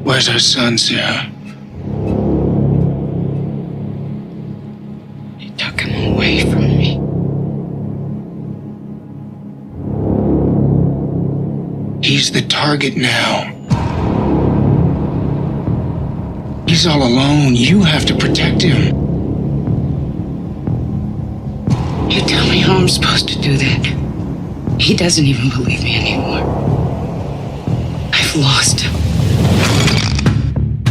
Where's our son, Sarah? He took him away from me. He's the target now. He's all alone. You have to protect him. You tell me how I'm supposed to do that. He doesn't even believe me anymore. I've lost him.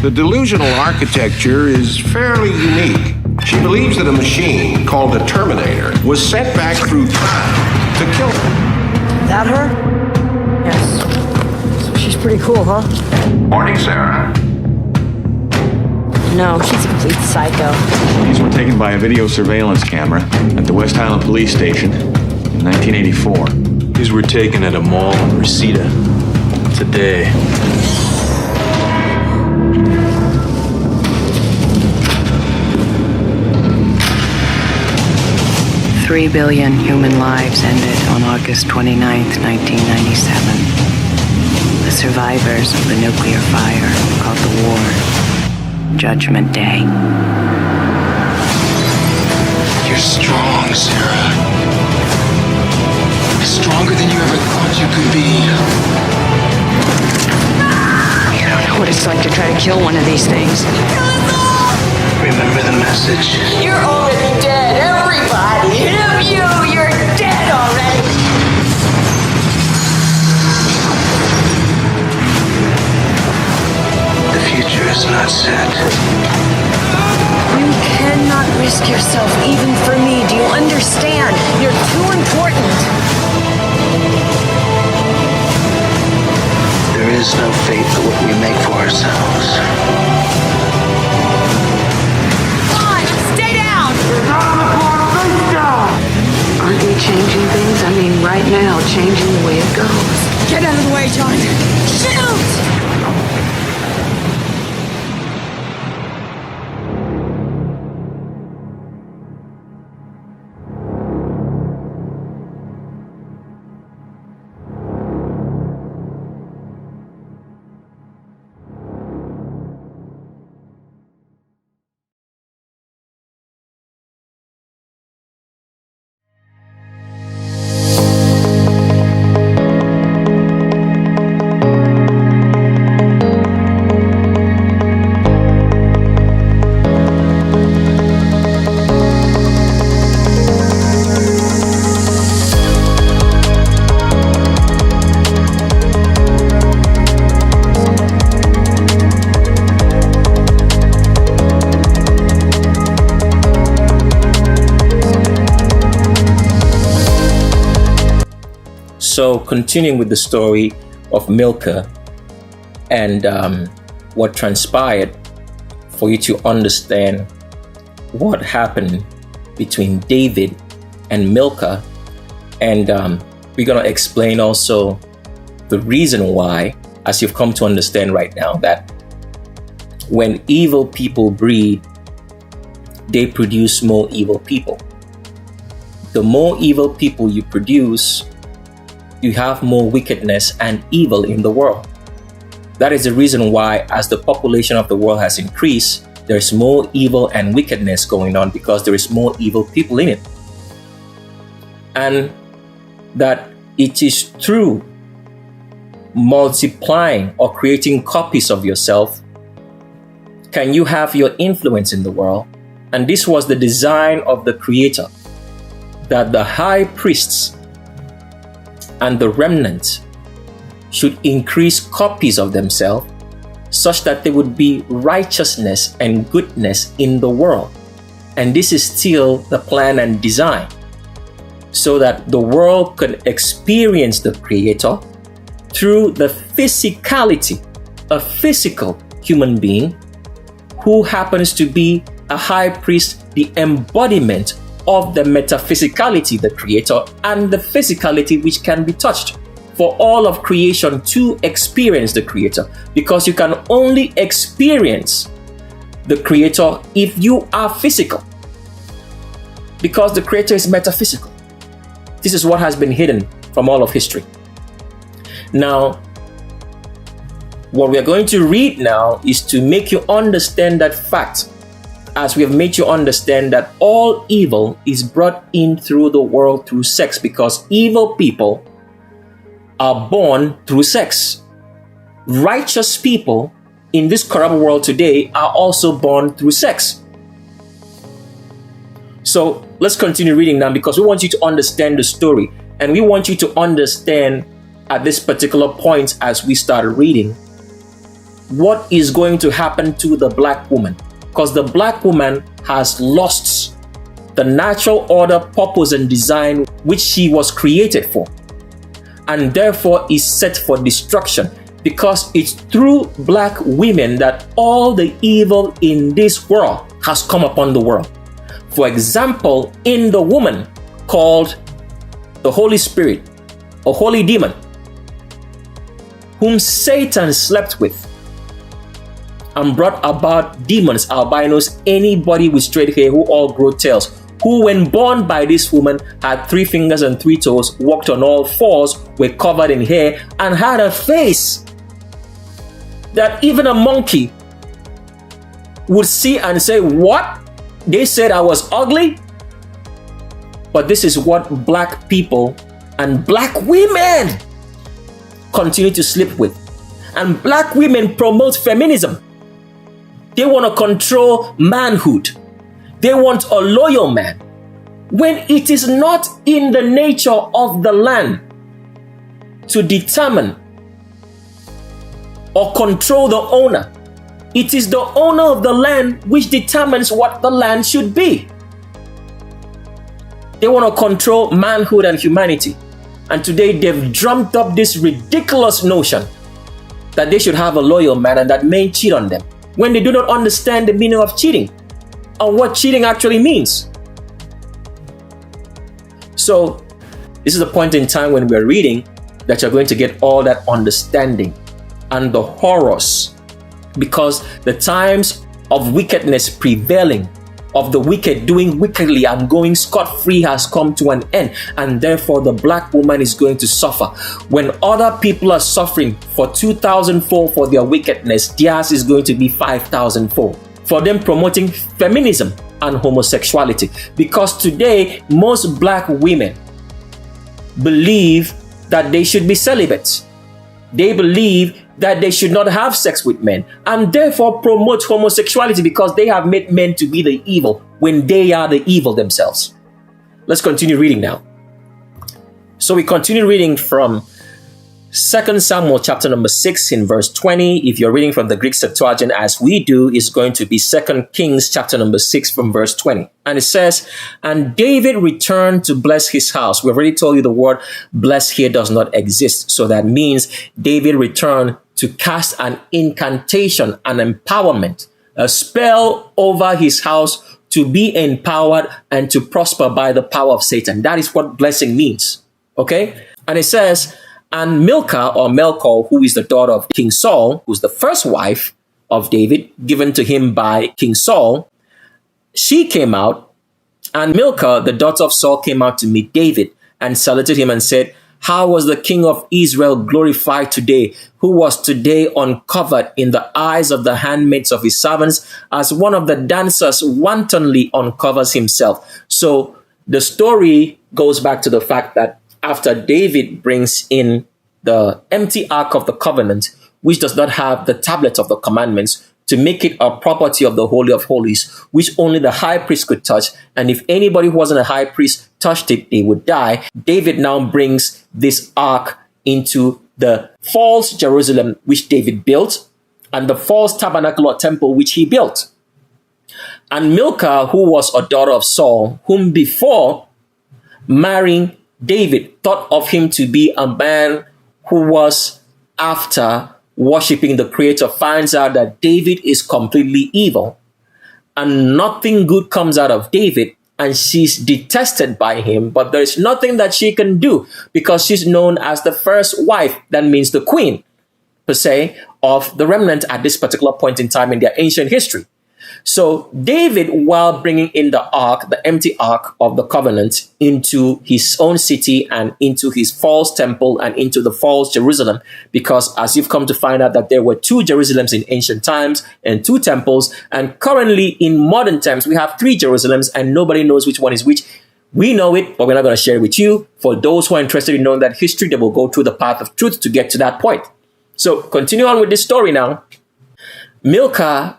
The delusional architecture is fairly unique. She believes that a machine called the Terminator was sent back through time to kill her. That her? Yes. So she's pretty cool, huh? Morning, Sarah. No, she's a complete psycho. These were taken by a video surveillance camera at the West Highland Police Station in 1984. These were taken at a mall in Reseda today. $3 billion human lives ended on August 29th, 1997. The survivors of the nuclear fire called the war Judgment Day. You're strong, Sarah. Stronger than you ever thought you could be. You don't know what it's like to try to kill one of these things. Remember the message. You're already dead, everybody! Hit him, you're dead already! The future is not set. You cannot risk yourself even for me, do you understand? You're too important. There is no fate but what we make for ourselves. Stay down! Aren't we changing things? I mean, right now, changing the way it goes. Get out of the way, John! Shoot! So continuing with the story of Milcah and what transpired for you to understand what happened between David and Milcah, and we're going to explain also the reason why, as you've come to understand right now, that when evil people breed, they produce more evil people. The more evil people you produce, you have more wickedness and evil in the world. That is the reason why, as the population of the world has increased, there's more evil and wickedness going on, because there is more evil people in it. And that it is through multiplying or creating copies of yourself can you have your influence in the world. And this was the design of the Creator, that the high priests and the remnant should increase copies of themselves such that there would be righteousness and goodness in the world. And this is still the plan and design, so that the world can experience the Creator through the physicality, a physical human being who happens to be a high priest, the embodiment of the metaphysicality, the Creator, and the physicality which can be touched, for all of creation to experience the Creator, because you can only experience the Creator if you are physical, because the Creator is metaphysical. This is what has been hidden from all of history. Now, What we are going to read now is to make you understand that fact, as we have made you understand that all evil is brought in through the world through sex, because evil people are born through sex. Righteous people in this corrupt world today are also born through sex. So let's continue reading now, because we want you to understand the story, and we want you to understand at this particular point as we start reading what is going to happen to the black woman, because the black woman has lost the natural order, purpose, and design which she was created for, and therefore is set for destruction, because it's through black women that all the evil in this world has come upon the world. For example, in the woman called the Holy Spirit, or holy demon, whom Satan slept with and brought about demons, albinos, anybody with straight hair who all grow tails, who when born by this woman had 3 fingers and 3 toes, walked on all 4s, were covered in hair, and had a face that even a monkey would see and say, "What? They said I was ugly?" But this is what black people and black women continue to sleep with. And black women promote feminism. They want to control manhood. They want a loyal man, when it is not in the nature of the land to determine or control the owner. It is the owner of the land which determines what the land should be. They want to control manhood and humanity. And today they've drummed up this ridiculous notion that they should have a loyal man and that men cheat on them, when they do not understand the meaning of cheating and what cheating actually means. So this is a point in time when we're reading that you're going to get all that understanding and the horrors, because the times of wickedness prevailing, of the wicked doing wickedly and going scot-free, has come to an end, and therefore the black woman is going to suffer. When other people are suffering for 2,000-fold for their wickedness, theirs is going to be 5,000-fold for them promoting feminism and homosexuality. Because today most black women believe that they should be celibate. They believe that they should not have sex with men, and therefore promote homosexuality, because they have made men to be the evil when they are the evil themselves. Let's continue reading now. So we continue reading from 2 Samuel chapter number 6 in verse 20. If you're reading from the Greek Septuagint, as we do, is going to be 2 Kings chapter number 6 from verse 20. And it says, "And David returned to bless his house." We've already told you the word bless here does not exist. So that means David returned to cast an incantation, an empowerment, a spell over his house to be empowered and to prosper by the power of Satan. That is what blessing means. Okay? And it says, "And Milcah, or Melchor, who is the daughter of King Saul, who's the first wife of David, given to him by King Saul, she came out, and Milcah, the daughter of Saul, came out to meet David and saluted him and said, 'How was the king of Israel glorified today, who was today uncovered in the eyes of the handmaids of his servants, as one of the dancers wantonly uncovers himself?'" So the story goes back to the fact that after David brings in the empty Ark of the Covenant, which does not have the tablets of the commandments, to make it a property of the Holy of Holies, which only the high priest could touch, and if anybody who wasn't a high priest touched it, they would die. David now brings this Ark into the false Jerusalem, which David built, and the false tabernacle or temple, which he built. And Milcah, who was a daughter of Saul, whom before marrying David thought of him to be a man who was after worshiping the Creator, finds out that David is completely evil and nothing good comes out of David, and she's detested by him, but there's nothing that she can do because she's known as the first wife. That means the queen, per se, of the remnant at this particular point in time in their ancient history. So David, while bringing in the ark, the empty ark of the covenant, into his own city and into his false temple and into the false Jerusalem, because as you've come to find out that there were two Jerusalems in ancient times and two temples, and currently in modern times we have three Jerusalems and nobody knows which one is which. We know it, but we're not going to share it with you. For those who are interested in knowing that history, they will go through the path of truth to get to that point. So continue on with this story now. Milcah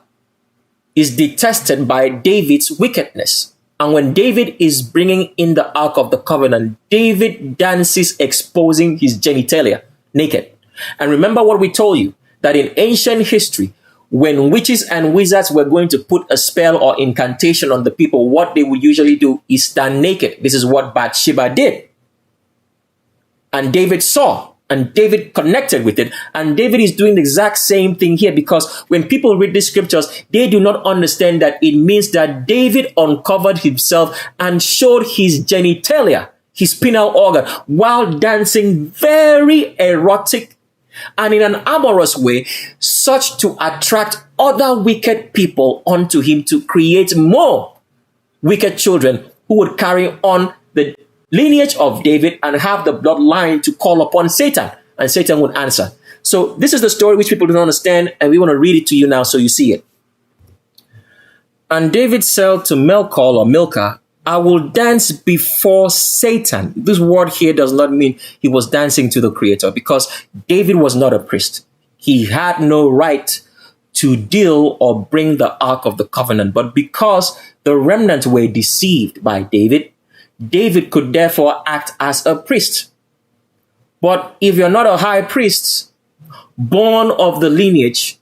is detested by David's wickedness. And when David is bringing in the Ark of the Covenant, David dances exposing his genitalia naked. And remember what we told you, that in ancient history, when witches and wizards were going to put a spell or incantation on the people, what they would usually do is stand naked. This is what Bathsheba did. And David saw, and David connected with it. And David is doing the exact same thing here, because when people read the scriptures, they do not understand that it means that David uncovered himself and showed his genitalia, his penile organ, while dancing very erotic and in an amorous way, such to attract other wicked people onto him to create more wicked children who would carry on the lineage of David and have the bloodline to call upon Satan, and Satan would answer. So this is the story which people don't understand, and we want to read it to you now so you see it. And David said to Melchol or Milcah, I will dance before Satan. This word here does not mean he was dancing to the Creator, because David was not a priest. He had no right to deal or bring the Ark of the Covenant. But because the remnant were deceived by David, David could therefore act as a priest. But if you're not a high priest, born of the lineage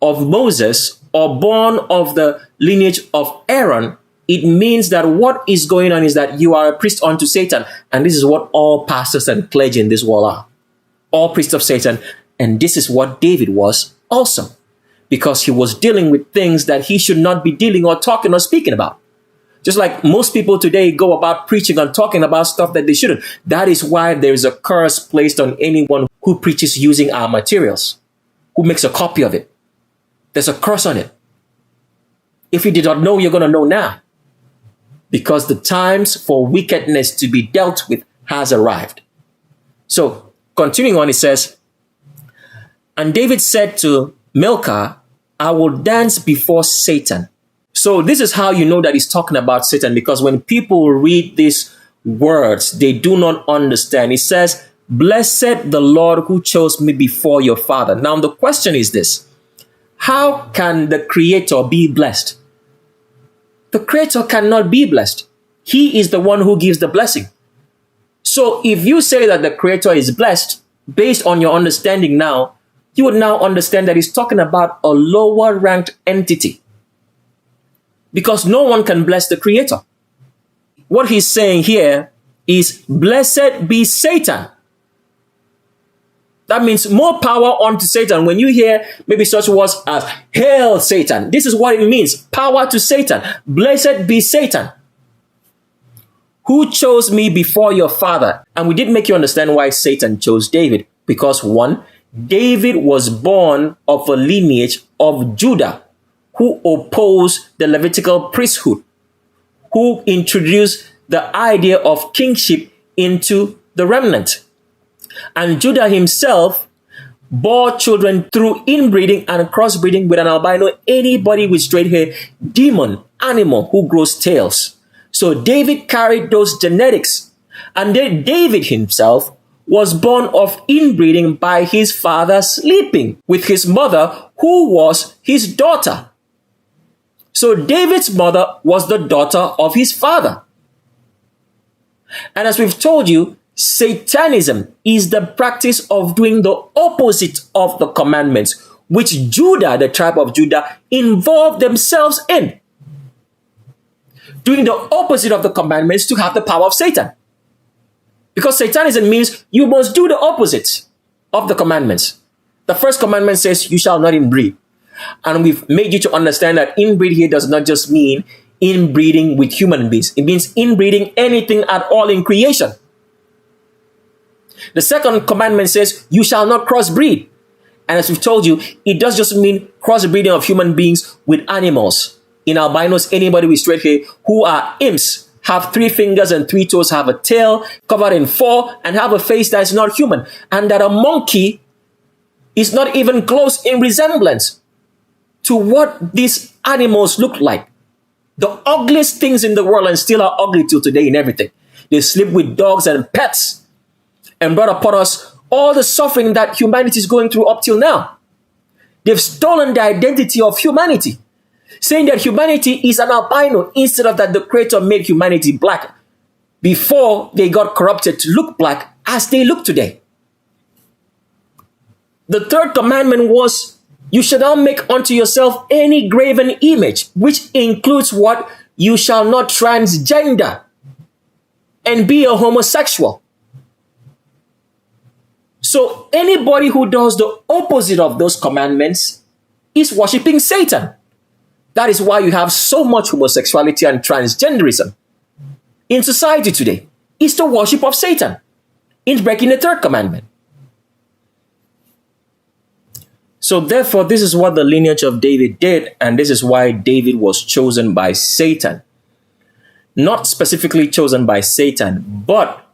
of Moses or born of the lineage of Aaron, it means that what is going on is that you are a priest unto Satan. And this is what all pastors and clergy in this world are. All priests of Satan. And this is what David was also, because he was dealing with things that he should not be dealing or talking or speaking about. Just like most people today go about preaching and talking about stuff that they shouldn't. That is why there is a curse placed on anyone who preaches using our materials, who makes a copy of it. There's a curse on it. If you did not know, you're going to know now. Because the times for wickedness to be dealt with has arrived. So, continuing on, it says, and David said to Milcah, I will dance before Satan. So this is how you know that he's talking about Satan, because when people read these words, they do not understand. It says, blessed the Lord who chose me before your father. Now the question is this: how can the Creator be blessed? The Creator cannot be blessed. He is the one who gives the blessing. So if you say that the Creator is blessed, based on your understanding now, you would now understand that he's talking about a lower ranked entity. Because no one can bless the Creator. What he's saying here is, blessed be Satan. That means more power unto Satan. When you hear maybe such words as, hail Satan, this is what it means. Power to Satan. Blessed be Satan, who chose me before your father. And we did make you understand why Satan chose David. Because one, David was born of a lineage of Judah, who opposed the Levitical priesthood, who introduced the idea of kingship into the remnant. And Judah himself bore children through inbreeding and crossbreeding with an albino, anybody with straight hair, demon, animal who grows tails. So David carried those genetics. And then David himself was born of inbreeding by his father sleeping with his mother, who was his daughter. So David's mother was the daughter of his father. And as we've told you, Satanism is the practice of doing the opposite of the commandments, which Judah, the tribe of Judah, involved themselves in. Doing the opposite of the commandments to have the power of Satan. Because Satanism means you must do the opposite of the commandments. The first commandment says, you shall not inbreed. And we've made you to understand that inbreed here does not just mean inbreeding with human beings. It means inbreeding anything at all in creation. The second commandment says, you shall not crossbreed. And as we've told you, it does just mean crossbreeding of human beings with animals. in albinos, anybody with straight hair, who are imps, have 3 fingers and 3 toes, have a tail covered in 4, and have a face that is not human. And that a monkey is not even close in resemblance to what these animals look like. The ugliest things in the world, and still are ugly till today in everything. They sleep with dogs and pets and brought upon us all the suffering that humanity is going through up till now. They've stolen the identity of humanity, saying that humanity is an albino instead of that the Creator made humanity black before they got corrupted to look black as they look today. The 3rd commandment was, you shall not make unto yourself any graven image, which includes what? You shall not transgender and be a homosexual. So anybody who does the opposite of those commandments is worshiping Satan. That is why you have so much homosexuality and transgenderism in society today. It's the worship of Satan. It's breaking the 3rd commandment. So therefore, this is what the lineage of David did, and this is why David was chosen by Satan. Not specifically chosen by Satan, but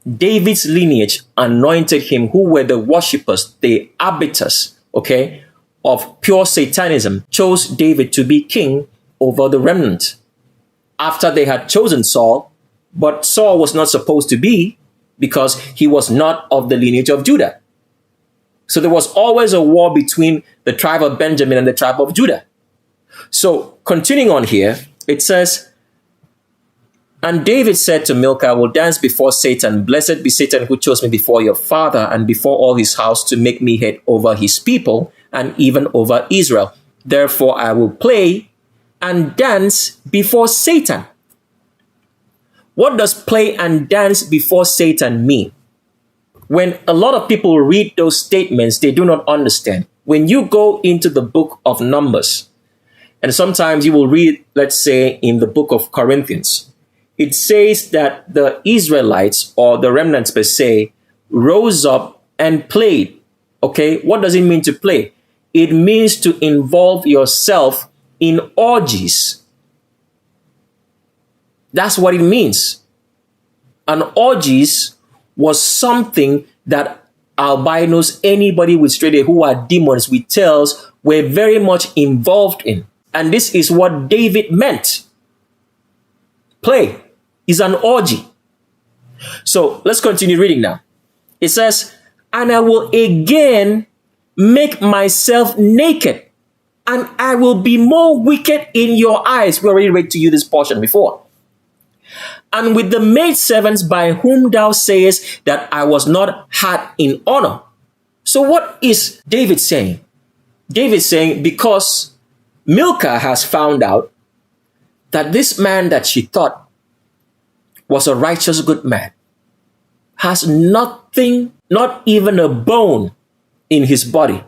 David's lineage anointed him, who were the worshippers, the arbiters, of pure Satanism, chose David to be king over the remnant. After they had chosen Saul, but Saul was not supposed to be, because he was not of the lineage of Judah. So there was always a war between the tribe of Benjamin and the tribe of Judah. So continuing on here, it says, and David said to Milcah, I will dance before Satan. Blessed be Satan who chose me before your father and before all his house to make me head over his people and even over Israel. Therefore I will play and dance before Satan. What does play and dance before Satan mean? When a lot of people read those statements, they do not understand. When you go into the book of Numbers, and sometimes you will read, let's say, in the book of Corinthians, it says that the Israelites, or the remnants per se, rose up and played. What does it mean to play? It means to involve yourself in orgies. That's what it means. And orgies was something that albinos, anybody with straight hair who are demons with tails, were very much involved in. And this is what David meant. Play is an orgy. So let's continue reading now. It says, and I will again make myself naked, and I will be more wicked in your eyes. We already read to you this portion before. And with the maidservants by whom thou sayest that I was not had in honor. So what is David saying? David saying, because Milcah has found out that this man that she thought was a righteous good man has nothing, not even a bone in his body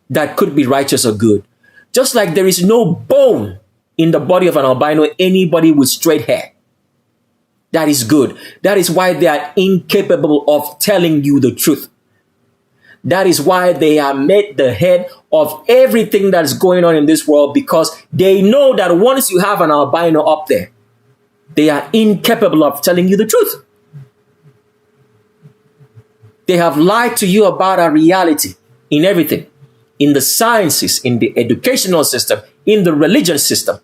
that could be righteous or good. Just like there is no bone in the body of an albino, anybody with straight hair that is good. That is why they are incapable of telling you the truth. That is why they are made the head of everything that is going on in this world, because they know that once you have an albino up there, they are incapable of telling you the truth. They have lied to you about a reality in everything, in the sciences, in the educational system, in the religion system.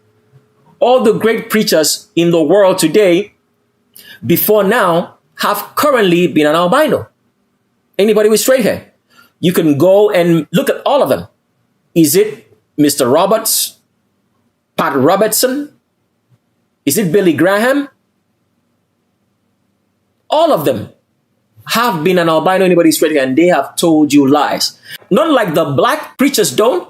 All the great preachers in the world today, before now, have currently been an albino. Anybody with straight hair. You can go and look at all of them. Is it Mr. Roberts? Pat Robertson? Is it Billy Graham? All of them have been an albino, anybody straight hair, and they have told you lies. Not like the black preachers don't,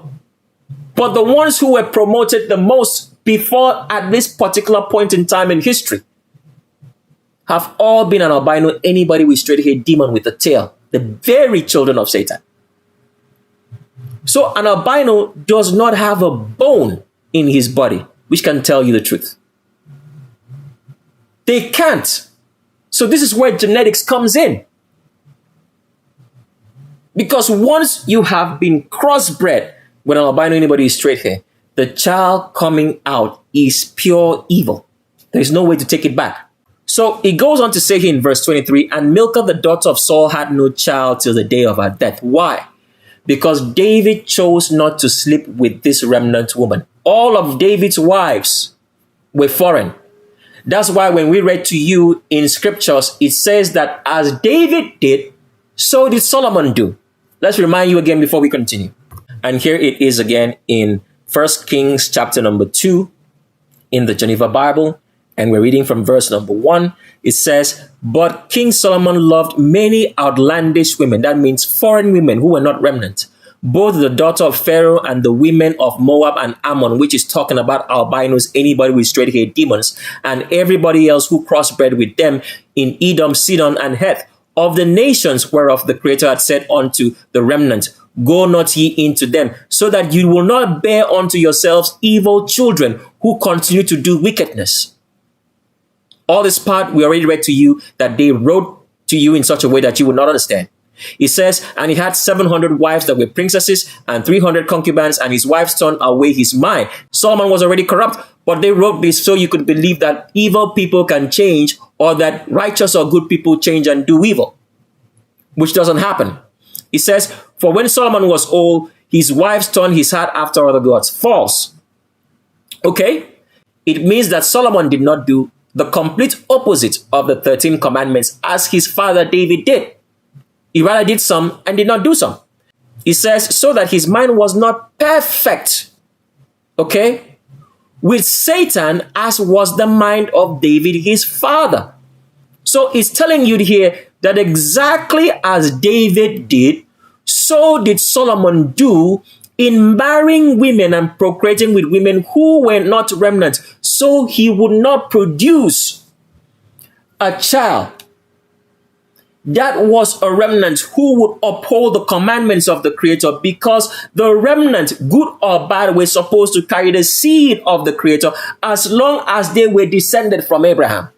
but the ones who were promoted the most before at this particular point in time in history have all been an albino, anybody with straight hair, demon with a tail. The very children of Satan. So an albino does not have a bone in his body which can tell you the truth. They can't. So this is where genetics comes in. Because once you have been crossbred with an albino, anybody with straight hair, the child coming out is pure evil. There's no way to take it back. So it goes on to say here in verse 23, and Milcah, the daughter of Saul, had no child till the day of her death. Why? Because David chose not to sleep with this remnant woman. All of David's wives were foreign. That's why when we read to you in scriptures, it says that as David did, so did Solomon do. Let's remind you again before we continue. And here it is again in 1 Kings chapter number 2 in the Geneva Bible. And we're reading from verse number 1. It says, but King Solomon loved many outlandish women. That means foreign women who were not remnant. Both the daughter of Pharaoh and the women of Moab and Ammon, which is talking about albinos, anybody with straight-haired demons, and everybody else who crossbred with them in Edom, Sidon, and Heth, of the nations whereof the Creator had said unto the remnant, go not ye into them, so that you will not bear unto yourselves evil children who continue to do wickedness. All this part we already read to you that they wrote to you in such a way that you would not understand. It says, and he had 700 wives that were princesses and 300 concubines, and his wives turned away his mind. Solomon was already corrupt, but they wrote this so you could believe that evil people can change, or that righteous or good people change and do evil, which doesn't happen. It says, for when Solomon was old, his wives turned his heart after other gods. False. Okay? It means that Solomon did not do the complete opposite of the 13 commandments as his father David did. He rather did some and did not do some. He says, so that his mind was not perfect, okay, with Satan, as was the mind of David, his father. So it's telling you here that exactly as David did, so did Solomon do in marrying women and procreating with women who were not remnant, so he would not produce a child that was a remnant who would uphold the commandments of the Creator, because the remnant, good or bad, were supposed to carry the seed of the Creator as long as they were descended from Abraham.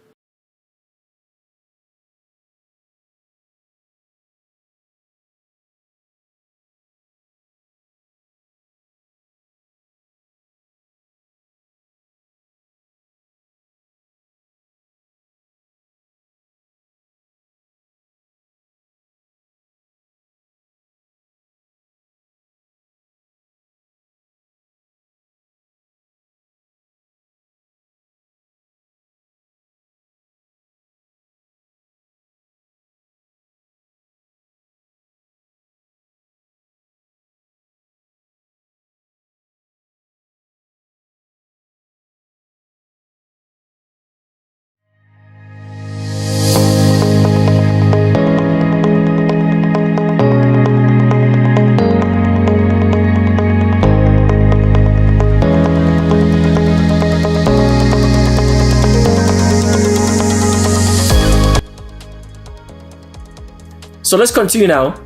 So let's continue now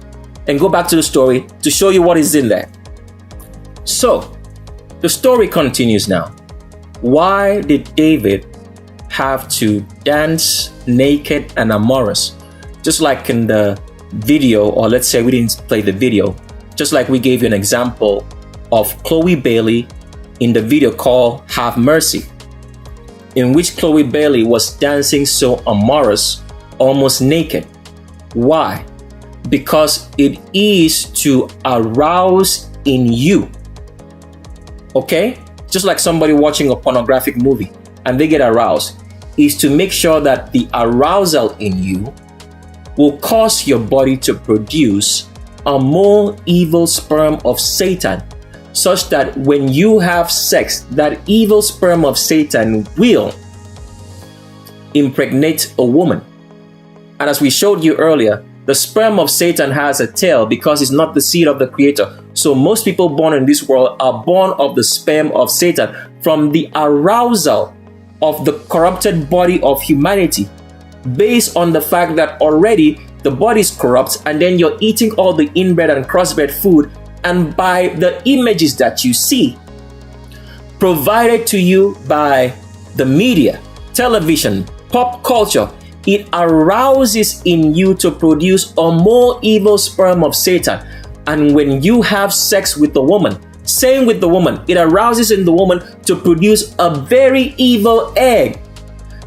and go back to the story to show you what is in there. So the story continues now. Why did David have to dance naked and amorous? Just like in the video, or let's say we didn't play the video, just like we gave you an example of Chloe Bailey in the video called Have Mercy, in which Chloe Bailey was dancing so amorous, almost naked. Why? Because it is to arouse in you. Okay? Just like somebody watching a pornographic movie and they get aroused, is to make sure that the arousal in you will cause your body to produce a more evil sperm of Satan, such that when you have sex, that evil sperm of Satan will impregnate a woman. And as we showed you earlier, the sperm of Satan has a tail because it's not the seed of the Creator. So most people born in this world are born of the sperm of Satan, from the arousal of the corrupted body of humanity, based on the fact that already the body is corrupt, and then you're eating all the inbred and crossbred food, and by the images that you see provided to you by the media, television, pop culture, it arouses in you to produce a more evil sperm of Satan. And when you have sex with a woman, Same with the woman. It arouses in the woman to produce a very evil egg,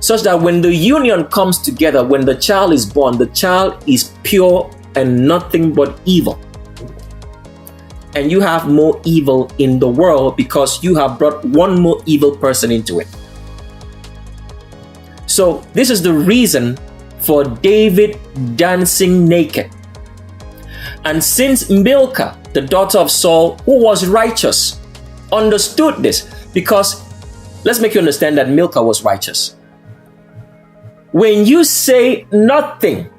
such that when the union comes together, when the child is born, the child is pure and nothing but evil. And you have more evil in the world because you have brought one more evil person into it. So this is the reason for David dancing naked. And since Milcah, the daughter of Saul, who was righteous, understood this, because let's make you understand that Milcah was righteous. When you say nothing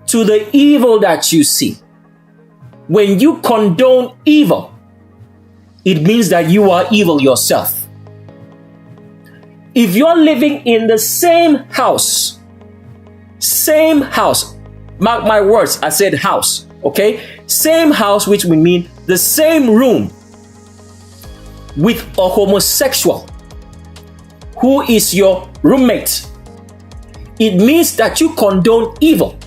to the evil that you see, when you condone evil, it means that you are evil yourself. If you're living in the same house, mark my words, I said house, okay? Same house, which would mean the same room with a homosexual who is your roommate, it means that you condone evil.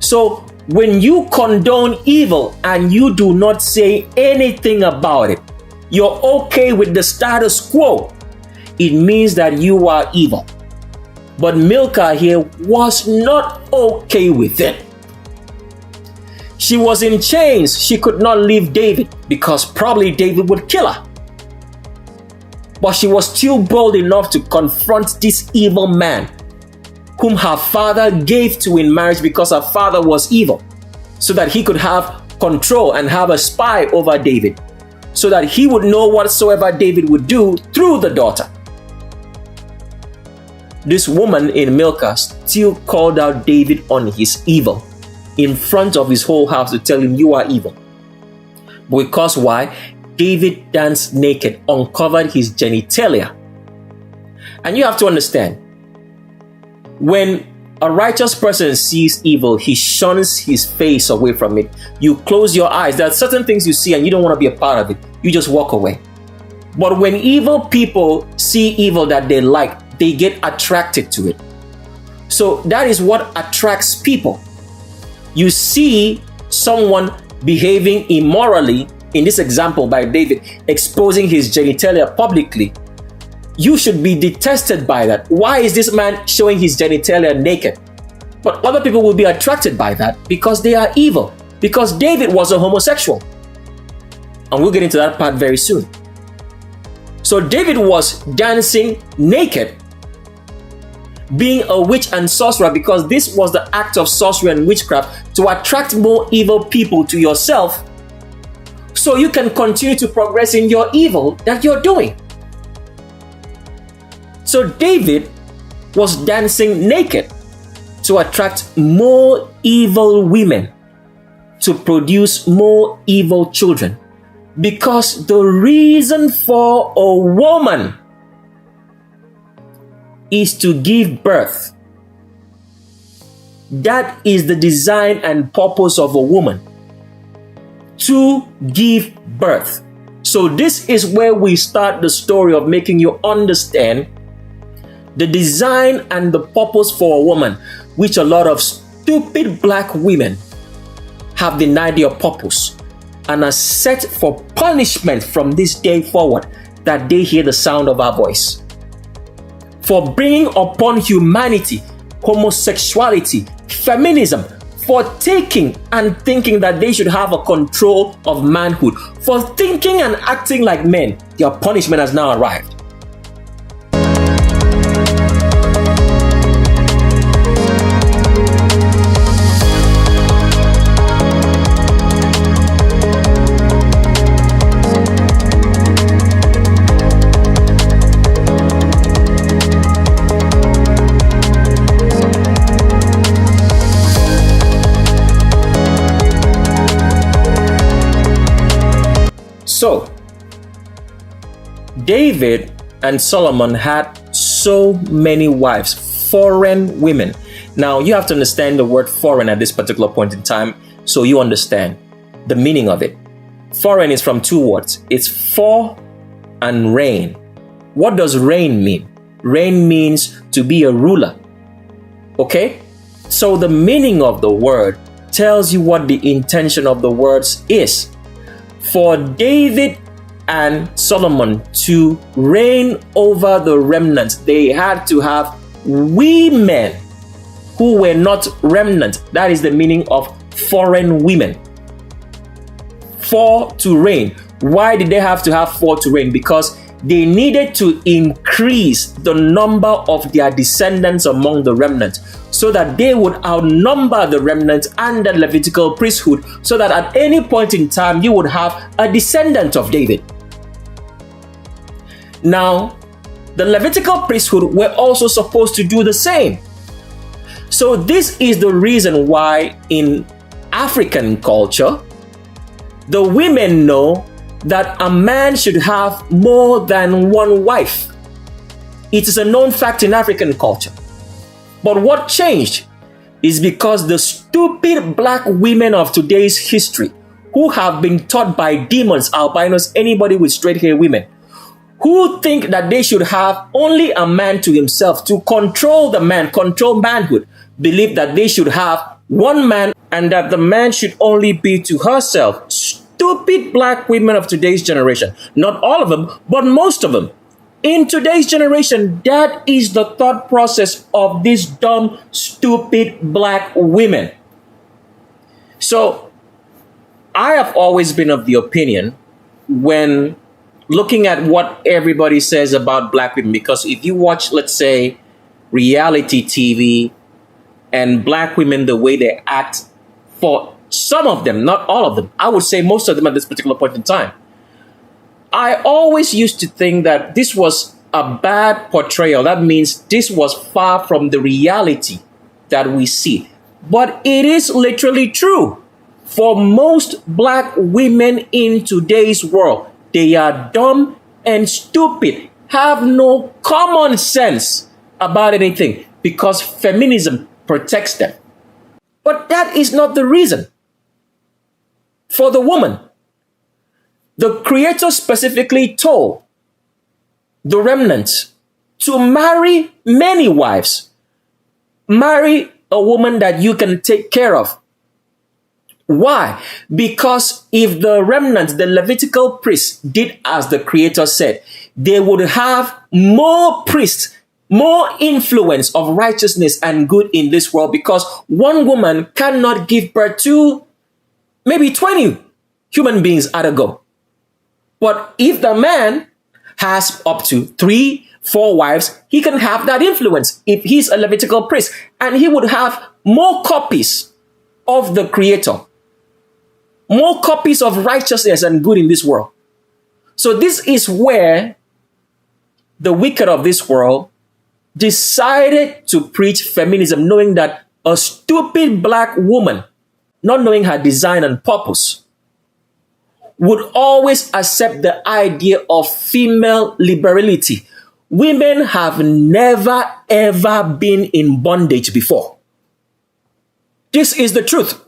So when you condone evil and you do not say anything about it, you're okay with the status quo, it means that you are evil. But Milcah here was not okay with it. She was in chains. She could not leave David because probably David would kill her. But she was still bold enough to confront this evil man whom her father gave to in marriage because her father was evil, so that he could have control and have a spy over David, so that he would know whatsoever David would do through the daughter. This woman in Milcah still called out David on his evil in front of his whole house to tell him, you are evil. Because why? David danced naked, uncovered his genitalia. And you have to understand, when a righteous person sees evil, he shuns his face away from it. You close your eyes. There are certain things you see and you don't want to be a part of it. You just walk away. But when evil people see evil that they like, they get attracted to it. So that is what attracts people. You see someone behaving immorally, in this example by David, exposing his genitalia publicly. You should be detested by that. Why is this man showing his genitalia naked? But other people will be attracted by that because they are evil. Because David was a homosexual. And we'll get into that part very soon. So David was dancing naked, being a witch and sorcerer, because this was the act of sorcery and witchcraft to attract more evil people to yourself, so you can continue to progress in your evil that you're doing. So David was dancing naked to attract more evil women, to produce more evil children. Because the reason for a woman is to give birth. That is the design and purpose of a woman. To give birth. So this is where we start the story of making you understand the design and the purpose for a woman, which a lot of stupid black women have denied their purpose and are set for punishment from this day forward that they hear the sound of our voice. For bringing upon humanity homosexuality, feminism, for taking and thinking that they should have a control of manhood, for thinking and acting like men, their punishment has now arrived. So, David and Solomon had so many wives, foreign women. Now, you have to understand the word foreign at this particular point in time so you understand the meaning of it. Foreign is from two words. It's for and reign. What does reign mean? Reign means to be a ruler. Okay? So the meaning of the word tells you what the intention of the words is. For David and Solomon to reign over the remnant, they had to have women who were not remnant. That is the meaning of foreign women. For to reign. Why did they have to have for to reign? Because they needed to increase the number of their descendants among the remnant, so that they would outnumber the remnant and the Levitical priesthood, so that at any point in time you would have a descendant of David. Now, the Levitical priesthood were also supposed to do the same. So this is the reason why in African culture, the women know that a man should have more than one wife. It is a known fact in African culture. But what changed is because the stupid black women of today's history, who have been taught by demons, albinos, anybody with straight hair women, who think that they should have only a man to himself to control the man, control manhood, believe that they should have one man and that the man should only be to herself. Stupid black women of today's generation. Not all of them, but most of them. In today's generation, that is the thought process of these dumb, stupid black women. So, I have always been of the opinion when looking at what everybody says about black women, because if you watch, let's say, reality TV and black women, the way they act, for some of them, not all of them, I would say most of them at this particular point in time, I always used to think that this was a bad portrayal. That means this was far from the reality that we see. But it is literally true. For most black women in today's world, they are dumb and stupid, have no common sense about anything because feminism protects them. But that is not the reason. For the woman, the Creator specifically told the remnant to marry many wives. Marry a woman that you can take care of. Why? Because if the remnant, the Levitical priests, did as the Creator said, they would have more priests, more influence of righteousness and good in this world, because one woman cannot give birth to maybe 20 human beings at a go. But if the man has up to 3, 4 wives, he can have that influence if he's a Levitical priest, and he would have more copies of the Creator, more copies of righteousness and good in this world. So this is where the wicked of this world decided to preach feminism, knowing that a stupid black woman, not knowing her design and purpose, would always accept the idea of female liberality. Women have never ever been in bondage before. This is the truth.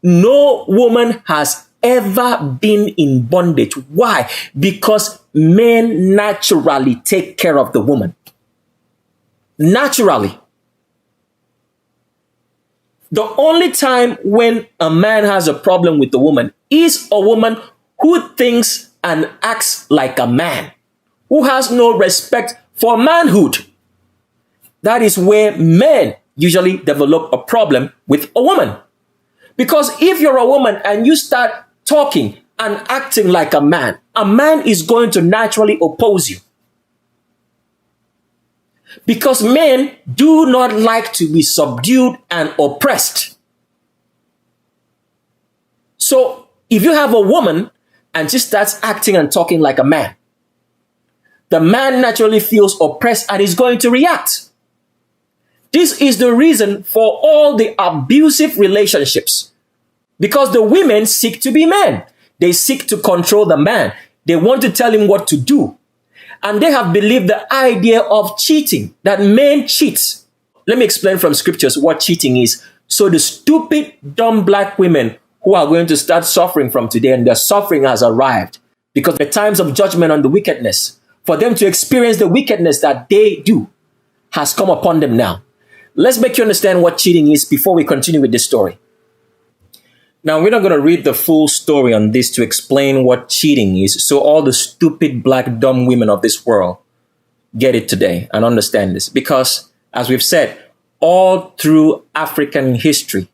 No woman has ever been in bondage. Why? Because men naturally take care of the woman. Naturally. The only time when a man has a problem with a woman is a woman who thinks and acts like a man, who has no respect for manhood. That is where men usually develop a problem with a woman. Because if you're a woman and you start talking and acting like a man is going to naturally oppose you. Because men do not like to be subdued and oppressed. So if you have a woman and she starts acting and talking like a man, the man naturally feels oppressed and is going to react. This is the reason for all the abusive relationships. Because the women seek to be men. They seek to control the man. They want to tell him what to do. And they have believed the idea of cheating, that men cheat. Let me explain from scriptures what cheating is. So the stupid, dumb black women who are going to start suffering from today, and their suffering has arrived because the times of judgment on the wickedness, for them to experience the wickedness that they do, has come upon them now. let's make you understand what cheating is before we continue with this story. Now, we're not going to read the full story on this to explain what cheating is, so all the stupid, black, dumb women of this world get it today and understand this. Because, as we've said, all through African history,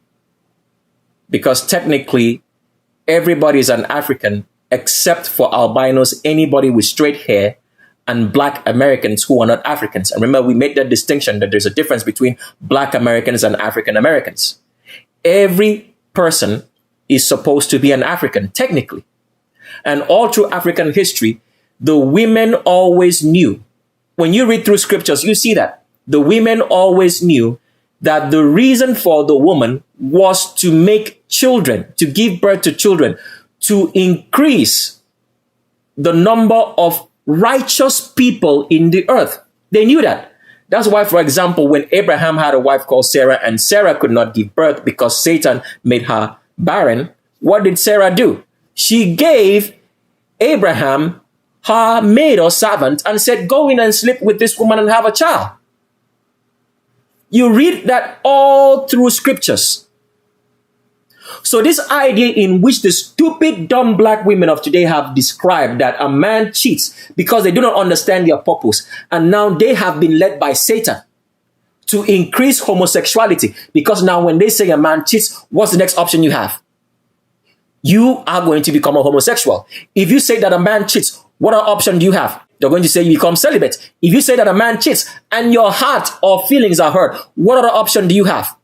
because technically everybody is an African except for albinos, anybody with straight hair, and black Americans who are not Africans. And remember, we made that distinction that there's a difference between black Americans and African Americans. Every person is supposed to be an African, technically. And all through African history, the women always knew. When you read through scriptures, you see that. The women always knew that the reason for the woman was to make children, to give birth to children, to increase the number of righteous people in the earth. They knew that. That's why, for example, when Abraham had a wife called Sarah and Sarah could not give birth because Satan made her barren, what did Sarah do? She gave Abraham her maid or servant and said, go in and sleep with this woman and have a child. You read that all through scriptures. So this idea in which the stupid, dumb black women of today have described that a man cheats because they do not understand their purpose, and now they have been led by Satan to increase homosexuality, because now when they say a man cheats, what's the next option you have? You are going to become a homosexual. If you say that a man cheats, what other option do you have? They're going to say you become celibate. If you say that a man cheats and your heart or feelings are hurt, what other option do you have?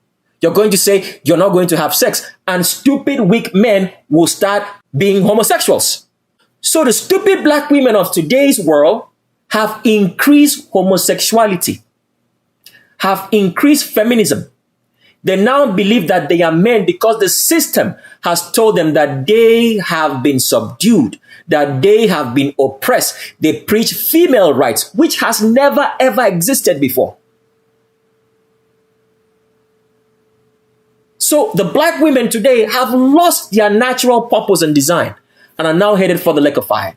You're going to say you're not going to have sex, and stupid, weak men will start being homosexuals. So the stupid black women of today's world have increased homosexuality, have increased feminism. They now believe that they are men because the system has told them that they have been subdued, that they have been oppressed. They preach female rights, which has never ever existed before. So the black women today have lost their natural purpose and design and are now headed for the lake of fire.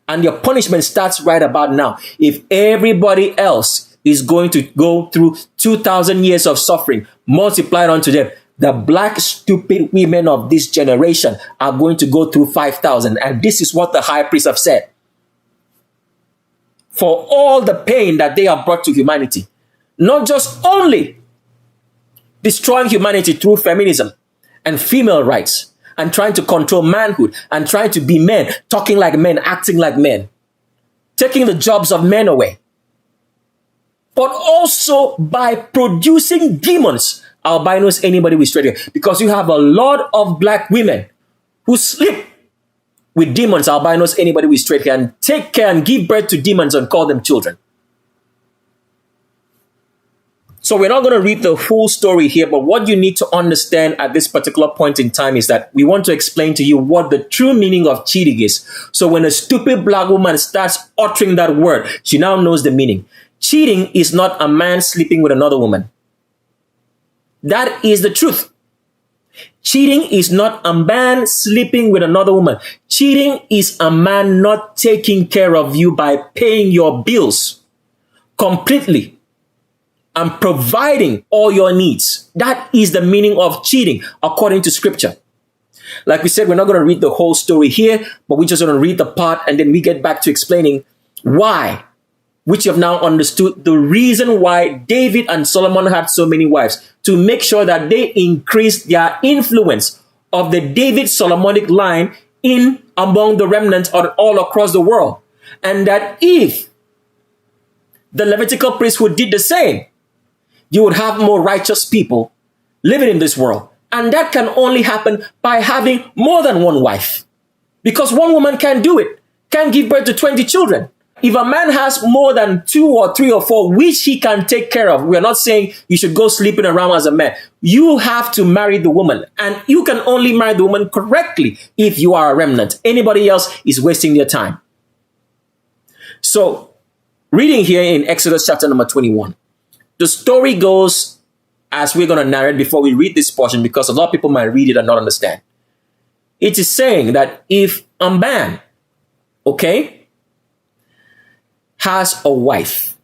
And your punishment starts right about now. If everybody else is going to go through 2,000 years of suffering multiplied onto them, the black stupid women of this generation are going to go through 5,000. And this is what the high priests have said. For all the pain that they have brought to humanity, not just only destroying humanity through feminism and female rights and trying to control manhood and trying to be men, talking like men, acting like men, taking the jobs of men away, but also by producing demons, albinos, anybody with straight hair, because you have a lot of black women who sleep with demons, albinos, anybody with straight hair, and take care and give birth to demons and call them children. So we're not going to read the full story here, but what you need to understand at this particular point in time is that we want to explain to you what the true meaning of cheating is. So when a stupid black woman starts uttering that word, she now knows the meaning. Cheating is not a man sleeping with another woman. That is the truth. Cheating is not a man sleeping with another woman. Cheating is a man not taking care of you by paying your bills completely and providing all your needs. That is the meaning of cheating according to scripture. Like we said, we're not going to read the whole story here, but we're just going to read the part and then we get back to explaining why, which you have now understood the reason why David and Solomon had so many wives, to make sure that they increased their influence of the David Solomonic line in among the remnants all across the world. And that if the Levitical priesthood did the same, you would have more righteous people living in this world. And that can only happen by having more than one wife. Because one woman can't do it, can't give birth to 20 children. If a man has more than 2 or 3 or 4, which he can take care of, we are not saying you should go sleeping around as a man. You have to marry the woman. And you can only marry the woman correctly if you are a remnant. Anybody else is wasting their time. So, reading here in Exodus chapter number 21. The story goes as we're going to narrate before we read this portion, because a lot of people might read it and not understand. It is saying that if a man, has a wife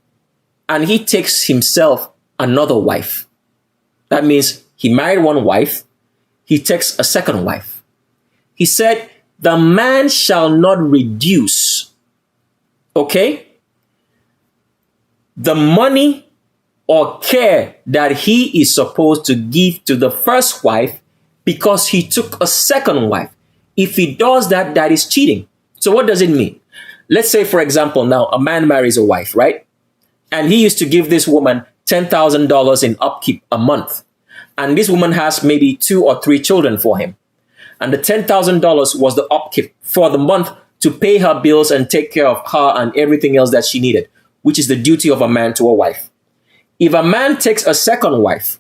and he takes himself another wife. That means he married one wife, he takes a second wife. He said, the man shall not reduce, okay, the money or care that he is supposed to give to the first wife because he took a second wife. If he does that, that is cheating. So what does it mean? Let's say, for example, now a man marries a wife, right? And he used to give this woman $10,000 in upkeep a month. And this woman has maybe 2 or 3 children for him. And the $10,000 was the upkeep for the month to pay her bills and take care of her and everything else that she needed, which is the duty of a man to a wife. If a man takes a second wife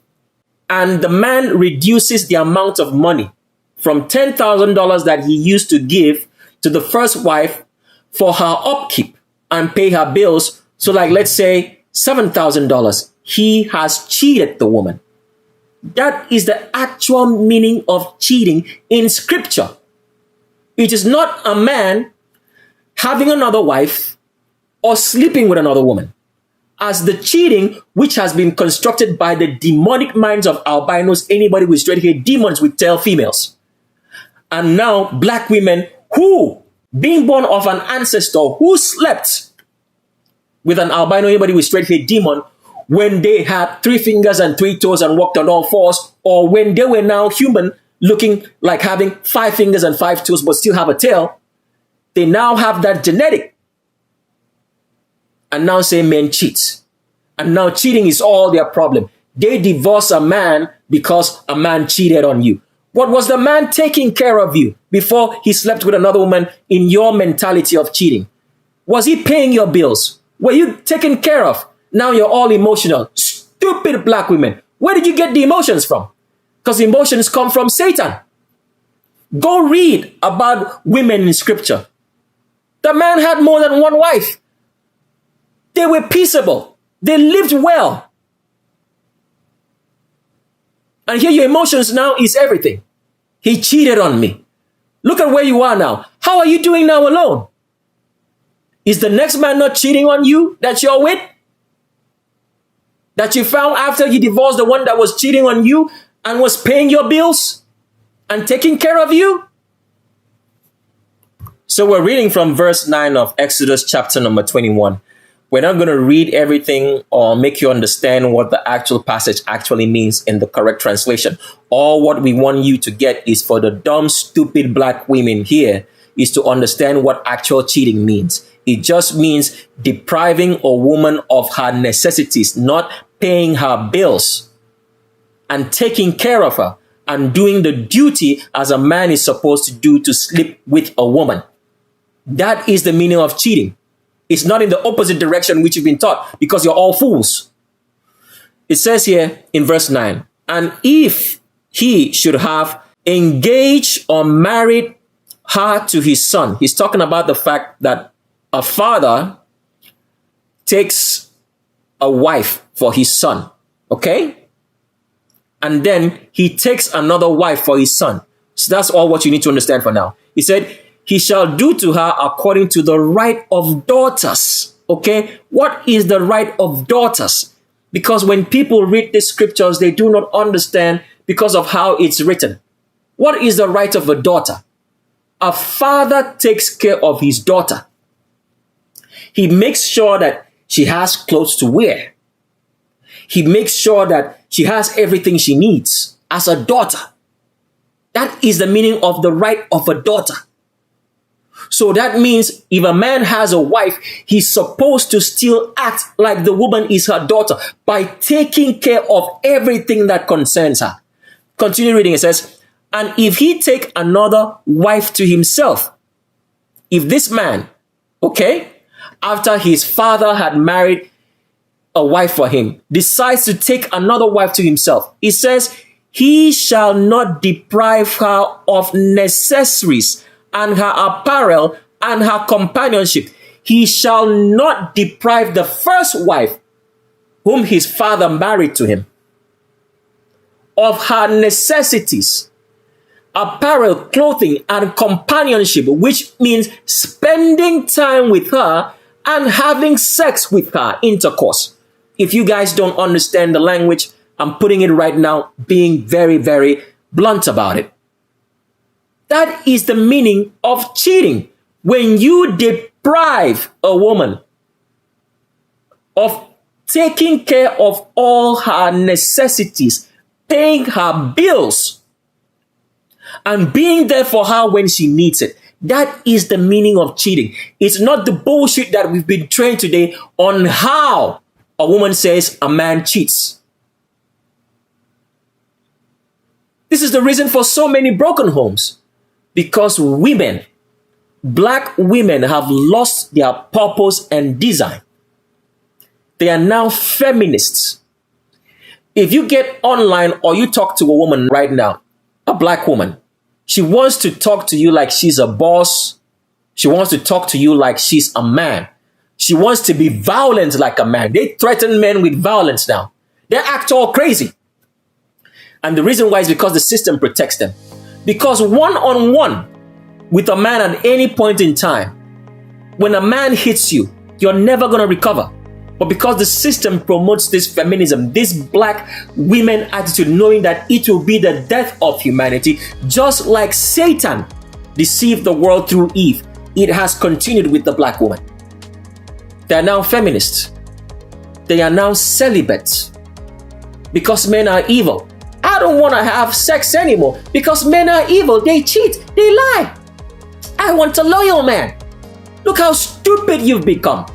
and the man reduces the amount of money from $10,000 that he used to give to the first wife for her upkeep and pay her bills, so like let's say $7,000, he has cheated the woman. That is the actual meaning of cheating in scripture. It is not a man having another wife or sleeping with another woman. As the cheating which has been constructed by the demonic minds of albinos, anybody with straight-haired demons will tell females. And now black women who, being born of an ancestor who slept with an albino, anybody with straight-haired demon, when they had 3 fingers and 3 toes and walked on all 4s, or when they were now human, looking like having 5 fingers and 5 toes but still have a tail, they now have that genetic. And now say men cheat. And now cheating is all their problem. They divorce a man because a man cheated on you. What was the man taking care of you before he slept with another woman in your mentality of cheating? Was he paying your bills? Were you taken care of? Now you're all emotional. Stupid black women. Where did you get the emotions from? Because emotions come from Satan. Go read about women in scripture. The man had more than one wife. They were peaceable. They lived well. And here your emotions now is everything. He cheated on me. Look at where you are now. How are you doing now alone? Is the next man not cheating on you that you're with? That you found after you divorced the one that was cheating on you and was paying your bills and taking care of you? So we're reading from verse 9 of Exodus chapter number 21. We're not going to read everything or make you understand what the actual passage actually means in the correct translation. All what we want you to get is for the dumb, stupid black women here is to understand what actual cheating means. It just means depriving a woman of her necessities, not paying her bills and taking care of her and doing the duty as a man is supposed to do to sleep with a woman. That is the meaning of cheating. It's not in the opposite direction which you've been taught because you're all fools. It says here in verse 9, and if he should have engaged or married her to his son, he's talking about the fact that a father takes a wife for his son, okay? And then he takes another wife for his son. So that's all what you need to understand for now. He said, he shall do to her according to the right of daughters. Okay? What is the right of daughters? Because when people read the scriptures, they do not understand because of how it's written. What is the right of a daughter? A father takes care of his daughter. He makes sure that she has clothes to wear. He makes sure that she has everything she needs as a daughter. That is the meaning of the right of a daughter. So that means if a man has a wife, he's supposed to still act like the woman is her daughter by taking care of everything that concerns her. Continue reading. It says, and if he take another wife to himself, if this man, okay, after his father had married a wife for him, decides to take another wife to himself, it says, he shall not deprive her of necessaries and her apparel and her companionship. He shall not deprive the first wife whom his father married to him of her necessities, apparel, clothing, and companionship, which means spending time with her and having sex with her, intercourse. If you guys don't understand the language, I'm putting it right now, being very, very blunt about it. That is the meaning of cheating. When you deprive a woman of taking care of all her necessities, paying her bills, and being there for her when she needs it. That is the meaning of cheating. It's not the bullshit that we've been trained today on how a woman says a man cheats. This is the reason for so many broken homes. Because women, black women, have lost their purpose and design. They are now feminists. If you get online or you talk to a woman right now, a black woman, she wants to talk to you like she's a boss. She wants to talk to you like she's a man. She wants to be violent like a man. They threaten men with violence now. They act all crazy. And the reason why is because the system protects them. Because one-on-one with a man at any point in time, when a man hits you, you're never going to recover. But because the system promotes this feminism, this black women attitude, knowing that it will be the death of humanity, just like Satan deceived the world through Eve, it has continued with the black woman. They are now feminists. They are now celibates. Because men are evil. I don't want to have sex anymore because men are evil. They cheat. They lie. I want a loyal man. Look how stupid you've become.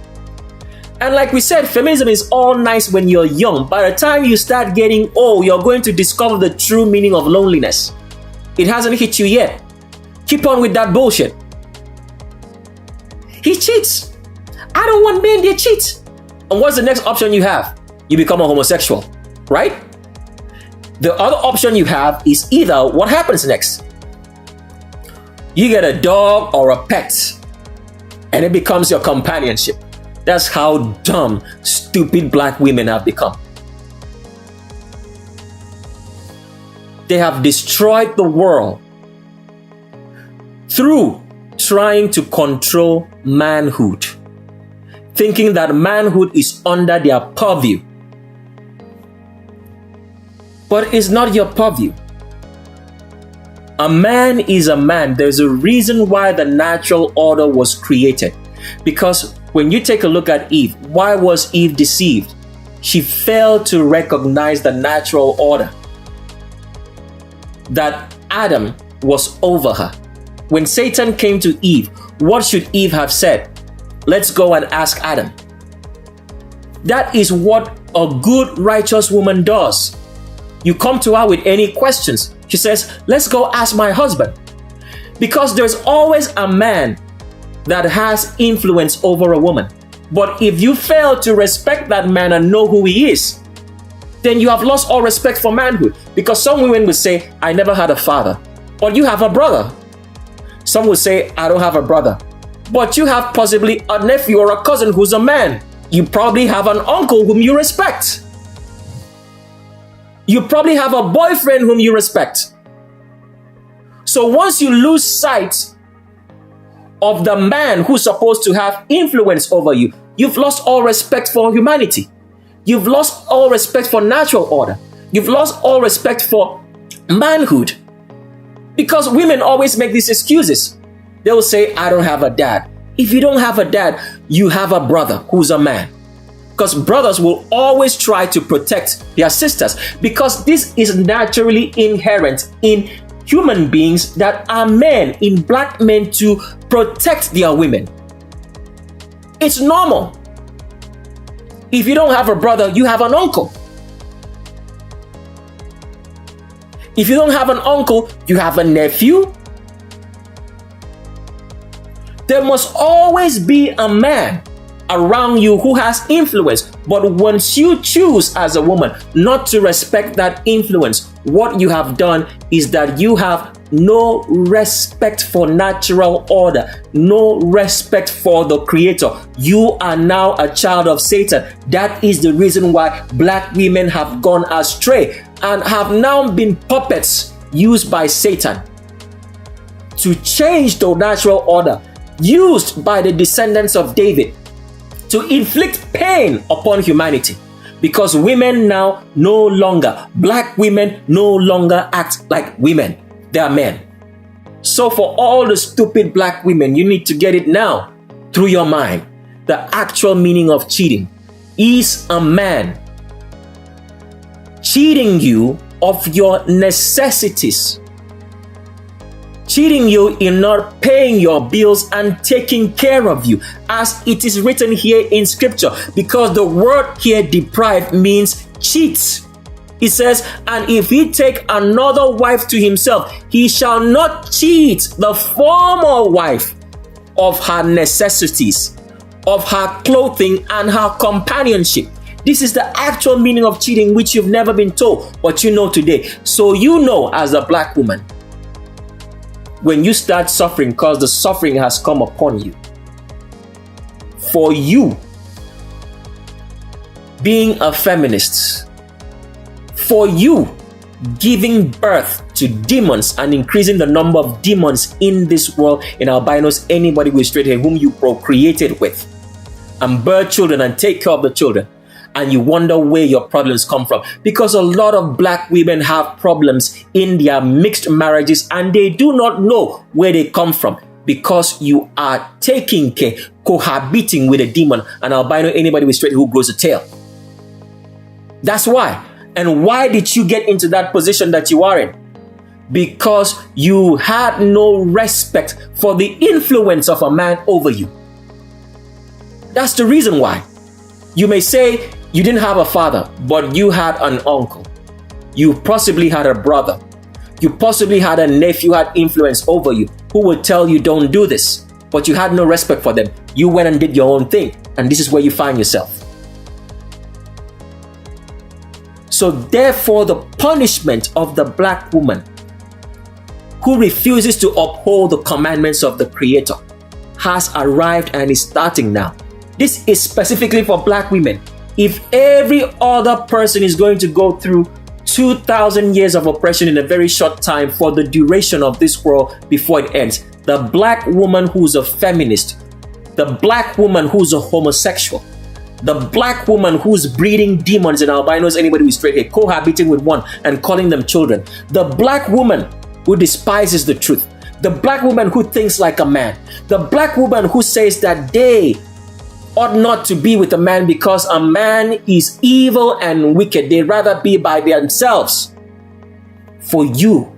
And like we said, feminism is all nice when you're young. By the time you start getting old, you're going to discover the true meaning of loneliness. It hasn't hit you yet. Keep on with that bullshit. He cheats. I don't want men, they cheat. And what's the next option you have? You become a homosexual, right? The other option you have is either what happens next? You get a dog or a pet, and it becomes your companionship. That's how dumb, stupid black women have become. They have destroyed the world through trying to control manhood, thinking that manhood is under their purview. But it's not your purview. A man is a man. There's a reason why the natural order was created. Because when you take a look at Eve, why was Eve deceived? She failed to recognize the natural order. That Adam was over her. When Satan came to Eve, what should Eve have said? Let's go and ask Adam. That is what a good, righteous woman does. You come to her with any questions. She says, let's go ask my husband. Because there's always a man that has influence over a woman. But if you fail to respect that man and know who he is, then you have lost all respect for manhood. Because some women will say, I never had a father. But you have a brother. Some will say, I don't have a brother. But you have possibly a nephew or a cousin who's a man. You probably have an uncle whom you respect. You probably have a boyfriend whom you respect. So once you lose sight of the man who's supposed to have influence over you, you've lost all respect for humanity. You've lost all respect for natural order. You've lost all respect for manhood. Because women always make these excuses. They will say, I don't have a dad. If you don't have a dad, you have a brother who's a man. Because brothers will always try to protect their sisters. Because this is naturally inherent in human beings that are men, in black men, to protect their women. It's normal. If you don't have a brother, you have an uncle. If you don't have an uncle, you have a nephew. There must always be a man around you who has influence. But once you choose as a woman not to respect that influence, what you have done is that you have no respect for natural order, no respect for the Creator. You are now a child of Satan. That is the reason why black women have gone astray and have now been puppets used by Satan to change the natural order, used by the descendants of David to inflict pain upon humanity. Because women now black women no longer act like women. They are men. So for all the stupid black women, you need to get it now through your mind. The actual meaning of cheating is a man cheating you of your necessities. Cheating you in not paying your bills and taking care of you, as it is written here in scripture, because the word here deprive means cheats. It says, and if he take another wife to himself, he shall not cheat the former wife of her necessities, of her clothing and her companionship. This is the actual meaning of cheating, which you've never been told, but you know today. So you know, as a black woman, when you start suffering, because the suffering has come upon you, for you being a feminist, for you giving birth to demons and increasing the number of demons in this world, in albinos, anybody with straight hair whom you procreated with, and bear children and take care of the children, and you wonder where your problems come from. Because a lot of black women have problems in their mixed marriages and they do not know where they come from, because you are taking care, cohabiting with a demon, an albino, anybody with straight hair who grows a tail. That's why. And why did you get into that position that you are in? Because you had no respect for the influence of a man over you. That's the reason why. You may say you didn't have a father, but you had an uncle. You possibly had a brother. You possibly had a nephew who had influence over you, who would tell you don't do this, but you had no respect for them. You went and did your own thing, and this is where you find yourself. So therefore, the punishment of the black woman who refuses to uphold the commandments of the Creator has arrived and is starting now. This is specifically for black women. If every other person is going to go through 2,000 years of oppression in a very short time for the duration of this world before it ends, the black woman who's a feminist, the black woman who's a homosexual, the black woman who's breeding demons and albinos, anybody with straight hair, cohabiting with one and calling them children, the black woman who despises the truth, the black woman who thinks like a man, the black woman who says that they ought not to be with a man because a man is evil and wicked. They'd rather be by themselves. For you,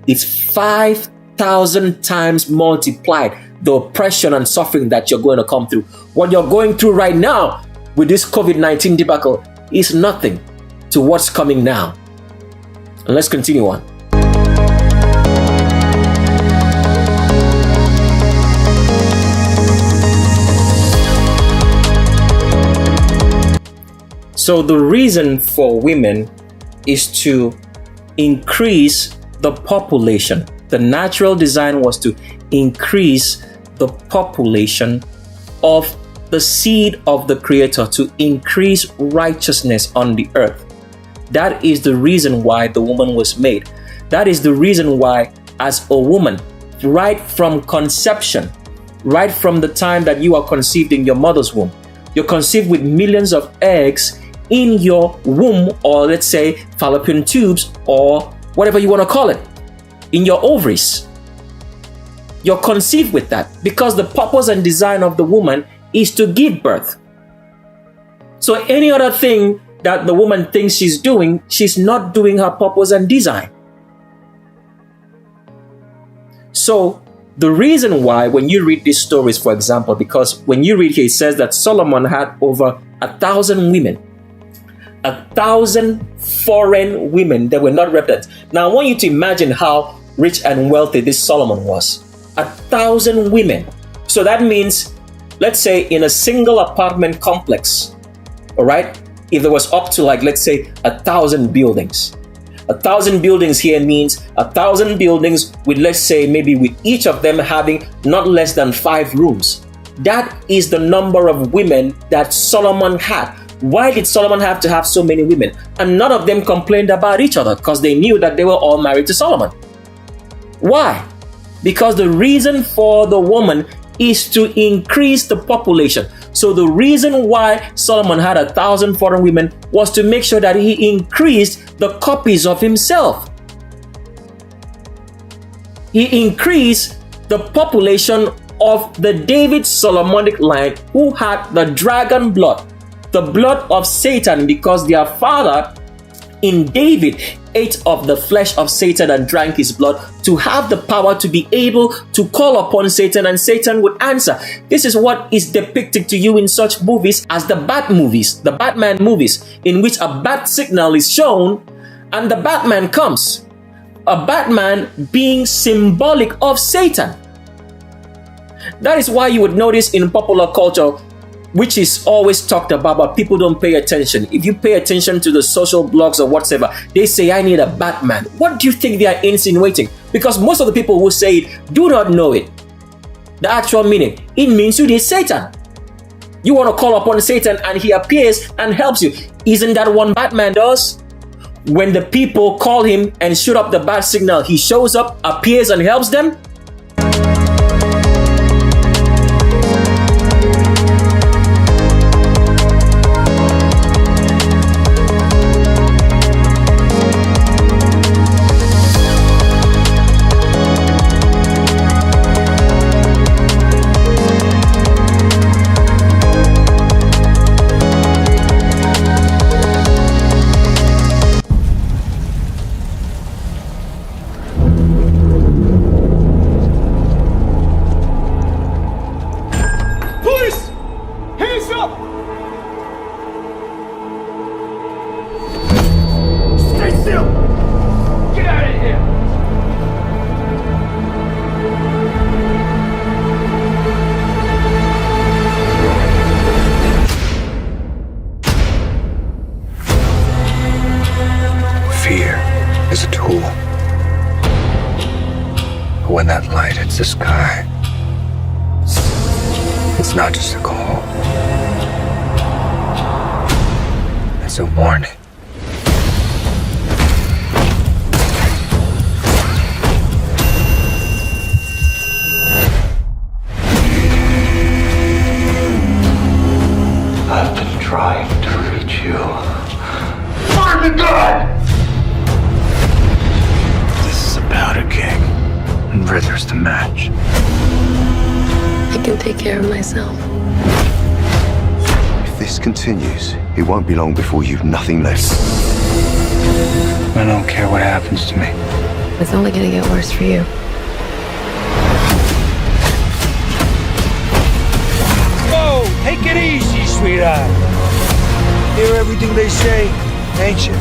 it's 5,000 times multiplied the oppression and suffering that you're going to come through. What you're going through right now with this COVID-19 debacle is nothing to what's coming now. And let's continue on. So the reason for women is to increase the population. The natural design was to increase the population of the seed of the Creator, to increase righteousness on the earth. That is the reason why the woman was made. That is the reason why, as a woman, right from conception, right from the time that you are conceived in your mother's womb, you're conceived with millions of eggs in your womb, or let's say fallopian tubes, or whatever you want to call it, in your ovaries. You're conceived with that because the purpose and design of the woman is to give birth. So any other thing that the woman thinks she's doing, she's not doing her purpose and design. So the reason why, when you read these stories, for example, because when you read here, it says that Solomon had over 1,000 women. 1,000 foreign women that were not reputed. Now I want you to imagine how rich and wealthy this Solomon was. 1,000 women. So that means, let's say in a single apartment complex, all right, if there was up to let's say 1,000 buildings. 1,000 buildings here means 1,000 buildings with, let's say, maybe with each of them having not less than 5 rooms. That is the number of women that Solomon had. Why did Solomon have to have so many women? And none of them complained about each other because they knew that they were all married to Solomon. Why? Because the reason for the woman is to increase the population. So the reason why Solomon had 1,000 foreign women was to make sure that he increased the copies of himself. He increased the population of the David Solomonic line who had the dragon blood, the blood of Satan, because their father in David ate of the flesh of Satan and drank his blood to have the power to be able to call upon Satan and Satan would answer. This is what is depicted to you in such movies as the Bat movies, the Batman movies, in which a bat signal is shown and the Batman comes. A Batman being symbolic of Satan. That is why you would notice in popular culture, which is always talked about, but people don't pay attention. If you pay attention to the social blogs or whatever, they say, I need a Batman. What do you think they are insinuating? Because most of the people who say it do not know it. The actual meaning. It means you need Satan. You want to call upon Satan and he appears and helps you. Isn't that what Batman does? When the people call him and shoot up the bat signal, he shows up, appears and helps them. Fear is a tool. But when that light hits the sky, it's not just a call. It's a warning. I've been trying to reach you. Burn the God! This is about a king, and Rither's the match. I can take care of myself. If this continues, it won't be long before you've nothing left. I don't care what happens to me. It's only gonna get worse for you. Whoa, take it easy, sweetheart. Hear everything they say, ain't you?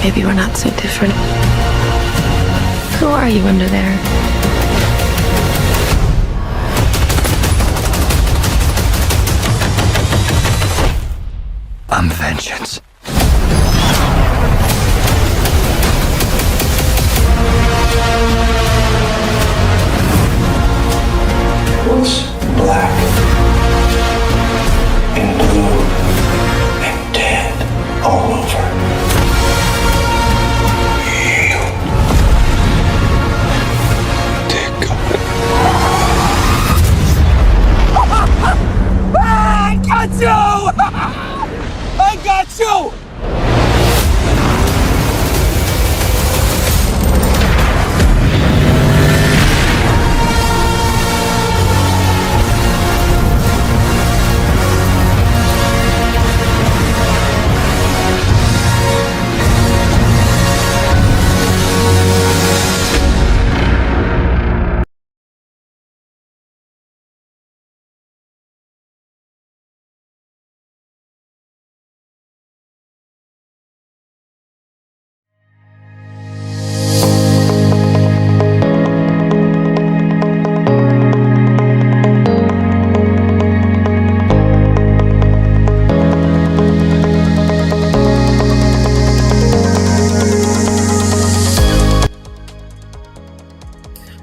Maybe we're not so different. Who are you under there? I'm vengeance. What's black and blue and dead all over? You. Take it. I got you! I got you!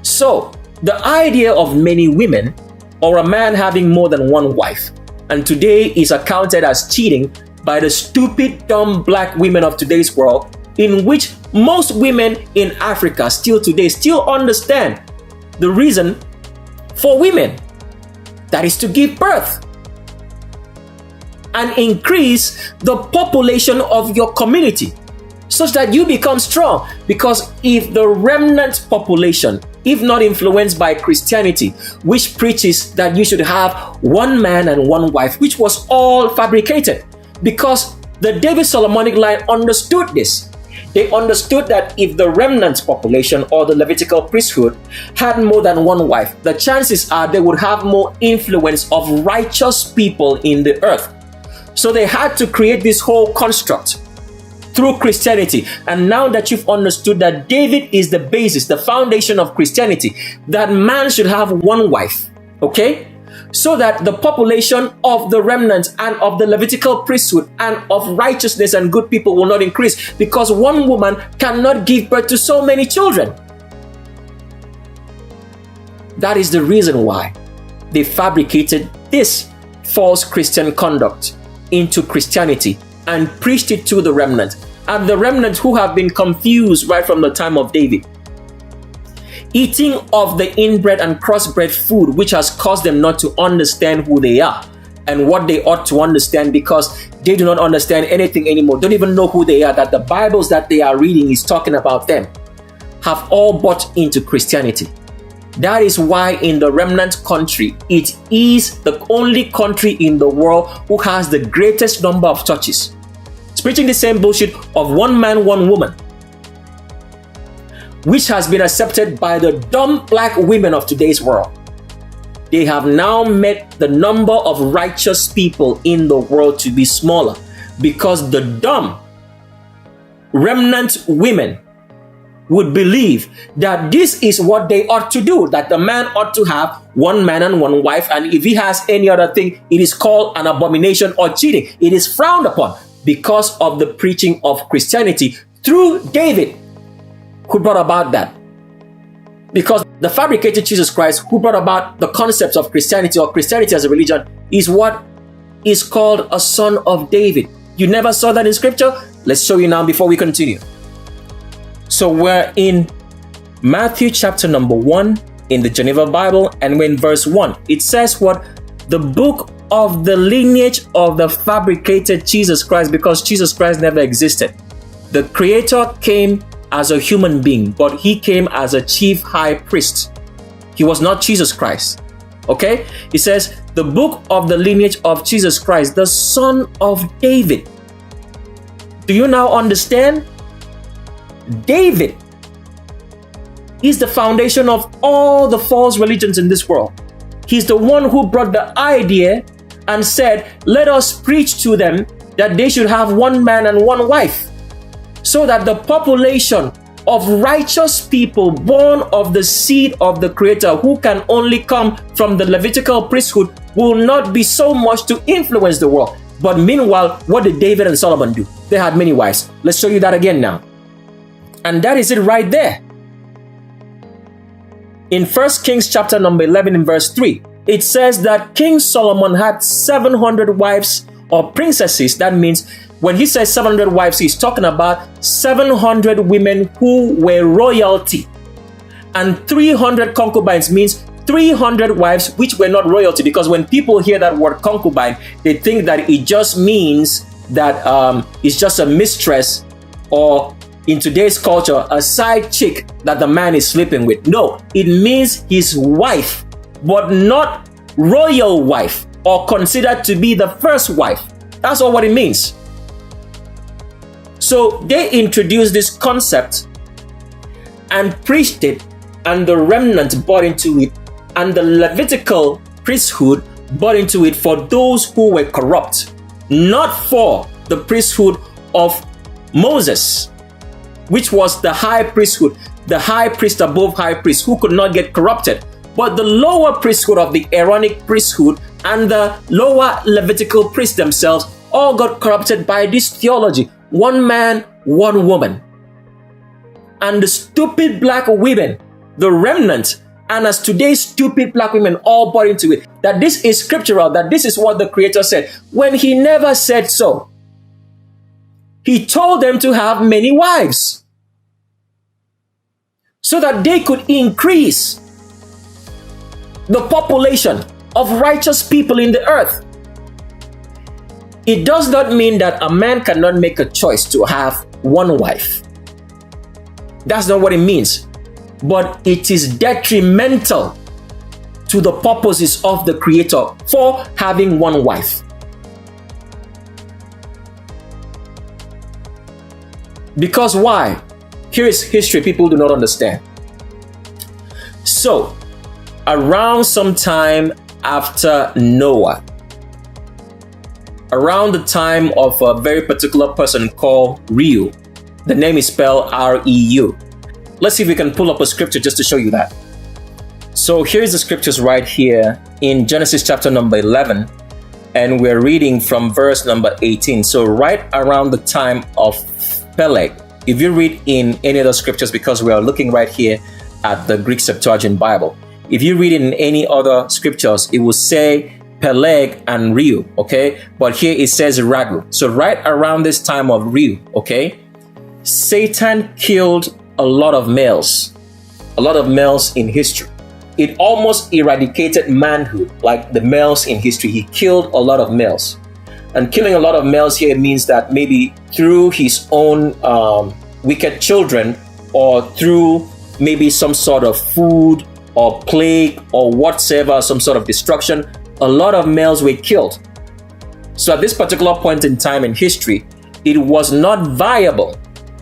So, the idea of many women or a man having more than one wife, and today is accounted as cheating by the stupid, dumb black women of today's world, in which most women in Africa still today still understand the reason for women That is to give birth and increase the population of your community such that you become strong. Because if the remnant population, if not influenced by Christianity, which preaches that you should have one man and one wife, which was all fabricated, because the David Solomonic line understood this. They understood that if the remnant population or the Levitical priesthood had more than one wife, the chances are they would have more influence of righteous people in the earth. So they had to create this whole construct through Christianity. And now that you've understood that David is the basis, the foundation of Christianity, that man should have one wife, okay? So that the population of the remnant and of the Levitical priesthood and of righteousness and good people will not increase, because one woman cannot give birth to so many children. That is the reason why they fabricated this false Christian conduct into Christianity and preached it to the remnant. And the remnant who have been confused right from the time of David, eating of the inbred and crossbred food, which has caused them not to understand who they are and what they ought to understand, because they do not understand anything anymore, don't even know who they are, that the Bibles that they are reading is talking about them, have all bought into Christianity. That is why in the remnant country, it is the only country in the world who has the greatest number of churches. It's preaching the same bullshit of one man, one woman, which has been accepted by the dumb black women of today's world. They have now made the number of righteous people in the world to be smaller, because the dumb remnant women would believe that this is what they ought to do, that the man ought to have one man and one wife, and if he has any other thing, it is called an abomination or cheating. It is frowned upon because of the preaching of Christianity through David, who brought about that. Because the fabricated Jesus Christ, who brought about the concepts of Christianity or Christianity as a religion, is what is called a son of David. You never saw that in scripture? Let's show you now before we continue. So we're in Matthew chapter number 1 in the Geneva Bible, and we're in verse 1. It says what? The book of the lineage of the fabricated Jesus Christ, because Jesus Christ never existed. The Creator came as a human being, but he came as a chief high priest. He was not Jesus Christ. Okay? It says the book of the lineage of Jesus Christ, the son of David. Do you now understand? David is the foundation of all the false religions in this world. He's the one who brought the idea and said, let us preach to them that they should have one man and one wife, so that the population of righteous people born of the seed of the Creator, who can only come from the Levitical priesthood, will not be so much to influence the world. But meanwhile, what did David and Solomon do? They had many wives. Let's show you that again now. And that is it right there. In 1 Kings chapter number 11 in verse 3, it says that King Solomon had 700 wives or princesses. That means when he says 700 wives, he's talking about 700 women who were royalty. And 300 concubines means 300 wives which were not royalty. Because when people hear that word concubine, they think that it just means that it's just a mistress, or in today's culture, a side chick that the man is sleeping with. No, it means his wife, but not royal wife or considered to be the first wife. That's all what it means. So they introduced this concept and preached it, and the remnant bought into it, and the Levitical priesthood bought into it for those who were corrupt, not for the priesthood of Moses, which was the high priesthood, the high priest above high priest, who could not get corrupted. But the lower priesthood of the Aaronic priesthood and the lower Levitical priests themselves all got corrupted by this theology. One man, one woman. And the stupid black women, the remnant, and as today's stupid black women all bought into it, that this is scriptural, that this is what the Creator said, when he never said so. He told them to have many wives so that they could increase the population of righteous people in the earth. It does not mean that a man cannot make a choice to have one wife. That's not what it means. But it is detrimental to the purposes of the Creator for having one wife. Because why? Here is history people do not understand. So, around some time after Noah, around the time of a very particular person called Reu. The name is spelled R-E-U. Let's see if we can pull up a scripture just to show you that. So here's the scriptures right here in Genesis chapter number 11. And we're reading from verse number 18. So right around the time of Peleg, if you read in any other scriptures, because we are looking right here at the Greek Septuagint Bible. If you read it in any other scriptures, it will say Peleg and Reu, okay? But here it says Ragu. So right around this time of Reu, okay? Satan killed a lot of males in history. It almost eradicated manhood, like the males in history. He killed a lot of males. And killing a lot of males here means that maybe through his own wicked children, or through maybe some sort of food or plague or whatsoever, some sort of destruction, a lot of males were killed. So at this particular point in time in history, it was not viable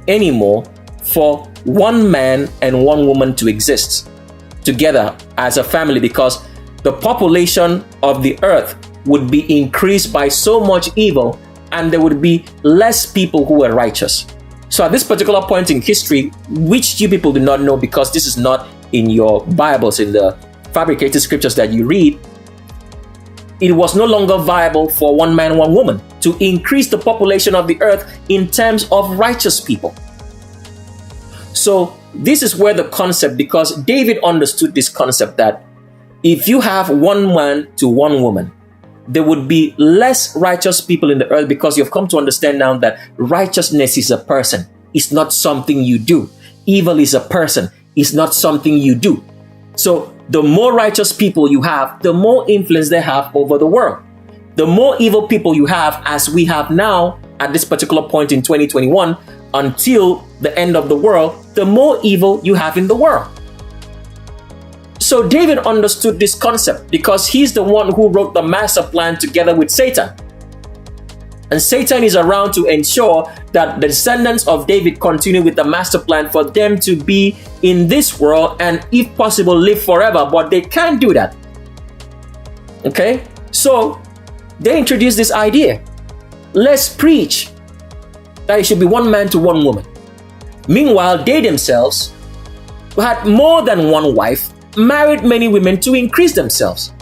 anymore for one man and one woman to exist together as a family, because the population of the earth would be increased by so much evil, and there would be less people who were righteous. So at this particular point in history, which you people do not know because this is not in your Bibles, in the fabricated scriptures that you read, it was no longer viable for one man, one woman to increase the population of the earth in terms of righteous people. So this is where the concept, because David understood this concept that if you have one man to one woman, there would be less righteous people in the earth, because you've come to understand now that righteousness is a person. It's not something you do. Evil is a person. It's not something you do. So the more righteous people you have, the more influence they have over the world. The more evil people you have, as we have now at this particular point in 2021, until the end of the world, the more evil you have in the world. So David understood this concept because he's the one who wrote the master plan together with Satan. And Satan is around to ensure that the descendants of David continue with the master plan for them to be in this world and, if possible, live forever. But they can't do that. Okay? So they introduced this idea. Let's preach that it should be one man to one woman. Meanwhile, they themselves had more than one wife, married many women to increase themselves.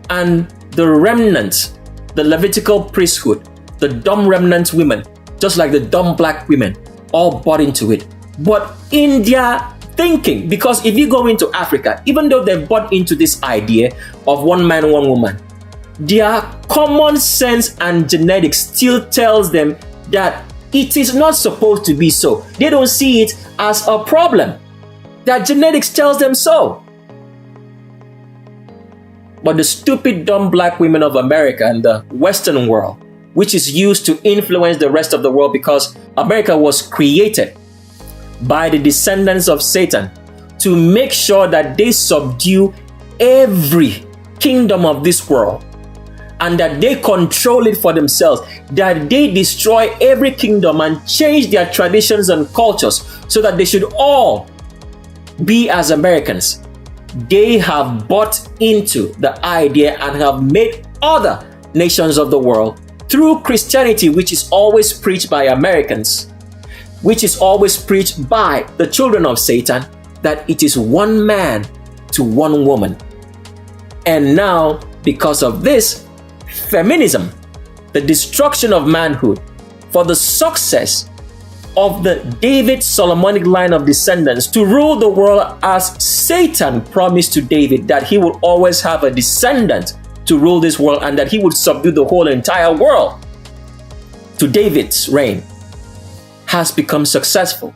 And the remnant, the Levitical priesthood, the dumb remnant women, just like the dumb black women, all bought into it. But in their thinking, because if you go into Africa, even though they've bought into this idea of one man, one woman, their common sense and genetics still tells them that it is not supposed to be so. They don't see it as a problem. Their genetics tells them so. But the stupid, dumb black women of America and the Western world, which is used to influence the rest of the world, because America was created by the descendants of Satan to make sure that they subdue every kingdom of this world and that they control it for themselves, that they destroy every kingdom and change their traditions and cultures so that they should all be as Americans. They have bought into the idea and have made other nations of the world, through Christianity, which is always preached by Americans, which is always preached by the children of Satan, that it is one man to one woman. And now, because of this, feminism, the destruction of manhood, for the success of the David Solomonic line of descendants to rule the world, as Satan promised to David that he would always have a descendant to rule this world and that he would subdue the whole entire world, to David's reign, has become successful.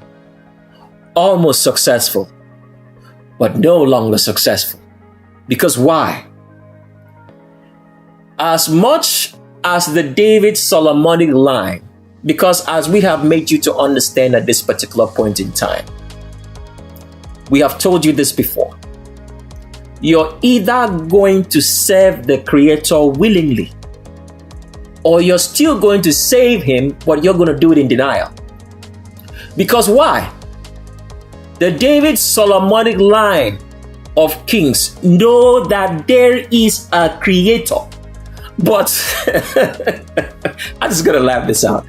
Almost successful, but no longer successful. Because why? as much as the David Solomonic line, because as we have made you to understand at this particular point in time, we have told you this before. You're either going to serve the Creator willingly, or you're still going to save him, but you're going to do it in denial. Because why? The David Solomonic line of kings know that there is a Creator. But I'm just going to laugh this out.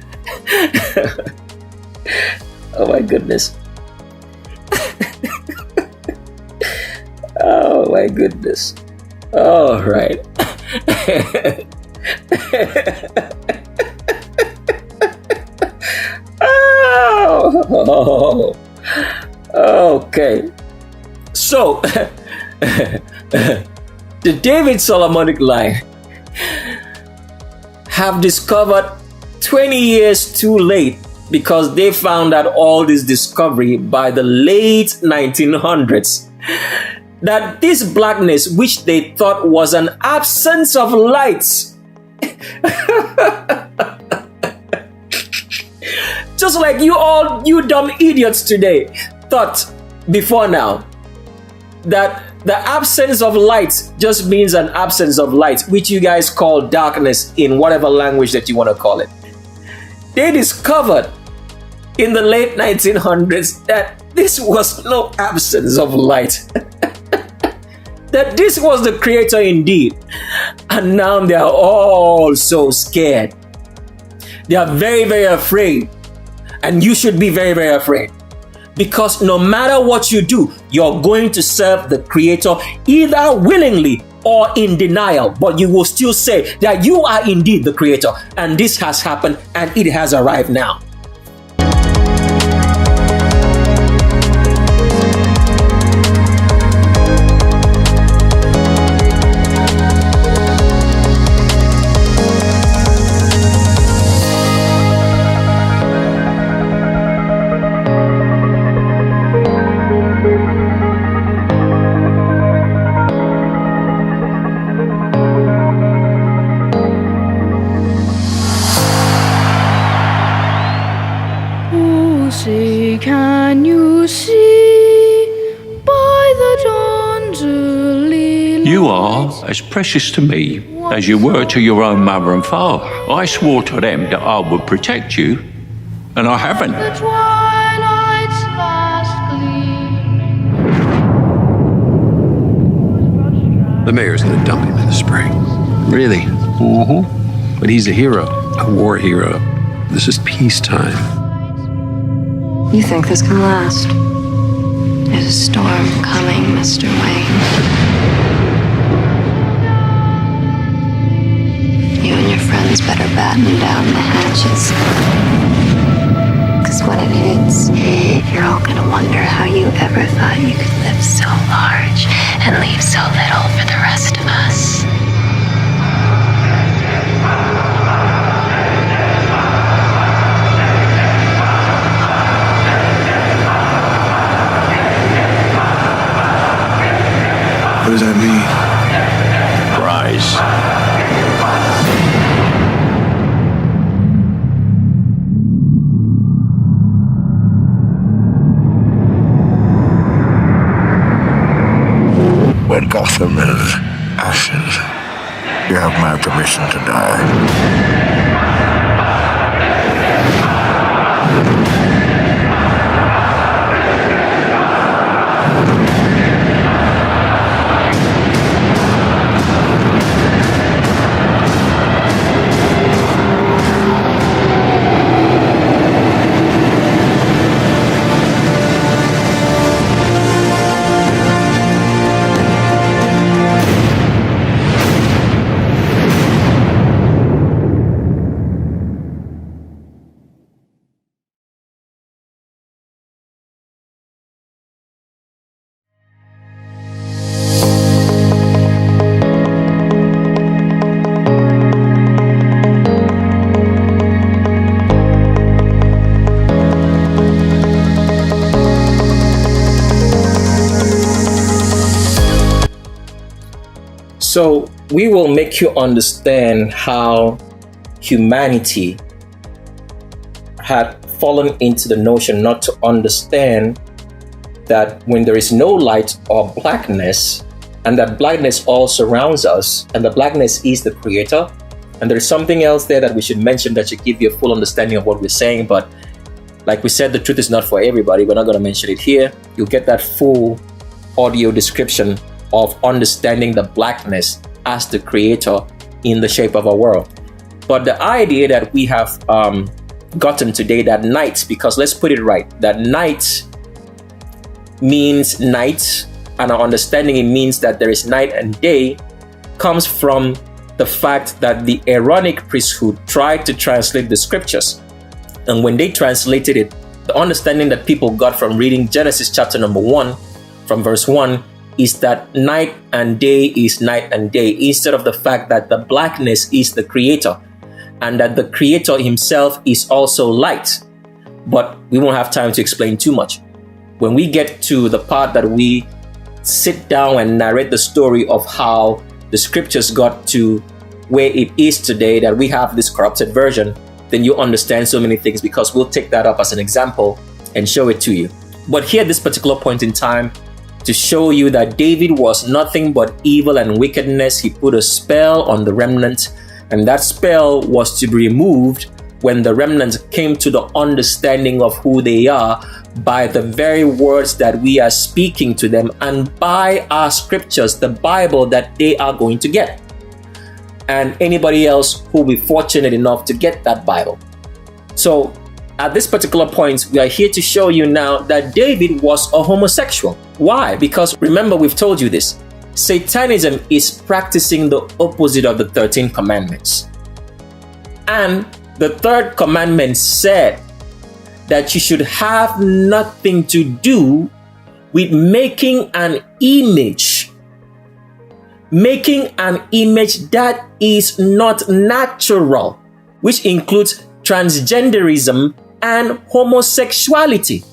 Oh my goodness. Oh my goodness. All right. Oh, okay. So, the David Solomonic line have discovered 20 years too late, because they found out all this discovery by the late 1900s, that this blackness, which they thought was an absence of light, just like you dumb idiots today thought before now, that the absence of light just means an absence of light, which you guys call darkness in whatever language that you want to call it. They discovered in the late 1900s that this was no absence of light. That this was the Creator indeed. And now they are all so scared. They are very, very afraid. And you should be very, very afraid. Because no matter what you do, you're going to serve the Creator either willingly or in denial. But you will still say that you are indeed the Creator. And this has happened and it has arrived now. Can you see by the dawn's early You are as precious to me as you were to your own mother and father. I swore to them that I would protect you, and I haven't. the twilight's last gleam. The mayor's gonna dump him in the spring. Really? Mm-hmm. But he's a hero. A war hero. This is peacetime. You think this can last? There's a storm coming, Mr. Wayne. You and your friends better batten down the hatches. Because when it hits, you're all gonna wonder how you ever thought you could live so large and leave so little for the rest of us. What does that mean? Rise. When Gotham is ashes, you have my permission to die. we will make you understand how humanity had fallen into the notion not to understand that when there is no light or blackness, and that blackness all surrounds us, and the blackness is the creator. And there's something else there that we should mention that should give you a full understanding of what we're saying. But like we said, the truth is not for everybody. We're not going to mention it here. You'll get that full audio description of understanding the blackness as the creator in the shape of our world. But the idea that we have gotten today, that night, because let's put it right, that night means night, and our understanding it means that there is night and day, comes from the fact that the Aaronic priesthood tried to translate the scriptures. And when they translated it, the understanding that people got from reading Genesis chapter number 1, from verse 1, is that night and day is night and day, instead of the fact that the blackness is the creator, and that the creator himself is also light. But we won't have time to explain too much. When we get to the part that we sit down and narrate the story of how the scriptures got to where it is today, that we have this corrupted version, then you understand so many things, because we'll take that up as an example and show it to you. But here, at this particular point in time, to show you that David was nothing but evil and wickedness, he put a spell on the remnant, and that spell was to be removed when the remnant came to the understanding of who they are by the very words that we are speaking to them, and by our scriptures, the Bible that they are going to get, and anybody else who will be fortunate enough to get that Bible. So at this particular point, we are here to show you now that David was a homosexual. Why? Because remember, we've told you this. Satanism is practicing the opposite of the 13 commandments. And the third commandment said that you should have nothing to do with making an image. Making an image that is not natural, which includes transgenderism and homosexuality.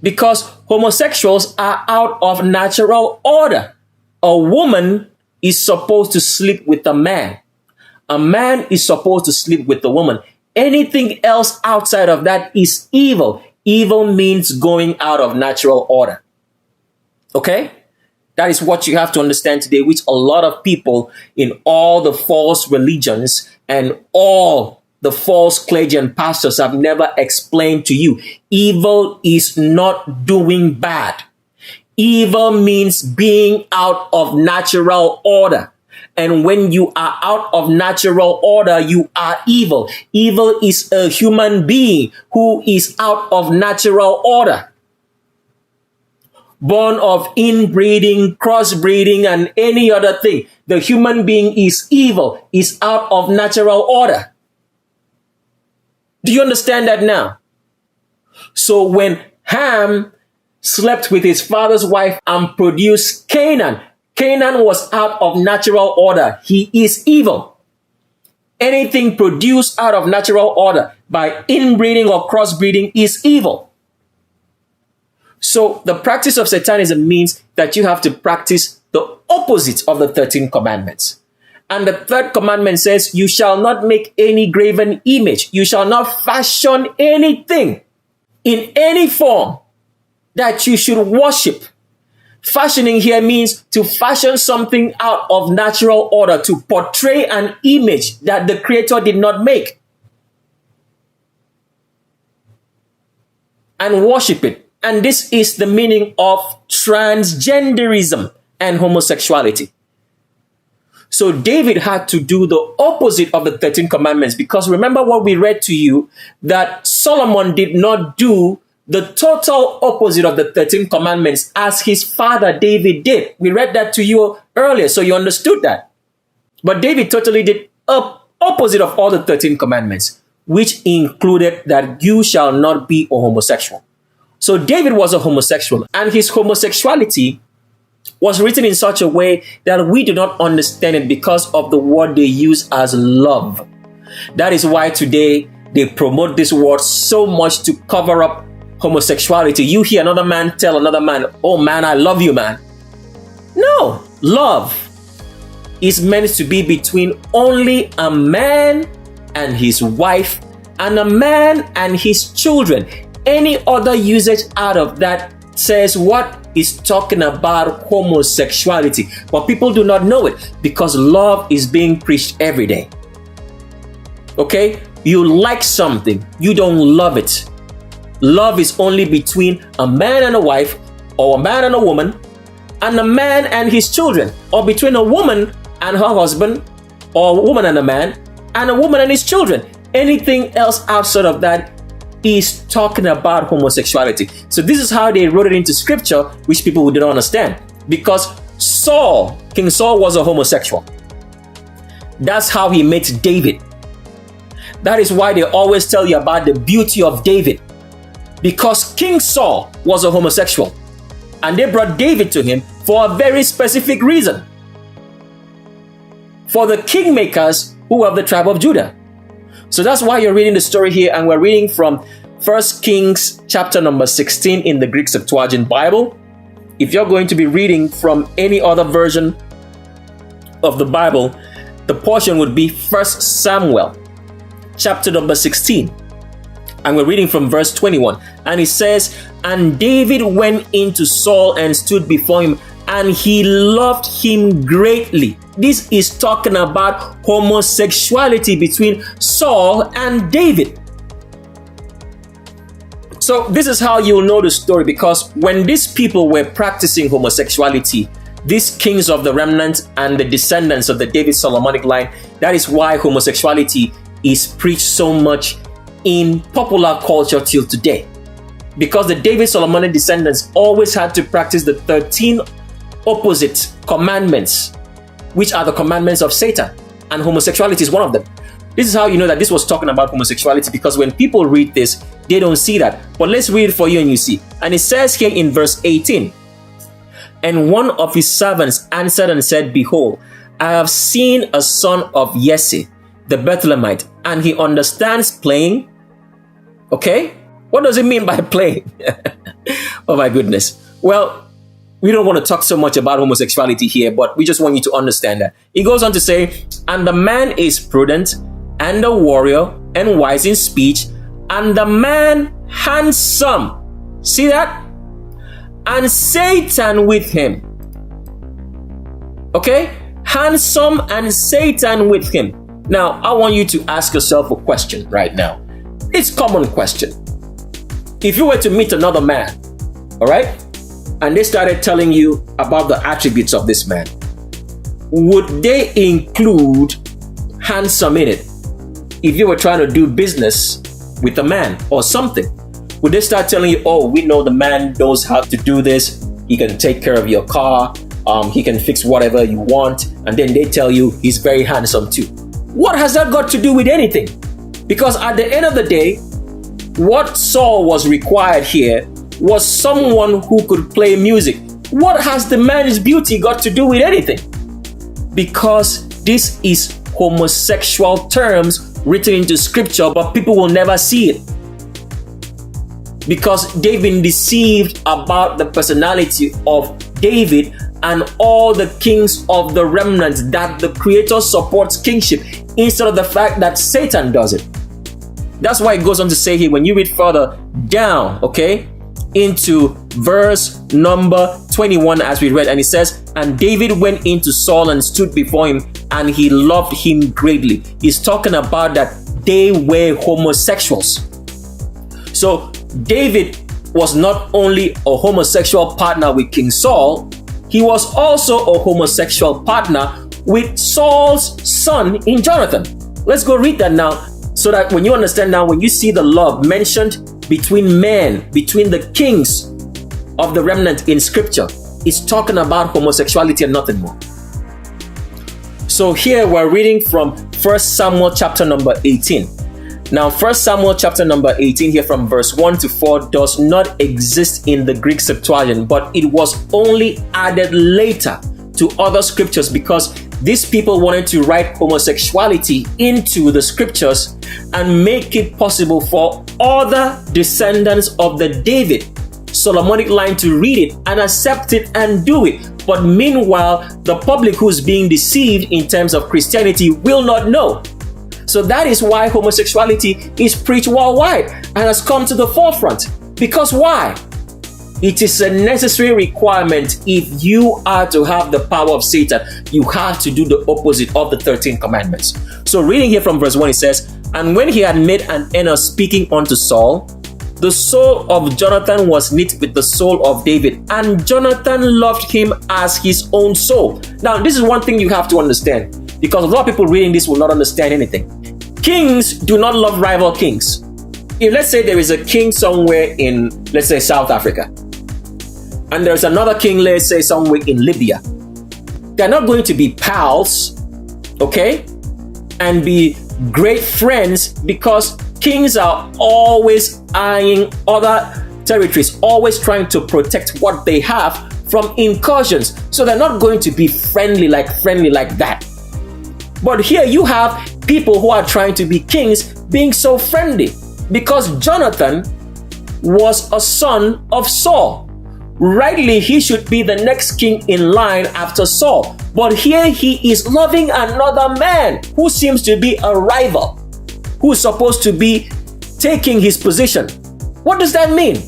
Because homosexuals are out of natural order. A woman is supposed to sleep with a man. A man is supposed to sleep with a woman. Anything else outside of that is evil. Evil means going out of natural order. Okay? That is what you have to understand today, which a lot of people in all the false religions and all the false clergy and pastors have never explained to you. Evil is not doing bad. Evil means being out of natural order. And when you are out of natural order, you are evil. Evil is a human being who is out of natural order. Born of inbreeding, crossbreeding, and any other thing. The human being is evil, is out of natural order. Do you understand that now? So when Ham slept with his father's wife and produced Canaan, Canaan was out of natural order. He is evil. Anything produced out of natural order by inbreeding or crossbreeding is evil. So the practice of Satanism means that you have to practice the opposite of the 13 commandments. And the third commandment says, you shall not make any graven image. You shall not fashion anything in any form that you should worship. Fashioning here means to fashion something out of natural order, to portray an image that the Creator did not make, and worship it. And this is the meaning of transgenderism and homosexuality. So David had to do the opposite of the 13 commandments, because remember what we read to you, that Solomon did not do the total opposite of the 13 commandments as his father David did. We read that to you earlier, so you understood that. But David totally did opposite of all the 13 commandments, which included that you shall not be a homosexual. So David was a homosexual, and his homosexuality was written in such a way that we do not understand it because of the word they use as love. That is why today they promote this word so much to cover up homosexuality. You hear another man tell another man, oh man, I love you, man. No, love. is meant to be between only a man and his wife and a man and his children. Any other usage out of that says what is talking about homosexuality, but people do not know it because love is being preached every day. Okay? You like something, you don't love it. Love is only between a man and a wife, or a man and a woman, and a man and his children, or between a woman and her husband, or a woman and a man, and a woman and his children. Anything else outside of that is talking about homosexuality. So this is how they wrote it into scripture, which people didn't understand. Because King Saul was a homosexual. That's how he met David. That is why they always tell you about the beauty of David. Because King Saul was a homosexual. And they brought David to him for a very specific reason. For the kingmakers who were of the tribe of Judah. So that's why you're reading the story here, and we're reading from 1 Kings chapter number 16 in the Greek Septuagint Bible. If you're going to be reading from any other version of the Bible, the portion would be 1 Samuel chapter number 16. And we're reading from verse 21. And it says, "And David went into Saul and stood before him, and he loved him greatly." This is talking about homosexuality between Saul and David. So this is how you'll know the story, because when these people were practicing homosexuality, these kings of the remnant and the descendants of the David Solomonic line, that is why homosexuality is preached so much in popular culture till today. Because the David Solomonic descendants always had to practice the 13 opposite commandments, which are the commandments of Satan, and homosexuality is one of them. This is how you know that this was talking about homosexuality, because when people read this, they don't see that. But let's read it for you and you see. And it says here in verse 18, "And one of his servants answered and said, Behold, I have seen a son of Jesse, the Bethlehemite, and he understands playing." Okay? What does it mean by playing? Oh my goodness. Well, we don't want to talk so much about homosexuality here, but we just want you to understand that. He goes on to say, "And the man is prudent and a warrior and wise in speech, and the man handsome." See that? "And Satan with him." Okay? Handsome and Satan with him. Now, I want you to ask yourself a question right now. It's a common question. If you were to meet another man, all right, and they started telling you about the attributes of this man, would they include handsome in it? If you were trying to do business with a man or something, would they start telling you, "Oh, we know the man knows how to do this. He can take care of your car. He can fix whatever you want." And then they tell you he's very handsome too. What has that got to do with anything? Because at the end of the day, what Saul was required here was someone who could play music. What has the man's beauty got to do with anything? Because this is homosexual terms written into scripture, but people will never see it. Because they've been deceived about the personality of David and all the kings of the remnant, that the Creator supports kingship instead of the fact that Satan does it. That's why it goes on to say here, when you read further down, okay, into verse number 21 as we read, and it says, "And David went into Saul and stood before him, and he loved him greatly." He's talking about that they were homosexuals. So David was not only a homosexual partner with King Saul, he was also a homosexual partner with Saul's son in Jonathan. Let's go read that now, so that when you understand now, when you see the love mentioned between men, between the kings of the remnant in scripture, it's talking about homosexuality and nothing more. So here we're reading from 1 Samuel chapter number 18. Now, 1 Samuel chapter number 18 here from verse 1 to 4 does not exist in the Greek Septuagint, but it was only added later to other scriptures because these people wanted to write homosexuality into the scriptures and make it possible for other descendants of the David Solomonic line to read it and accept it and do it. But meanwhile, the public who's being deceived in terms of Christianity will not know. So that is why homosexuality is preached worldwide and has come to the forefront. Because why? It is a necessary requirement. If you are to have the power of Satan, you have to do the opposite of the 13 commandments. So reading here from verse 1, it says, "And when he had made an end of speaking unto Saul, the soul of Jonathan was knit with the soul of David, and Jonathan loved him as his own soul." Now, this is one thing you have to understand, because a lot of people reading this will not understand anything. Kings do not love rival kings. If, let's say, there is a king somewhere in, let's say, South Africa, and there's another king, let's say, somewhere in Libya, they're not going to be pals, okay, and be great friends, because kings are always eyeing other territories, always trying to protect what they have from incursions. So they're not going to be friendly like that. But here you have people who are trying to be kings being so friendly, because Jonathan was a son of Saul. Rightly, he should be the next king in line after Saul. But here he is loving another man who seems to be a rival, who is supposed to be taking his position. What does that mean?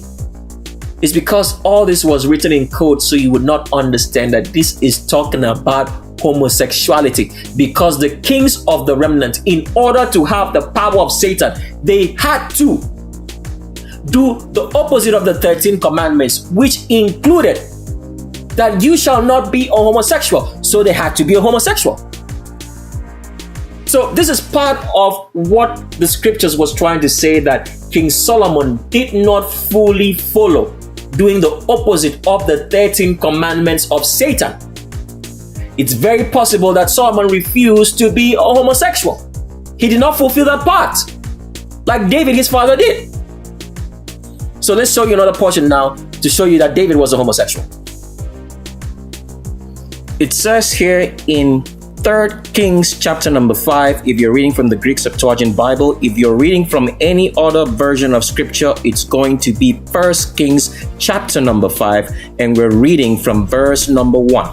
It's because all this was written in code so you would not understand that this is talking about homosexuality. Because the kings of the remnant, in order to have the power of Satan, they had to do the opposite of the 13 commandments, which included that you shall not be a homosexual. So they had to be a homosexual. So this is part of what the scriptures was trying to say, that King Solomon did not fully follow, doing the opposite of the 13 commandments of Satan. It's very possible that Solomon refused to be a homosexual. He did not fulfill that part, like David, his father, did. So let's show you another portion now to show you that David was a homosexual. It says here in 3 Kings chapter number 5, if you're reading from the Greek Septuagint Bible. If you're reading from any other version of scripture, it's going to be 1 Kings chapter number 5, and we're reading from verse number 1.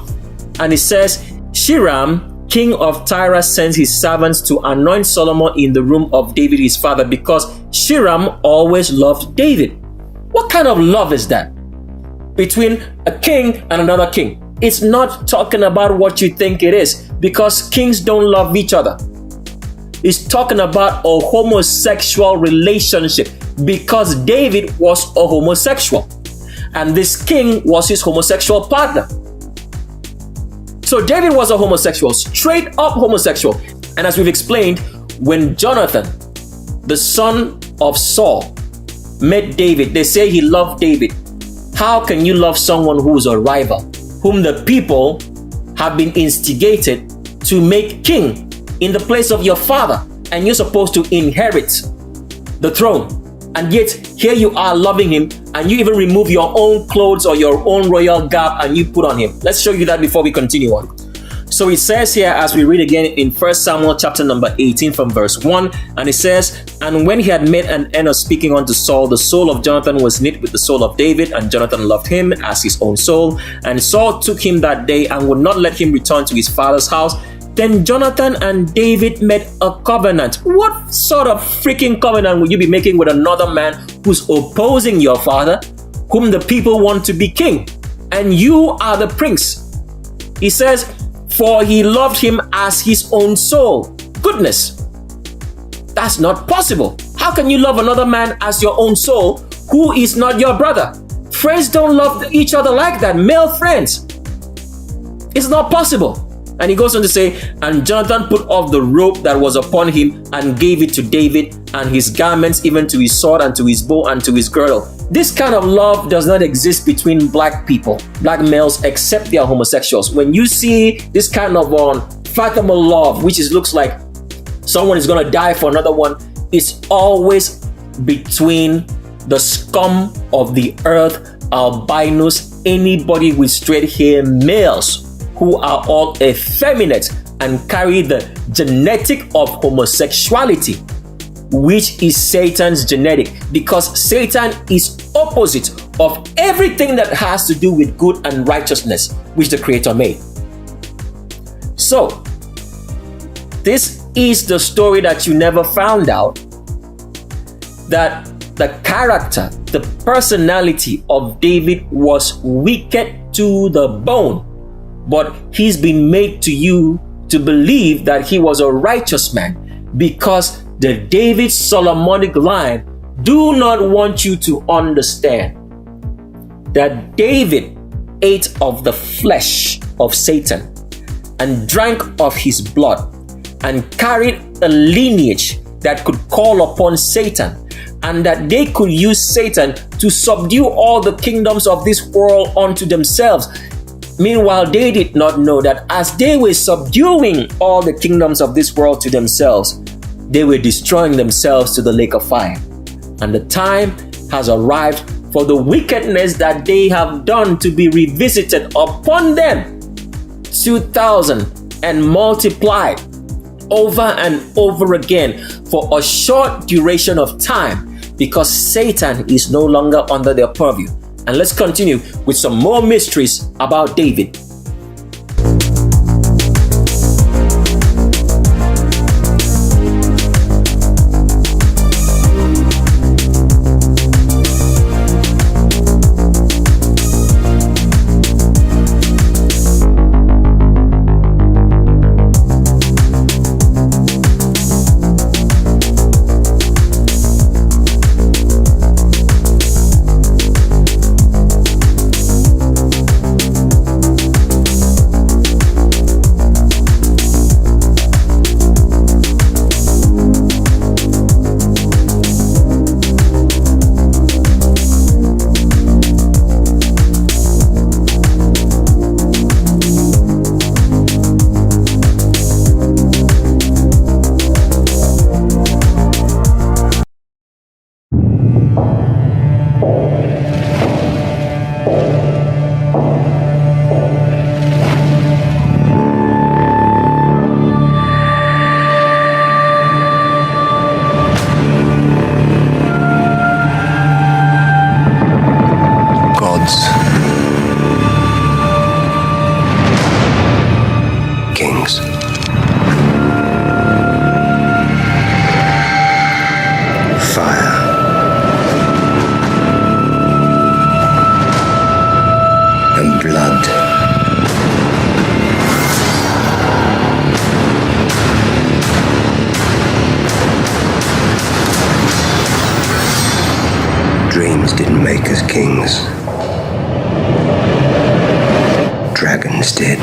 And it says, "Shiram, king of Tyre, sends his servants to anoint Solomon in the room of David his father, because Shiram always loved David." What kind of love is that between a king and another king? It's not talking about what you think it is, because kings don't love each other. It's talking about a homosexual relationship, because David was a homosexual and this king was his homosexual partner. So David was a homosexual, straight up homosexual. And as we've explained, when Jonathan, the son of Saul, met David, they say he loved David. How can you love someone who is a rival, whom the people have been instigated to make king in the place of your father, and you're supposed to inherit the throne? And yet here you are loving him, and you even remove your own clothes or your own royal garb and you put on him. Let's show you that before we continue on. So it says here, as we read again in 1 Samuel chapter number 18 from verse 1, and it says, "And when he had made an end of speaking unto Saul, the soul of Jonathan was knit with the soul of David, and Jonathan loved him as his own soul. And Saul took him that day and would not let him return to his father's house. Then Jonathan and David made a covenant." What sort of freaking covenant would you be making with another man who's opposing your father, whom the people want to be king, and you are the prince? He says, "For he loved him as his own soul." Goodness, that's not possible. How can you love another man as your own soul who is not your brother? Friends don't love each other like that. Male friends. It's not possible. And he goes on to say, "And Jonathan put off the robe that was upon him and gave it to David, and his garments, even to his sword and to his bow and to his girdle." This kind of love does not exist between black people, black males, except they are homosexuals. When you see this kind of unfathomable love, which looks like someone is going to die for another one, it's always between the scum of the earth, albinos, anybody with straight hair, males who are all effeminate and carry the genetic of homosexuality, which is Satan's genetic, because Satan is opposite of everything that has to do with good and righteousness, which the Creator made. So, this is the story that you never found out, that the character, the personality of David was wicked to the bone, but he's been made to you to believe that he was a righteous man, because the David Solomonic line do not want you to understand that David ate of the flesh of Satan and drank of his blood and carried a lineage that could call upon Satan, and that they could use Satan to subdue all the kingdoms of this world unto themselves. Meanwhile, they did not know that as they were subduing all the kingdoms of this world to themselves, they were destroying themselves to the lake of fire. And the time has arrived for the wickedness that they have done to be revisited upon them 2,000 and multiplied over and over again for a short duration of time, because Satan is no longer under their purview. And let's continue with some more mysteries about David. Dreams didn't make us kings. Dragons did.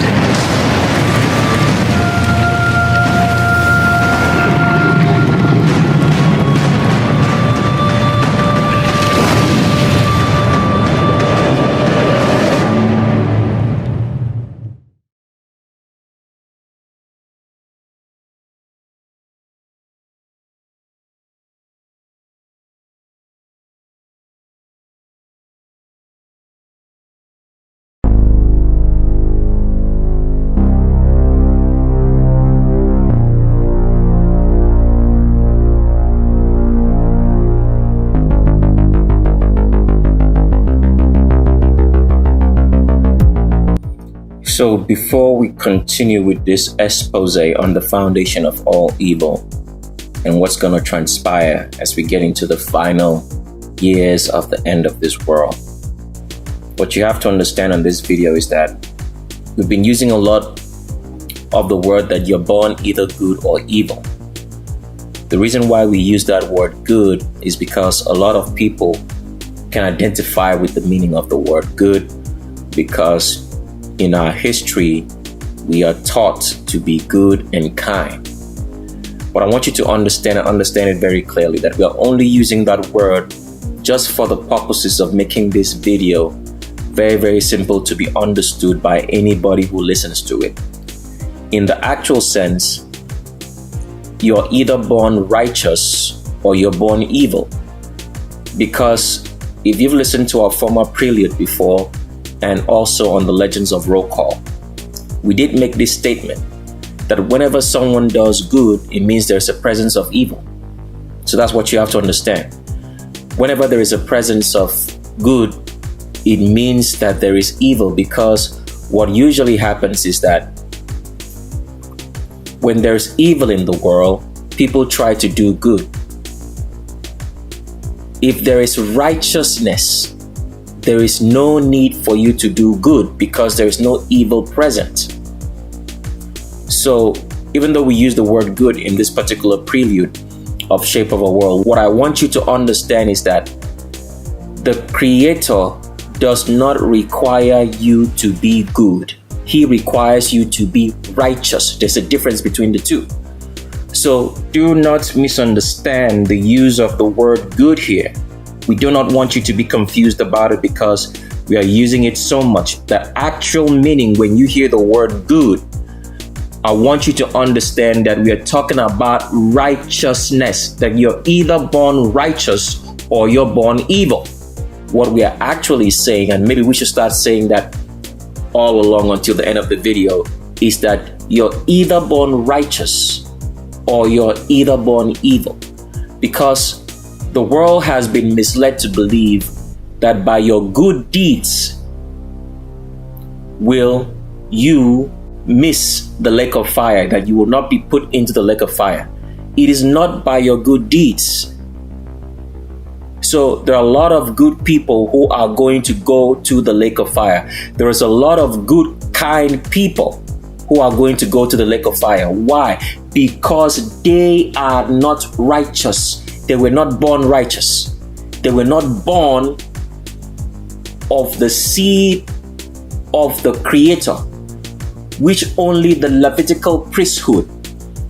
So before we continue with this expose on the foundation of all evil and what's going to transpire as we get into the final years of the end of this world, what you have to understand on this video is that we've been using a lot of the word that you're born either good or evil. The reason why we use that word good is because a lot of people can identify with the meaning of the word good, because in our history, we are taught to be good and kind. But I want you to understand it very clearly, that we are only using that word just for the purposes of making this video very, very simple to be understood by anybody who listens to it. In the actual sense, you're either born righteous or you're born evil. Because if you've listened to our former Prelude before, and also on the Legends of Roll Call, we did make this statement that whenever someone does good, it means there's a presence of evil. So that's what you have to understand. Whenever there is a presence of good, it means that there is evil, because what usually happens is that when there's evil in the world, people try to do good. If there is righteousness, there is no need for you to do good because there is no evil present. So even though we use the word good in this particular prelude of Shape of a World, what I want you to understand is that the Creator does not require you to be good. He requires you to be righteous. There's a difference between the two. So do not misunderstand the use of the word good here. We do not want you to be confused about it because we are using it so much. The actual meaning when you hear the word good, I want you to understand that we are talking about righteousness, that you're either born righteous or you're born evil. What we are actually saying, and maybe we should start saying that all along until the end of the video, is that you're either born righteous or you're either born evil. Because the world has been misled to believe that by your good deeds will you miss the lake of fire, that you will not be put into the lake of fire. It is not by your good deeds. So there are a lot of good people who are going to go to the lake of fire. There is a lot of good, kind people who are going to go to the lake of fire. Why? Because they are not righteous. They were not born righteous. They were not born of the seed of the Creator, which only the Levitical priesthood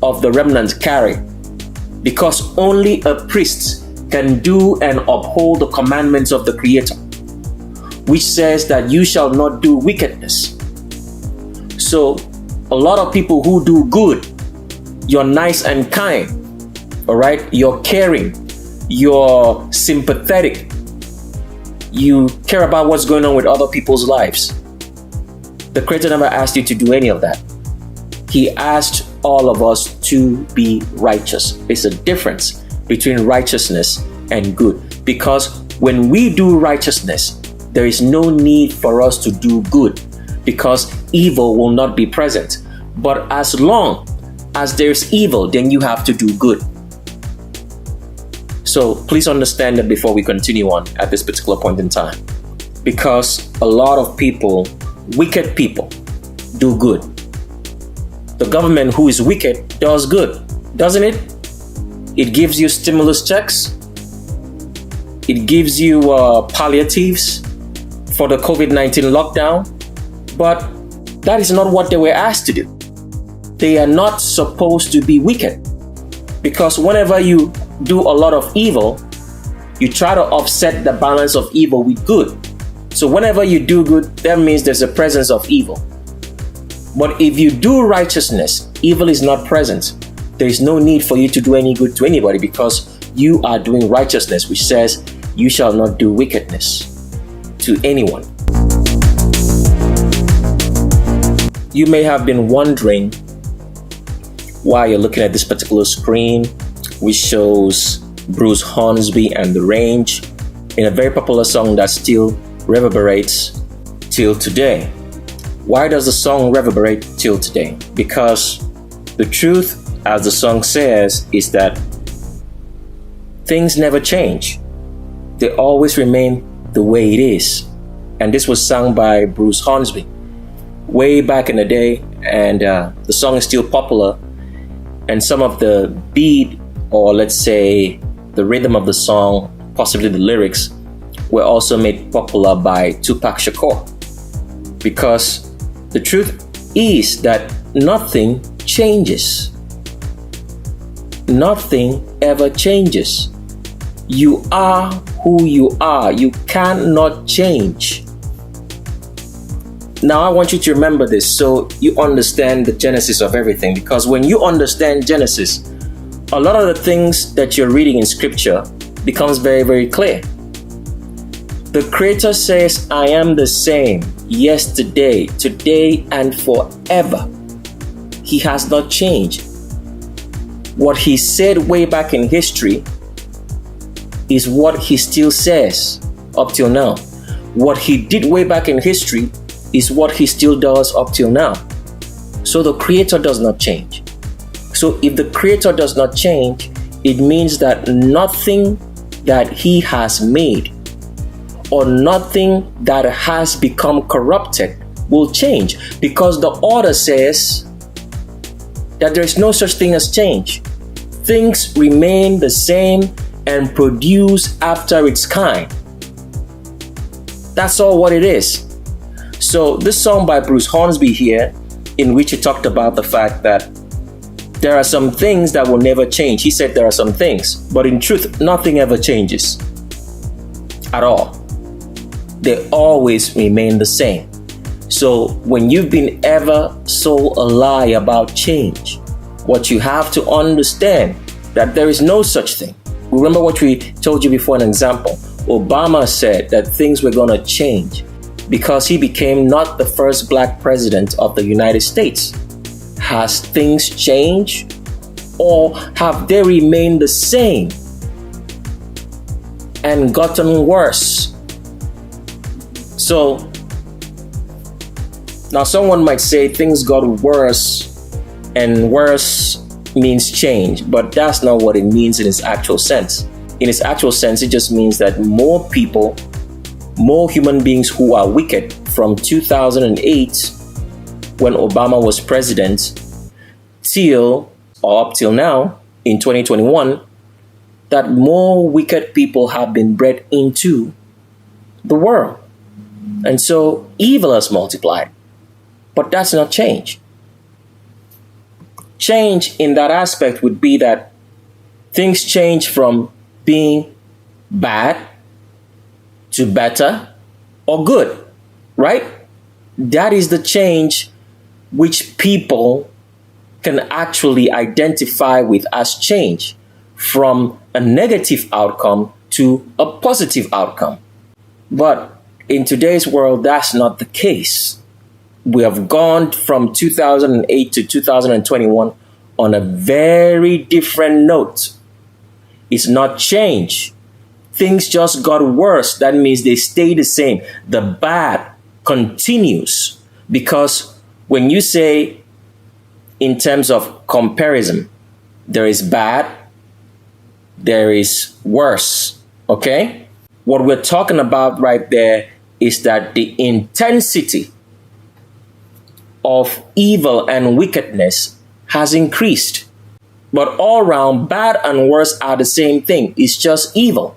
of the remnant carry. Because only a priest can do and uphold the commandments of the Creator, which says that you shall not do wickedness. So a lot of people who do good, you're nice and kind, all right? You're caring, you're sympathetic, you care about what's going on with other people's lives. The Creator never asked you to do any of that. He asked all of us to be righteous. It's a difference between righteousness and good. Because when we do righteousness, there is no need for us to do good, because evil will not be present. But as long as there's evil, then you have to do good. So please understand that before we continue on at this particular point in time. Because a lot of people, wicked people, do good. The government who is wicked does good, doesn't it? It gives you stimulus checks. It gives you palliatives for the COVID-19 lockdown. But that is not what they were asked to do. They are not supposed to be wicked. Because whenever you do a lot of evil, you try to offset the balance of evil with good. So whenever you do good, that means there's a presence of evil. But if you do righteousness, evil is not present. There is no need for you to do any good to anybody, because you are doing righteousness, which says you shall not do wickedness to anyone. You may have been wondering why you're looking at this particular screen, which shows Bruce Hornsby and The Range in a very popular song that still reverberates till today. Why does the song reverberate till today? Because the truth, as the song says, is that things never change. They always remain the way it is. And this was sung by Bruce Hornsby way back in the day, and the song is still popular. And some of the beat, or let's say the rhythm of the song, possibly the lyrics, were also made popular by Tupac Shakur. Because the truth is that nothing changes. Nothing ever changes. You are who you are. You cannot change. Now I want you to remember this so you understand the genesis of everything. Because when you understand Genesis, a lot of the things that you're reading in scripture becomes very, very clear. The Creator says, I am the same yesterday, today, and forever. He has not changed. What He said way back in history is what He still says up till now. what he did way back in history is what he still does up till now. So the creator does not change. So if the creator does not change, it means that nothing that he has made or nothing that has become corrupted will change, because the order says that there is no such thing as change. Things remain the same and produce after its kind. That's all what it is. So this song by Bruce Hornsby here, in which he talked about the fact that there are some things that will never change. He said there are some things, but in truth, nothing ever changes at all. They always remain the same. So when you've been ever sold a lie about change, what you have to understand that there is no such thing. Remember what we told you before, an example. Obama said that things were going to change because he became not the first black president of the United States. Has things changed, or have they remained the same and gotten worse? So now someone might say things got worse, and worse means change, but that's not what it means in its actual sense. In its actual sense, it just means that more people, more human beings who are wicked from 2008, when Obama was president, till or up till now in 2021, that more wicked people have been bred into the world. And so evil has multiplied. But that's not change. Change in that aspect would be that things change from being bad to better or good, right? That is the change which people can actually identify with as change, from a negative outcome to a positive outcome. But in today's world, that's not the case. We have gone from 2008 to 2021 on a very different note. It's not change. Things just got worse. That means they stay the same. The bad continues, because when you say in terms of comparison, there is bad, there is worse, okay? What we're talking about right there is that the intensity of evil and wickedness has increased. But all around, bad and worse are the same thing. It's just evil.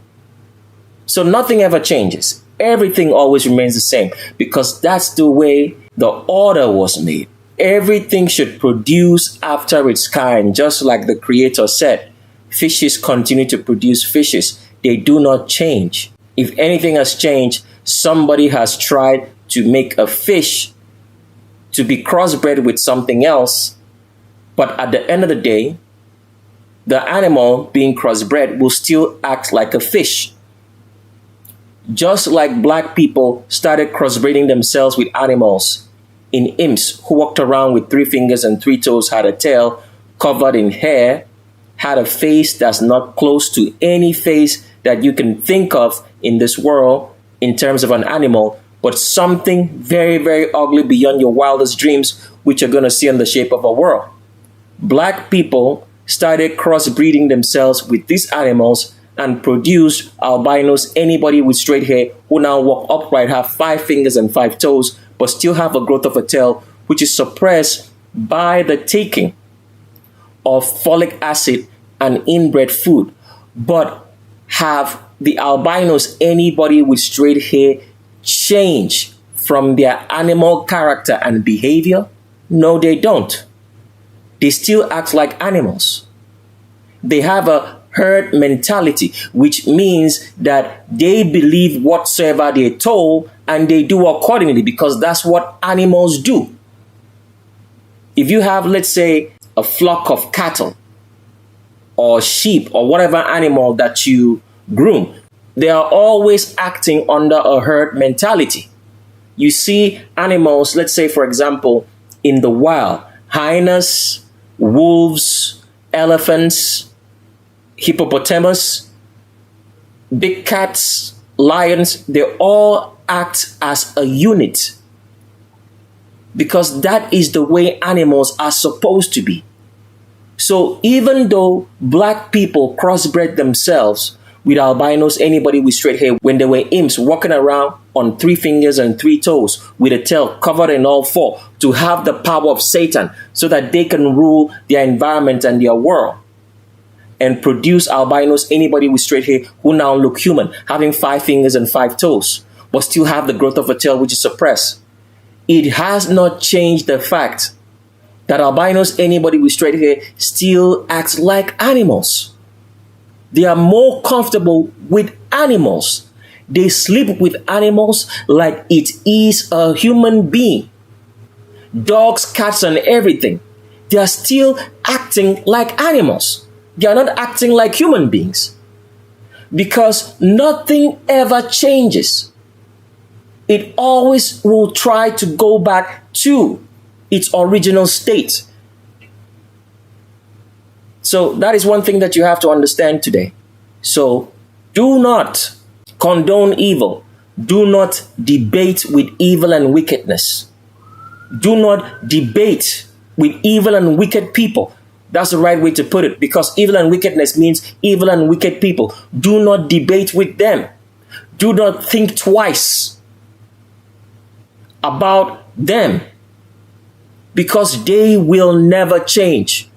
So nothing ever changes. Everything always remains the same, because that's the way the order was made. Everything should produce after its kind, just like the Creator said. Fishes continue to produce fishes. They do not change. If anything has changed, somebody has tried to make a fish to be crossbred with something else. But at the end of the day, the animal being crossbred will still act like a fish. Just like black people started crossbreeding themselves with animals in imps who walked around with 3 fingers and 3 toes, had a tail covered in hair, had a face that's not close to any face that you can think of in this world in terms of an animal, but something very, very ugly beyond your wildest dreams, which you're going to see in the shape of a world. Black people started crossbreeding themselves with these animals and produced albinos, anybody with straight hair who now walk upright, have 5 fingers and 5 toes, but still have a growth of a tail, which is suppressed by the taking of folic acid and inbred food. But have the albinos, anybody with straight hair, change from their animal character and behavior? No, they don't. They still act like animals. They have a herd mentality, which means that they believe whatsoever they're told and they do accordingly, because that's what animals do. If you have, let's say, a flock of cattle or sheep or whatever animal that you groom, they are always acting under a herd mentality. You see animals, let's say, for example, in the wild, hyenas, wolves, elephants, hippopotamus, big cats, lions, they all act as a unit, because that is the way animals are supposed to be. So even though black people crossbred themselves with albinos, anybody with straight hair, when they were imps walking around on 3 fingers and 3 toes with a tail covered in all 4 to have the power of Satan so that they can rule their environment and their world, and produce albinos, anybody with straight hair who now look human, having 5 fingers and 5 toes, but still have the growth of a tail which is suppressed. It has not changed the fact that albinos, anybody with straight hair, still acts like animals. They are more comfortable with animals. They sleep with animals like it is a human being. Dogs, cats, and everything. They are still acting like animals. They are not acting like human beings. Because nothing ever changes. It always will try to go back to its original state. So that is one thing that you have to understand today. So do not condone evil. Do not debate with evil and wickedness. Do not debate with evil and wicked people. That's the right way to put it, because evil and wickedness means evil and wicked people. Do not debate with them. Do not think twice about them, because they will never change.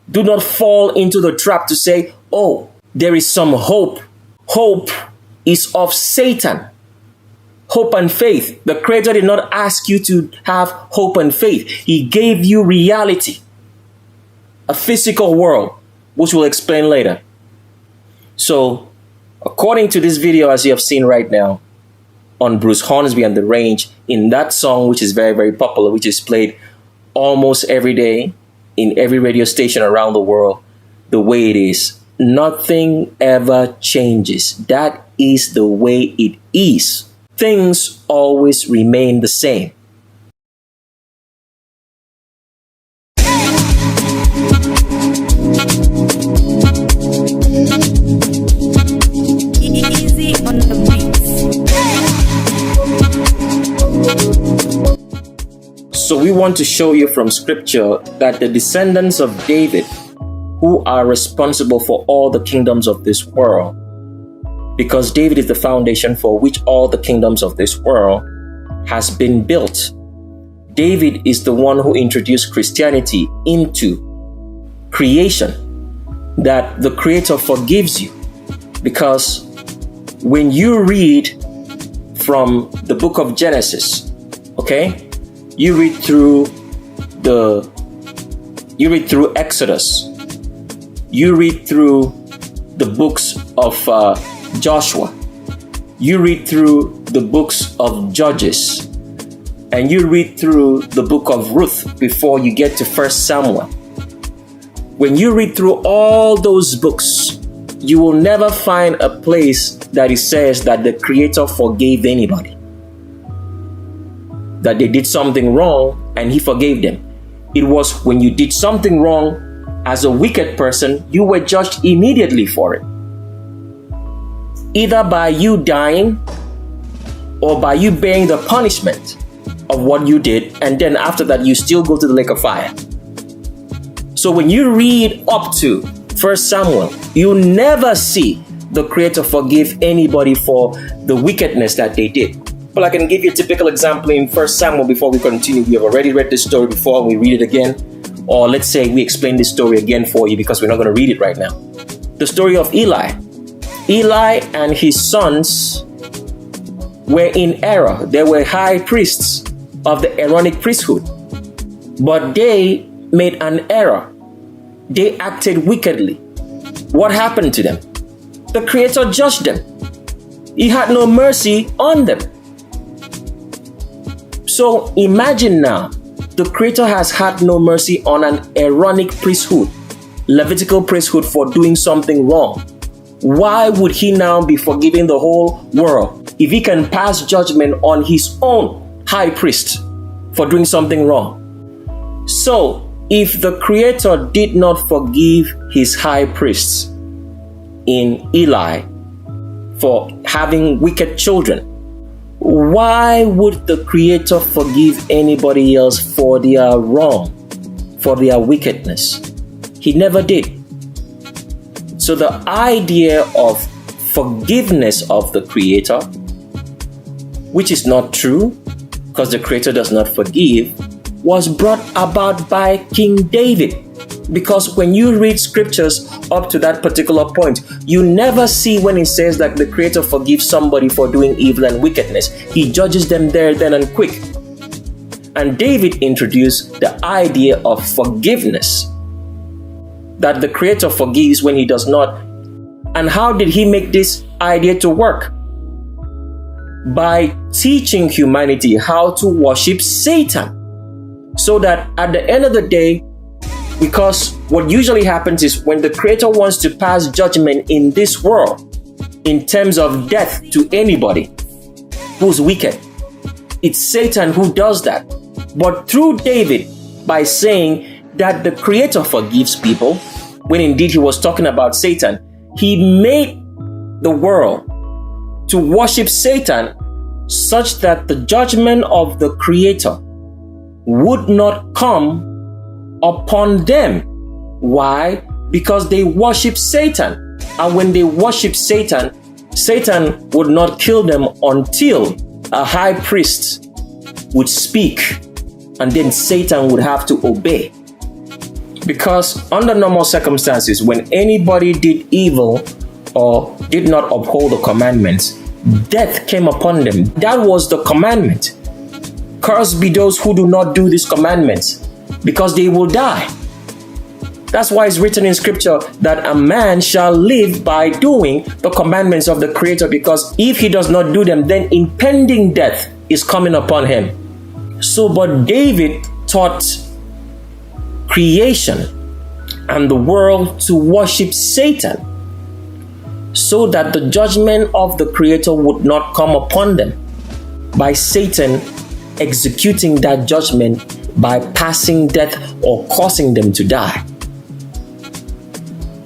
Do not fall into the trap to say, oh, there is some hope. Hope is of Satan. Hope and faith. The Creator did not ask you to have hope and faith. He gave you reality. A physical world, which we'll explain later. So, according to this video, as you have seen right now, on Bruce Hornsby and the Range, in that song, which is very, very popular, which is played almost every day in every radio station around the world, the way it is, nothing ever changes. That is the way it is. Things always remain the same. Easy on the So we want to show you from scripture that the descendants of David, who are responsible for all the kingdoms of this world, because David is the foundation for which all the kingdoms of this world has been built. David is the one who introduced Christianity into creation, that the Creator forgives you. Because when you read from the book of Genesis, okay, you read through Exodus, you read through the books of Joshua, you read through the books of Judges, and you read through the book of Ruth before you get to 1 Samuel. When you read through all those books, you will never find a place that it says that the Creator forgave anybody, that they did something wrong and He forgave them. It was when you did something wrong as a wicked person, you were judged immediately for it. Either by you dying or by you bearing the punishment of what you did, and then after that you still go to the lake of fire. So when you read up to 1 Samuel, you never see the Creator forgive anybody for the wickedness that they did. But I can give you a typical example in 1 Samuel before we continue. We have already read this story before, we read it again. Or let's say we explain this story again for you because we're not going to read it right now. The story of Eli. Eli and his sons were in error. They were high priests of the Aaronic priesthood. But they made an error. They acted wickedly. What happened to them? The Creator judged them. He had no mercy on them. So imagine now, the Creator has had no mercy on an Aaronic priesthood, Levitical priesthood, for doing something wrong. Why would He now be forgiving the whole world if He can pass judgment on His own high priest for doing something wrong? So, if the Creator did not forgive His high priests in Eli for having wicked children, why would the Creator forgive anybody else for their wrong, for their wickedness? He never did. So the idea of forgiveness of the Creator, which is not true, because the Creator does not forgive, was brought about by King David. Because when you read scriptures up to that particular point, you never see when it says that the Creator forgives somebody for doing evil and wickedness. He judges them there, then, and quick. And David introduced the idea of forgiveness, that the Creator forgives when he does not. And how did he make this idea to work? By teaching humanity how to worship Satan. So that at the end of the day, because what usually happens is when the Creator wants to pass judgment in this world, in terms of death to anybody who's wicked, it's Satan who does that. But through David, by saying that the Creator forgives people, when indeed he was talking about Satan, he made the world to worship Satan such that the judgment of the Creator would not come upon them. Why? Because they worship Satan. And when they worship Satan, Satan would not kill them until a high priest would speak, and then Satan would have to obey. Because under normal circumstances, when anybody did evil or did not uphold the commandments, death came upon them. That was the commandment. Cursed be those who do not do these commandments, because they will die. That's why it's written in scripture that a man shall live by doing the commandments of the Creator, because if he does not do them, then impending death is coming upon him. So, but David taught creation and the world to worship Satan, so that the judgment of the Creator would not come upon them, by Satan executing that judgment by passing death or causing them to die.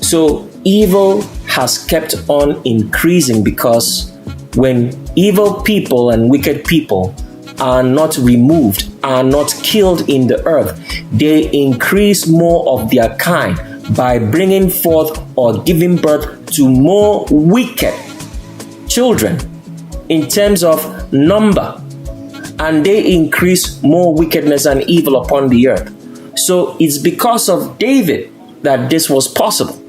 So evil has kept on increasing, because when evil people and wicked people are not removed, are not killed in the earth, they increase more of their kind by bringing forth or giving birth to more wicked children in terms of number, and they increase more wickedness and evil upon the earth. So it's because of David that this was possible.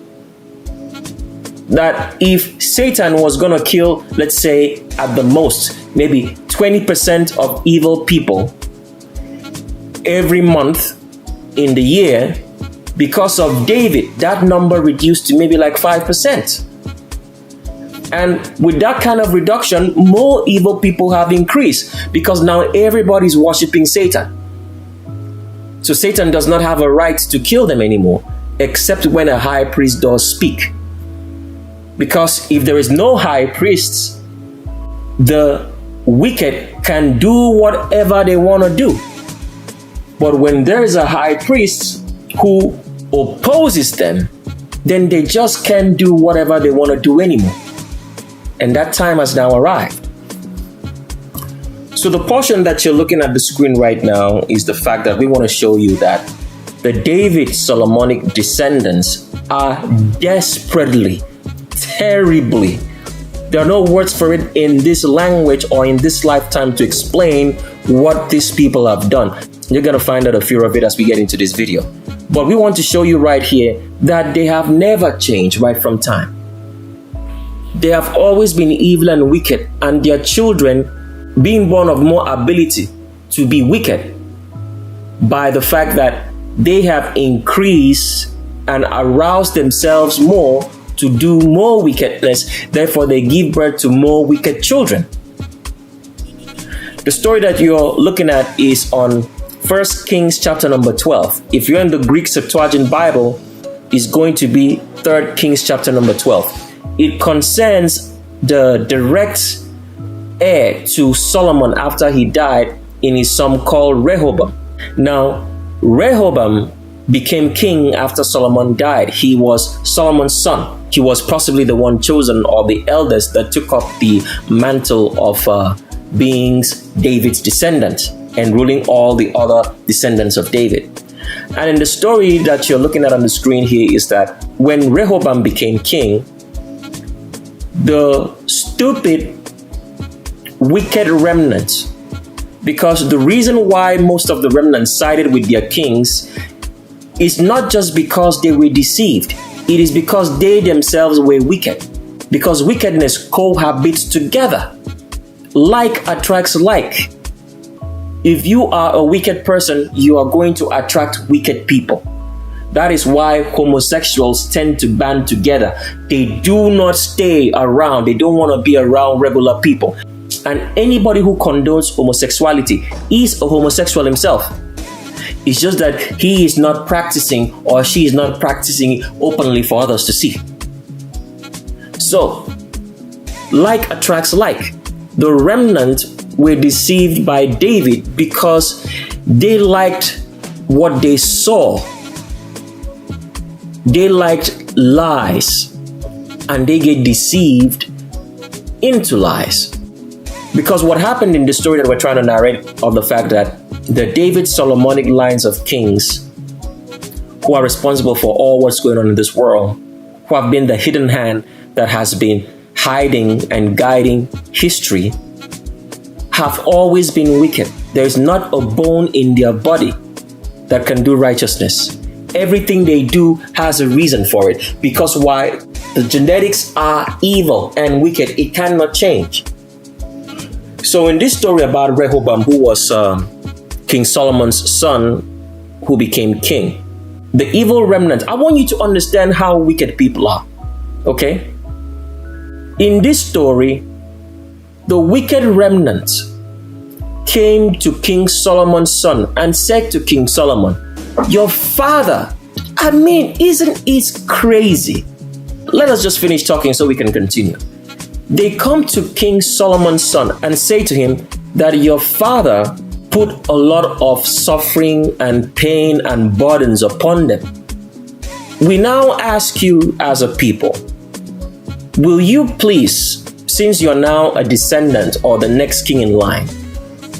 That if Satan was going to kill, let's say at the most, maybe 20% of evil people every month in the year, because of David, that number reduced to maybe like 5%. And with that kind of reduction, more evil people have increased, because now everybody's worshiping Satan. So Satan does not have a right to kill them anymore, except when a high priest does speak. Because if there is no high priests, the wicked can do whatever they want to do. But when there is a high priest who opposes them, then they just can't do whatever they want to do anymore. And that time has now arrived. So the portion that you're looking at the screen right now is the fact that we want to show you that the David Solomonic descendants are desperately, terribly, there are no words for it in this language or in this lifetime to explain what these people have done. You're going to find out a few of it as we get into this video. But we want to show you right here that they have never changed right from time. They have always been evil and wicked, and their children being born of more ability to be wicked by the fact that they have increased and aroused themselves more to do more wickedness. Therefore, they give birth to more wicked children. The story that you're looking at is on 1 Kings chapter number 12. If you're in the Greek Septuagint Bible, it's going to be 3 Kings chapter number 12. It concerns the direct heir to Solomon after he died in his son called Rehoboam. Now, Rehoboam became king after Solomon died. He was Solomon's son. He was possibly the one chosen or the eldest that took up the mantle of being David's descendant and ruling all the other descendants of David. And in the story that you're looking at on the screen here is that when Rehoboam became king, the stupid, wicked remnant, because the reason why most of the remnants sided with their kings is not just because they were deceived, it is because they themselves were wicked. Because wickedness cohabits together. Like attracts like. If you are a wicked person, you are going to attract wicked people. That is why homosexuals tend to band together. They do not stay around. They don't want to be around regular people. And anybody who condones homosexuality is a homosexual himself. It's just that he is not practicing or she is not practicing openly for others to see. So, like attracts like. The remnant were deceived by David because they liked what they saw. They liked lies, and they get deceived into lies. Because what happened in the story that we're trying to narrate of the fact that the David Solomonic lines of kings who are responsible for all what's going on in this world, who have been the hidden hand that has been hiding and guiding history, have always been wicked. There is not a bone in their body that can do righteousness. Everything they do has a reason for it. Because why? The genetics are evil and wicked. It cannot change. So in this story about Rehoboam, who was King Solomon's son, who became king, the evil remnant, I want you to understand how wicked people are. Okay? In this story, the wicked remnant came to King Solomon's son and said to King Solomon, your father, isn't it crazy? Let us just finish talking so we can continue. They come to King Solomon's son and say to him that your father put a lot of suffering and pain and burdens upon them. We now ask you as a people, will you please, since you're now a descendant or the next king in line,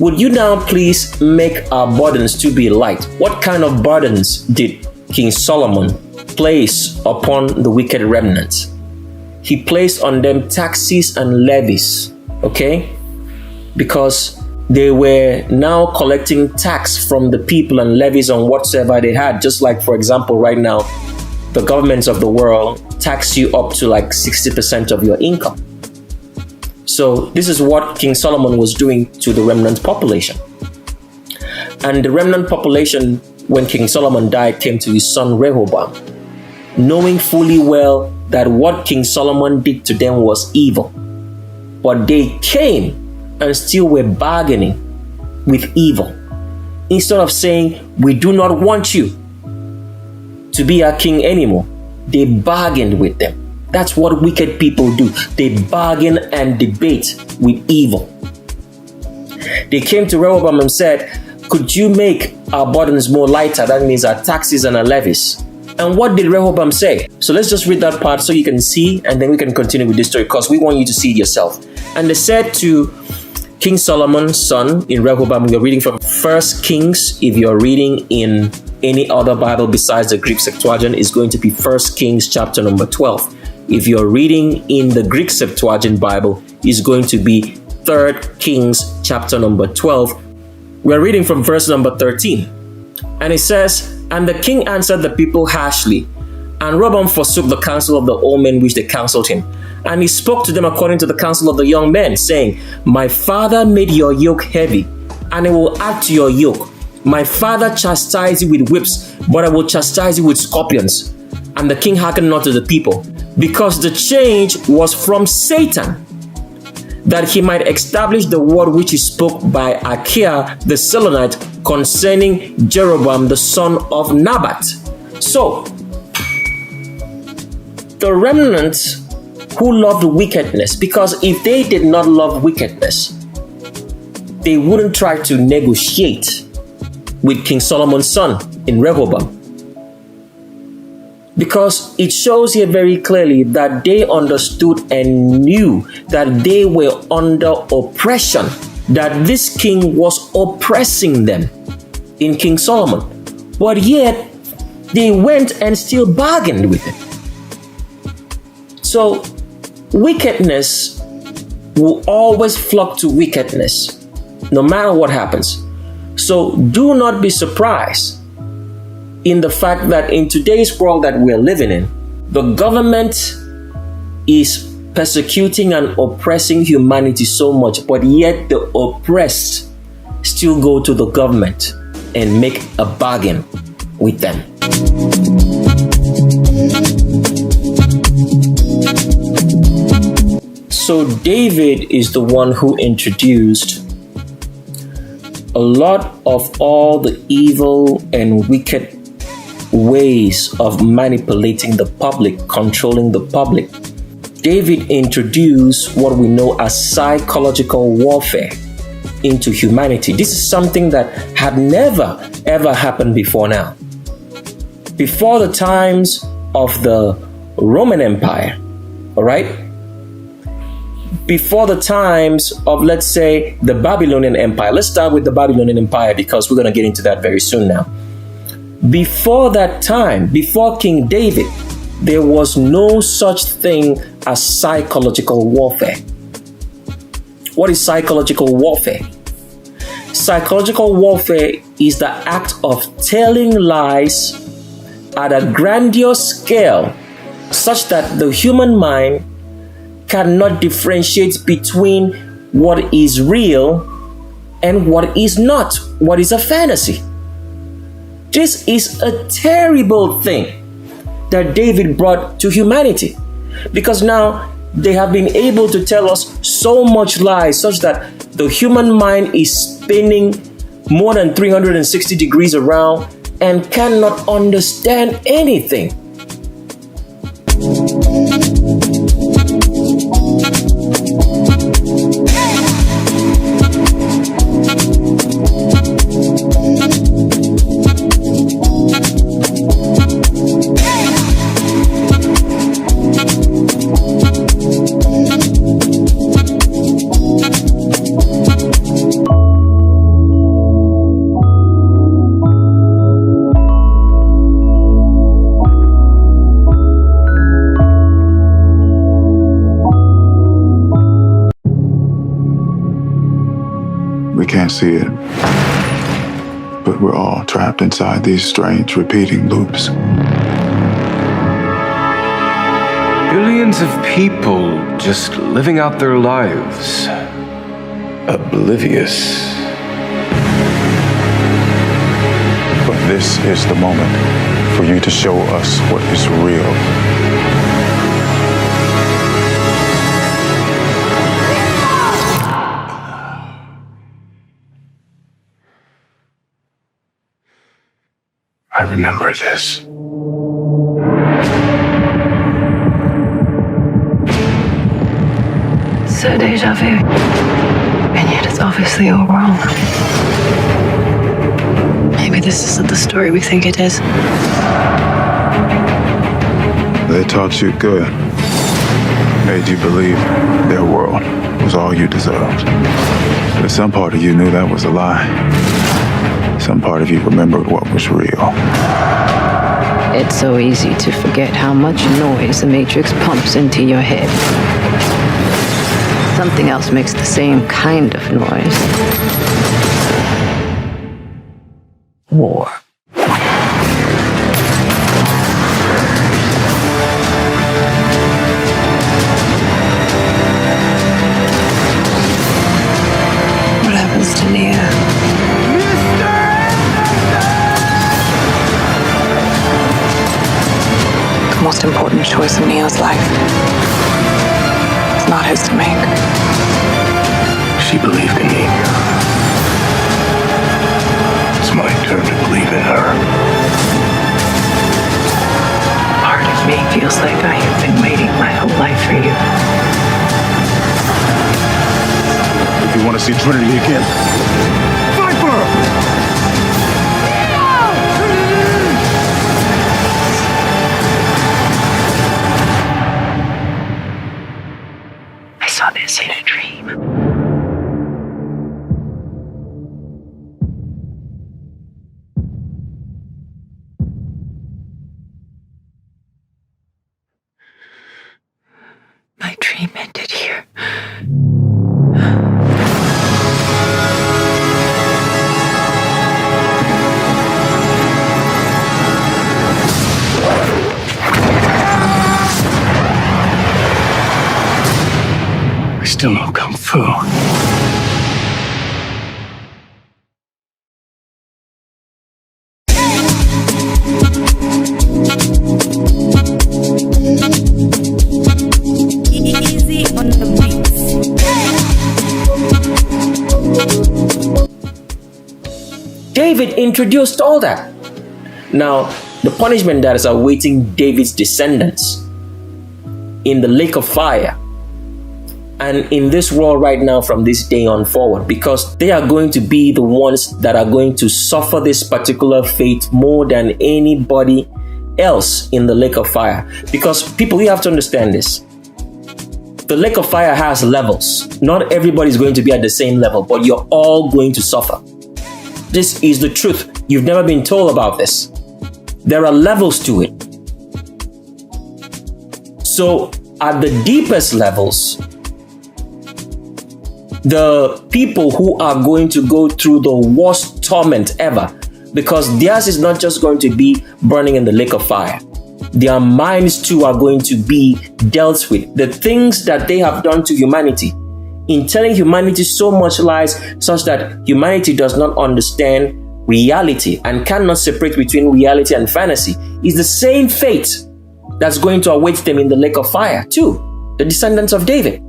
would you now please make our burdens to be light? What kind of burdens did King Solomon place upon the wicked remnant? He placed on them taxes and levies, okay? Because they were now collecting tax from the people and levies on whatsoever they had. Just like, for example, right now, the governments of the world tax you up to like 60% of your income. So this is what King Solomon was doing to the remnant population. And the remnant population, when King Solomon died, came to his son Rehoboam, knowing fully well that what King Solomon did to them was evil. But they came and still were bargaining with evil. Instead of saying, we do not want you to be our king anymore, they bargained with them. That's what wicked people do. They bargain and debate with evil. They came to Rehoboam and said, could you make our burdens more lighter? That means our taxes and our levies. And what did Rehoboam say? So let's just read that part so you can see, and then we can continue with this story because we want you to see it yourself. And they said to King Solomon's son in Rehoboam, we're reading from 1 Kings. If you're reading in any other Bible besides the Greek Septuagint, it's going to be 1 Kings chapter number 12. If you're reading in the Greek Septuagint Bible, it's going to be 3 Kings chapter number 12. We're reading from verse number 13. And it says, and the king answered the people harshly, and Rehoboam forsook the counsel of the old men which they counseled him. And he spoke to them according to the counsel of the young men, saying, my father made your yoke heavy, and I will add to your yoke. My father chastised you with whips, but I will chastise you with scorpions. And the king hearkened not to the people, because the change was from Satan, that he might establish the word which he spoke by Achiah the Silonite concerning Jeroboam the son of Nabat. So, the remnant who loved wickedness, because if they did not love wickedness, they wouldn't try to negotiate with King Solomon's son in Rehoboam. Because it shows here very clearly that they understood and knew that they were under oppression that this king was oppressing them in King Solomon. But yet, they went and still bargained with him. So, wickedness will always flock to wickedness, no matter what happens. So, do not be surprised in the fact that in today's world that we're living in, the government is persecuting and oppressing humanity so much, but yet the oppressed still go to the government and make a bargain with them. So David is the one who introduced a lot of all the evil and wicked ways of manipulating the public, controlling the public. David introduced what we know as psychological warfare into humanity. This is something that had never ever happened before now. Before the times of the Roman Empire, all right? Before the times of, let's say, the Babylonian Empire. Let's start with the Babylonian Empire because we're going to get into that very soon now. Before that time, before King David, there was no such thing as psychological warfare. What is psychological warfare? Psychological warfare is the act of telling lies at a grandiose scale such that the human mind cannot differentiate between what is real and what is not, what is a fantasy. This is a terrible thing that David brought to humanity, because now they have been able to tell us so much lies such that the human mind is spinning more than 360 degrees around and cannot understand anything. We can't see it, but we're all trapped inside these strange repeating loops. Billions of people just living out their lives, oblivious. But this is the moment for you to show us what is real. I remember this. So deja vu. And yet it's obviously all wrong. Maybe this isn't the story we think it is. They taught you good. Made you believe their world was all you deserved. But some part of you knew that was a lie. Some part of you remembered what was real. It's so easy to forget how much noise the Matrix pumps into your head. Something else makes the same kind of noise. War. What happens to Nia? The most important choice in Neo's life. It's not his to make. She believed in me. It's my turn to believe in her. Part of me feels like I have been waiting my whole life for you. If you want to see Trinity again, fight for her! I saw this in a dream. dream ended here. We still know Kung Fu. Easy on the beats. David introduced all that. Now, the punishment that is awaiting David's descendants in the lake of fire and in this world right now from this day on forward, because they are going to be the ones that are going to suffer this particular fate more than anybody else in the lake of fire. Because people, you have to understand this. The lake of fire has levels. Not everybody is going to be at the same level, but you're all going to suffer. This is the truth. You've never been told about this. There are levels to it. So at the deepest levels, the people who are going to go through the worst torment ever, because theirs is not just going to be burning in the lake of fire. Their minds too are going to be dealt with. The things that they have done to humanity, in telling humanity so much lies, such that humanity does not understand reality and cannot separate between reality and fantasy, is the same fate that's going to await them in the lake of fire too, the descendants of David.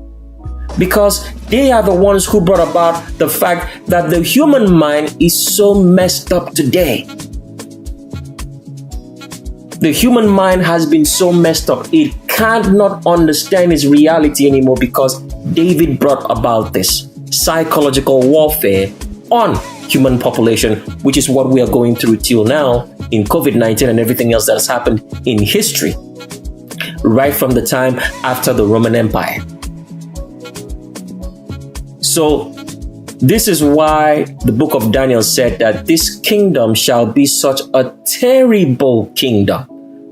Because they are the ones who brought about the fact that the human mind is so messed up today. The human mind has been so messed up, it can't not understand its reality anymore, because David brought about this psychological warfare on human population, which is what we are going through till now in COVID-19 and everything else that has happened in history, right from the time after the Roman Empire. So this is why the book of Daniel said that this kingdom shall be such a terrible kingdom.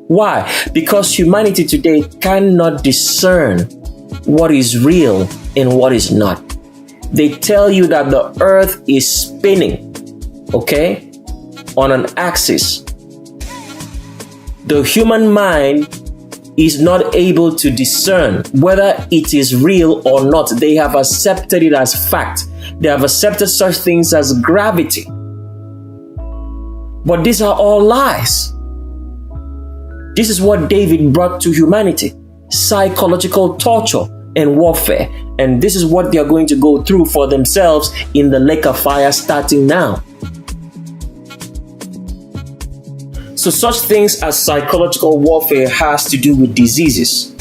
Why? Because humanity today cannot discern what is real and what is not. They tell you that the earth is spinning, okay, on an axis. The human mind is not able to discern whether it is real or not. They have accepted it as fact. They have accepted such things as gravity. But these are all lies. This is what David brought to humanity: psychological torture and warfare. And this is what they are going to go through for themselves in the lake of fire starting now. So such things as psychological warfare has to do with diseases.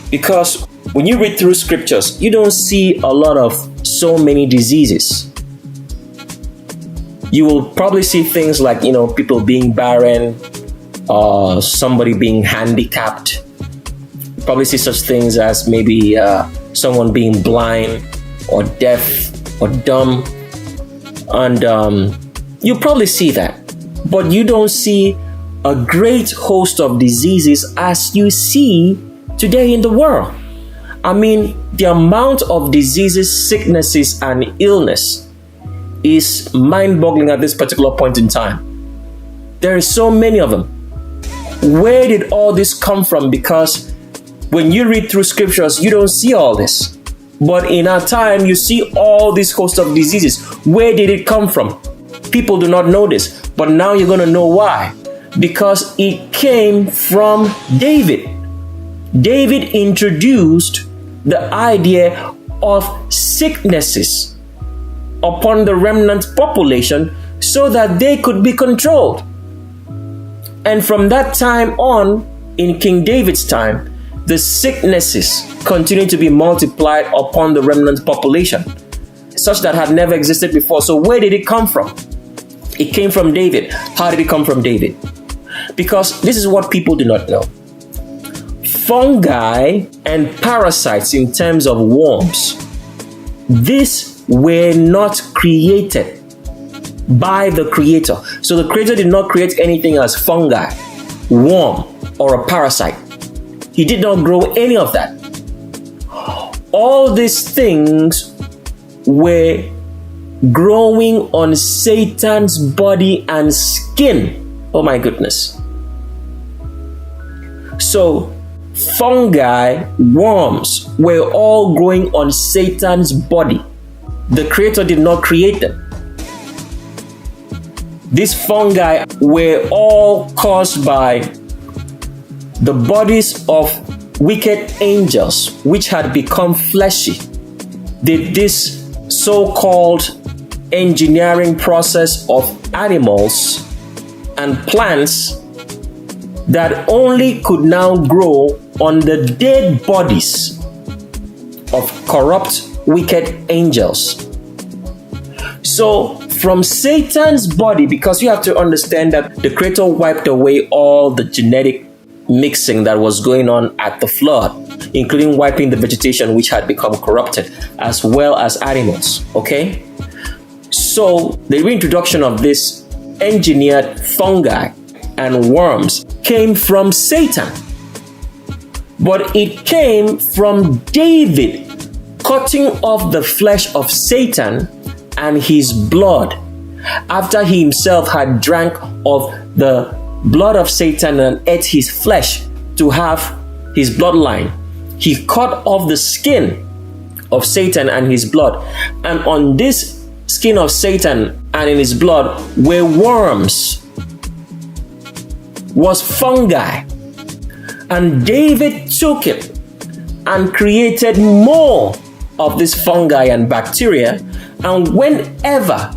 Because when you read through scriptures, you don't see a lot of so many diseases. You will probably see things like, people being barren, somebody being handicapped. You probably see such things as maybe someone being blind or deaf or dumb. And you probably see that. But you don't see a great host of diseases as you see today in the world. I mean, the amount of diseases, sicknesses, and illness is mind-boggling at this particular point in time. There are so many of them. Where did all this come from? Because when you read through scriptures, you don't see all this. But in our time, you see all this host of diseases. Where did it come from? People do not know this, but now you're going to know why. Because it came from David. David introduced the idea of sicknesses upon the remnant population so that they could be controlled. And from that time on, in King David's time, the sicknesses continued to be multiplied upon the remnant population, such that had never existed before. So where did it come from? It came from David. How did it come from David? Because this is what people do not know. Fungi and parasites in terms of worms, these were not created by the creator. So the creator did not create anything as fungi, worm, or a parasite. He did not grow any of that. all these things were growing on Satan's body and skin. Oh my goodness. So fungi, worms were all growing on Satan's body. The Creator did not create them. These fungi were all caused by the bodies of wicked angels, which had become fleshy. Did this so-called engineering process of animals and plants that only could now grow on the dead bodies of corrupt, wicked angels. So from Satan's body, because you have to understand that the Creator wiped away all the genetic mixing that was going on at the flood, including wiping the vegetation which had become corrupted, as well as animals, okay? So the reintroduction of this engineered fungi and worms came from Satan. But it came from David cutting off the flesh of Satan and his blood after he himself had drank of the blood of Satan and ate his flesh to have his bloodline. He cut off the skin of Satan and his blood, and on this skin of Satan and in his blood were worms, was fungi. And David took it and created more of this fungi and bacteria, and whenever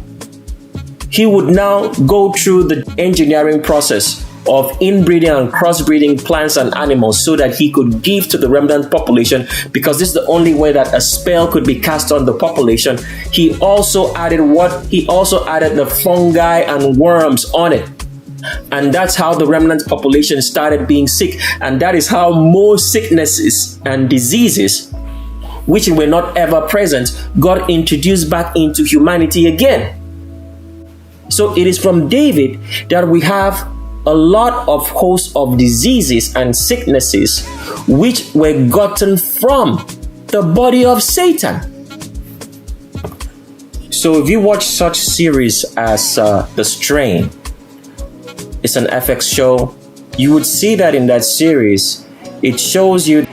he would now go through the engineering process of inbreeding and crossbreeding plants and animals so that he could give to the remnant population, because this is the only way that a spell could be cast on the population, he also added the fungi and worms on it. And that's how the remnant population started being sick. And that is how most sicknesses and diseases, which were not ever present, got introduced back into humanity again. So it is from David that we have a lot of hosts of diseases and sicknesses which were gotten from the body of Satan. So if you watch such series as The Strain, it's an FX show, you would see that in that series, it shows you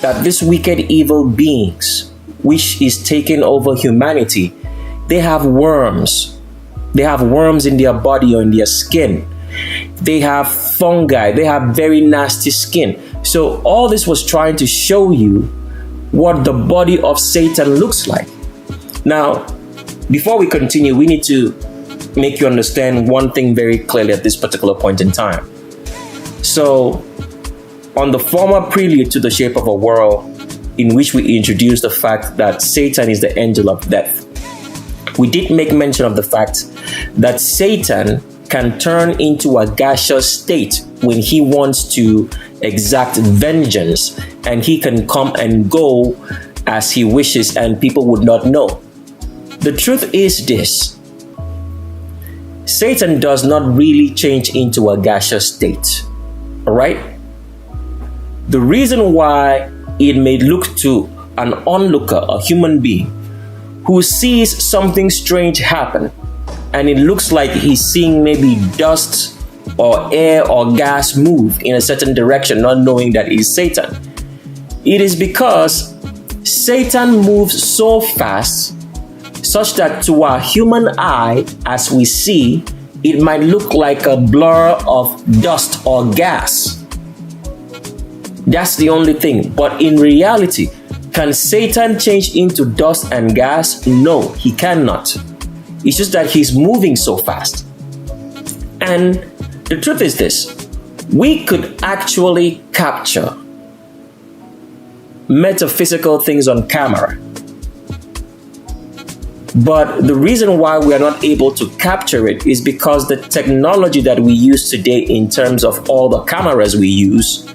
that these wicked evil beings, which is taking over humanity, they have worms. They have worms in their body or in their skin. They have fungi. They have very nasty skin. So all this was trying to show you what the body of Satan looks like. Now, before we continue, we need to make you understand one thing very clearly at this particular point in time. So, on the former Prelude to the Shape of a World, in which we introduced the fact that Satan is the angel of death, we did make mention of the fact that Satan can turn into a gaseous state when he wants to exact vengeance, and he can come and go as he wishes and people would not know. The truth is this: Satan does not really change into a gaseous state. All right? The reason why it may look to an onlooker, a human being, who sees something strange happen, and it looks like he's seeing maybe dust or air or gas move in a certain direction, not knowing that it's Satan. It is because Satan moves so fast such that to our human eye, as we see, it might look like a blur of dust or gas. That's the only thing. But in reality, can Satan change into dust and gas? No, he cannot. It's just that he's moving so fast. And the truth is this: we could actually capture metaphysical things on camera. But the reason why we are not able to capture it is because the technology that we use today in terms of all the cameras we use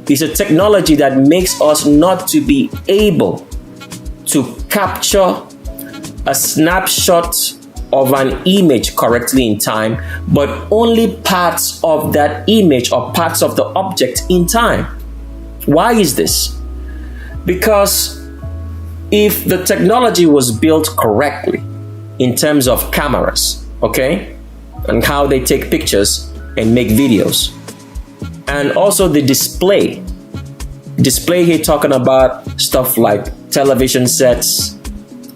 is a technology that makes us not to be able to capture a snapshot of an image correctly in time, but only parts of that image or parts of the object in time. Why is this? Because if the technology was built correctly in terms of cameras, okay, and how they take pictures and make videos, and also the display here talking about stuff like television sets,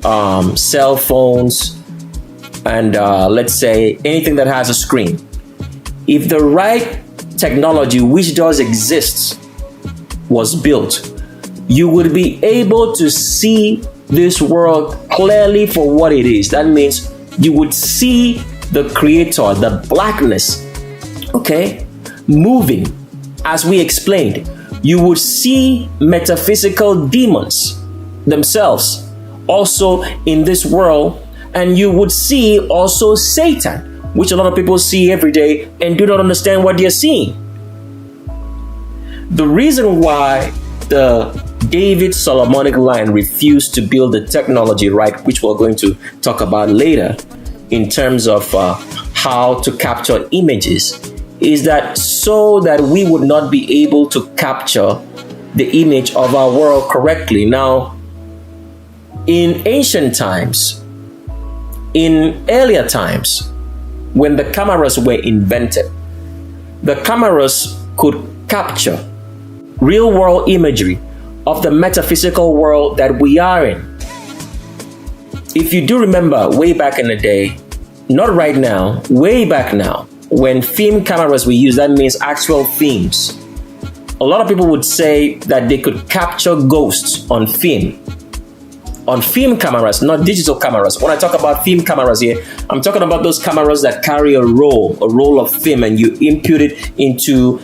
cell phones, and let's say anything that has a screen. If the right technology, which does exist, was built, you would be able to see this world clearly for what it is. That means you would see the creator, the blackness, okay, moving. As we explained, you would see metaphysical demons themselves also in this world, and you would see also Satan, which a lot of people see every day and do not understand what they're seeing. The reason why the David Solomonic line refused to build the technology right, which we're going to talk about later in terms of how to capture images, is that so that we would not be able to capture the image of our world correctly. Now, in ancient times, in earlier times, when the cameras were invented, the cameras could capture real world imagery of the metaphysical world that we are in. If you do remember way back in the day, not right now, way back now, when film cameras were used, that means actual films. A lot of people would say that they could capture ghosts on film cameras, not digital cameras. When I talk about film cameras here, I'm talking about those cameras that carry a roll of film, and you input it into,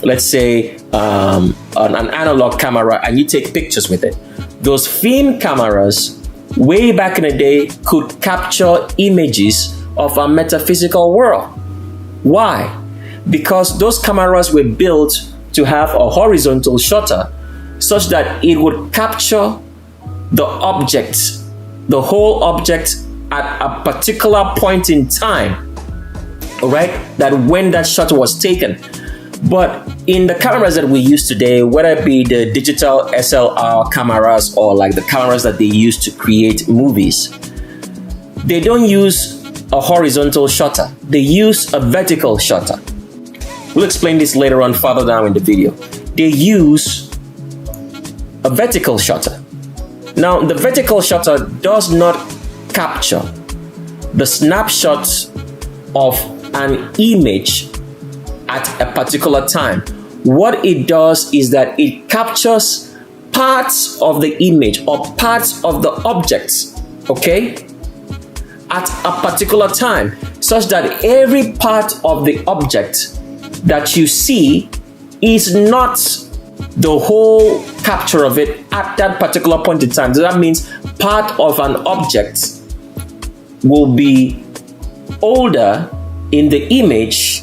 let's say, an analog camera, and you take pictures with it. Those film cameras, way back in the day, could capture images of a metaphysical world. Why? Because those cameras were built to have a horizontal shutter such that it would capture the object, the whole object at a particular point in time, all right? That when that shutter was taken. But in the cameras that we use today, whether it be the digital SLR cameras or like the cameras that they use to create movies, they don't use a horizontal shutter. They use a vertical shutter. We'll explain this later on further down in the video. They use a vertical shutter. Now, the vertical shutter does not capture the snapshots of an image at a particular time. What it does is that it captures parts of the image or parts of the objects, okay, at a particular time, such that every part of the object that you see is not the whole capture of it at that particular point in time. So that means part of an object will be older in the image,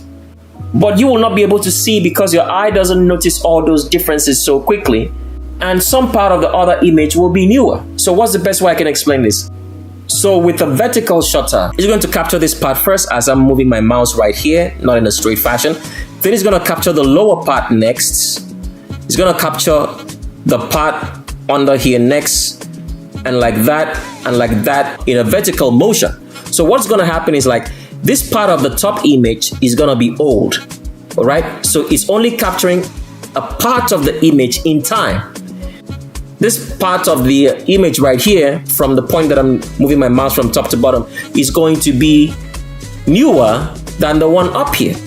but you will not be able to see because your eye doesn't notice all those differences so quickly. And some part of the other image will be newer. So what's the best way I can explain this? So with a vertical shutter, it's going to capture this part first as I'm moving my mouse right here, not in a straight fashion. Then it's going to capture the lower part next. It's going to capture the part under here next, and like that in a vertical motion. So what's going to happen is like this part of the top image is going to be old, all right? So it's only capturing a part of the image in time. This part of the image right here, from the point that I'm moving my mouse from top to bottom, is going to be newer than the one up here,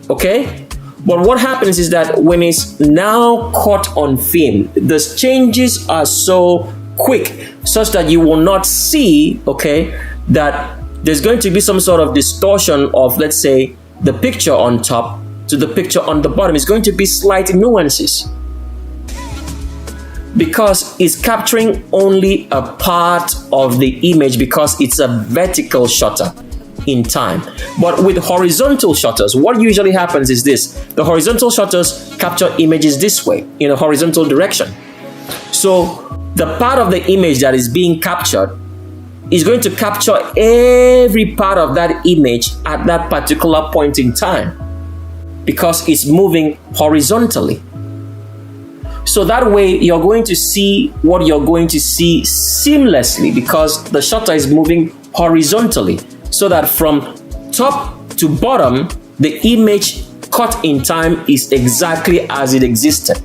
okay? But what happens is that when it's now caught on film, the changes are so quick such that you will not see, okay, that there's going to be some sort of distortion of, let's say, the picture on top to the picture on the bottom. It's going to be slight nuances because it's capturing only a part of the image because it's a vertical shutter in time. But with horizontal shutters, what usually happens is this: the horizontal shutters capture images this way in a horizontal direction. So the part of the image that is being captured is going to capture every part of that image at that particular point in time because it's moving horizontally. So that way you're going to see what you're going to see seamlessly, because the shutter is moving horizontally, so that from top to bottom, the image cut in time is exactly as it existed.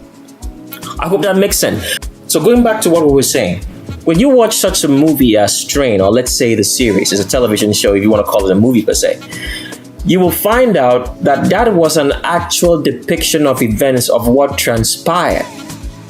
I hope that makes sense. So going back to what we were saying, when you watch such a movie as Strain, or let's say the series, it's a television show if you want to call it a movie per se, you will find out that that was an actual depiction of events of what transpired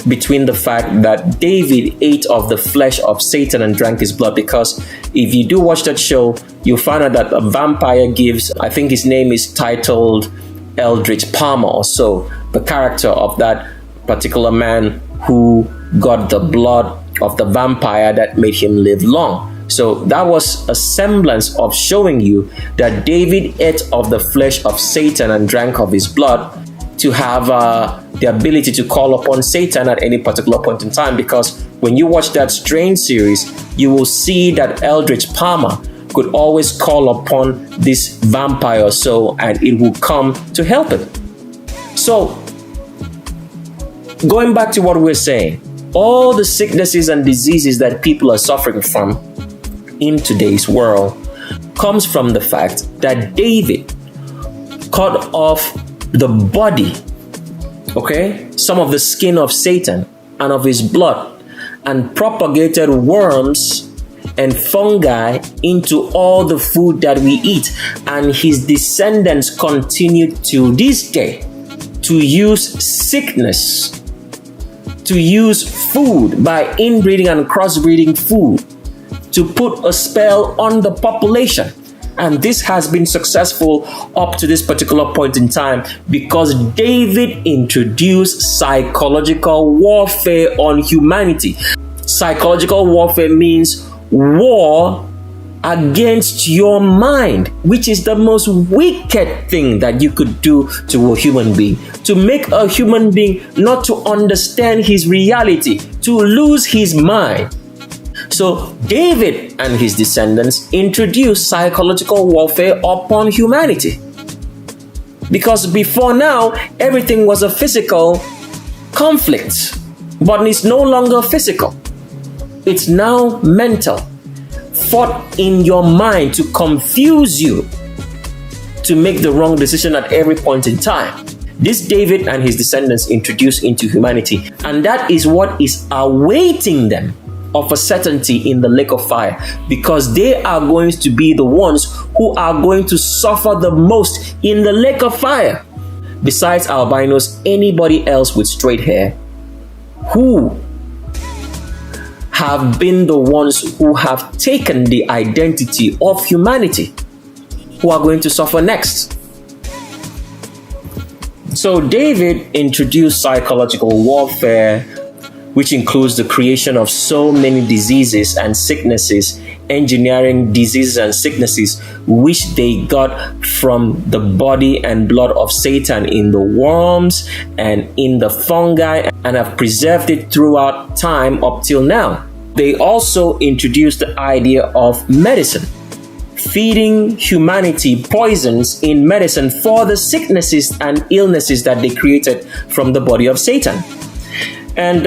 between the fact that David ate of the flesh of Satan and drank his blood. Because if you do watch that show, you'll find out that a vampire gives, I think his name is titled Eldritch Palmer or so, the character of that particular man who got the blood of the vampire that made him live long. So that was a semblance of showing you that David ate of the flesh of Satan and drank of his blood to have the ability to call upon Satan at any particular point in time. Because when you watch that Strange series, you will see that Eldritch Palmer could always call upon this vampire or so, and it will come to help him. So going back to what we're saying, all the sicknesses and diseases that people are suffering from in today's world comes from the fact that David cut off the body, some of the skin of Satan and of his blood, and propagated worms and fungi into all the food that we eat. And his descendants continue to this day to use sickness, to use food by inbreeding and crossbreeding food to put a spell on the population. And this has been successful up to this particular point in time because David introduced psychological warfare on humanity. Psychological warfare means war against your mind, which is the most wicked thing that you could do to a human being. To make a human being not to understand his reality, to lose his mind. So David and his descendants introduced psychological warfare upon humanity. Because before now, everything was a physical conflict, but it's no longer physical. It's now mental, fought in your mind to confuse you to make the wrong decision at every point in time. This David and his descendants introduced into humanity, and that is what is awaiting them of a certainty in the lake of fire, because they are going to be the ones who are going to suffer the most in the lake of fire. Besides albinos, anybody else with straight hair who have been the ones who have taken the identity of humanity, who are going to suffer next. So David introduced psychological warfare, which includes the creation of so many diseases and sicknesses, engineering diseases and sicknesses, which they got from the body and blood of Satan in the worms and in the fungi, and have preserved it throughout time up till now. They also introduced the idea of medicine, feeding humanity poisons in medicine for the sicknesses and illnesses that they created from the body of Satan. And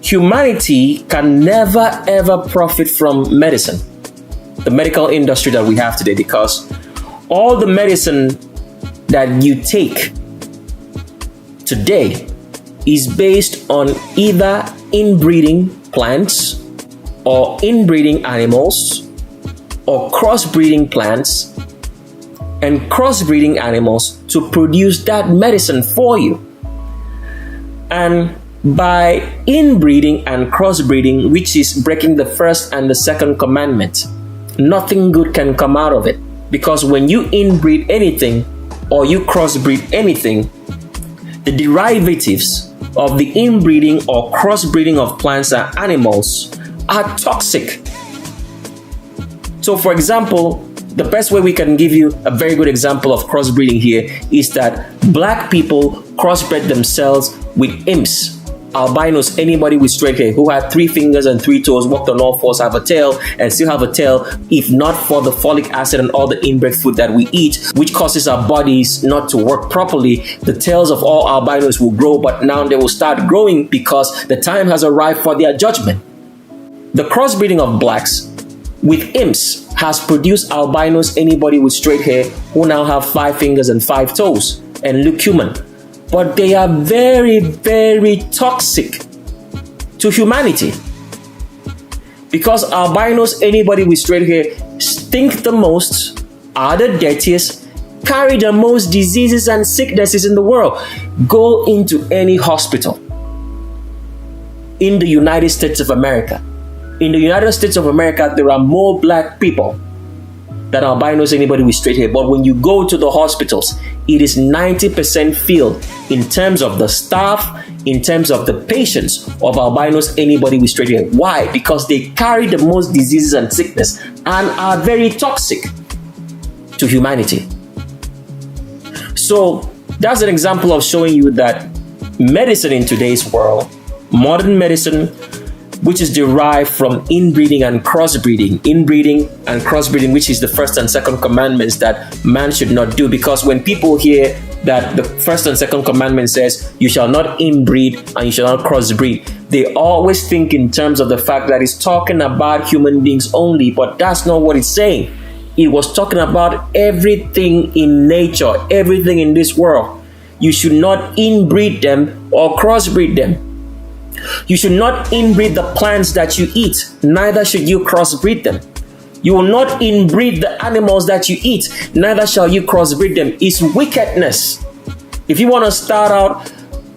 humanity can never ever profit from medicine, the medical industry that we have today, because all the medicine that you take today is based on either inbreeding plants or inbreeding animals or crossbreeding plants and crossbreeding animals to produce that medicine for you. And by inbreeding and crossbreeding, which is breaking the first and the second commandment, nothing good can come out of it. Because when you inbreed anything or you crossbreed anything, the derivatives of the inbreeding or crossbreeding of plants and animals are toxic. So for example, the best way we can give you a very good example of crossbreeding here is that black people crossbred themselves with imps. albinos, anybody with straight hair, who had 3 fingers and 3 toes, walked on all fours, have a tail, and still have a tail, if not for the folic acid and all the inbred food that we eat, which causes our bodies not to work properly, the tails of all albinos will grow, but now they will start growing because the time has arrived for their judgment. The crossbreeding of blacks with imps has produced albinos, anybody with straight hair, who now have 5 fingers and 5 toes and look human. But they are very, very toxic to humanity. Because albinos, anybody with straight hair, stink the most, are the dirtiest, carry the most diseases and sicknesses in the world. Go into any hospital in the United States of America. In the United States of America, there are more black people than albinos, anybody with straight hair. But when you go to the hospitals, it is 90% filled in terms of the staff, in terms of the patients of albinos, anybody with straight hair. Why? Because they carry the most diseases and sickness and are very toxic to humanity. So that's an example of showing you that medicine in today's world, modern medicine, which is derived from inbreeding and crossbreeding. Inbreeding and crossbreeding, which is the first and second commandments that man should not do. Because when people hear that the first and second commandment says, you shall not inbreed and you shall not crossbreed, they always think in terms of the fact that it's talking about human beings only, but that's not what it's saying. It was talking about everything in nature, everything in this world. You should not inbreed them or crossbreed them. You should not inbreed the plants that you eat, neither should you crossbreed them. You will not inbreed the animals that you eat, neither shall you crossbreed them. It's wickedness. If you want to start out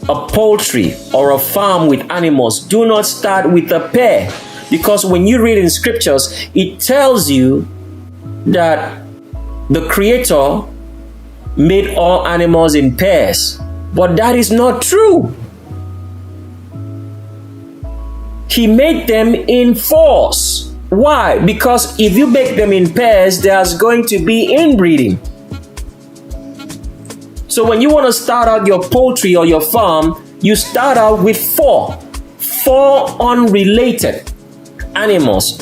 a poultry or a farm with animals, do not start with a pair. Because when you read in scriptures, it tells you that the Creator made all animals in pairs. But that is not true. He made them in fours. Why? Because if you make them in pairs, there's going to be inbreeding. So when you want to start out your poultry or your farm, you start out with 4 unrelated animals.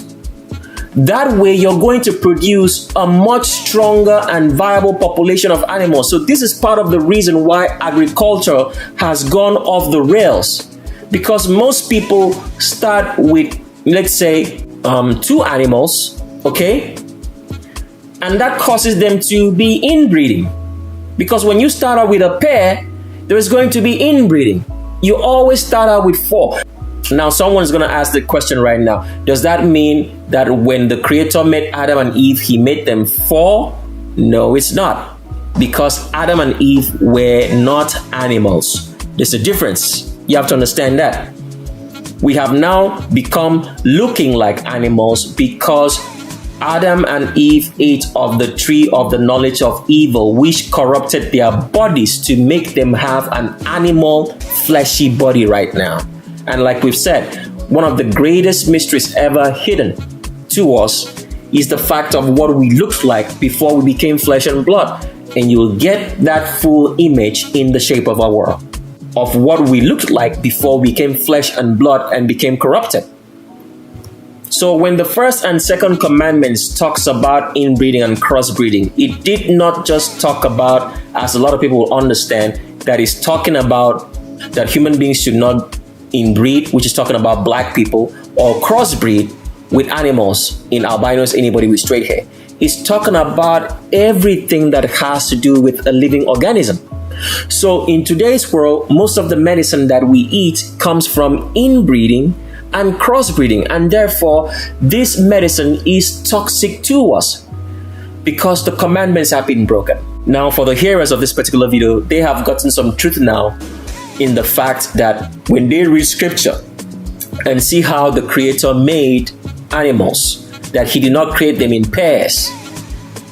That way you're going to produce a much stronger and viable population of animals. So this is part of the reason why agriculture has gone off the rails. Because most people start with, let's say, 2 animals, okay? And that causes them to be inbreeding. Because when you start out with a pair, there is going to be inbreeding. You always start out with 4. Now, someone's going to ask the question right now, does that mean that when the Creator made Adam and Eve, he made them 4? No, it's not. Because Adam and Eve were not animals. There's a difference. You have to understand that. We have now become looking like animals because Adam and Eve ate of the tree of the knowledge of evil, which corrupted their bodies to make them have an animal, fleshy body right now. And like we've said, one of the greatest mysteries ever hidden to us is the fact of what we looked like before we became flesh and blood. And you'll get that full image in the shape of our world, of what we looked like before we became flesh and blood and became corrupted. So when the first and second commandments talks about inbreeding and crossbreeding, it did not just talk about, as a lot of people will understand, that it's talking about that human beings should not inbreed, which is talking about black people, or crossbreed with animals, in albinos, anybody with straight hair. It's talking about everything that has to do with a living organism. So in today's world, most of the medicine that we eat comes from inbreeding and crossbreeding, and therefore this medicine is toxic to us because the commandments have been broken. Now, for the hearers of this particular video, they have gotten some truth now in the fact that when they read scripture and see how the Creator made animals, that he did not create them in pairs,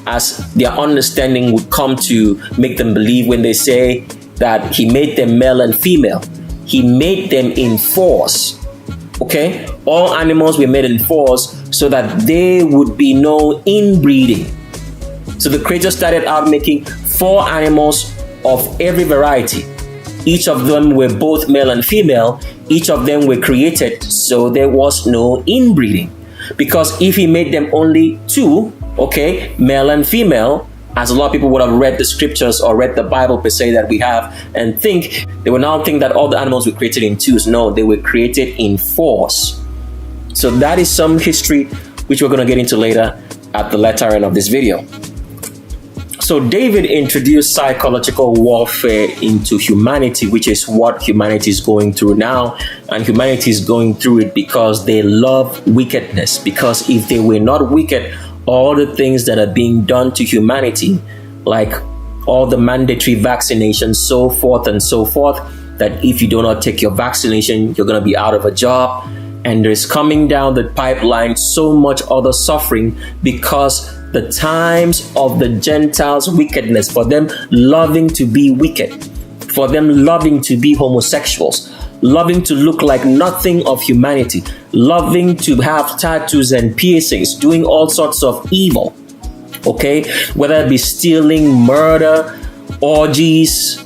as their understanding would come to make them believe when they say that he made them male and female. He made them in fours. Okay? All animals were made in fours so that there would be no inbreeding. So the Creator started out making 4 animals of every variety. Each of them were both male and female. each of them were created, so there was no inbreeding. Because if he made them only two, okay, male and female, as a lot of people would have read the scriptures or read the Bible per se that we have and think, they will now think that all the animals were created in twos. No, they were created in fours. So that is some history which we're going to get into later at the latter end of this video. So David introduced psychological warfare into humanity, which is what humanity is going through now. And humanity is going through it because they love wickedness. Because if they were not wicked, all the things that are being done to humanity, like all the mandatory vaccinations, so forth and so forth, that if you do not take your vaccination, you're going to be out of a job. And there's coming down the pipeline so much other suffering because the times of the Gentiles' wickedness, for them loving to be wicked, for them loving to be homosexuals, loving to look like nothing of humanity, loving to have tattoos and piercings, doing all sorts of evil, okay? Whether it be stealing, murder, orgies,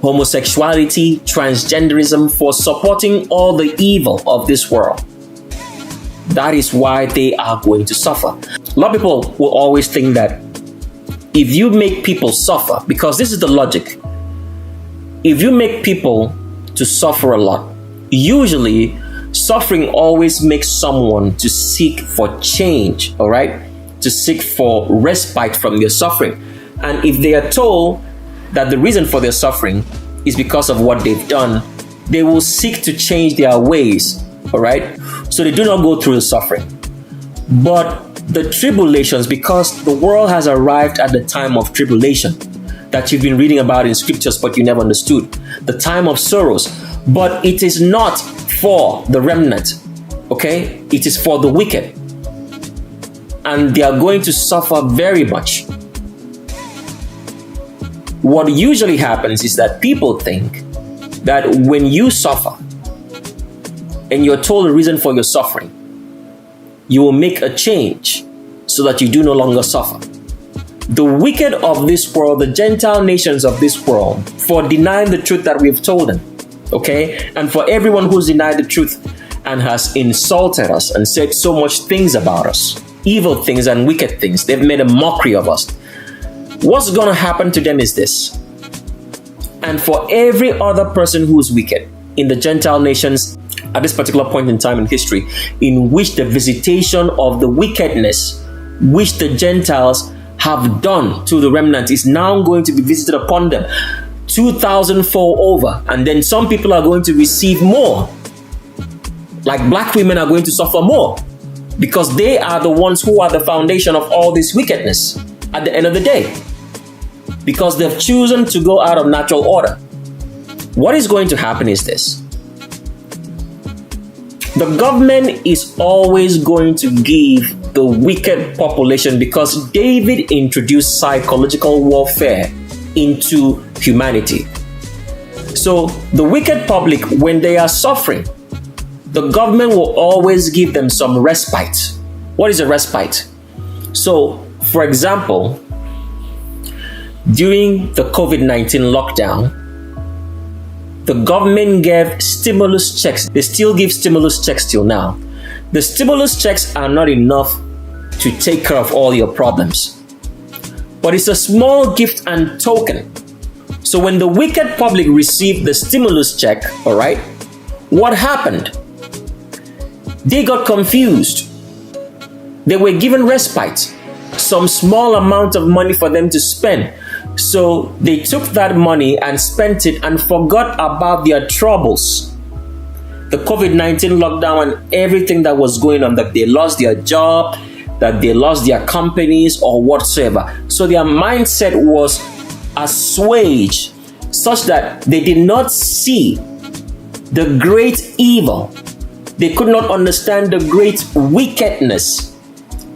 homosexuality, transgenderism, for supporting all the evil of this world. That is why they are going to suffer. A lot of people will always think that if you make people suffer, because this is the logic, if you make people to suffer a lot, usually suffering always makes someone to seek for change, all right? To seek for respite from their suffering. And if they are told that the reason for their suffering is because of what they've done, they will seek to change their ways, all right? So they do not go through the suffering. But the tribulations, because the world has arrived at the time of tribulation that you've been reading about in scriptures, but you never understood, the time of sorrows. But it is not for the remnant, okay? It is for the wicked. And they are going to suffer very much. What usually happens is that people think that when you suffer and you're told the reason for your suffering, you will make a change so that you do no longer suffer. The wicked of this world, the Gentile nations of this world, for denying the truth that we've told them, okay? And for everyone who's denied the truth and has insulted us and said so much things about us, evil things and wicked things, they've made a mockery of us. What's going to happen to them is this. And for every other person who is wicked in the Gentile nations at this particular point in time in history, in which the visitation of the wickedness which the Gentiles have done to the remnant is now going to be visited upon them 2,000-fold over. And then some people are going to receive more. Like black women are going to suffer more because they are the ones who are the foundation of all this wickedness at the end of the day, because they've chosen to go out of natural order. What is going to happen is this. The government is always going to give the wicked population, because David introduced psychological warfare into humanity. So the wicked public, when they are suffering, the government will always give them some respite. What is a respite? So, for example, during the COVID-19 lockdown, the government gave stimulus checks. They still give stimulus checks till now. The stimulus checks are not enough to take care of all your problems, but it's a small gift and token. So when the wicked public received the stimulus check, all right, what happened? They got confused. They were given respite, some small amount of money for them to spend. So they took that money and spent it and forgot about their troubles. The COVID-19 lockdown and everything that was going on, that they lost their job, that they lost their companies or whatsoever. So their mindset was assuaged such that they did not see the great evil. They could not understand the great wickedness.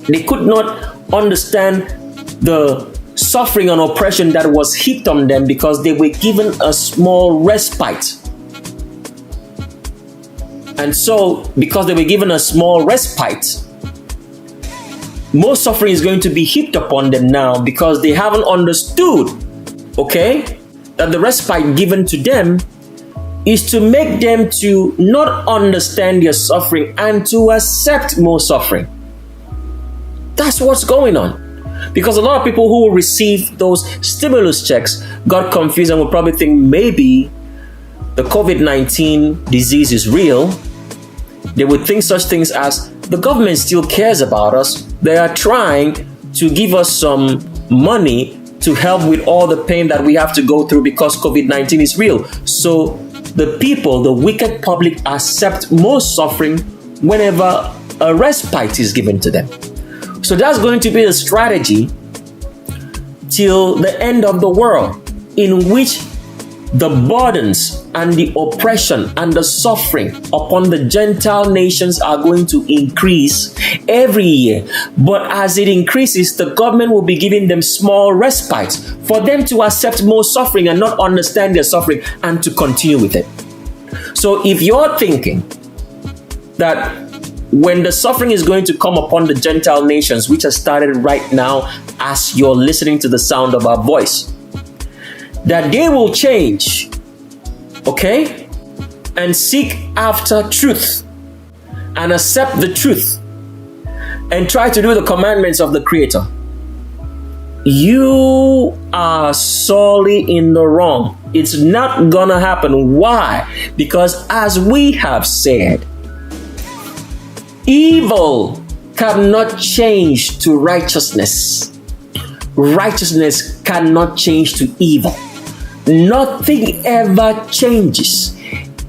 They could not understand the suffering and oppression that was heaped on them because they were given a small respite. And so, because they were given a small respite, more suffering is going to be heaped upon them now because they haven't understood, okay, that the respite given to them is to make them to not understand their suffering and to accept more suffering. That's what's going on. Because a lot of people who will receive those stimulus checks got confused and will probably think maybe the COVID-19 disease is real. They would think such things as the government still cares about us. They are trying to give us some money to help with all the pain that we have to go through because COVID-19 is real. So the people, the wicked public, accept more suffering whenever a respite is given to them. So that's going to be the strategy till the end of the world, in which the burdens and the oppression and the suffering upon the Gentile nations are going to increase every year. But as it increases, the government will be giving them small respites for them to accept more suffering and not understand their suffering and to continue with it. So if you're thinking that when the suffering is going to come upon the Gentile nations, which has started right now as you're listening to the sound of our voice, that they will change, okay, and seek after truth and accept the truth and try to do the commandments of the Creator, you are sorely in the wrong. It's not gonna happen. Why? Because as we have said, evil cannot change to righteousness. Righteousness cannot change to evil. Nothing ever changes.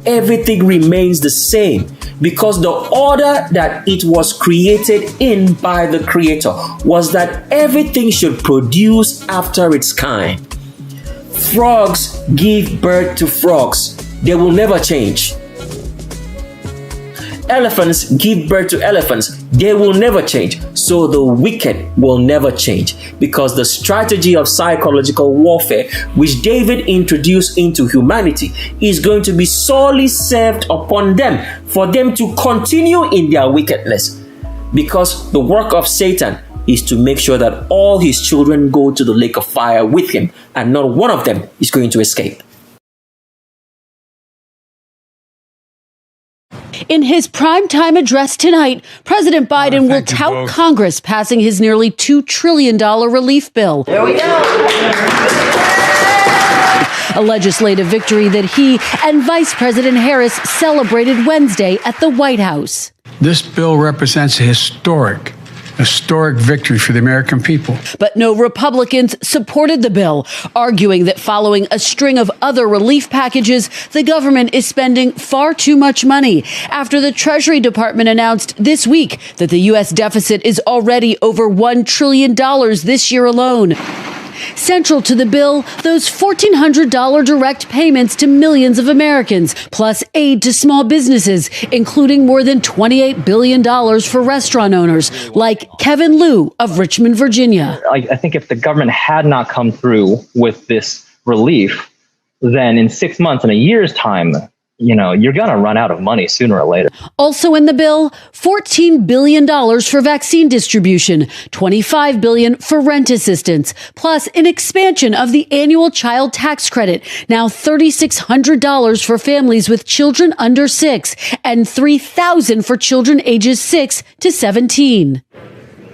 Everything remains the same because the order that it was created in by the Creator was that everything should produce after its kind. Frogs give birth to frogs. They will never change. Elephants give birth to elephants. They will never change. So the wicked will never change, because the strategy of psychological warfare, which David introduced into humanity, is going to be sorely served upon them for them to continue in their wickedness. Because the work of Satan is to make sure that all his children go to the lake of fire with him, and not one of them is going to escape. In his primetime address tonight, President Biden will tout Congress passing his nearly $2 trillion relief bill. There we go. A legislative victory that he and Vice President Harris celebrated Wednesday at the White House. This bill represents a historic victory for the American people. But no Republicans supported the bill, arguing that following a string of other relief packages, the government is spending far too much money after the Treasury Department announced this week that the U.S. deficit is already over $1 trillion this year alone. Central to the bill, those $1,400 direct payments to millions of Americans, plus aid to small businesses, including more than $28 billion for restaurant owners, like Kevin Liu of Richmond, Virginia. I think if the government had not come through with this relief, then in 6 months, in a year's time, you're going to run out of money sooner or later. Also in the bill, $14 billion for vaccine distribution, $25 billion for rent assistance, plus an expansion of the annual child tax credit, now $3,600 for families with children under 6, and $3,000 for children ages 6 to 17.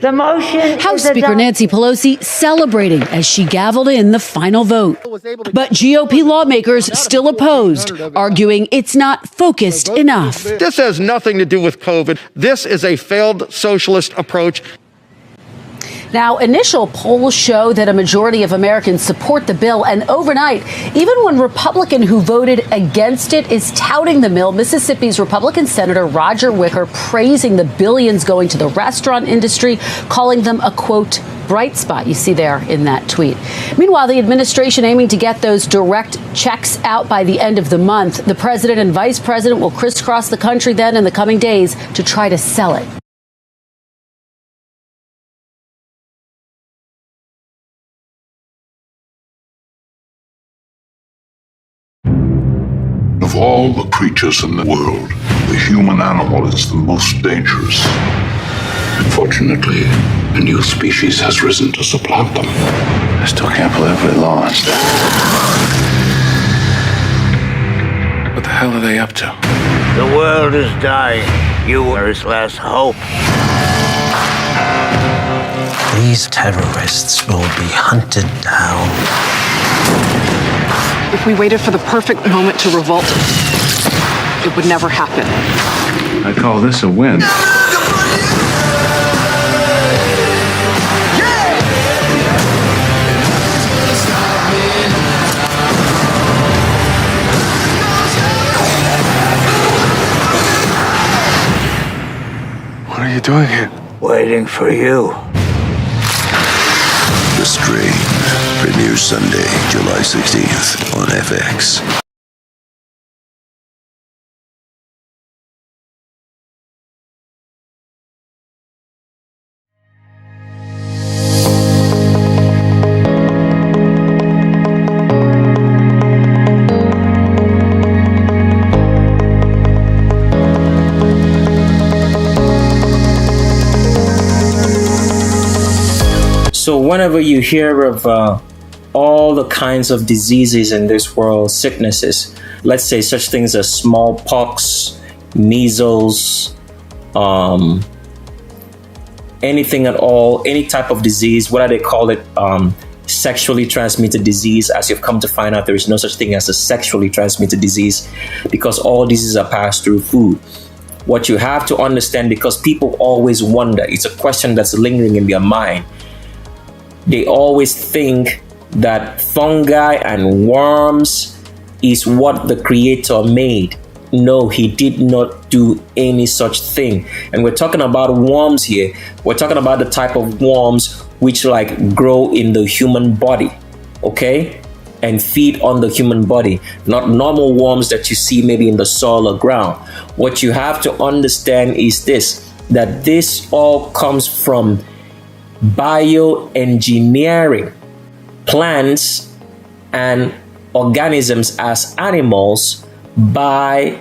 The motion. House Speaker Nancy Pelosi celebrating as she gavelled in the final vote. But GOP lawmakers still opposed, arguing it's not focused enough. This has nothing to do with COVID. This is a failed socialist approach. Now, initial polls show that a majority of Americans support the bill, and overnight, even one Republican who voted against it is touting the bill. Mississippi's Republican Senator Roger Wicker praising the billions going to the restaurant industry, calling them a, quote, bright spot. You see there in that tweet. Meanwhile, the administration aiming to get those direct checks out by the end of the month. The president and vice president will crisscross the country then in the coming days to try to sell it. Of all the creatures in the world, the human animal is the most dangerous. Unfortunately, a new species has risen to supplant them. I still can't believe we lost. What the hell are they up to? The world is dying. You are its last hope. These terrorists will be hunted down. If we waited for the perfect moment to revolt, it would never happen. I call this a win. What are you doing here? Waiting for you. The Strain premieres Sunday, July 16th on FX. So whenever you hear of all the kinds of diseases in this world, sicknesses, let's say such things as smallpox, measles, anything at all, any type of disease, whether they call it sexually transmitted disease, as you've come to find out there is no such thing as a sexually transmitted disease because all diseases are passed through food. What you have to understand, because people always wonder, it's a question that's lingering in their mind. They always think that fungi and worms is what the Creator made. No, He did not do any such thing. And we're talking about worms here. We're talking about the type of worms which like grow in the human body, okay? And feed on the human body, not normal worms that you see maybe in the soil or ground. What you have to understand is this, that this all comes from bioengineering plants and organisms as animals by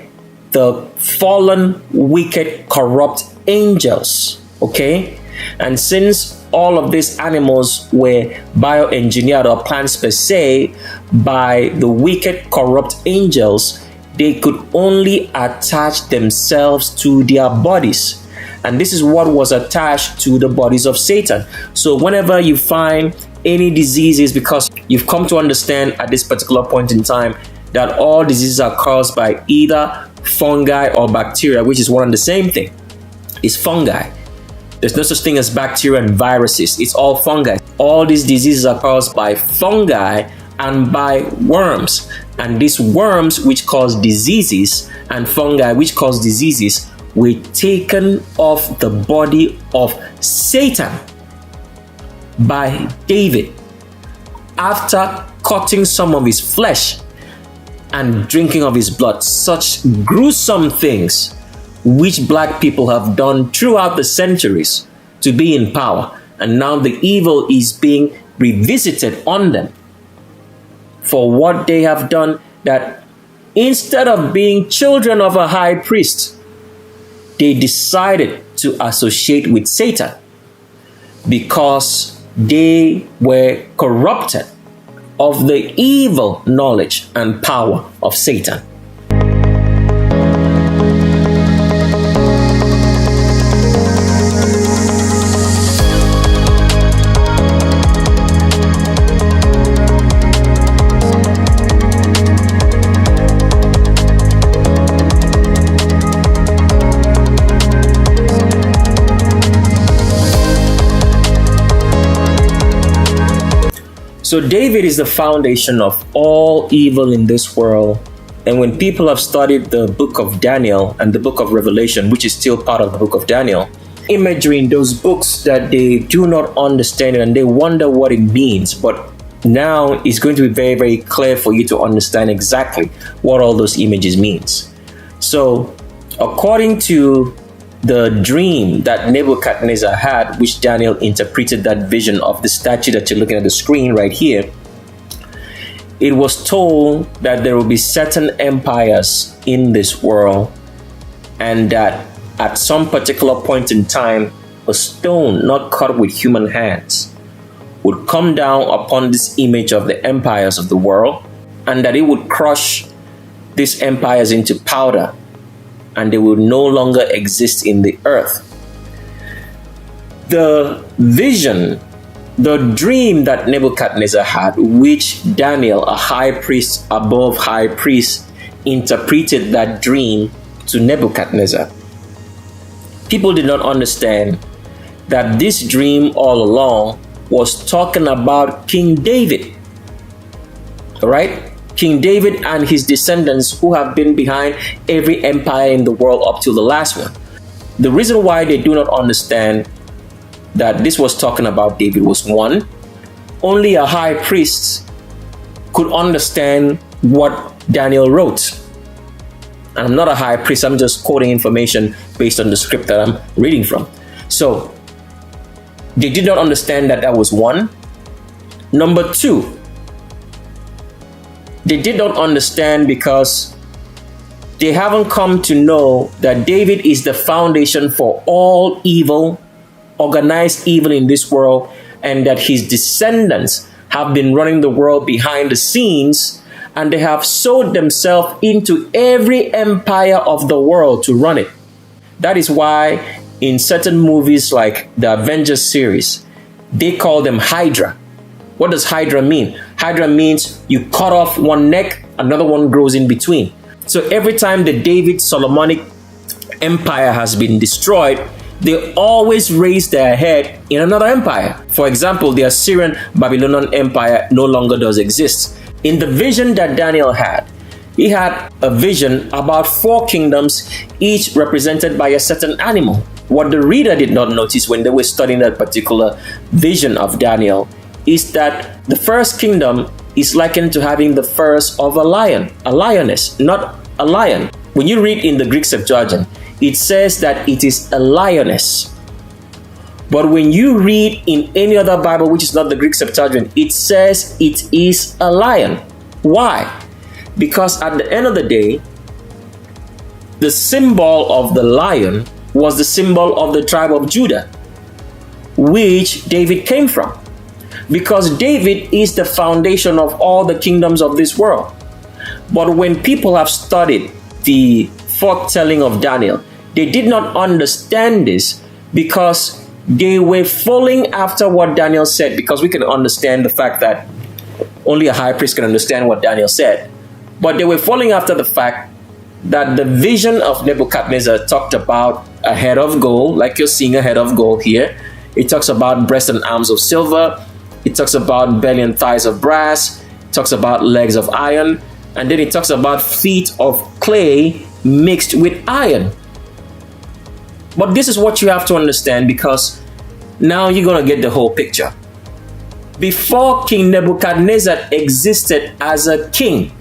the fallen, wicked, corrupt angels. Okay? And since all of these animals were bioengineered, or plants per se, by the wicked, corrupt angels, they could only attach themselves to their bodies. And this is what was attached to the bodies of Satan. So whenever you find any diseases, because you've come to understand at this particular point in time that all diseases are caused by either fungi or bacteria, which is one and the same thing. It's fungi. There's no such thing as bacteria and viruses. It's all fungi. All these diseases are caused by fungi and by worms. And these worms, which cause diseases, and fungi, which cause diseases, were taken off the body of Satan by David after cutting some of his flesh and drinking of his blood. Such gruesome things which black people have done throughout the centuries to be in power, and now the evil is being revisited on them for what they have done, that instead of being children of a high priest, they decided to associate with Satan because they were corrupted of the evil knowledge and power of Satan. So David is the foundation of all evil in this world. And when people have studied the book of Daniel and the book of Revelation, which is still part of the book of Daniel, imagery in those books that they do not understand and they wonder what it means. But now it's going to be very, very clear for you to understand exactly what all those images means. So according to the dream that Nebuchadnezzar had, which Daniel interpreted that vision of the statue that you're looking at the screen right here, it was told that there will be certain empires in this world, and that at some particular point in time, a stone not cut with human hands would come down upon this image of the empires of the world, and that it would crush these empires into powder, and they will no longer exist in the earth. The vision, the dream that Nebuchadnezzar had, which Daniel, a high priest above high priest, interpreted that dream to Nebuchadnezzar. People did not understand that this dream all along was talking about King David. All right? King David and his descendants who have been behind every empire in the world up to the last one. The reason why they do not understand that this was talking about David was, one, only a high priest could understand what Daniel wrote. And I'm not a high priest, I'm just quoting information based on the script that I'm reading from. So they did not understand that was one. Number two, they did not understand because they haven't come to know that David is the foundation for all evil, organized evil in this world, and that his descendants have been running the world behind the scenes, and they have sold themselves into every empire of the world to run it. That is why in certain movies like the Avengers series, they call them Hydra. What does Hydra mean? Hydra means you cut off one neck, another one grows in between. So every time the David Solomonic empire has been destroyed, they always raise their head in another empire. For example, the Assyrian Babylonian empire no longer does exist. In the vision that Daniel had, he had a vision about 4 kingdoms, each represented by a certain animal. What the reader did not notice when they were studying that particular vision of Daniel is that the first kingdom is likened to having the first of a lion, a lioness, not a lion. When you read in the Greek Septuagint, it says that it is a lioness. But when you read in any other Bible, which is not the Greek Septuagint, it says it is a lion. Why? Because at the end of the day, the symbol of the lion was the symbol of the tribe of Judah, which David came from. Because David is the foundation of all the kingdoms of this world. But when people have studied the foretelling of Daniel, they did not understand this because they were following after what Daniel said, because we can understand the fact that only a high priest can understand what Daniel said. But they were following after the fact that the vision of Nebuchadnezzar talked about a head of gold, like you're seeing a head of gold here. It talks about breast and arms of silver. It talks about belly and thighs of brass. It talks about legs of iron. And then it talks about feet of clay mixed with iron. But this is what you have to understand, because now you're going to get the whole picture. Before King Nebuchadnezzar existed as a king,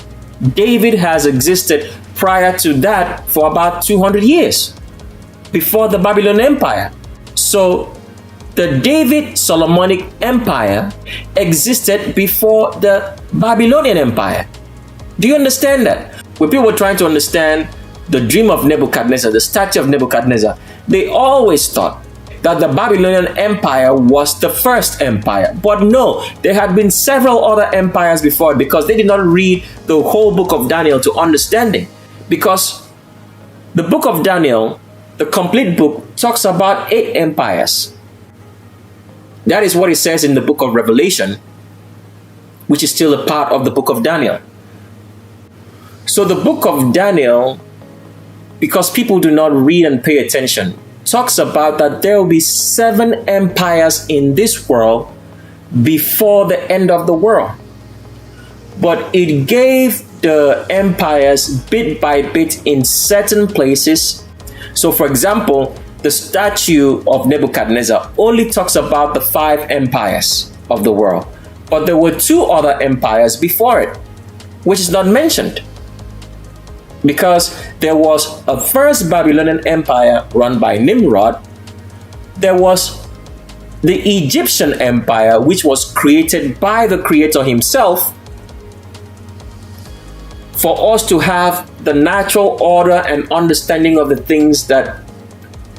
David has existed prior to that for about 200 years, before the Babylonian Empire. So the David Solomonic Empire existed before the Babylonian Empire. Do you understand that? When people were trying to understand the dream of Nebuchadnezzar, the statue of Nebuchadnezzar, they always thought that the Babylonian Empire was the first empire. But no, there had been several other empires before, because they did not read the whole book of Daniel to understanding. Because the book of Daniel, the complete book, talks about 8 empires. That is what it says in the book of Revelation, which is still a part of the book of Daniel. So the book of Daniel, because people do not read and pay attention, talks about that there will be 7 empires in this world before the end of the world. But it gave the empires bit by bit in certain places. So for example, the statue of Nebuchadnezzar only talks about the 5 empires of the world. But there were 2 other empires before it, which is not mentioned. Because there was a first Babylonian empire run by Nimrod. There was the Egyptian empire, which was created by the Creator himself, for us to have the natural order and understanding of the things that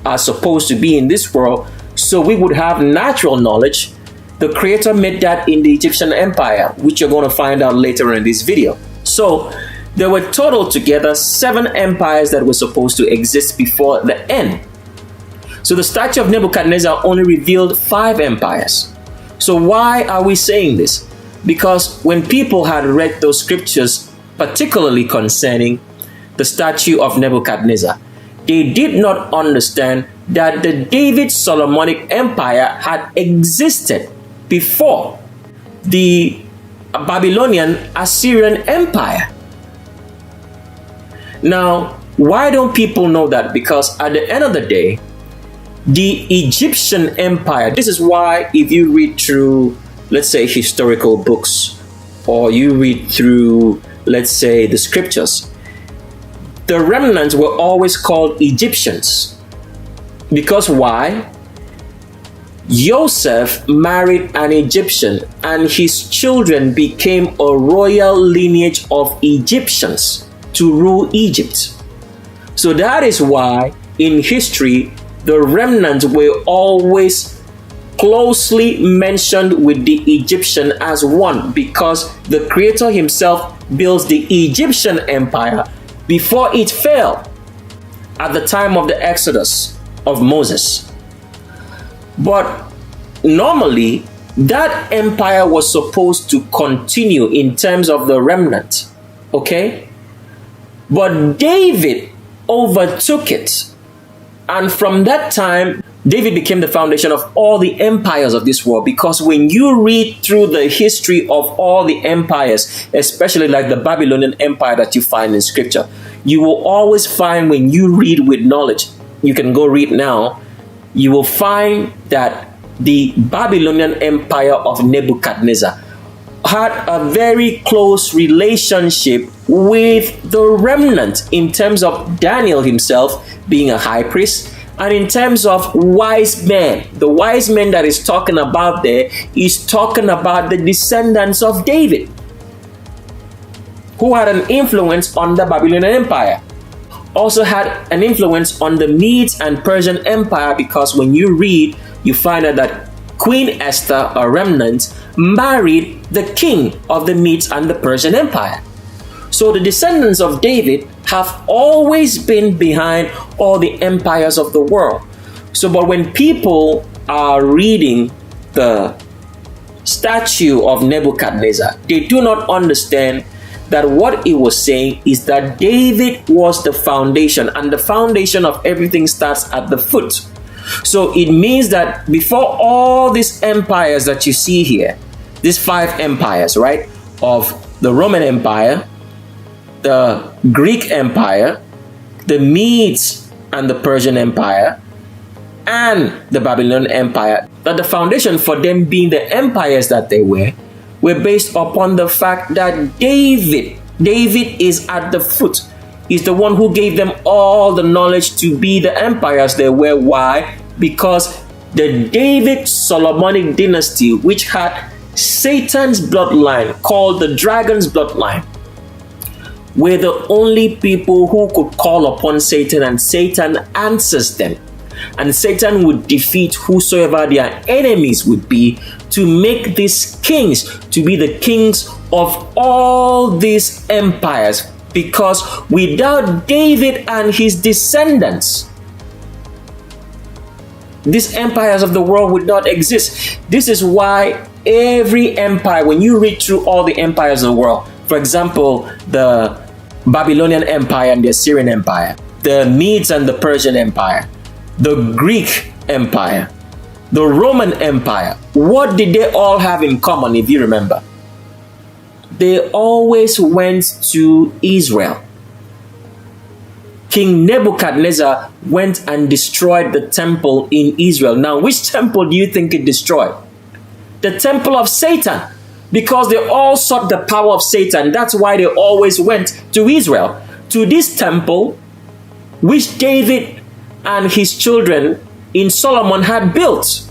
are supposed to be in this world, so we would have natural knowledge. The Creator made that in the Egyptian empire, which you're going to find out later in this video. So There were total together 7 empires that were supposed to exist before the end. So the statue of Nebuchadnezzar only revealed 5 empires. So why are we saying this? Because when people had read those scriptures, particularly concerning the statue of Nebuchadnezzar, they did not understand that the David Solomonic Empire had existed before the Babylonian Assyrian Empire. Now, why don't people know that? Because at the end of the day, the Egyptian Empire, this is why if you read through, let's say, historical books, or you read through, let's say, the scriptures, the remnants were always called Egyptians. Because why? Joseph married an Egyptian and his children became a royal lineage of Egyptians to rule Egypt. So that is why in history the remnants were always closely mentioned with the Egyptian as one, because the Creator himself builds the Egyptian empire before it fell at the time of the Exodus of Moses. But normally that empire was supposed to continue in terms of the remnant, okay? But David overtook it, and from that time David became the foundation of all the empires of this world. Because when you read through the history of all the empires, especially like the Babylonian Empire that you find in scripture, you will always find, when you read with knowledge, you can go read now, you will find that the Babylonian Empire of Nebuchadnezzar had a very close relationship with the remnant in terms of Daniel himself being a high priest, and in terms of wise men. The wise men that is talking about there is talking about the descendants of David, who had an influence on the Babylonian Empire. Also had an influence on the Medes and Persian Empire, because when you read, you find out that Queen Esther, a remnant, married the king of the Medes and the Persian Empire. So the descendants of David have always been behind all the empires of the world. So, but when people are reading the statue of Nebuchadnezzar, they do not understand that what it was saying is that David was the foundation, and the foundation of everything starts at the foot. So it means that before all these empires that you see here, these 5 empires, right, of the Roman Empire, the Greek Empire, the Medes and the Persian Empire, and the Babylonian Empire, that the foundation for them being the empires that they were based upon the fact that David is at the foot. He's the one who gave them all the knowledge to be the empires they were. Why? Because the David Solomonic dynasty, which had Satan's bloodline, called the dragon's bloodline, were the only people who could call upon Satan, and Satan answers them. And Satan would defeat whosoever their enemies would be, to make these kings to be the kings of all these empires. Because without David and his descendants, these empires of the world would not exist. This is why every empire, when you read through all the empires of the world, for example, the Babylonian Empire and the Assyrian Empire, the Medes and the Persian Empire, the Greek Empire, the Roman Empire, what did they all have in common, if you remember? They always went to Israel. King Nebuchadnezzar went and destroyed the temple in Israel. Now, which temple do you think it destroyed? The temple of Satan. Because they all sought the power of Satan. That's why they always went to Israel, to this temple which David and his children in Solomon had built,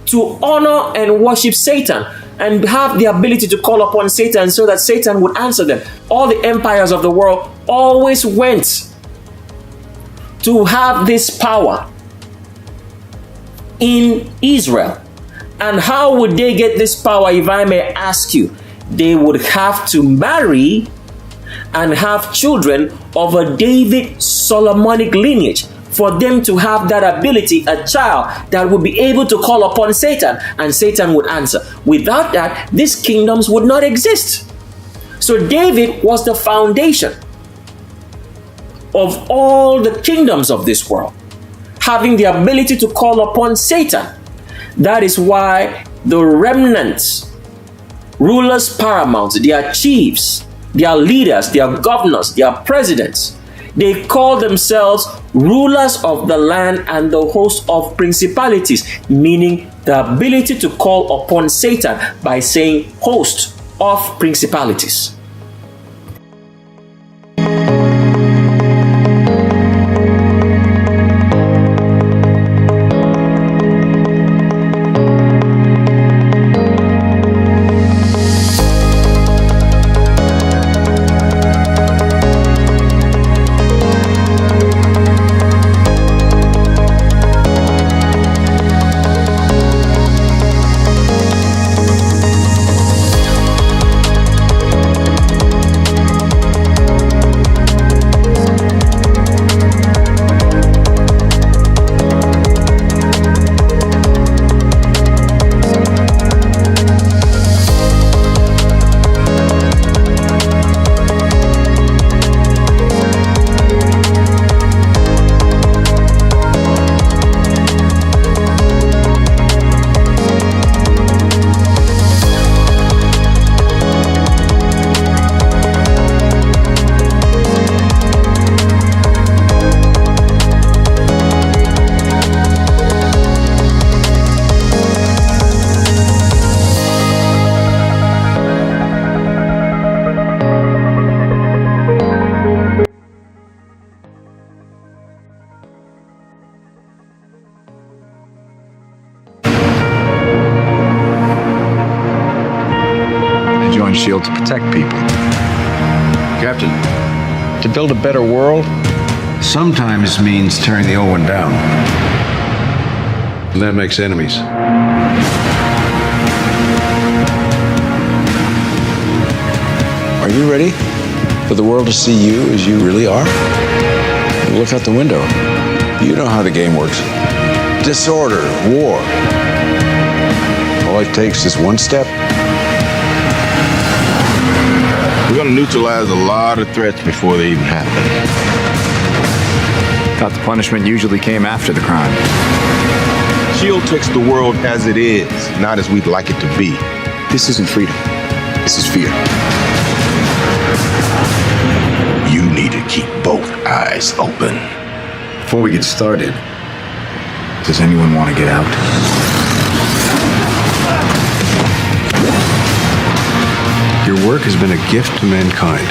to honor and worship Satan and have the ability to call upon Satan so that Satan would answer them. All the empires of the world always went to have this power in Israel. And how would they get this power, if I may ask you? They would have to marry and have children of a David Solomonic lineage, for them to have that ability, a child that would be able to call upon Satan and Satan would answer. Without that, these kingdoms would not exist. So David was the foundation of all the kingdoms of this world, having the ability to call upon Satan. That is why the remnants, rulers paramount, their chiefs, their leaders, their governors, their presidents, they call themselves rulers of the land and the host of principalities, meaning the ability to call upon Satan by saying host of principalities. shield to protect people. Captain, to build a better world sometimes means tearing the old one down. And that makes enemies. Are you ready for the world to see you as you really are? Look out the window. You know how the game works. Disorder, war. All it takes is one step. We're gonna neutralize a lot of threats before they even happen. Thought the punishment usually came after the crime. SHIELD takes the world as it is, not as we'd like it to be. This isn't freedom. This is fear. You need to keep both eyes open. Before we get started, does anyone want to get out? Your work has been a gift to mankind.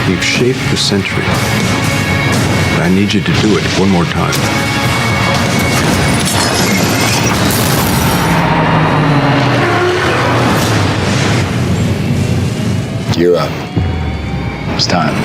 You've shaped the century. But I need you to do it one more time. You're up. It's time.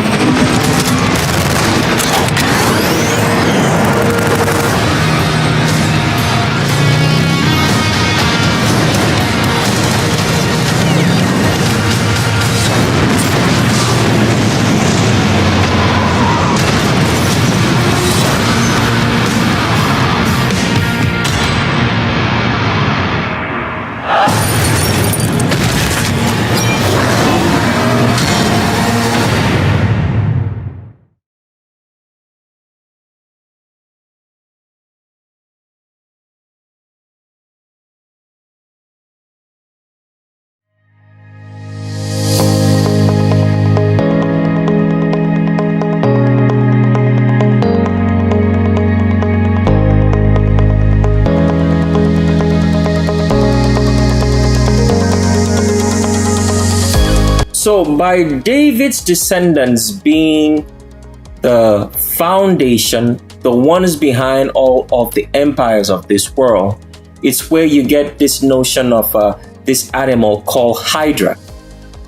So by David's descendants being the foundation, the ones behind all of the empires of this world, it's where you get this notion of this animal called Hydra.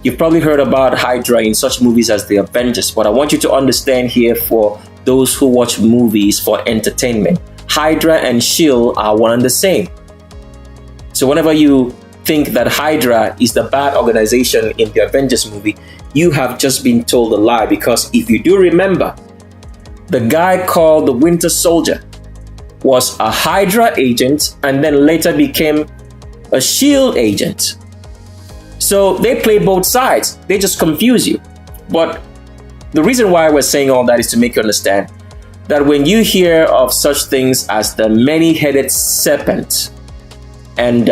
You've probably heard about Hydra in such movies as The Avengers, but I want you to understand here, for those who watch movies for entertainment, Hydra and SHIELD are one and the same. So whenever you think that Hydra is the bad organization in the Avengers movie, you have just been told a lie. Because if you do remember, the guy called the Winter Soldier was a Hydra agent and then later became a SHIELD agent. So they play both sides. They just confuse you. But the reason why we're saying all that is to make you understand that when you hear of such things as the many-headed serpent and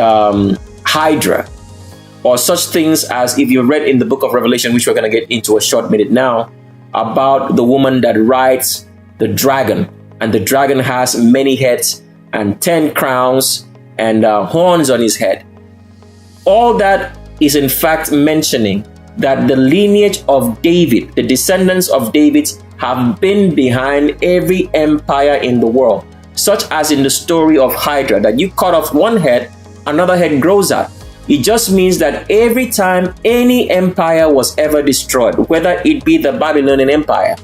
Hydra, or such things as, if you read in the book of Revelation, which we're going to get into a short minute now, about the woman that rides the dragon, and the dragon has many heads and 10 crowns and horns on his head. All that is in fact mentioning that the lineage of David, the descendants of David, have been behind every empire in the world, such as in the story of Hydra, that you cut off one head, another head grows out. It just means that every time any empire was ever destroyed, whether it be the Babylonian Empire,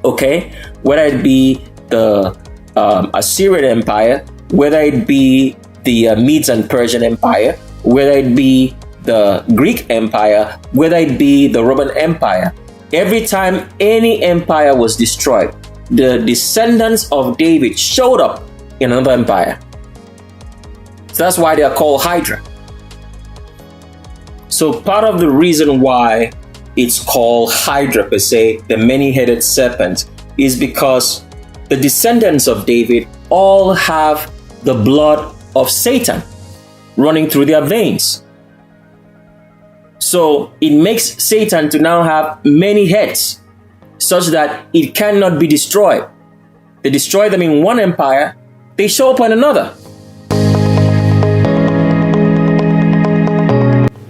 okay, whether it be the Assyrian Empire, whether it be the Medes and Persian Empire, whether it be the Greek Empire, whether it be the Roman Empire, every time any empire was destroyed, the descendants of David showed up in another empire. So that's why they are called Hydra. So part of the reason why it's called Hydra per se, the many-headed serpent, is because the descendants of David all have the blood of Satan running through their veins. So it makes Satan to now have many heads, such that it cannot be destroyed. They destroy them in one empire, they show up in another.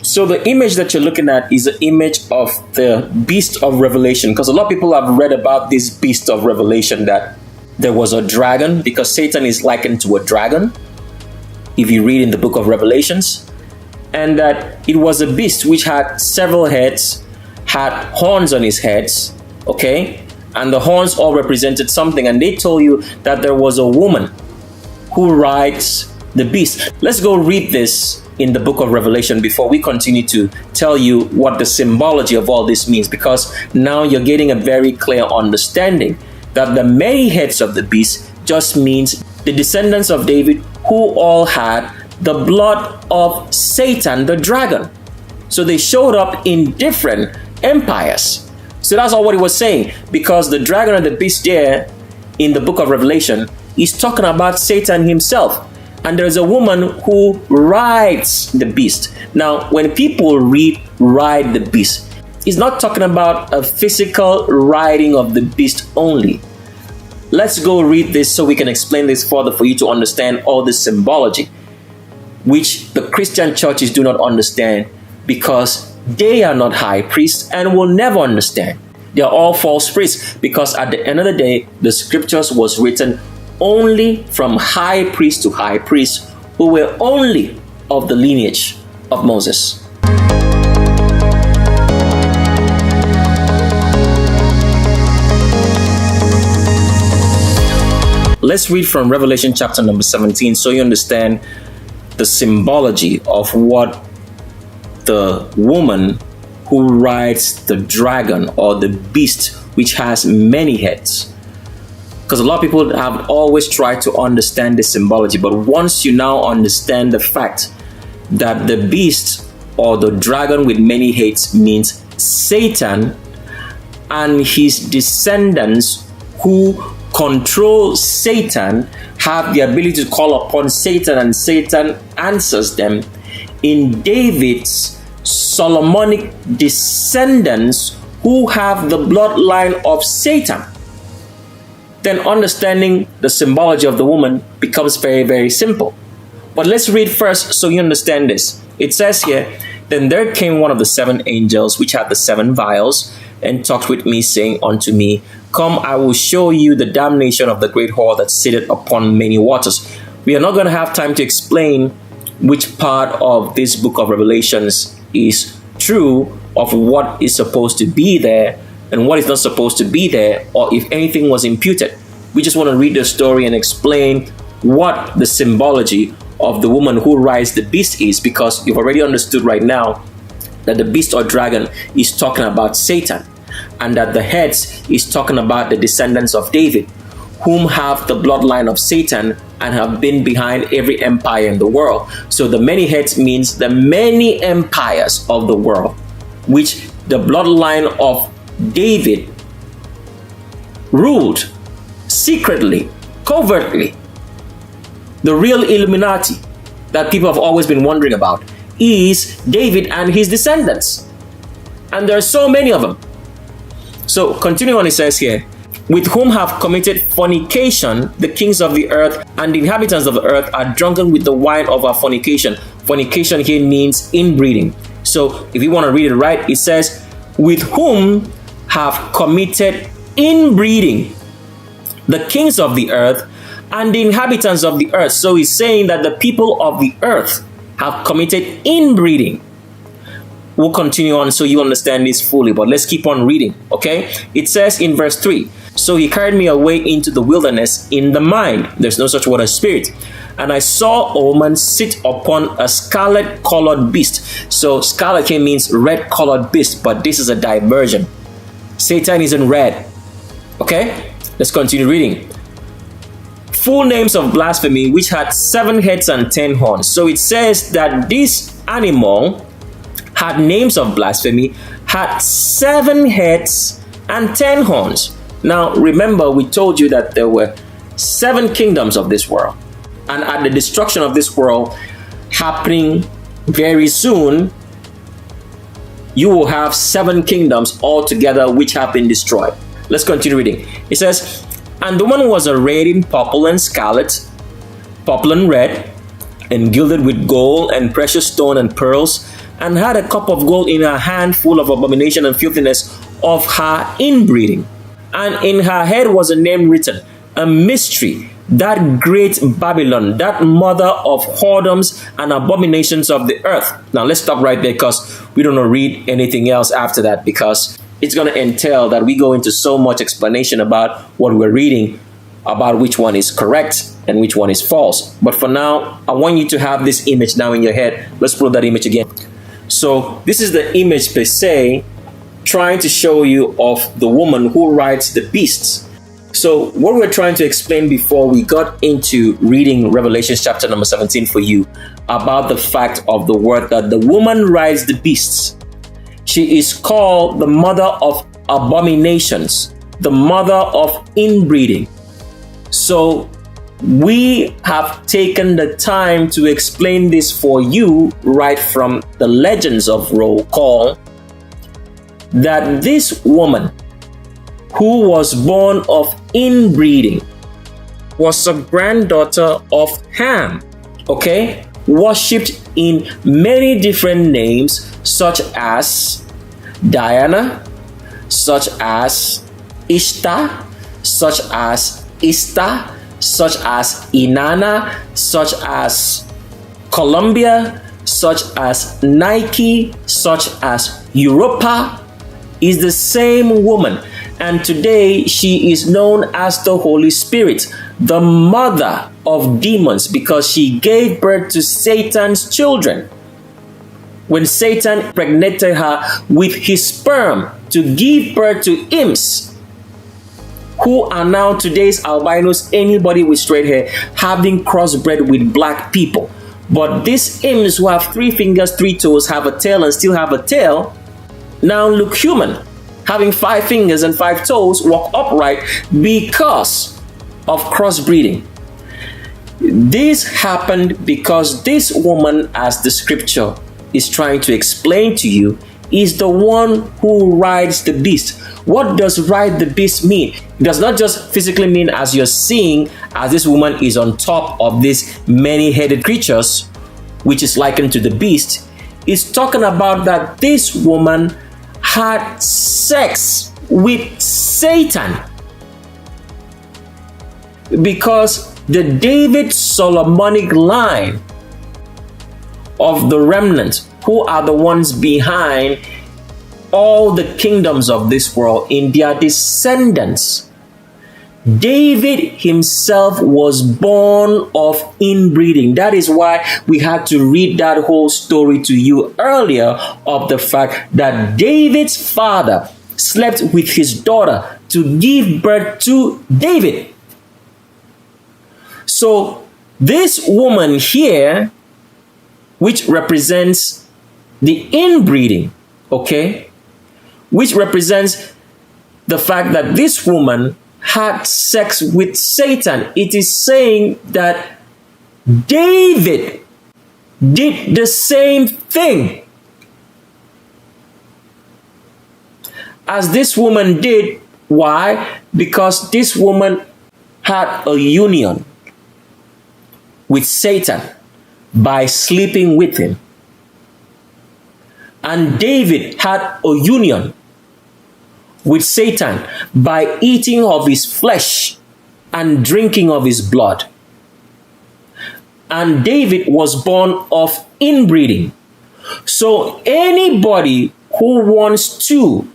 So the image that you're looking at is the image of the beast of Revelation, because a lot of people have read about this beast of Revelation, that there was a dragon, because Satan is likened to a dragon, if you read in the book of Revelations, and that it was a beast which had several heads, had horns on his heads, okay, and the horns all represented something, and they told you that there was a woman who rides the beast. Let's go read this in the book of Revelation before we continue to tell you what the symbology of all this means, because now you're getting a very clear understanding that the many heads of the beast just means the descendants of David who all had the blood of Satan, the dragon. So they showed up in different empires. So that's all what he was saying, because the dragon and the beast there in the book of Revelation is talking about Satan himself. And there's a woman who rides the beast. Now, when people read ride the beast, it's not talking about a physical riding of the beast only. Let's go read this so we can explain this further for you to understand all the symbology, which the Christian churches do not understand, because they are not high priests and will never understand. They are all false priests, because at the end of the day, the scriptures was written only from high priest to high priest, who were only of the lineage of Moses. Let's read from Revelation chapter number 17 so you understand the symbology of what the woman who rides the dragon, or the beast which has many heads. Because a lot of people have always tried to understand the symbology, but once you now understand the fact that the beast or the dragon with many heads means Satan and his descendants who control Satan have the ability to call upon Satan, and Satan answers them, in David's Solomonic descendants who have the bloodline of Satan, then understanding the symbology of the woman becomes very, very simple. But let's read first so you understand this. It says here, "Then there came one of the 7 angels which had the 7 vials, and talked with me, saying unto me, Come, I will show you the damnation of the great whore that sitteth upon many waters." We are not going to have time to explain which part of this book of Revelations is true, of what is supposed to be there and what is not supposed to be there, or if anything was imputed. We just want to read the story and explain what the symbology of the woman who rides the beast is, because you've already understood right now that the beast or dragon is talking about Satan, and that the heads is talking about the descendants of David, whom have the bloodline of Satan and have been behind every empire in the world. So the many heads means the many empires of the world, which the bloodline of David ruled secretly, covertly. The real Illuminati that people have always been wondering about is David and his descendants. And there are so many of them. So continuing on, it says here, with whom have committed fornication the kings of the earth, and the inhabitants of the earth are drunken with the wine of our fornication. Fornication here means inbreeding. So if you want to read it right, it says, with whom have committed inbreeding the kings of the earth and the inhabitants of the earth. So he's saying that the people of the earth have committed inbreeding. We'll continue on so you understand this fully, but let's keep on reading, okay? It says in verse 3, so he carried me away into the wilderness in the mind. There's no such word as spirit. And I saw a woman sit upon a scarlet-colored beast. So scarlet here means red-colored beast, but this is a diversion. Satan is in red, okay? Let's continue reading. Full names of blasphemy, which had 7 heads and 10 horns. So it says that this animal had names of blasphemy, had 7 heads and 10 horns. Now remember, we told you that there were 7 kingdoms of this world, and at the destruction of this world happening very soon, you will have 7 kingdoms altogether which have been destroyed. Let's continue reading. It says, and the woman was arrayed in purple and scarlet, purple and red, and gilded with gold and precious stone and pearls, and had a cup of gold in her hand full of abomination and filthiness of her inbreeding. And in her head was a name written, a mystery, that great Babylon, that mother of whoredoms and abominations of the earth. Now let's stop right there, because we don't read anything else after that, because it's going to entail that we go into so much explanation about what we're reading, about which one is correct and which one is false. But for now, I want you to have this image now in your head. Let's pull that image again. So this is the image per se, trying to show you of the woman who rides the beasts. So what we're trying to explain before we got into reading Revelation chapter number 17 for you, about the fact of the word that the woman rides the beasts. She is called the mother of abominations, the mother of inbreeding. So we have taken the time to explain this for you right from the legends of roll call, that this woman who was born of inbreeding was a granddaughter of Ham, okay? Worshipped in many different names, such as Diana, such as Ishtar, such as Ista, such as Inanna, such as Columbia, such as Nike, such as Europa, is the same woman. And today she is known as the Holy Spirit, the mother of demons, because she gave birth to Satan's children. When Satan impregnated her with his sperm to give birth to imps, who are now today's albinos, anybody with straight hair, having crossbred with black people. But these imps who have 3 fingers, 3 toes, have a tail and still have a tail, now look human, having 5 fingers and 5 toes, walk upright because of crossbreeding. This happened because this woman, as the scripture is trying to explain to you, is the one who rides the beast. What does ride the beast mean? It does not just physically mean as you're seeing, as this woman is on top of these many-headed creatures, which is likened to the beast. It's talking about that this woman had sex with Satan, because the David Solomonic line of the remnant, who are the ones behind all the kingdoms of this world, in their descendants, David himself was born of inbreeding. That is why we had to read that whole story to you earlier of the fact that David's father slept with his daughter to give birth to David. So this woman here, which represents the inbreeding, okay, which represents the fact that this woman had sex with Satan. It is saying that David did the same thing as this woman did. Why? Because this woman had a union with Satan by sleeping with him. And David had a union with Satan by eating of his flesh and drinking of his blood. And David was born of inbreeding. So anybody who wants to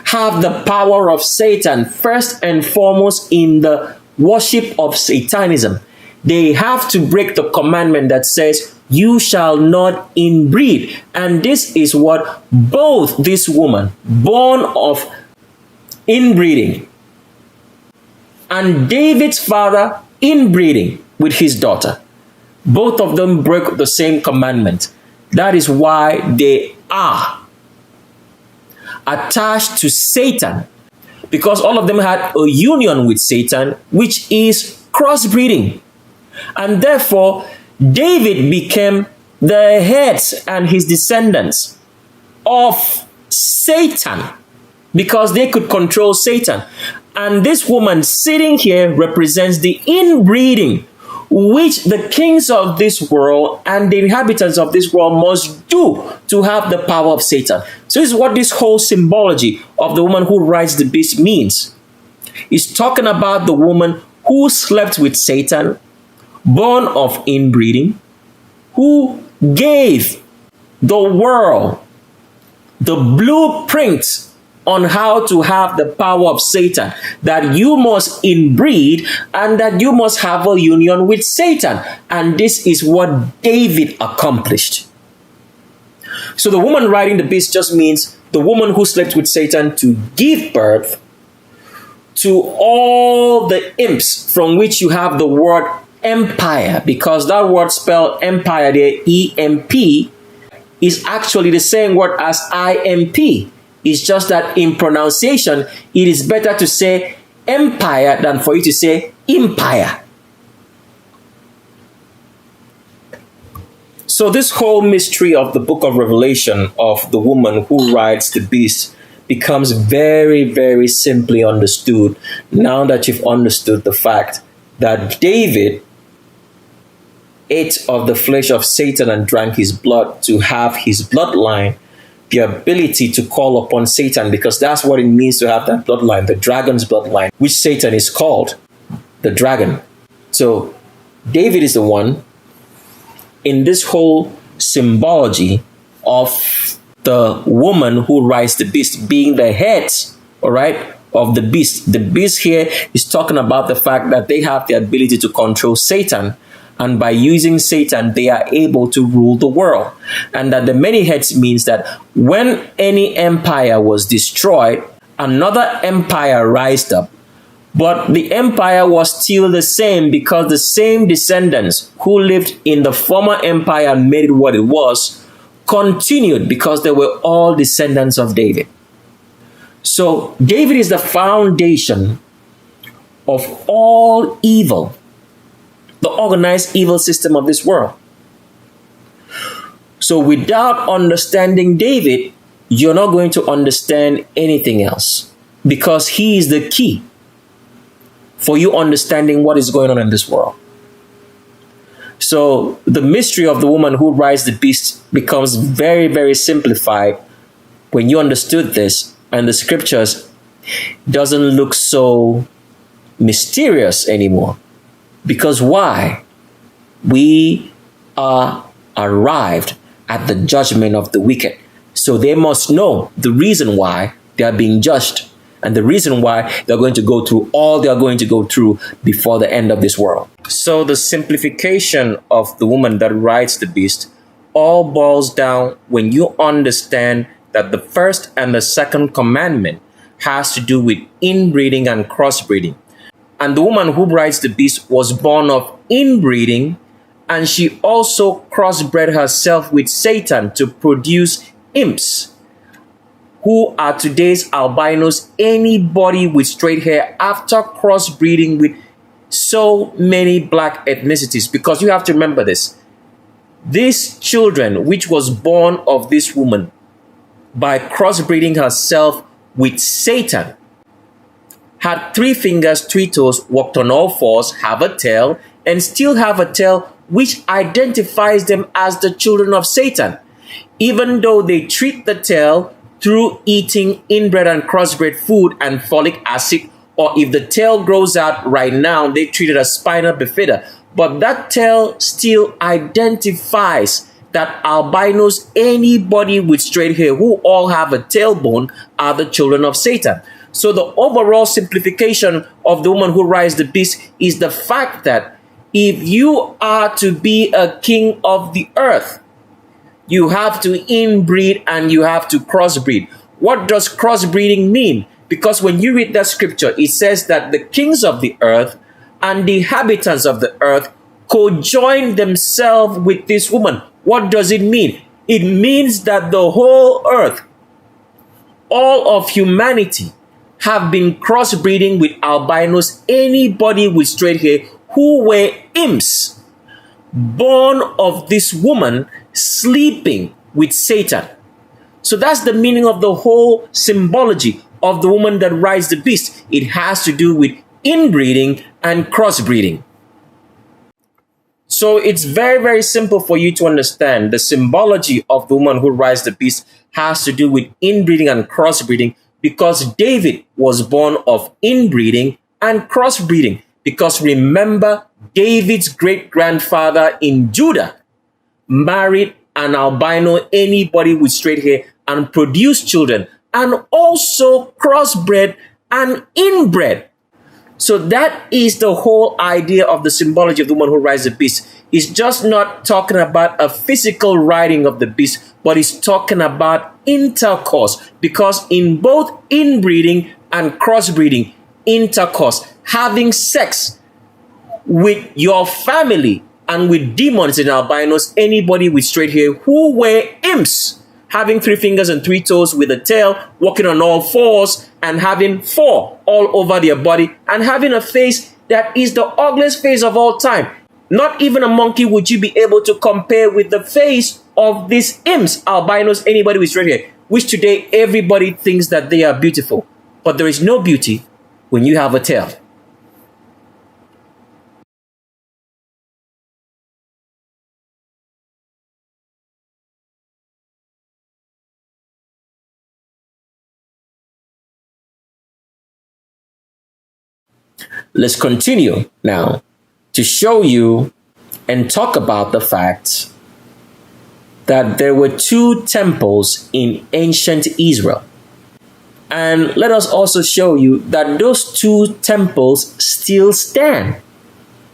have the power of Satan, first and foremost in the worship of Satanism, they have to break the commandment that says, you shall not inbreed. And this is what both this woman, born of inbreeding, and David's father, inbreeding with his daughter, both of them broke the same commandment. That is why they are attached to Satan, because all of them had a union with Satan, which is crossbreeding. And therefore, David became the heads and his descendants of Satan because they could control Satan. And this woman sitting here represents the inbreeding which the kings of this world and the inhabitants of this world must do to have the power of Satan. So this is what this whole symbology of the woman who rides the beast means. It's talking about the woman who slept with Satan, born of inbreeding, who gave the world the blueprint on how to have the power of Satan, that you must inbreed and that you must have a union with Satan. And this is what David accomplished. So the woman riding the beast just means the woman who slept with Satan to give birth to all the imps, from which you have the word empire, because that word spelled empire there, E-M-P, is actually the same word as I-M-P. It's just that in pronunciation, it is better to say empire than for you to say empire. So this whole mystery of the book of Revelation of the woman who rides the beast becomes very, very simply understood now that you've understood the fact that David ate of the flesh of Satan and drank his blood to have his bloodline, the ability to call upon Satan, because that's what it means to have that bloodline, the dragon's bloodline, which Satan is called the dragon. So David is the one in this whole symbology of the woman who rides the beast being the head, all right, of the beast. The beast here is talking about the fact that they have the ability to control Satan, and by using Satan, they are able to rule the world. And that the many heads means that when any empire was destroyed, another empire rised up. But the empire was still the same because the same descendants who lived in the former empire and made it what it was continued, because they were all descendants of David. So David is the foundation of all evil, the organized evil system of this world. So without understanding David, you're not going to understand anything else, because he is the key for you understanding what is going on in this world. So the mystery of the woman who rides the beast becomes very, very simplified when you understood this, and the scriptures doesn't look so mysterious anymore. Because why? We are arrived at the judgment of the wicked. So they must know the reason why they are being judged. and the reason why they're going to go through all they are going to go through before the end of this world. So the simplification of the woman that rides the beast all boils down when you understand that the first and the second commandment has to do with inbreeding and crossbreeding. And the woman who rides the beast was born of inbreeding, and she also crossbred herself with Satan to produce imps, who are today's albinos, anybody with straight hair after crossbreeding with so many black ethnicities. Because you have to remember this. These children, which was born of this woman by crossbreeding herself with Satan, had 3 fingers, 3 toes, walked on all fours, have a tail, and still have a tail which identifies them as the children of Satan. Even though they treat the tail through eating inbred and crossbred food and folic acid, or if the tail grows out right now, they treat it as spina bifida. But that tail still identifies that albinos, anybody with straight hair who all have a tailbone, are the children of Satan. So the overall simplification of the woman who rides the beast is the fact that if you are to be a king of the earth, you have to inbreed and you have to crossbreed. What does crossbreeding mean? Because when you read that scripture, it says that the kings of the earth and the inhabitants of the earth co-join themselves with this woman. What does it mean? It means that the whole earth, all of humanity, have been crossbreeding with albinos, anybody with straight hair, who were imps, born of this woman sleeping with Satan. So that's the meaning of the whole symbology of the woman that rides the beast. It has to do with inbreeding and crossbreeding. So it's very, very simple for you to understand. The symbology of the woman who rides the beast has to do with inbreeding and crossbreeding, because David was born of inbreeding and crossbreeding. Because remember, David's great-grandfather in Judah married an albino, anybody with straight hair, and produced children, and also crossbred and inbred. So that is the whole idea of the symbology of the woman who rides the beast. It's just not talking about a physical riding of the beast, but it's talking about intercourse. Because in both inbreeding and crossbreeding, intercourse, having sex with your family and with demons and albinos, anybody with straight hair who were imps, having 3 fingers and 3 toes with a tail, walking on all fours, and having 4 all over their body, and having a face that is the ugliest face of all time. Not even a monkey would you be able to compare with the face of these imps, albinos, anybody with straight hair, which today everybody thinks that they are beautiful. But there is no beauty when you have a tail. Let's continue now to show you and talk about the fact that there were 2 temples in ancient Israel. And let us also show you that those 2 temples still stand.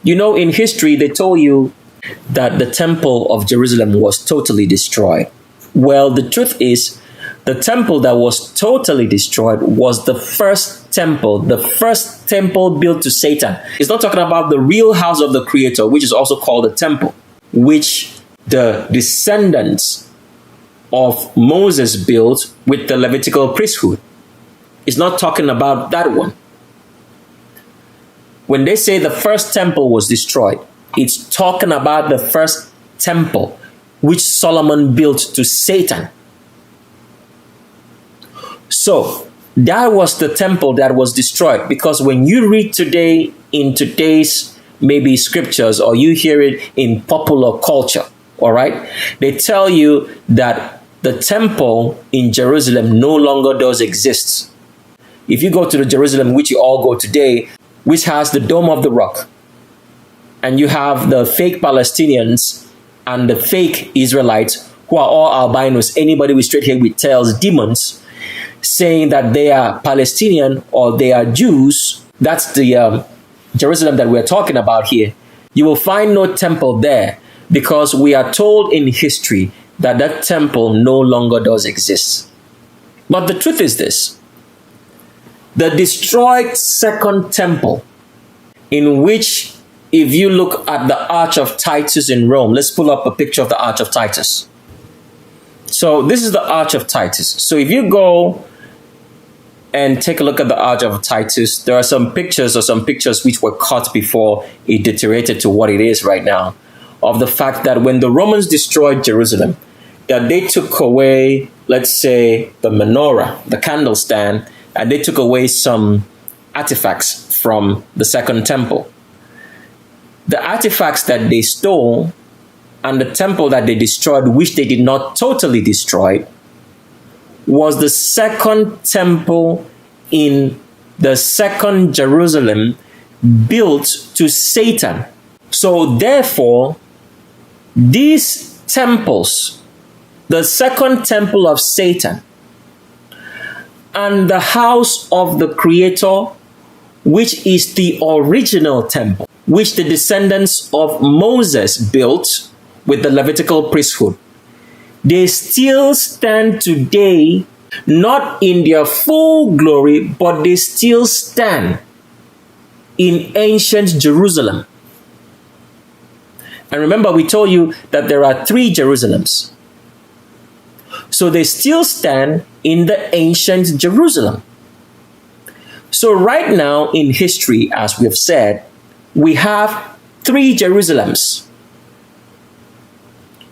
You know, in history, they told you that the temple of Jerusalem was totally destroyed. Well, the truth is, the temple that was totally destroyed was the first temple built to Satan. It's not talking about the real house of the Creator, which is also called a temple, which the descendants of Moses built with the Levitical priesthood. It's not talking about that one. When they say the first temple was destroyed, it's talking about the first temple which Solomon built to Satan. So that was the temple that was destroyed, because when you read today in today's maybe scriptures, or you hear it in popular culture, all right, they tell you that the temple in Jerusalem no longer does exist. If you go to the Jerusalem, which you all go today, which has the Dome of the Rock, and you have the fake Palestinians and the fake Israelites who are all albinos, anybody with straight hair with tails, demons, saying that they are Palestinian or they are Jews, that's the Jerusalem that we're talking about here, you will find no temple there, because we are told in history that that temple no longer does exist. But the truth is this: the destroyed second temple, in which, if you look at the Arch of Titus in Rome, let's pull up a picture of the Arch of Titus. So this is the Arch of Titus. So if you go and take a look at the Arch of Titus, there are some pictures which were cut before it deteriorated to what it is right now, of the fact that when the Romans destroyed Jerusalem, that they took away, let's say, the menorah, the candle stand, and they took away some artifacts from the second temple. The artifacts that they stole and the temple that they destroyed, which they did not totally destroy, was the second temple in the second Jerusalem built to Satan. So therefore, these temples, the second temple of Satan and the house of the Creator, which is the original temple, which the descendants of Moses built with the Levitical priesthood, they still stand today, not in their full glory, but they still stand in ancient Jerusalem. And remember, we told you that there are 3 Jerusalems. So they still stand in the ancient Jerusalem. So right now in history, as we've said, we have 3 Jerusalems.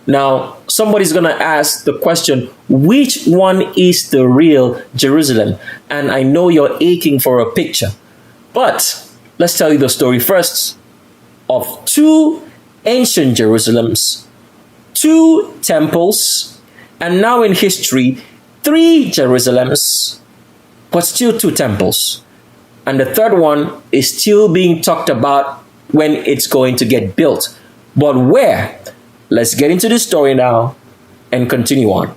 Now, somebody's going to ask the question, which one is the real Jerusalem? And I know you're aching for a picture. But let's tell you the story first of 2 ancient Jerusalems, 2 temples, and now in history, 3 Jerusalems, but still 2 temples. And the third one is still being talked about when it's going to get built. But where? Let's get into the story now and continue on.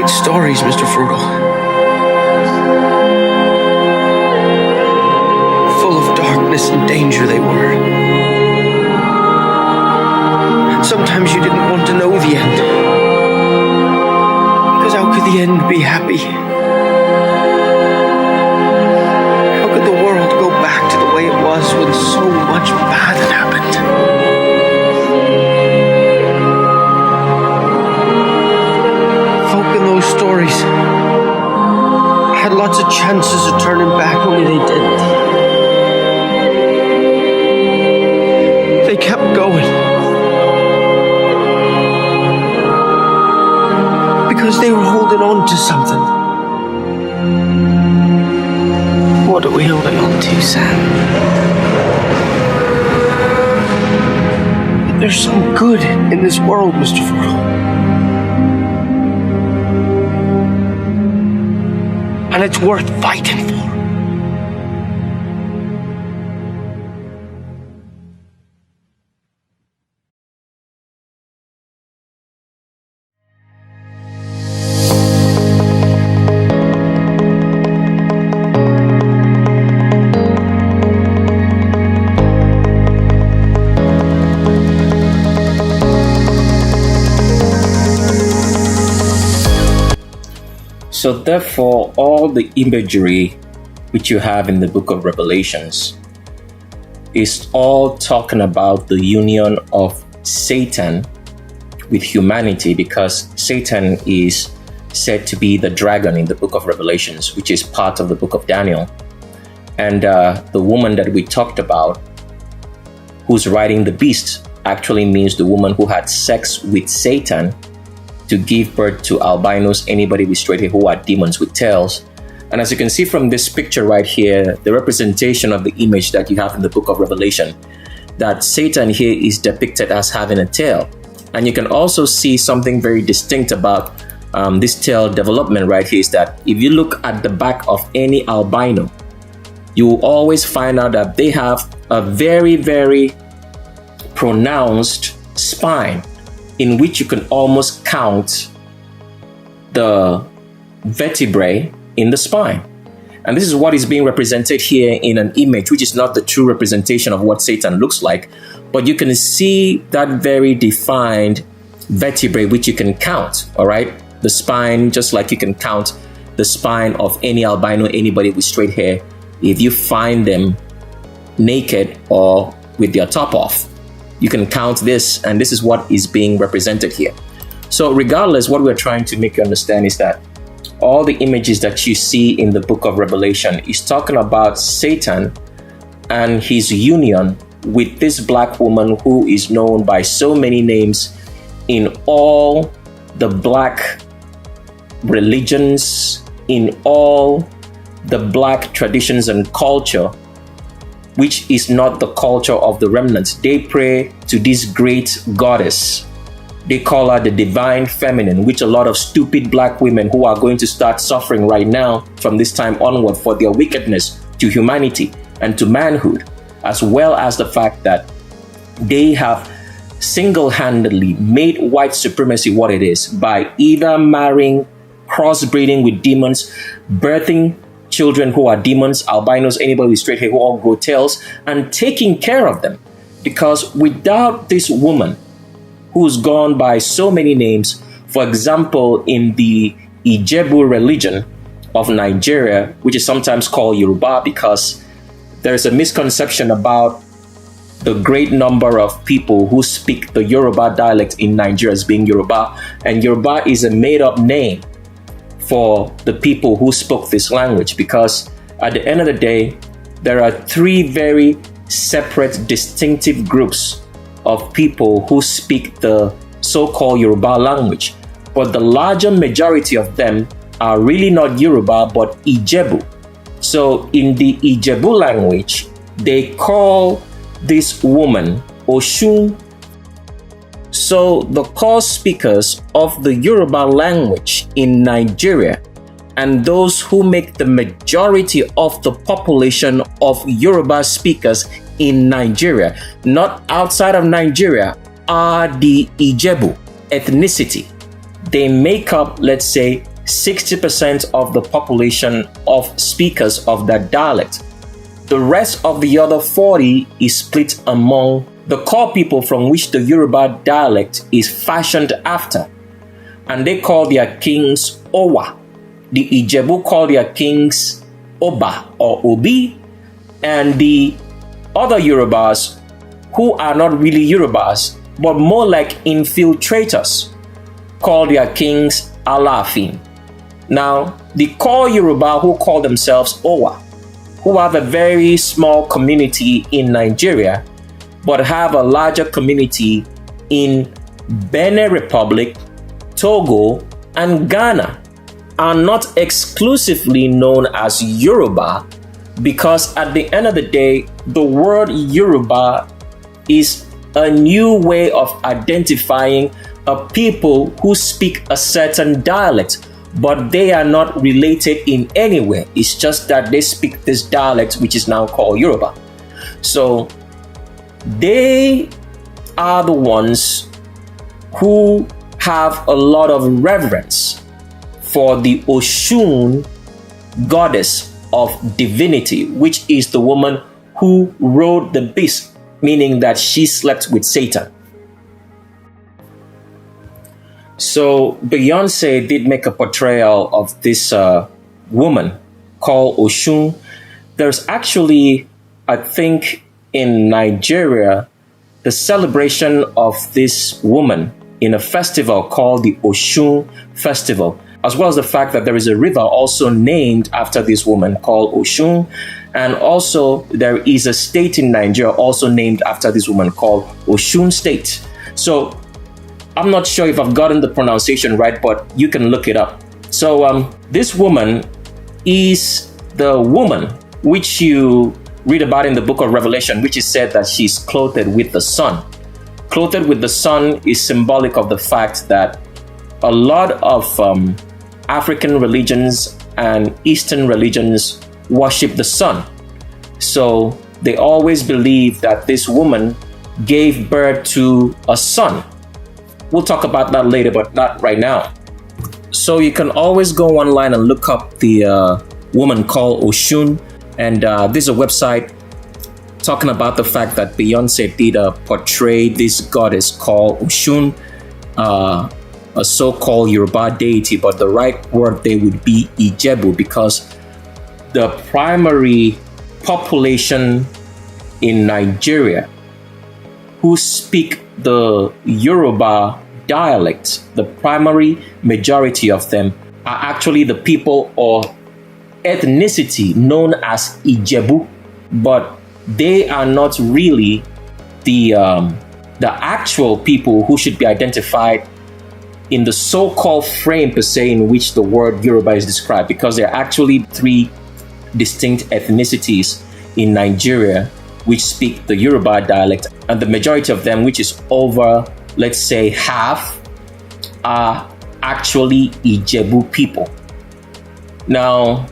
Stories, Mr. Frugal. Full of darkness and danger they were. Sometimes you didn't want to know the end. Because how could the end be happy? How could the world go back to the way it was when so much bad had happened? Those stories had lots of chances of turning back, only they didn't. They kept going because they were holding on to something. What are we holding on to, Sam? There's some good in this world, Mr. Frugal. And it's worth fighting for. So therefore, all the imagery which you have in the book of Revelations is all talking about the union of Satan with humanity, because Satan is said to be the dragon in the book of Revelations, which is part of the book of Daniel. And the woman that we talked about, who's riding the beast, actually means the woman who had sex with Satan to give birth to albinos, anybody with straight hair, who are demons with tails. And as you can see from this picture right here, the representation of the image that you have in the book of Revelation, that Satan here is depicted as having a tail. And you can also see something very distinct about this tail development right here is that if you look at the back of any albino, you will always find out that they have a very, very pronounced spine in which you can almost count the vertebrae in the spine. And this is what is being represented here in an image, which is not the true representation of what Satan looks like, but you can see that very defined vertebrae which you can count, all right? The spine, just like you can count the spine of any albino, anybody with straight hair, if you find them naked or with their top off. You can count this, and this is what is being represented here. So regardless, what we're trying to make you understand is that all the images that you see in the book of Revelation is talking about Satan and his union with this black woman who is known by so many names in all the black religions, in all the black traditions and culture, which is not the culture of the remnants. They pray to this great goddess. They call her the divine feminine, which a lot of stupid black women who are going to start suffering right now from this time onward for their wickedness to humanity and to manhood, as well as the fact that they have single-handedly made white supremacy what it is by either marrying, crossbreeding with demons, birthing children who are demons, albinos, anybody with straight hair who all grow tails, and taking care of them. Because without this woman who's gone by so many names, for example, in the Ijebu religion of Nigeria, which is sometimes called Yoruba, because there's a misconception about the great number of people who speak the Yoruba dialect in Nigeria as being Yoruba, and Yoruba is a made-up name for the people who spoke this language, because at the end of the day, there are three very separate, distinctive groups of people who speak the so-called Yoruba language. But the larger majority of them are really not Yoruba, but Ijebu. So in the Ijebu language, they call this woman Oshun. So the core speakers of the Yoruba language in Nigeria and those who make the majority of the population of Yoruba speakers in Nigeria, not outside of Nigeria, are the Ijebu ethnicity. They make up, let's say, 60% of the population of speakers of that dialect. The rest of the other 40 is split among the core people from which the Yoruba dialect is fashioned after. And they call their kings Owa. The Ijebu call their kings Oba or Obi. And the other Yorubas, who are not really Yorubas, but more like infiltrators, call their kings Alafin. Now, the core Yoruba who call themselves Owa, who have a very small community in Nigeria, but have a larger community in Benin Republic, Togo, and Ghana, are not exclusively known as Yoruba, because at the end of the day, the word Yoruba is a new way of identifying a people who speak a certain dialect, but they are not related in any way. It's just that they speak this dialect, which is now called Yoruba. So they are the ones who have a lot of reverence for the Oshun, goddess of divinity, which is the woman who rode the beast, meaning that she slept with Satan. So Beyonce did make a portrayal of this woman called Oshun. There's actually, I think, in Nigeria, the celebration of this woman in a festival called the Oshun Festival, as well as the fact that there is a river also named after this woman called Oshun. And also there is a state in Nigeria also named after this woman called Oshun State. So I'm not sure if I've gotten the pronunciation right, but you can look it up. So this woman is the woman which you read about in the book of Revelation, which is said that she's clothed with the sun. Clothed with the sun is symbolic of the fact that a lot of African religions and Eastern religions worship the sun. So they always believe that this woman gave birth to a son. We'll talk about that later, but not right now. So you can always go online and look up the woman called Oshun. And this is a website talking about the fact that Beyonce did portray this goddess called Oshun, a so-called Yoruba deity, but the right word there would be Ijebu, because the primary population in Nigeria who speak the Yoruba dialect, the primary majority of them are actually the people or ethnicity known as Ijebu, but they are not really the actual people who should be identified in the so-called frame per se in which the word Yoruba is described, because there are actually three distinct ethnicities in Nigeria which speak the Yoruba dialect, and the majority of them, which is over, let's say, half, are actually Ijebu people. Now,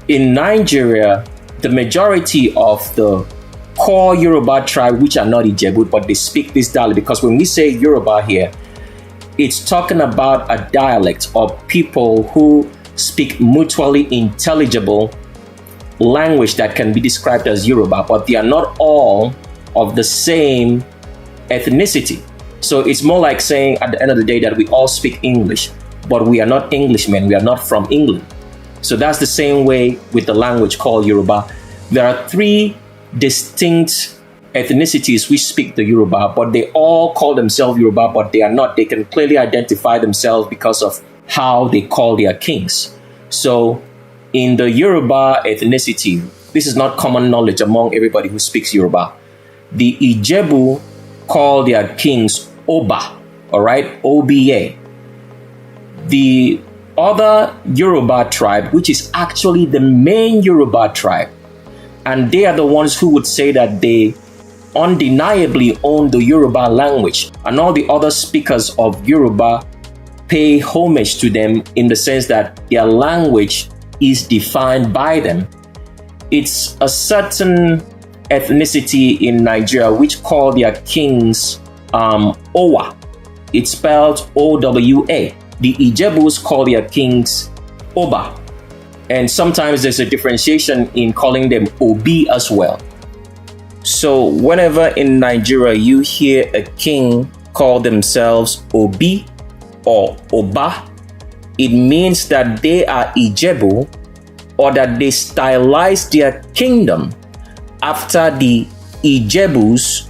in Nigeria, the majority of the core Yoruba tribe, which are not Ijebu, but they speak this dialect, because when we say Yoruba here, it's talking about a dialect of people who speak mutually intelligible language that can be described as Yoruba, but they are not all of the same ethnicity. So it's more like saying at the end of the day that we all speak English, but we are not Englishmen, we are not from England. So that's the same way with the language called Yoruba. There are three distinct ethnicities which speak the Yoruba, but they all call themselves Yoruba, but they are not. They can clearly identify themselves because of how they call their kings. So in the Yoruba ethnicity, this is not common knowledge among everybody who speaks Yoruba. The Ijebu call their kings Oba, all right, OBA. The other Yoruba tribe, which is actually the main Yoruba tribe, and they are the ones who would say that they undeniably own the Yoruba language, and all the other speakers of Yoruba pay homage to them in the sense that their language is defined by them. It's a certain ethnicity in Nigeria which call their kings Owa. It's spelled O-W-A. The Ijebus call their kings Oba. And sometimes there's a differentiation in calling them Obi as well. So whenever in Nigeria you hear a king call themselves Obi or Oba, it means that they are Ijebu, or that they stylize their kingdom after the Ijebus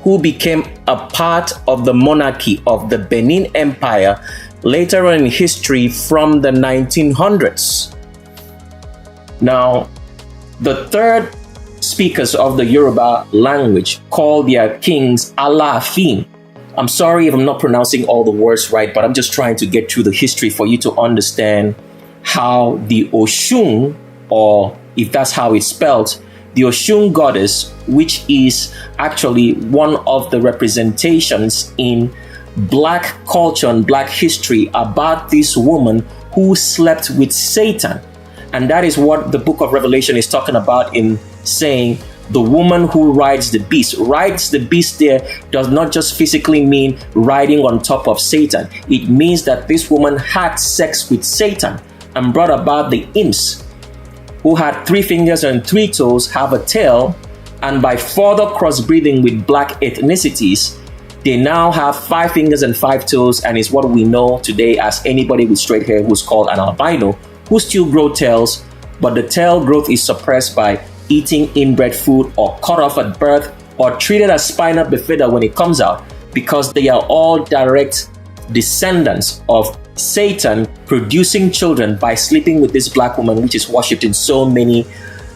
who became a part of the monarchy of the Benin Empire later on in history from the 1900s. Now, the third speakers of the Yoruba language call their kings Alaafin. I'm sorry if I'm not pronouncing all the words right, but I'm just trying to get through the history for you to understand how the Oshun, or if that's how it's spelled, the Oshun goddess, which is actually one of the representations in Black culture and Black history about this woman who slept with Satan. And that is what the book of Revelation is talking about in saying the woman who rides the beast. Rides the beast there does not just physically mean riding on top of Satan. It means that this woman had sex with Satan and brought about the imps, who had 3 fingers and 3 toes, have a tail, and by further crossbreeding with Black ethnicities, they now have 5 fingers and 5 toes, and is what we know today as anybody with straight hair who's called an albino, who still grow tails, but the tail growth is suppressed by eating inbred food or cut off at birth or treated as spina bifida when it comes out, because they are all direct descendants of Satan producing children by sleeping with this Black woman, which is worshipped in so many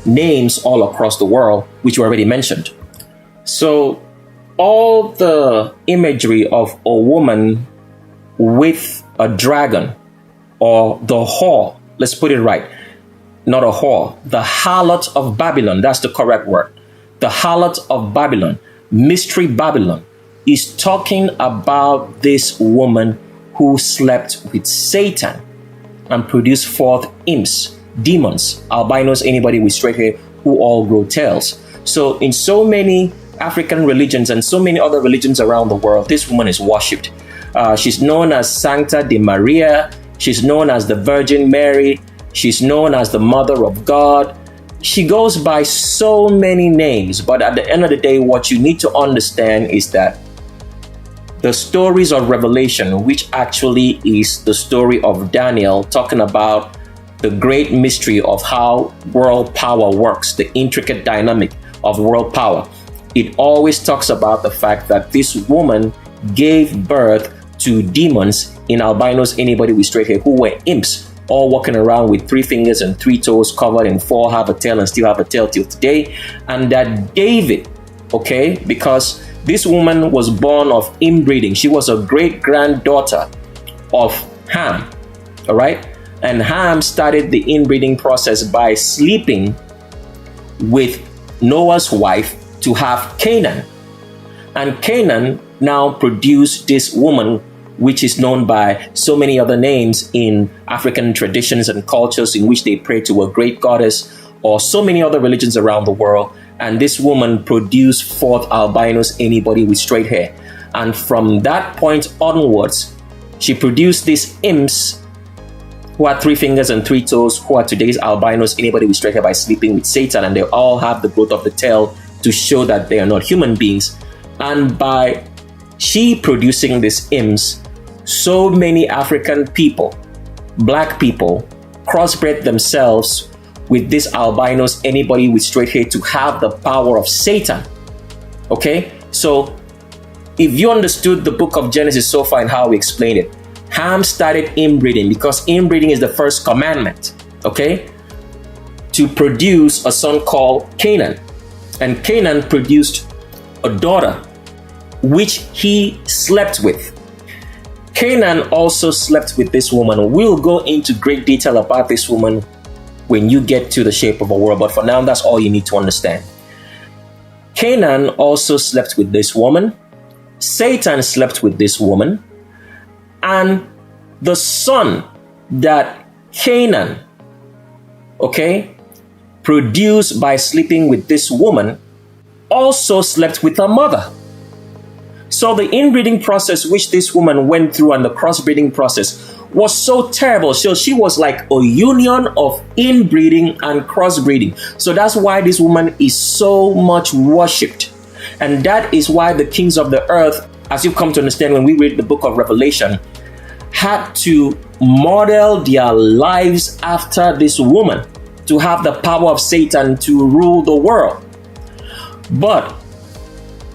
names all across the world, which we already mentioned. So all the imagery of a woman with a dragon, or the whore. Let's put it right. Not a whore. The harlot of Babylon. That's the correct word. The harlot of Babylon. Mystery Babylon is talking about this woman who slept with Satan and produced forth imps, demons, albinos, anybody with straight hair who all grow tails. So in so many African religions and so many other religions around the world, this woman is worshipped. She's known as Sancta de Maria. She's known as the Virgin Mary. She's known as the Mother of God. She goes by so many names, but at the end of the day, what you need to understand is that the stories of Revelation, which actually is the story of Daniel, talking about the great mystery of how world power works, the intricate dynamic of world power, it always talks about the fact that this woman gave birth to demons, in albinos, anybody with straight hair, who were imps, all walking around with 3 fingers and 3 toes, covered in 4, have a tail and still have a tail till today. And that David, okay, because this woman was born of inbreeding. She was a great-granddaughter of Ham, all right? And Ham started the inbreeding process by sleeping with Noah's wife to have Canaan. And Canaan now produced this woman, which is known by so many other names in African traditions and cultures, in which they pray to a great goddess, or so many other religions around the world. And this woman produced forth albinos, anybody with straight hair. And from that point onwards, she produced these imps who had 3 fingers and 3 toes, who are today's albinos, anybody with straight hair, by sleeping with Satan. And they all have the growth of the tail to show that they are not human beings. And by she producing these imps, so many African people, black people, crossbred themselves with these albinos, anybody with straight hair, to have the power of Satan. Okay? So if you understood the book of Genesis so far and how we explain it, Ham started inbreeding because inbreeding is the first commandment, okay? To produce a son called Canaan. And Canaan produced a daughter, which he slept with. Canaan also slept with this woman. We'll go into great detail about this woman when you get to the shape of a world, but for now, that's all you need to understand. Canaan also slept with this woman. Satan slept with this woman. And the son that Canaan, okay, produced by sleeping with this woman, also slept with her mother. So the inbreeding process which this woman went through and the crossbreeding process was so terrible. So she was like a union of inbreeding and crossbreeding. So that's why this woman is so much worshipped. And that is why the kings of the earth, as you've come to understand when we read the book of Revelation, had to model their lives after this woman to have the power of Satan to rule the world. But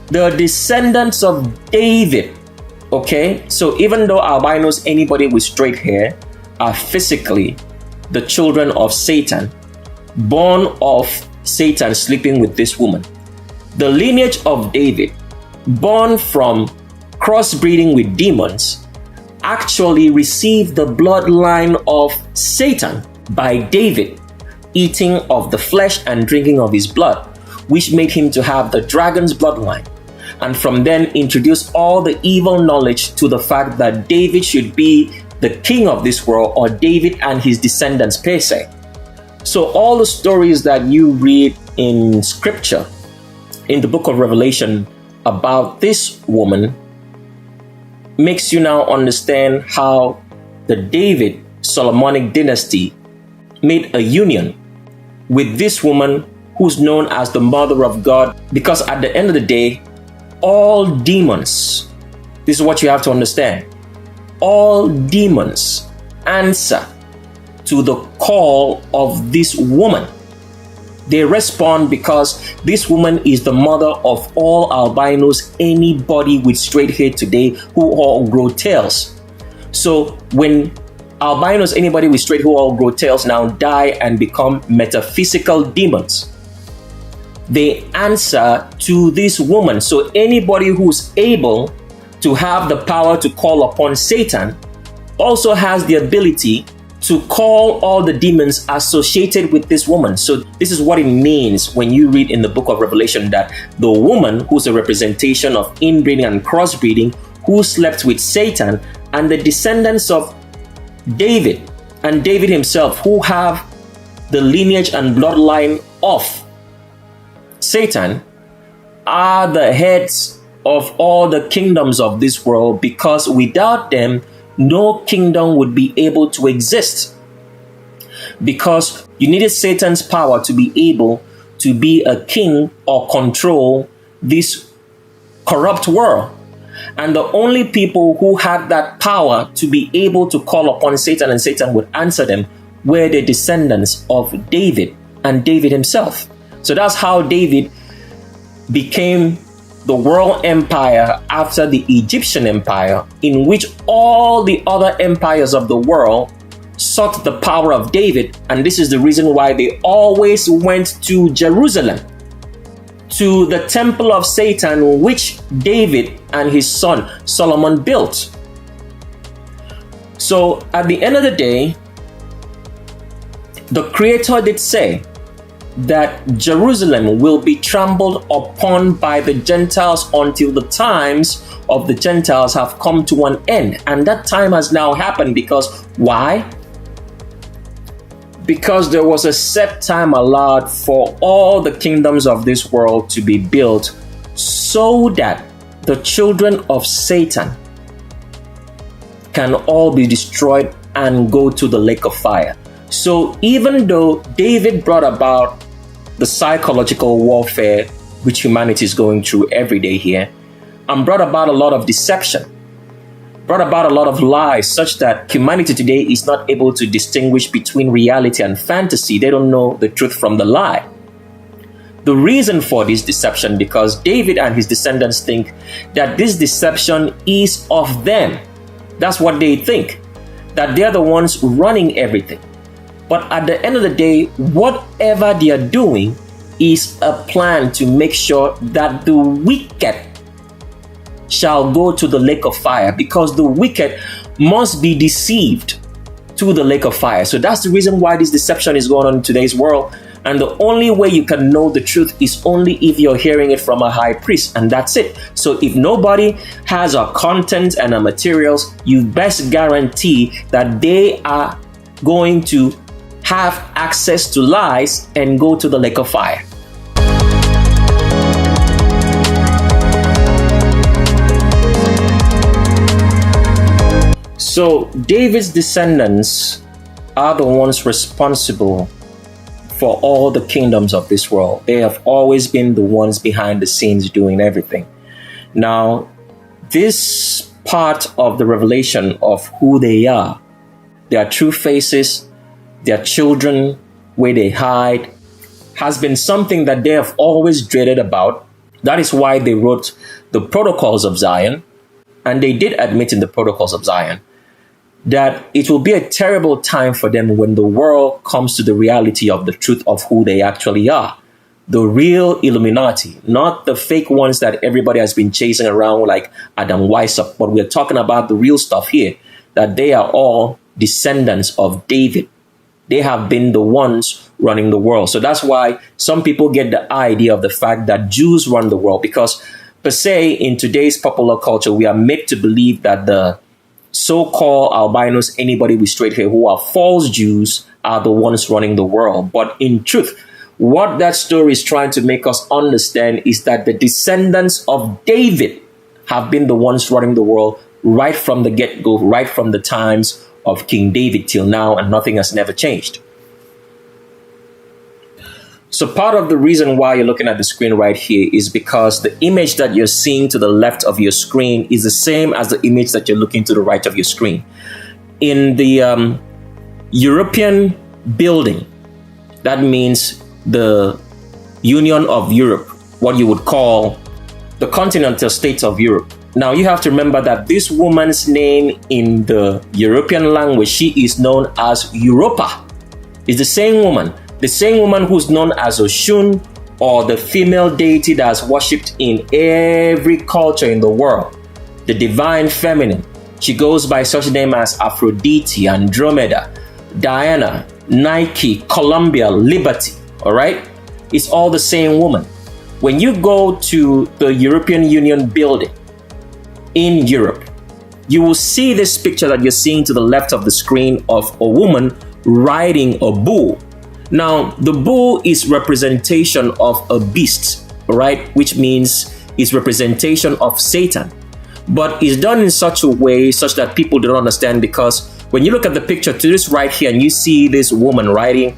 the descendants of David, okay, so even though albinos, anybody with straight hair, are physically the children of Satan, born of Satan sleeping with this woman, the lineage of David, born from crossbreeding with demons, actually received the bloodline of Satan by David, eating of the flesh and drinking of his blood, which made him to have the dragon's bloodline. And from then introduced all the evil knowledge to the fact that David should be the king of this world, or David and his descendants per se. So all the stories that you read in scripture, in the book of Revelation about this woman, makes you now understand how the David Solomonic dynasty made a union with this woman who's known as the Mother of God. Because at the end of the day, all demons, this is what you have to understand, all demons answer to the call of this woman. They respond because this woman is the mother of all albinos, anybody with straight hair today who all grow tails. So when albinos, anybody with straight hair who all grow tails, now die and become metaphysical demons, they answer to this woman. So anybody who's able to have the power to call upon Satan, also has the ability to call all the demons associated with this woman. So this is what it means when you read in the book of Revelation that the woman, who's a representation of inbreeding and crossbreeding, who slept with Satan, and the descendants of David and David himself, who have the lineage and bloodline of Satan, are the heads of all the kingdoms of this world, because without them, no kingdom would be able to exist. Because you needed Satan's power to be able to be a king or control this corrupt world. And the only people who had that power to be able to call upon Satan and Satan would answer them were the descendants of David and David himself. So that's how David became the world empire after the Egyptian empire, in which all the other empires of the world sought the power of David. And this is the reason why they always went to Jerusalem, to the temple of Satan, which David and his son Solomon built. So at the end of the day, the Creator did say that Jerusalem will be trampled upon by the Gentiles until the times of the Gentiles have come to an end. And that time has now happened, because why? Because there was a set time allowed for all the kingdoms of this world to be built, so that the children of Satan can all be destroyed and go to the lake of fire. So even though David brought about the psychological warfare which humanity is going through every day here, and brought about a lot of deception, brought about a lot of lies, such that humanity today is not able to distinguish between reality and fantasy. They don't know the truth from the lie. The reason for this deception, because David and his descendants think that this deception is of them. That's what they think, that they're the ones running everything. But at the end of the day, whatever they are doing is a plan to make sure that the wicked shall go to the lake of fire, because the wicked must be deceived to the lake of fire. So that's the reason why this deception is going on in today's world. And the only way you can know the truth is only if you're hearing it from a high priest, and that's it. So if nobody has our content and our materials, you best guarantee that they are going to have access to lies and go to the lake of fire. So David's descendants are the ones responsible for all the kingdoms of this world. They have always been the ones behind the scenes doing everything. Now, this part of the revelation of who they are, their true faces, their children, where they hide, has been something that they have always dreaded about. That is why they wrote the Protocols of Zion, and they did admit in the Protocols of Zion that it will be a terrible time for them when the world comes to the reality of the truth of who they actually are. The real Illuminati, not the fake ones that everybody has been chasing around like Adam Weishaupt, but we're talking about the real stuff here, that they are all descendants of David. They have been the ones running the world. So that's why some people get the idea of the fact that Jews run the world, because per se, in today's popular culture, we are made to believe that the so-called albinos, anybody with straight hair who are false Jews, are the ones running the world. But in truth, what that story is trying to make us understand is that the descendants of David have been the ones running the world right from the get-go, right from the times of King David till now, and nothing has never changed. So part of the reason why you're looking at the screen right here is because the image that you're seeing to the left of your screen is the same as the image that you're looking to the right of your screen. In the European building, that means the Union of Europe, what you would call the continental states of Europe. Now, you have to remember that this woman's name in the European language, she is known as Europa. It's the same woman who's known as Oshun, or the female deity that's worshipped in every culture in the world. the divine feminine. She goes by such names as Aphrodite, Andromeda, Diana, Nike, Columbia, Liberty. All right? It's all the same woman. When you go to the European Union building in Europe, you will see this picture that you're seeing to the left of the screen of a woman riding a bull. Now, the bull is representation of a beast, right? Which means it's representation of Satan. But it's done in such a way such that people don't understand, because when you look at the picture to this right here and you see this woman riding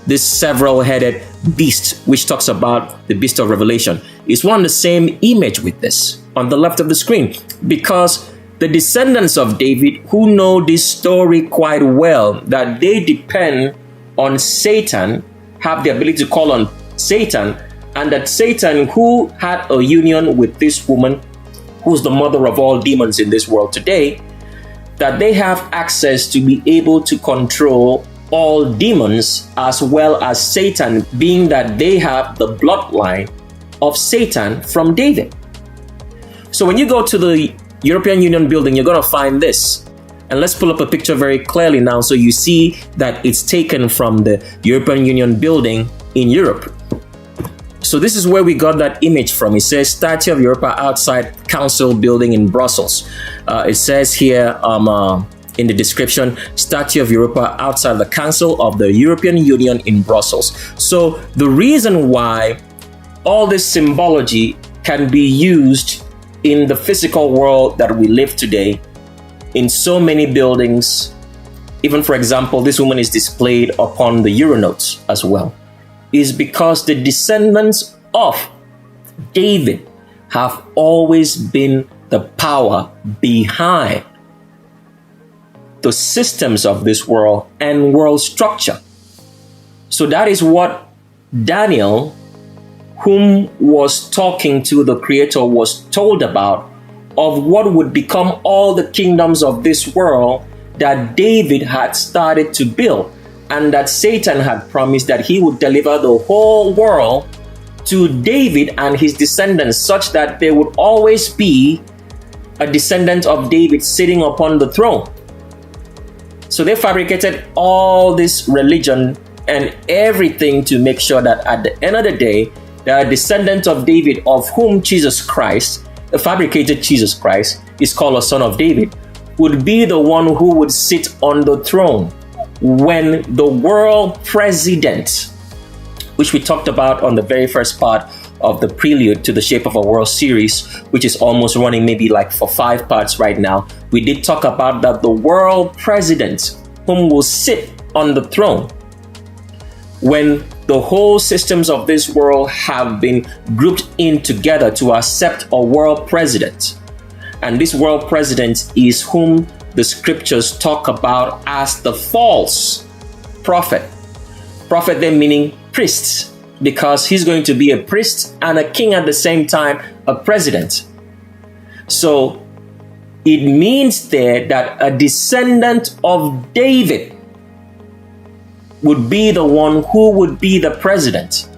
this several-headed beast, which talks about the beast of Revelation, it's one and the same image with this on the left of the screen, because the descendants of David, who know this story quite well, that they depend on Satan, have the ability to call on Satan, and that Satan, who had a union with this woman, who's the mother of all demons in this world today, that they have access to be able to control all demons as well as Satan, being that they have the bloodline of Satan from David. So when you go to the European Union building, you're going to find this. And let's pull up a picture very clearly now so you see that it's taken from the European Union building in Europe. So this is where we got that image from. It says Statue of Europa outside Council building in Brussels. It says here in the description, Statue of Europa outside the Council of the European Union in Brussels. So the reason why all this symbology can be used in the physical world that we live today, in so many buildings, even for example, this woman is displayed upon the euro notes as well, is because the descendants of David have always been the power behind the systems of this world and world structure. So that is what Daniel, whom was talking to the Creator, was told about, of what would become all the kingdoms of this world that David had started to build, and that Satan had promised that he would deliver the whole world to David and his descendants, such that there would always be a descendant of David sitting upon the throne. So they fabricated all this religion and everything to make sure that at the end of the day, the descendant of David, of whom Jesus Christ, the fabricated Jesus Christ, is called a son of David, would be the one who would sit on the throne when the world president, which we talked about on the very first part of the Prelude to the Shape of a World series, which is almost running maybe like for 5 parts right now, we did talk about that the world president, whom will sit on the throne when the whole systems of this world have been grouped in together to accept a world president. And this world president is whom the scriptures talk about as the false prophet. Prophet then meaning priest, because he's going to be a priest and a king at the same time, a president. So it means there that a descendant of David would be the one who would be the president,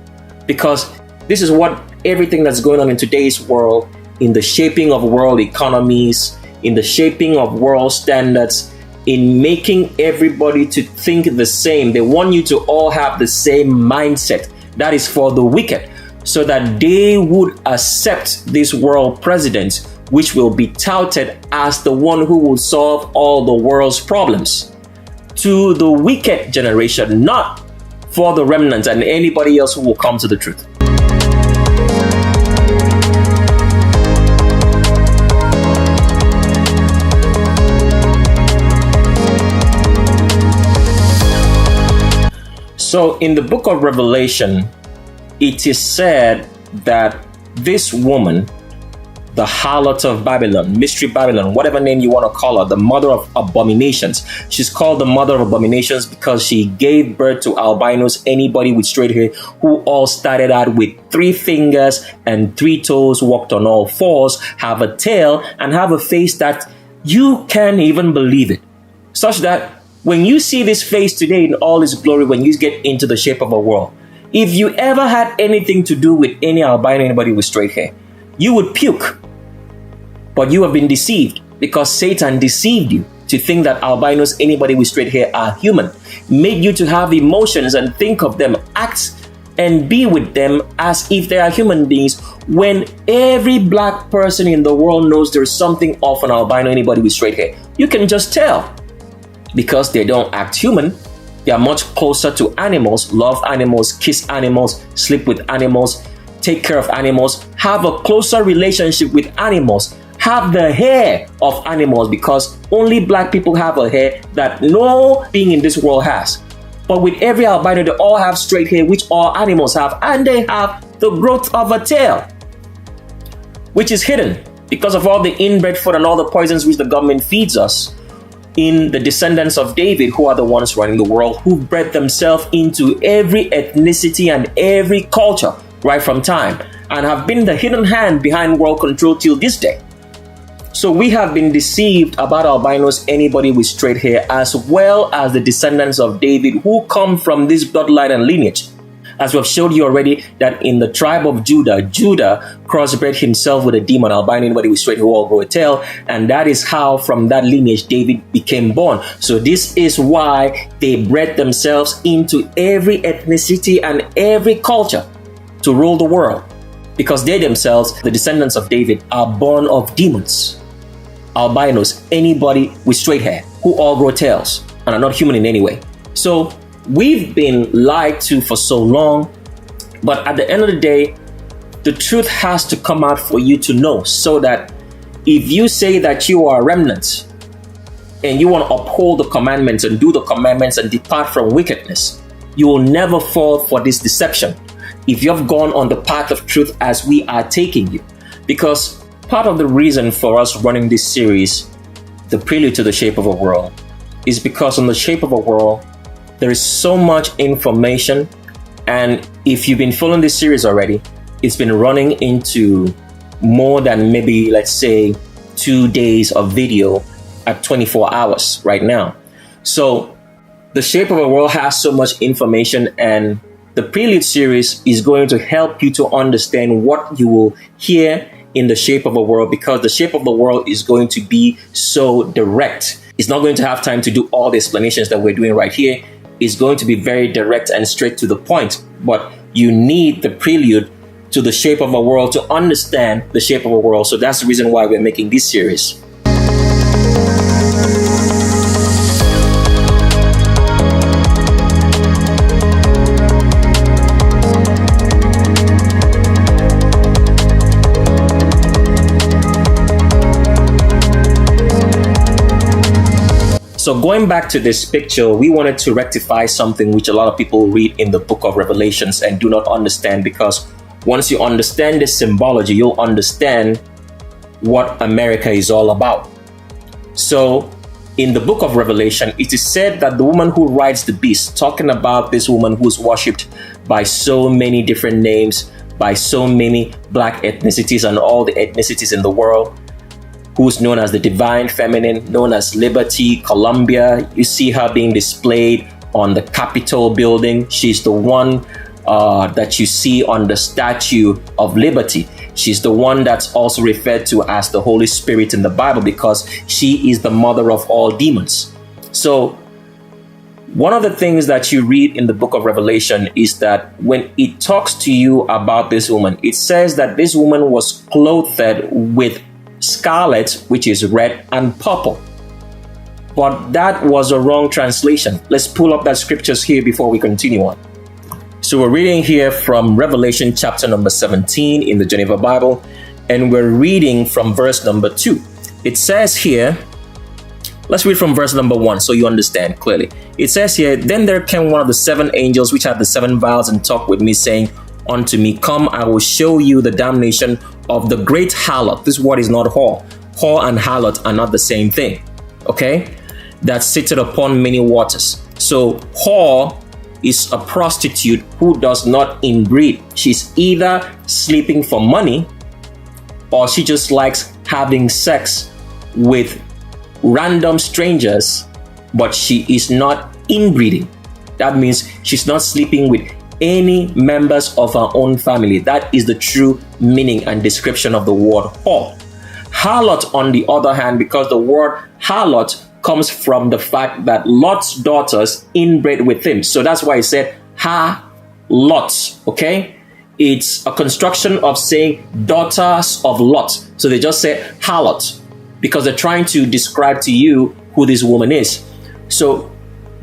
because this is what everything that's going on in today's world, in the shaping of world economies, in the shaping of world standards, in making everybody to think the same. They want you to all have the same mindset. That is for the wicked, so that they would accept this world president, which will be touted as the one who will solve all the world's problems, to the wicked generation, not for the remnant and anybody else who will come to the truth. So in the book of Revelation, it is said that this woman, the harlot of Babylon, mystery Babylon, whatever name you want to call her, the mother of abominations. She's called the mother of abominations because she gave birth to albinos, anybody with straight hair, who all started out with 3 fingers and 3 toes, walked on all 4s, have a tail, and have a face that you can't even believe it. Such that when you see this face today in all its glory, when you get into the shape of a world, if you ever had anything to do with any albino, anybody with straight hair, you would puke. But you have been deceived because Satan deceived you to think that albinos, anybody with straight hair, are human, made you to have emotions and think of them, act and be with them as if they are human beings, when every black person in the world knows there's something off an albino, anybody with straight hair. You can just tell because they don't act human. They are much closer to animals, love animals, kiss animals, sleep with animals, take care of animals, have a closer relationship with animals, have the hair of animals, because only black people have a hair that no being in this world has. But with every albino, they all have straight hair, which all animals have, and they have the growth of a tail, which is hidden because of all the inbred food and all the poisons which the government feeds us in the descendants of David, who are the ones running the world, who bred themselves into every ethnicity and every culture right from time, and have been the hidden hand behind world control till this day. So we have been deceived about albinos, anybody with straight hair, as well as the descendants of David who come from this bloodline and lineage. As we have showed you already, that in the tribe of Judah, Judah crossbred himself with a demon, albino, anybody with straight hair who all grow a tail, and that is how from that lineage David became born. So this is why they bred themselves into every ethnicity and every culture to rule the world, because they themselves, the descendants of David, are born of demons. Albinos, anybody with straight hair who all grow tails and are not human in any way. So we've been lied to for so long, but at the end of the day, the truth has to come out for you to know, so that if you say that you are a remnant and you want to uphold the commandments and do the commandments and depart from wickedness, you will never fall for this deception if you have gone on the path of truth as we are taking you. Because part of the reason for us running this series, The Prelude to the Shape of a World, is because on the Shape of a World, there is so much information. And if you've been following this series already, it's been running into more than maybe, let's say, 2 days of video at 24 hours right now. So the Shape of a World has so much information, and the Prelude series is going to help you to understand what you will hear in the Shape of a World, because the Shape of the World is going to be so direct. It's not going to have time to do all the explanations that we're doing right here. It's going to be very direct and straight to the point. But you need the Prelude to the Shape of a World to understand the Shape of a World. So that's the reason why we're making this series. So going back to this picture, we wanted to rectify something which a lot of people read in the book of Revelations and do not understand, because once you understand this symbology, you'll understand what America is all about. So in the book of Revelation, it is said that the woman who rides the beast, talking about this woman who's worshipped by so many different names, by so many black ethnicities and all the ethnicities in the world, who's known as the divine feminine, known as Liberty, Columbia. You see her being displayed on the Capitol building. She's the one that you see on the Statue of Liberty. She's the one that's also referred to as the Holy Spirit in the Bible, because she is the mother of all demons. So one of the things that you read in the book of Revelation is that when it talks to you about this woman, it says that this woman was clothed with scarlet, which is red, and purple. But that was a wrong translation. Let's pull up that scriptures here before we continue on. So we're reading here from Revelation chapter number 17 in the Geneva Bible, and we're reading from verse number 2. It says here, let's read from verse number 1 so you understand clearly. It says here, "Then there came one of the 7 angels which had the 7 vials, and talked with me, saying unto me, Come, I will show you the damnation of the great harlot." This word is not whore. Whore and harlot are not the same thing. Okay? That sitteth upon many waters. So whore is a prostitute who does not inbreed. She's either sleeping for money, or she just likes having sex with random strangers, but she is not inbreeding. That means she's not sleeping with any members of her own family. That is the true meaning and description of the word whore. harlot, on the other hand, because the word harlot comes from the fact that Lot's daughters inbred with him. So that's why it said harlots, okay? It's a construction of saying daughters of Lot. So they just say harlot because they're trying to describe to you who this woman is. So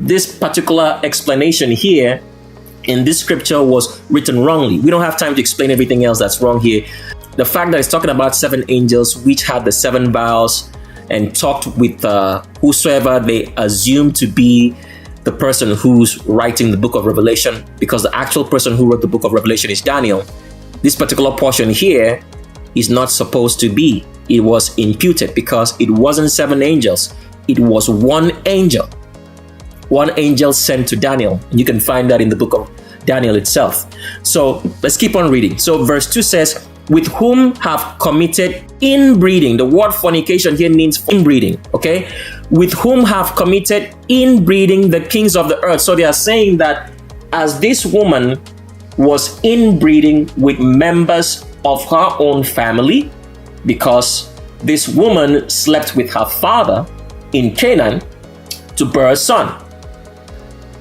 this particular explanation here in this scripture was written wrongly. We don't have time to explain everything else that's wrong here. The fact that it's talking about 7 angels which had the 7 vials and talked with whosoever they assume to be the person who's writing the book of Revelation, because the actual person who wrote the book of Revelation is Daniel. This particular portion here is not supposed to be. It was imputed because it wasn't 7 angels. It was 1 angel. 1 angel sent to Daniel. And you can find that in the book of Daniel itself. So let's keep on reading. So verse 2 says, with whom have committed inbreeding. The word fornication here means inbreeding, okay? With whom have committed inbreeding the kings of the earth. So they are saying that as this woman was inbreeding with members of her own family, because this woman slept with her father in Canaan to bear a son.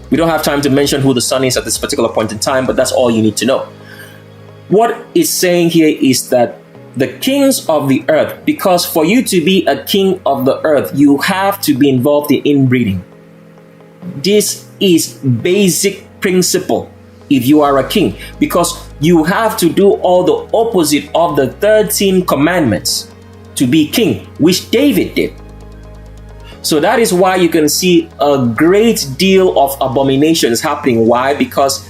We don't have time to mention who the son is at this particular point in time, but that's all you need to know. What it's saying here is that the kings of the earth, because for you to be a king of the earth, you have to be involved in inbreeding. This is basic principle if you are a king, because you have to do all the opposite of the 13 commandments to be king, which David did. So that is why you can see a great deal of abominations happening. Why? Because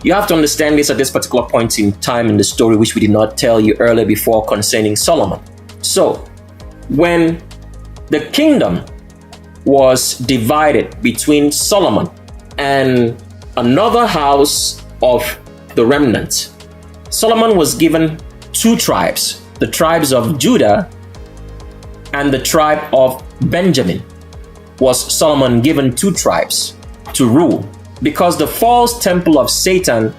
you have to understand this at this particular point in time in the story, which we did not tell you earlier before concerning Solomon. So when the kingdom was divided between Solomon and another house of the remnant, Solomon was given 2 tribes, the tribes of Judah and the tribe of Benjamin. Was Solomon given 2 tribes to rule, because the false temple of Satan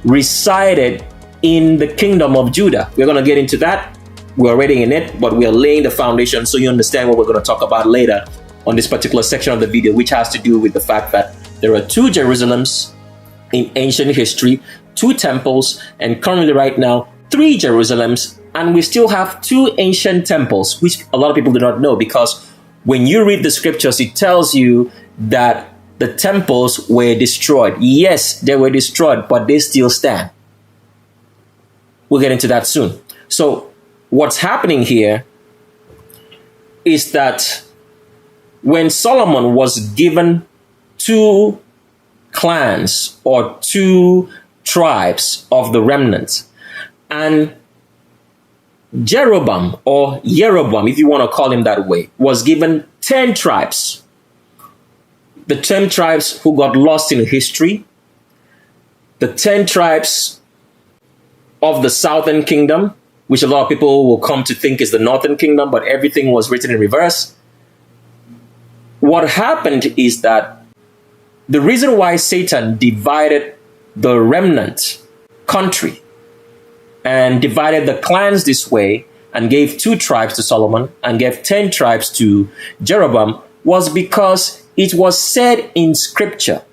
resided in the kingdom of Judah. We're going to get into that. We're already in it, but we are laying the foundation so you understand what we're going to talk about later on this particular section of the video, which has to do with the fact that there are 2 Jerusalems in ancient history, 2 temples, and currently right now 3 Jerusalems, and we still have 2 ancient temples, which a lot of people do not know, because when you read the scriptures, it tells you that the temples were destroyed. Yes, they were destroyed, but they still stand. We'll get into that soon. So what's happening here is that when Solomon was given 2 clans or 2 tribes of the remnant, and Jeroboam, or Jeroboam, if you want to call him that way, was given 10 tribes. The 10 tribes who got lost in history, the 10 tribes of the southern kingdom, which a lot of people will come to think is the northern kingdom, but everything was written in reverse. What happened is that the reason why Satan divided the remnant country and divided the clans this way and gave 2 tribes to Solomon and gave 10 tribes to Jeroboam was because it was said in scripture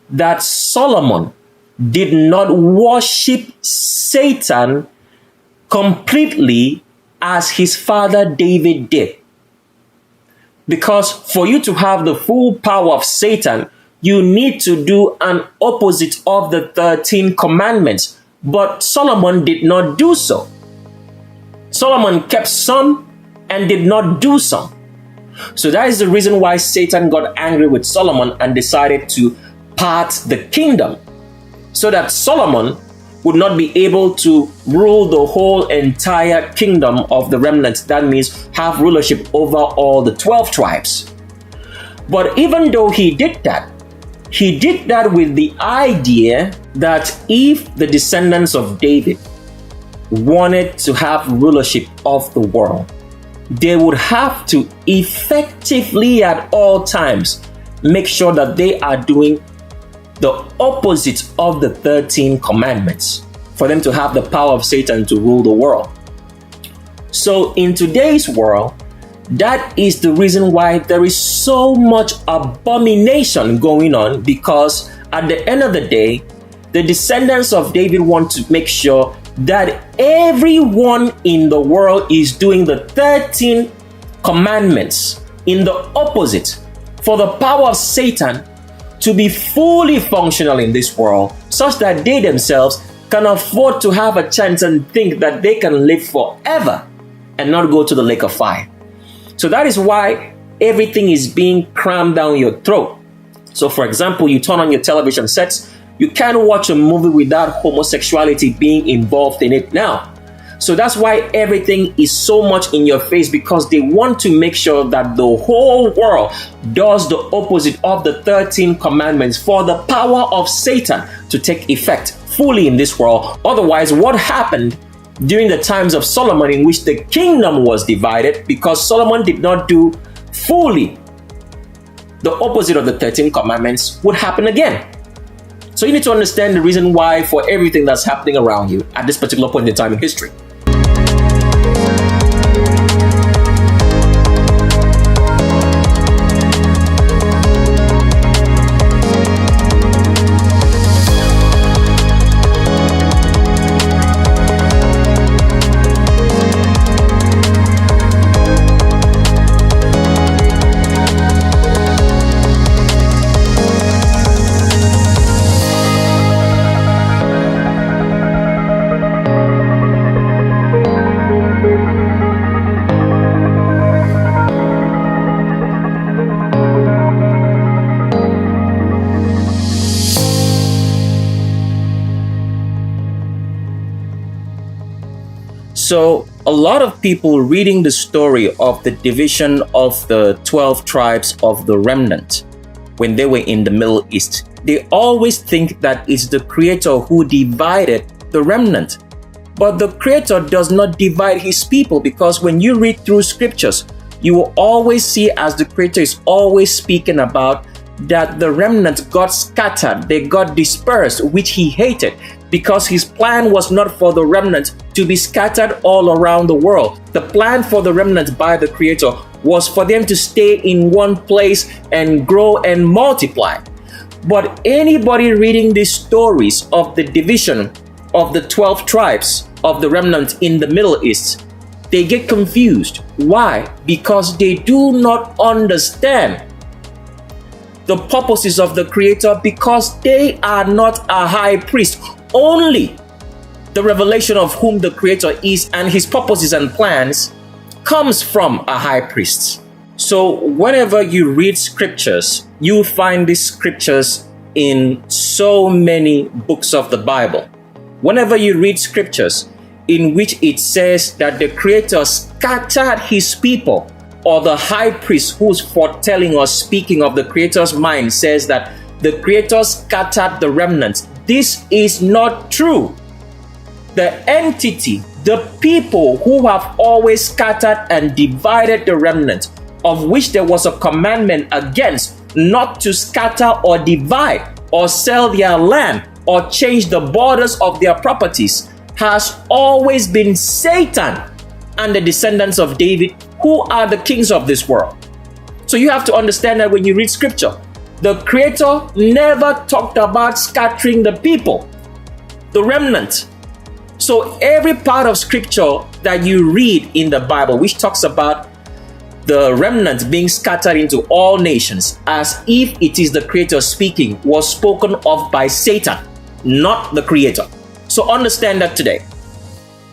that Solomon did not worship Satan completely as his father David did. Because for you to have the full power of Satan, you need to do an opposite of the 13 commandments. But Solomon did not do so. Solomon kept some and did not do some. So that is the reason why Satan got angry with Solomon and decided to part the kingdom, so that Solomon would not be able to rule the whole entire kingdom of the remnant. That means have rulership over all the 12 tribes. But even though he did that with the idea that if the descendants of David wanted to have rulership of the world, they would have to effectively at all times make sure that they are doing the opposite of the 13 commandments for them to have the power of Satan to rule the world. So in today's world, that is the reason why there is so much abomination going on, because at the end of the day, the descendants of David want to make sure that everyone in the world is doing the 13 commandments in the opposite, for the power of Satan to be fully functional in this world, such that they themselves can afford to have a chance and think that they can live forever and not go to the lake of fire. So that is why everything is being crammed down your throat. So for example, you turn on your television sets, you can't watch a movie without homosexuality being involved in it now. So that's why everything is so much in your face, because they want to make sure that the whole world does the opposite of the 13 commandments for the power of Satan to take effect fully in this world. Otherwise, what happened during the times of Solomon, in which the kingdom was divided because Solomon did not do fully the opposite of the 13 commandments, would happen again. So you need to understand the reason why for everything that's happening around you at this particular point in time in history. So a lot of people reading the story of the division of the 12 tribes of the remnant when they were in the Middle East, they always think that it's the Creator who divided the remnant. But the Creator does not divide his people, because when you read through scriptures, you will always see as the Creator is always speaking about that the remnant got scattered, they got dispersed, which he hated, because his plan was not for the remnant to be scattered all around the world. The plan for the remnant by the Creator was for them to stay in one place and grow and multiply. But anybody reading these stories of the division of the 12 tribes of the remnant in the Middle East, they get confused. Why? Because they do not understand the purposes of the Creator, because they are not a high priest. Only the revelation of whom the Creator is and his purposes and plans comes from a high priest. So whenever you read scriptures, you find these scriptures in so many books of the Bible. Whenever you read scriptures in which it says that the Creator scattered his people, or the high priest who's foretelling or speaking of the Creator's mind says that the Creator scattered the remnant, this is not true. The entity, the people who have always scattered and divided the remnant, of which there was a commandment against not to scatter or divide or sell their land or change the borders of their properties, has always been Satan and the descendants of David, who are the kings of this world. So you have to understand that when you read scripture, the Creator never talked about scattering the people, the remnant. So every part of scripture that you read in the Bible, which talks about the remnant being scattered into all nations, as if it is the Creator speaking, was spoken of by Satan, not the Creator. So understand that today.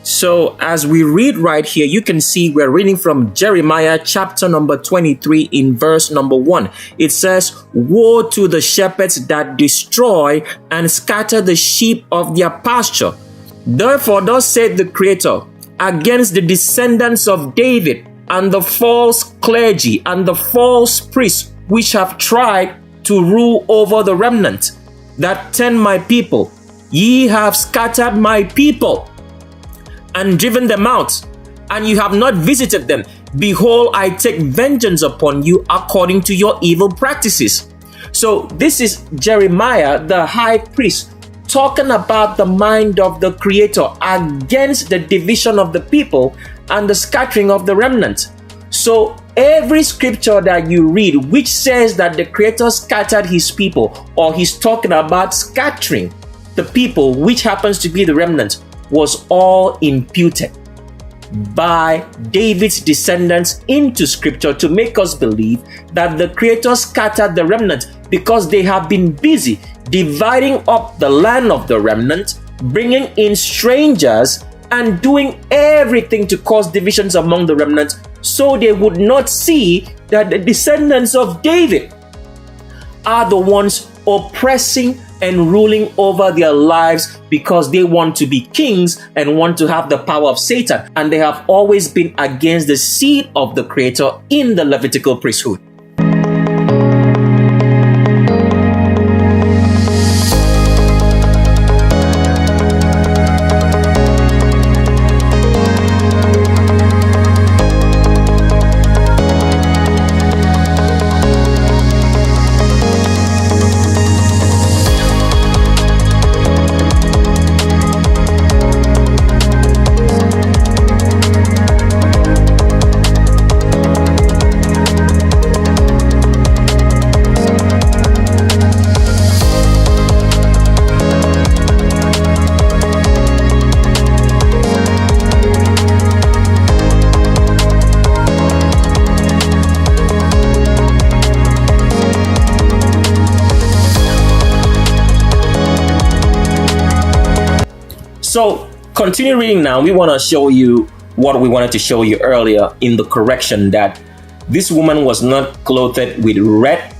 So as we read right here, you can see we're reading from Jeremiah chapter number 23 in verse number 1. It says, "Woe to the shepherds that destroy and scatter the sheep of their pasture. Therefore thus said the Creator, against the descendants of David and the false clergy and the false priests which have tried to rule over the remnant that tend my people. Ye have scattered my people and driven them out, and you have not visited them. Behold, I take vengeance upon you according to your evil practices." So this is Jeremiah, the high priest, talking about the mind of the Creator against the division of the people and the scattering of the remnant. So every scripture that you read which says that the Creator scattered his people, or he's talking about scattering the people, which happens to be the remnant, was all imputed by David's descendants into scripture to make us believe that the Creator scattered the remnant because they have been busy dividing up the land of the remnant, bringing in strangers, and doing everything to cause divisions among the remnant, so they would not see that the descendants of David are the ones oppressing and ruling over their lives because they want to be kings and want to have the power of Satan. And they have always been against the seed of the Creator in the Levitical priesthood. So continue reading now. We want to show you what we wanted to show you earlier in the correction, that this woman was not clothed with red,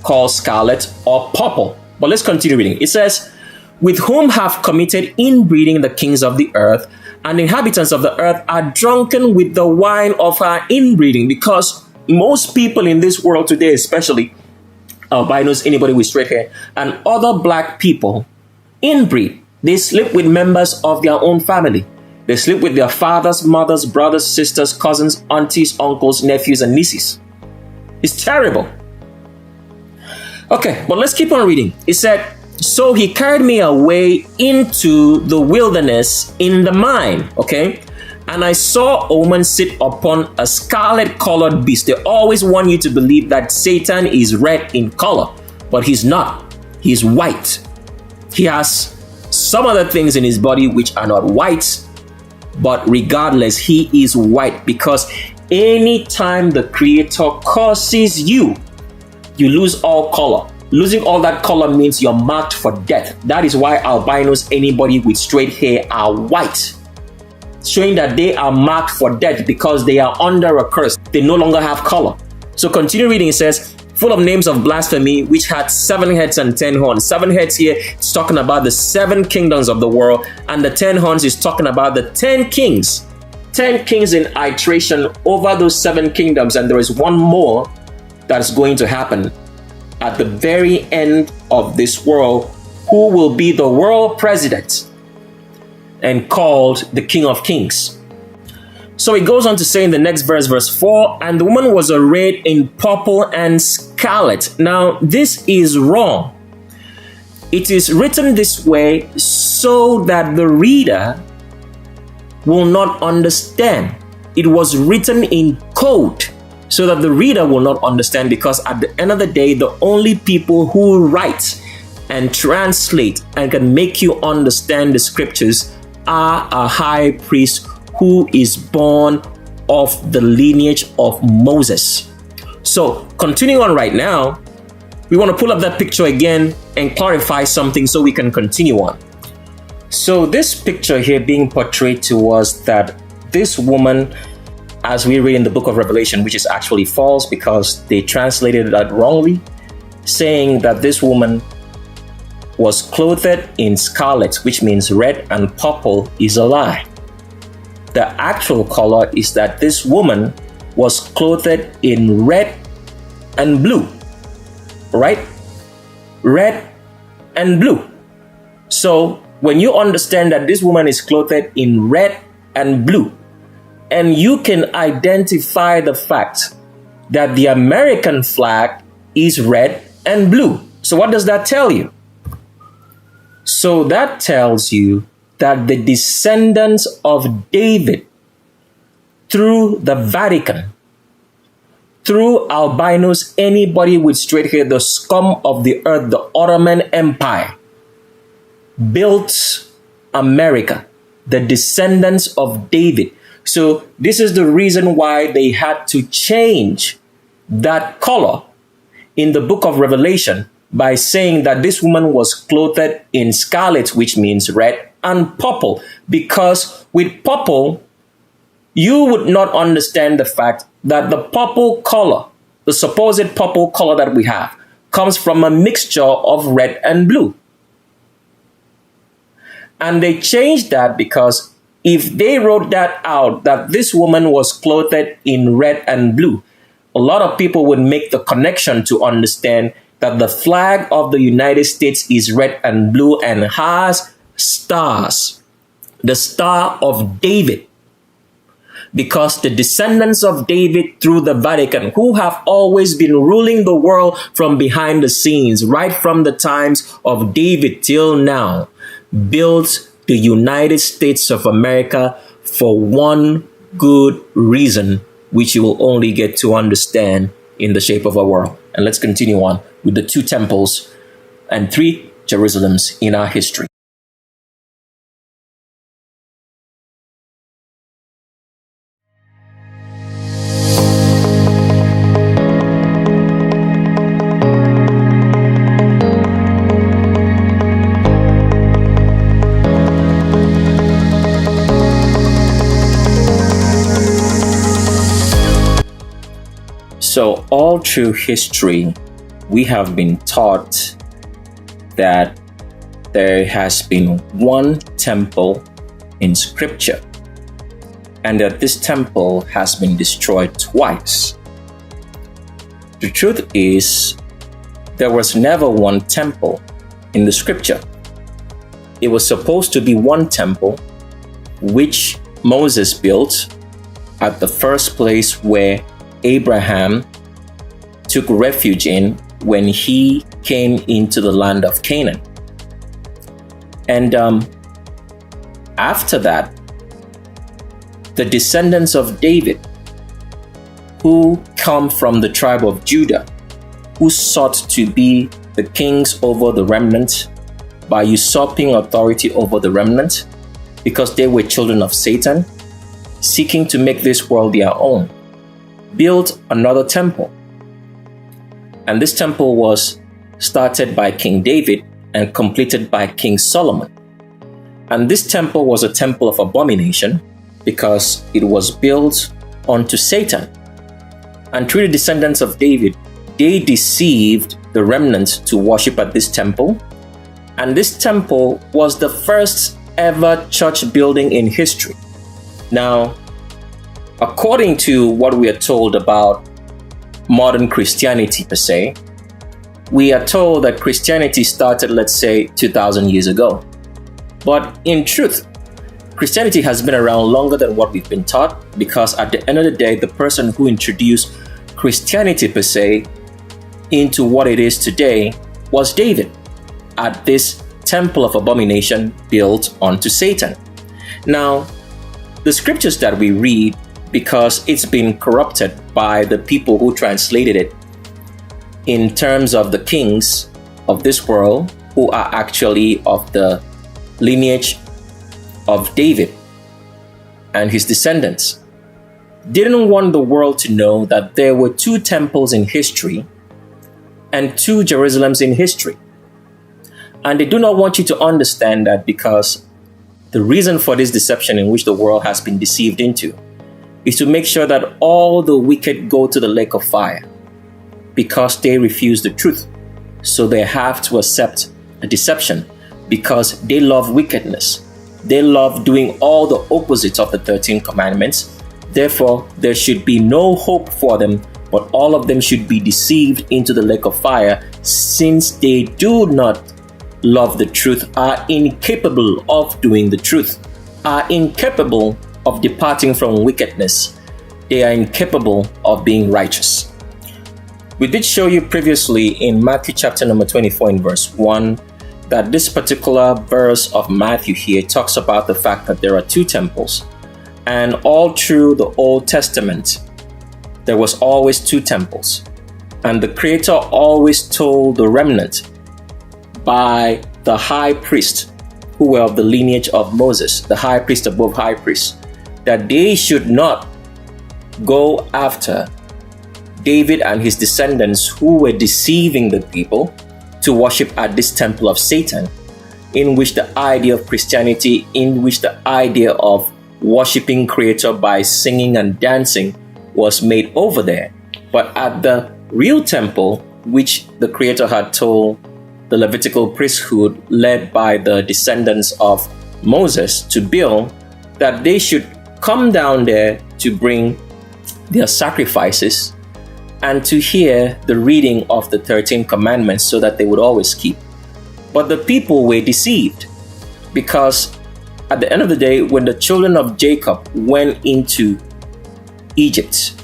called scarlet, or purple. But let's continue reading. It says, with whom have committed inbreeding the kings of the earth, and the inhabitants of the earth are drunken with the wine of her inbreeding. Because most people in this world today, especially albinos, anybody with straight hair, and other black people, inbreed. They sleep with members of their own family. They sleep with their fathers, mothers, brothers, sisters, cousins, aunties, uncles, nephews, and nieces. It's terrible. Okay, but let's keep on reading. It said, so he carried me away into the wilderness in the mind, okay? And I saw a woman sit upon a scarlet-colored beast. They always want you to believe that Satan is red in color, but he's not. He's white. He has some other things in his body which are not white, but regardless, he is white, because anytime the Creator curses you, you lose all color. Losing all that color means you're marked for death. That is why albinos, anybody with straight hair, are white, showing that they are marked for death because they are under a curse. They no longer have color. So continue reading. It says, full of names of blasphemy, which had 7 heads and 10 horns. 7 heads here is talking about the 7 kingdoms of the world, and the 10 horns is talking about the 10 kings. 10 kings in iteration over those 7 kingdoms, and there is one more that's going to happen at the very end of this world, who will be the world president and called the King of Kings. So it goes on to say in the next verse, verse 4, and the woman was arrayed in purple and scarlet. Now, this is wrong. It is written this way so that the reader will not understand. It was written in code so that the reader will not understand, because at the end of the day, the only people who write and translate and can make you understand the scriptures are a high priest who is born of the lineage of Moses. So, continuing on right now, we want to pull up that picture again and clarify something so we can continue on. So, this picture here being portrayed to us, that this woman, as we read in the book of Revelation, which is actually false because they translated that wrongly, saying that this woman was clothed in scarlet, which means red and purple, is a lie. The actual color is that this woman was clothed in red and blue, right? Red and blue. So when you understand that this woman is clothed in red and blue, and you can identify the fact that the American flag is red and blue. So what does that tell you? So that tells you that the descendants of David through the Vatican, through albinos, anybody with straight hair, the scum of the earth, the Ottoman Empire, built America, the descendants of David. So this is the reason why they had to change that color in the book of Revelation by saying that this woman was clothed in scarlet, which means red, and purple, because with purple, you would not understand the fact that the purple color, the supposed purple color that we have, comes from a mixture of red and blue. And they changed that because if they wrote that out, that this woman was clothed in red and blue, a lot of people would make the connection to understand that the flag of the United States is red and blue and has stars, the Star of David. Because the descendants of David through the Vatican, who have always been ruling the world from behind the scenes, right from the times of David till now, built the United States of America for one good reason, which you will only get to understand in the shape of a world. And let's continue on with the 2 temples and 3 Jerusalems in our history. So all through history, we have been taught that there has been one temple in Scripture, and that this temple has been destroyed twice. The truth is, there was never one temple in the Scripture. It was supposed to be one temple, which Moses built at the first place where Abraham took refuge in when he came into the land of Canaan. And after that, the descendants of David, who come from the tribe of Judah, who sought to be the kings over the remnant by usurping authority over the remnant, because they were children of Satan, seeking to make this world their own, built another temple. And this temple was started by King David and completed by King Solomon. And this temple was a temple of abomination because it was built unto Satan. And through the descendants of David, they deceived the remnant to worship at this temple. And this temple was the first ever church building in history. Now, according to what we are told about modern Christianity per se, we are told that Christianity started, let's say, 2,000 years ago. But in truth, Christianity has been around longer than what we've been taught, because at the end of the day, the person who introduced Christianity per se into what it is today was David at this temple of abomination built unto Satan. Now, the scriptures that we read, because it's been corrupted by the people who translated it in terms of the kings of this world, who are actually of the lineage of David and his descendants, didn't want the world to know that there were 2 temples in history and 2 Jerusalems in history. And they do not want you to understand that, because the reason for this deception in which the world has been deceived into is to make sure that all the wicked go to the lake of fire, because they refuse the truth. So they have to accept a deception, because they love wickedness. They love doing all the opposites of the 13 commandments. Therefore, there should be no hope for them, but all of them should be deceived into the lake of fire, since they do not love the truth, are incapable of doing the truth, are incapable of departing from wickedness. They are incapable of being righteous. We did show you previously in Matthew chapter number 24 in verse 1 that this particular verse of Matthew here talks about the fact that there are two temples. And all through the Old Testament, there was always two temples. And the Creator always told the remnant by the high priest, who were of the lineage of Moses, the high priest above high priests, that they should not go after David and his descendants who were deceiving the people to worship at this temple of Satan, in which the idea of Christianity, in which the idea of worshiping Creator by singing and dancing was made over there. But at the real temple, which the Creator had told the Levitical priesthood led by the descendants of Moses to build, that they should come down there to bring their sacrifices and to hear the reading of the 13 commandments so that they would always keep. But the people were deceived, because at the end of the day, when the children of Jacob went into Egypt,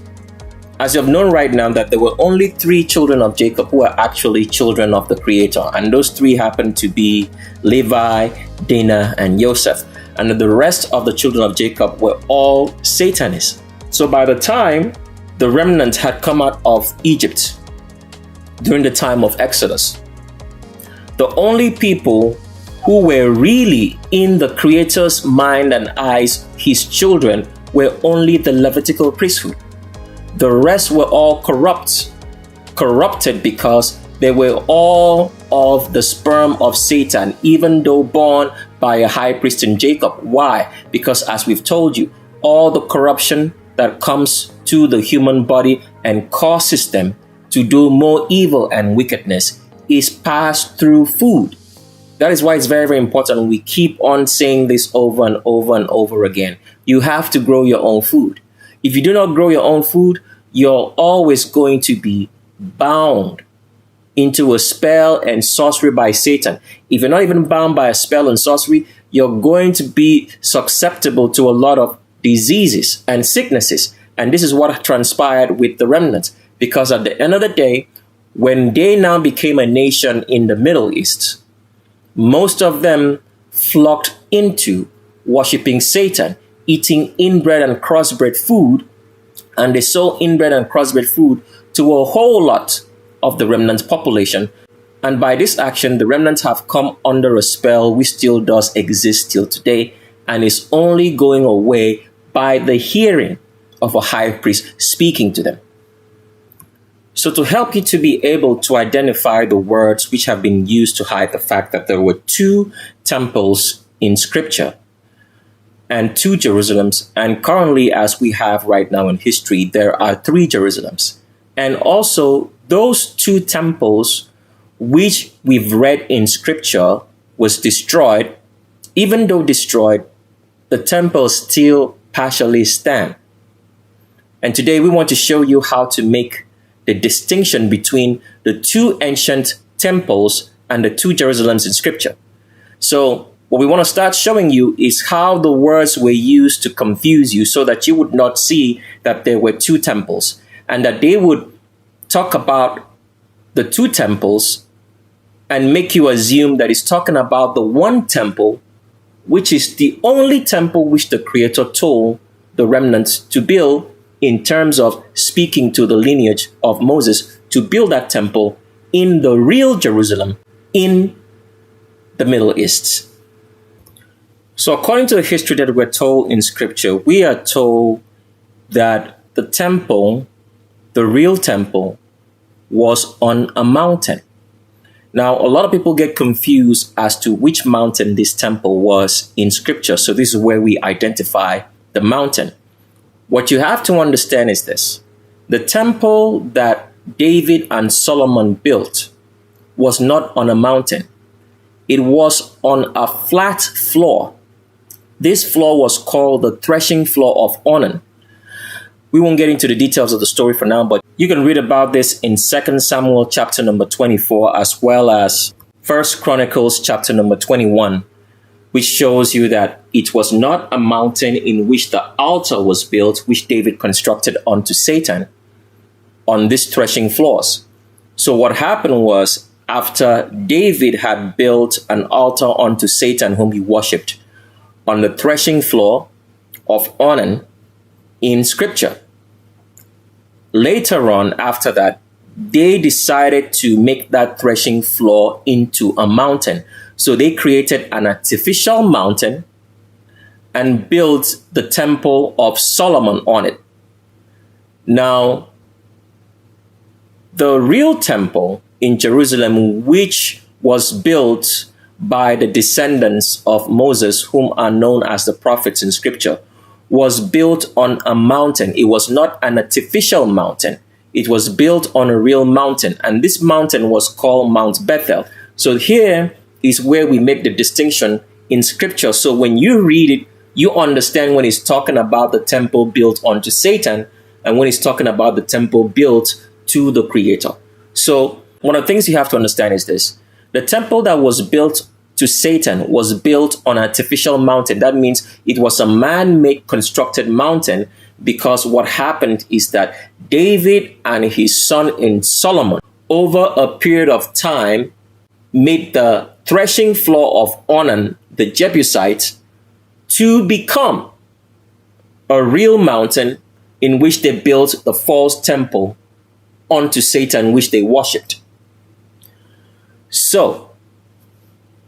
as you have known right now that there were only 3 children of Jacob who were actually children of the Creator, and those 3 happened to be Levi, Dinah, and Joseph, and the rest of the children of Jacob were all Satanists. So by the time the remnant had come out of Egypt during the time of Exodus, the only people who were really in the Creator's mind and eyes, his children, were only the Levitical priesthood. The rest were all corrupted because they were all of the sperm of Satan, even though born by a high priest in Jacob. Why? Because as we've told you, all the corruption that comes to the human body and causes them to do more evil and wickedness is passed through food. That is why it's very, very important. We keep on saying this over and over and over again. You have to grow your own food. If you do not grow your own food, you're always going to be bound into a spell and sorcery by Satan. If you're not even bound by a spell and sorcery, you're going to be susceptible to a lot of diseases and sicknesses. And this is what transpired with the remnant. Because at the end of the day, when they now became a nation in the Middle East, most of them flocked into worshiping Satan, eating inbred and crossbred food, and they sold inbred and crossbred food to a whole lot of the remnant population. And by this action, the remnants have come under a spell which still does exist till today, and is only going away by the hearing of a high priest speaking to them. So to help you to be able to identify the words which have been used to hide the fact that there were 2 temples in Scripture and 2 Jerusalems, and currently, as we have right now in history, there are 3 Jerusalems. And also, those 2 temples which we've read in Scripture was destroyed. Even though destroyed, the temples still partially stand. And today we want to show you how to make the distinction between the 2 ancient temples and the 2 Jerusalems in Scripture. So what we want to start showing you is how the words were used to confuse you, so that you would not see that there were 2 temples, and that they would talk about the 2 temples and make you assume that it's talking about the one temple, which is the only temple which the Creator told the remnants to build, in terms of speaking to the lineage of Moses to build that temple in the real Jerusalem in the Middle East. So according to the history that we're told in Scripture, we are told that the temple, the real temple, was on a mountain. Now, a lot of people get confused as to which mountain this temple was in Scripture. So this is where we identify the mountain. What you have to understand is this. The temple that David and Solomon built was not on a mountain. It was on a flat floor. This floor was called the threshing floor of Ornan. We won't get into the details of the story for now, but you can read about this in 2 Samuel chapter number 24, as well as 1 Chronicles chapter number 21, which shows you that it was not a mountain in which the altar was built, which David constructed unto Satan on these threshing floors. So what happened was, after David had built an altar unto Satan whom he worshipped on the threshing floor of Onan in scripture. Later on, after that, they decided to make that threshing floor into a mountain. So they created an artificial mountain and built the temple of Solomon on it. Now, the real temple in Jerusalem, which was built by the descendants of Moses, whom are known as the prophets in scripture, was built on a mountain. It was not an artificial mountain. It was built on a real mountain, and this mountain was called Mount Bethel. So here is where we make the distinction in scripture. So when you read it, you understand when he's talking about the temple built onto Satan and when he's talking about the temple built to the Creator. So one of the things you have to understand is this. The temple that was built to Satan was built on an artificial mountain. That means it was a man-made constructed mountain, because what happened is that David and his son in Solomon, over a period of time, made the threshing floor of Onan, the Jebusite, to become a real mountain in which they built the false temple unto Satan, which they worshipped. So,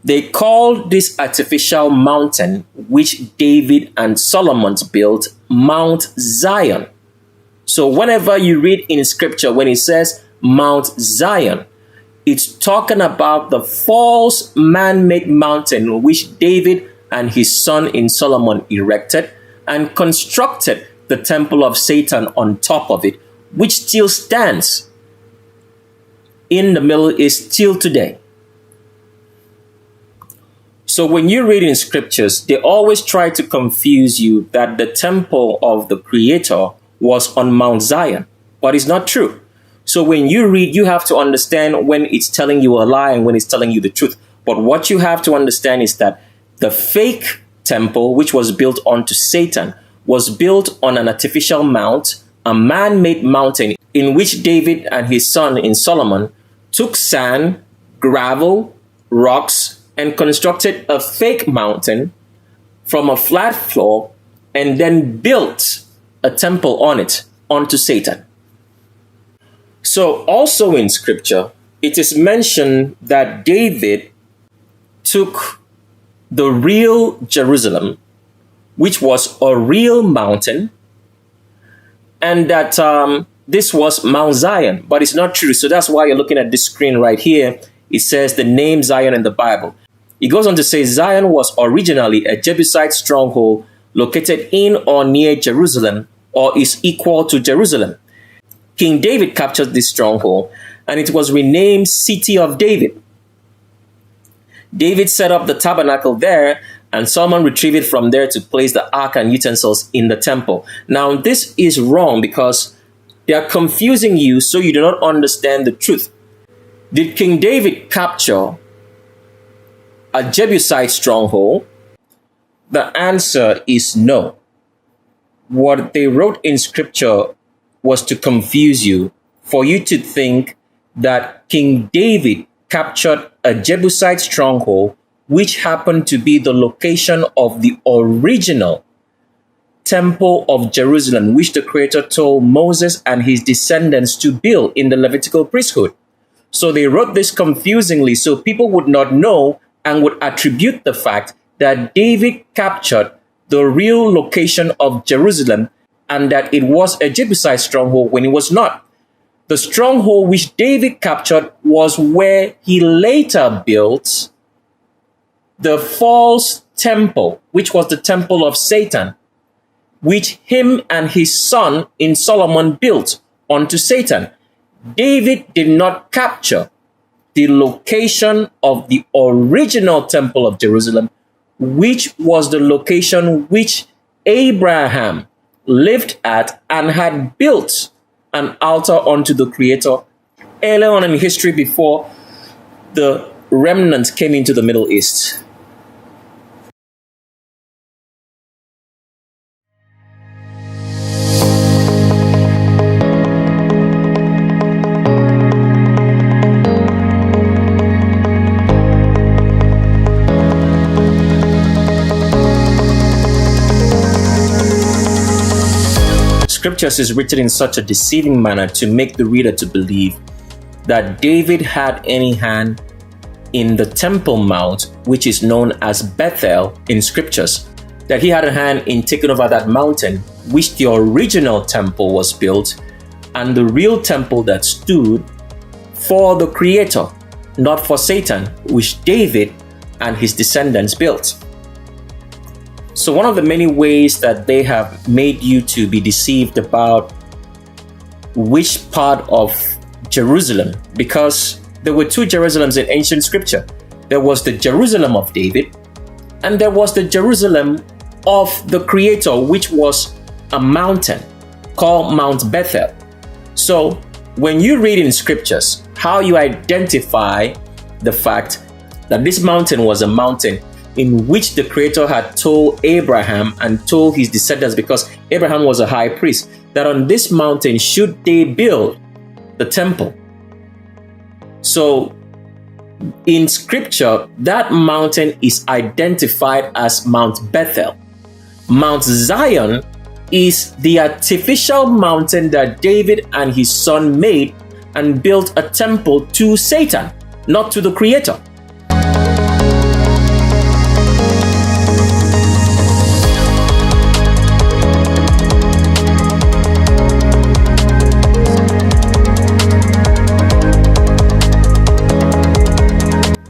they called this artificial mountain, which David and Solomon built, Mount Zion. So whenever you read in scripture, when it says Mount Zion, it's talking about the false man-made mountain which David and his son in Solomon erected and constructed the temple of Satan on top of it, which still stands in the Middle East till today. So when you read in scriptures, they always try to confuse you that the temple of the Creator was on Mount Zion, but it's not true. So when you read, you have to understand when it's telling you a lie and when it's telling you the truth. But what you have to understand is that the fake temple, which was built onto Satan, was built on an artificial mount, a man-made mountain in which David and his son in Solomon took sand, gravel, rocks, and constructed a fake mountain from a flat floor and then built a temple on it, onto Satan. So also in scripture, it is mentioned that David took the real Jerusalem, which was a real mountain, and that this was Mount Zion, but it's not true. So that's why you're looking at this screen right here. It says the name Zion in the Bible. It goes on to say Zion was originally a Jebusite stronghold located in or near Jerusalem, or is equal to Jerusalem. King David captured this stronghold, and it was renamed City of David. David set up the tabernacle there, and Solomon retrieved it from there to place the ark and utensils in the temple. Now, this is wrong because they are confusing you so you do not understand the truth. Did King David capture a Jebusite stronghold? The answer is no. What they wrote in scripture was to confuse you, for you to think that King David captured a Jebusite stronghold, which happened to be the location of the original temple of Jerusalem, which the Creator told Moses and his descendants to build in the Levitical priesthood. So they wrote this confusingly so people would not know and would attribute the fact that David captured the real location of Jerusalem and that it was a Jebusite stronghold when it was not. The stronghold which David captured was where he later built the false temple, which was the temple of Satan, which him and his son in Solomon built onto Satan. David did not capture the location of the original temple of Jerusalem, which was the location which Abraham lived at and had built an altar unto the Creator earlier on in history before the remnant came into the Middle East. scriptures is written in such a deceiving manner to make the reader to believe that David had any hand in the Temple Mount, which is known as Bethel in scriptures, that he had a hand in taking over that mountain, which the original temple was built, and the real temple that stood for the Creator, not for Satan, which David and his descendants built. So one of the many ways that they have made you to be deceived about which part of Jerusalem, because there were two Jerusalems in ancient scripture. There was the Jerusalem of David, and there was the Jerusalem of the Creator, which was a mountain called Mount Bethel. So when you read in scriptures how you identify the fact that this mountain was a mountain in which the Creator had told Abraham and told his descendants, because Abraham was a high priest, that on this mountain should they build the temple. So in scripture, that mountain is identified as Mount Bethel. Mount Zion is the artificial mountain that David and his son made and built a temple to Satan, not to the Creator.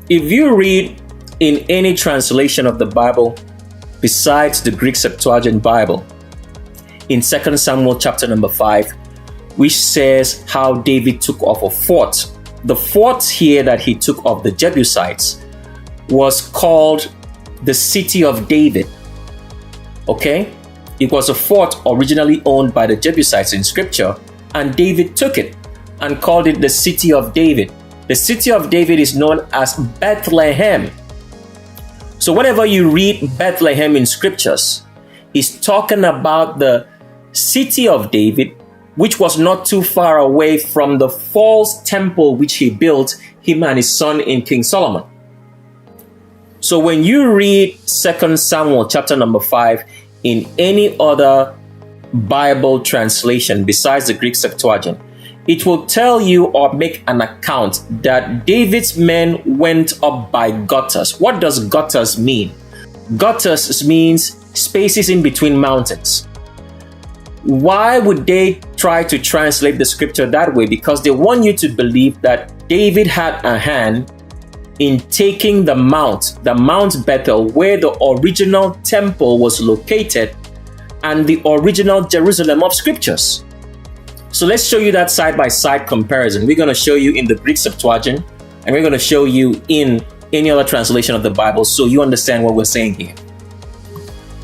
If you read in any translation of the Bible besides the Greek Septuagint Bible, in 2 Samuel chapter number 5, which says how David took off a fort. The fort here that he took of the Jebusites was called the City of David. Okay? It was a fort originally owned by the Jebusites in scripture, and David took it and called it the City of David. The City of David is known as Bethlehem. So whenever you read Bethlehem in scriptures, it's talking about the City of David, which was not too far away from the false temple which he built, him and his son in King Solomon. So when you read 2 Samuel chapter number 5 in any other Bible translation besides the Greek Septuagint, it will tell you or make an account that David's men went up by gutters. What does gutters mean? Gutters means spaces in between mountains. Why would they try to translate the scripture that way? Because they want you to believe that David had a hand in taking the Mount Bethel, where the original temple was located, and the original Jerusalem of scriptures. So let's show you that side-by-side comparison. We're going to show you in the Greek Septuagint, and we're going to show you in any other translation of the Bible so you understand what we're saying here.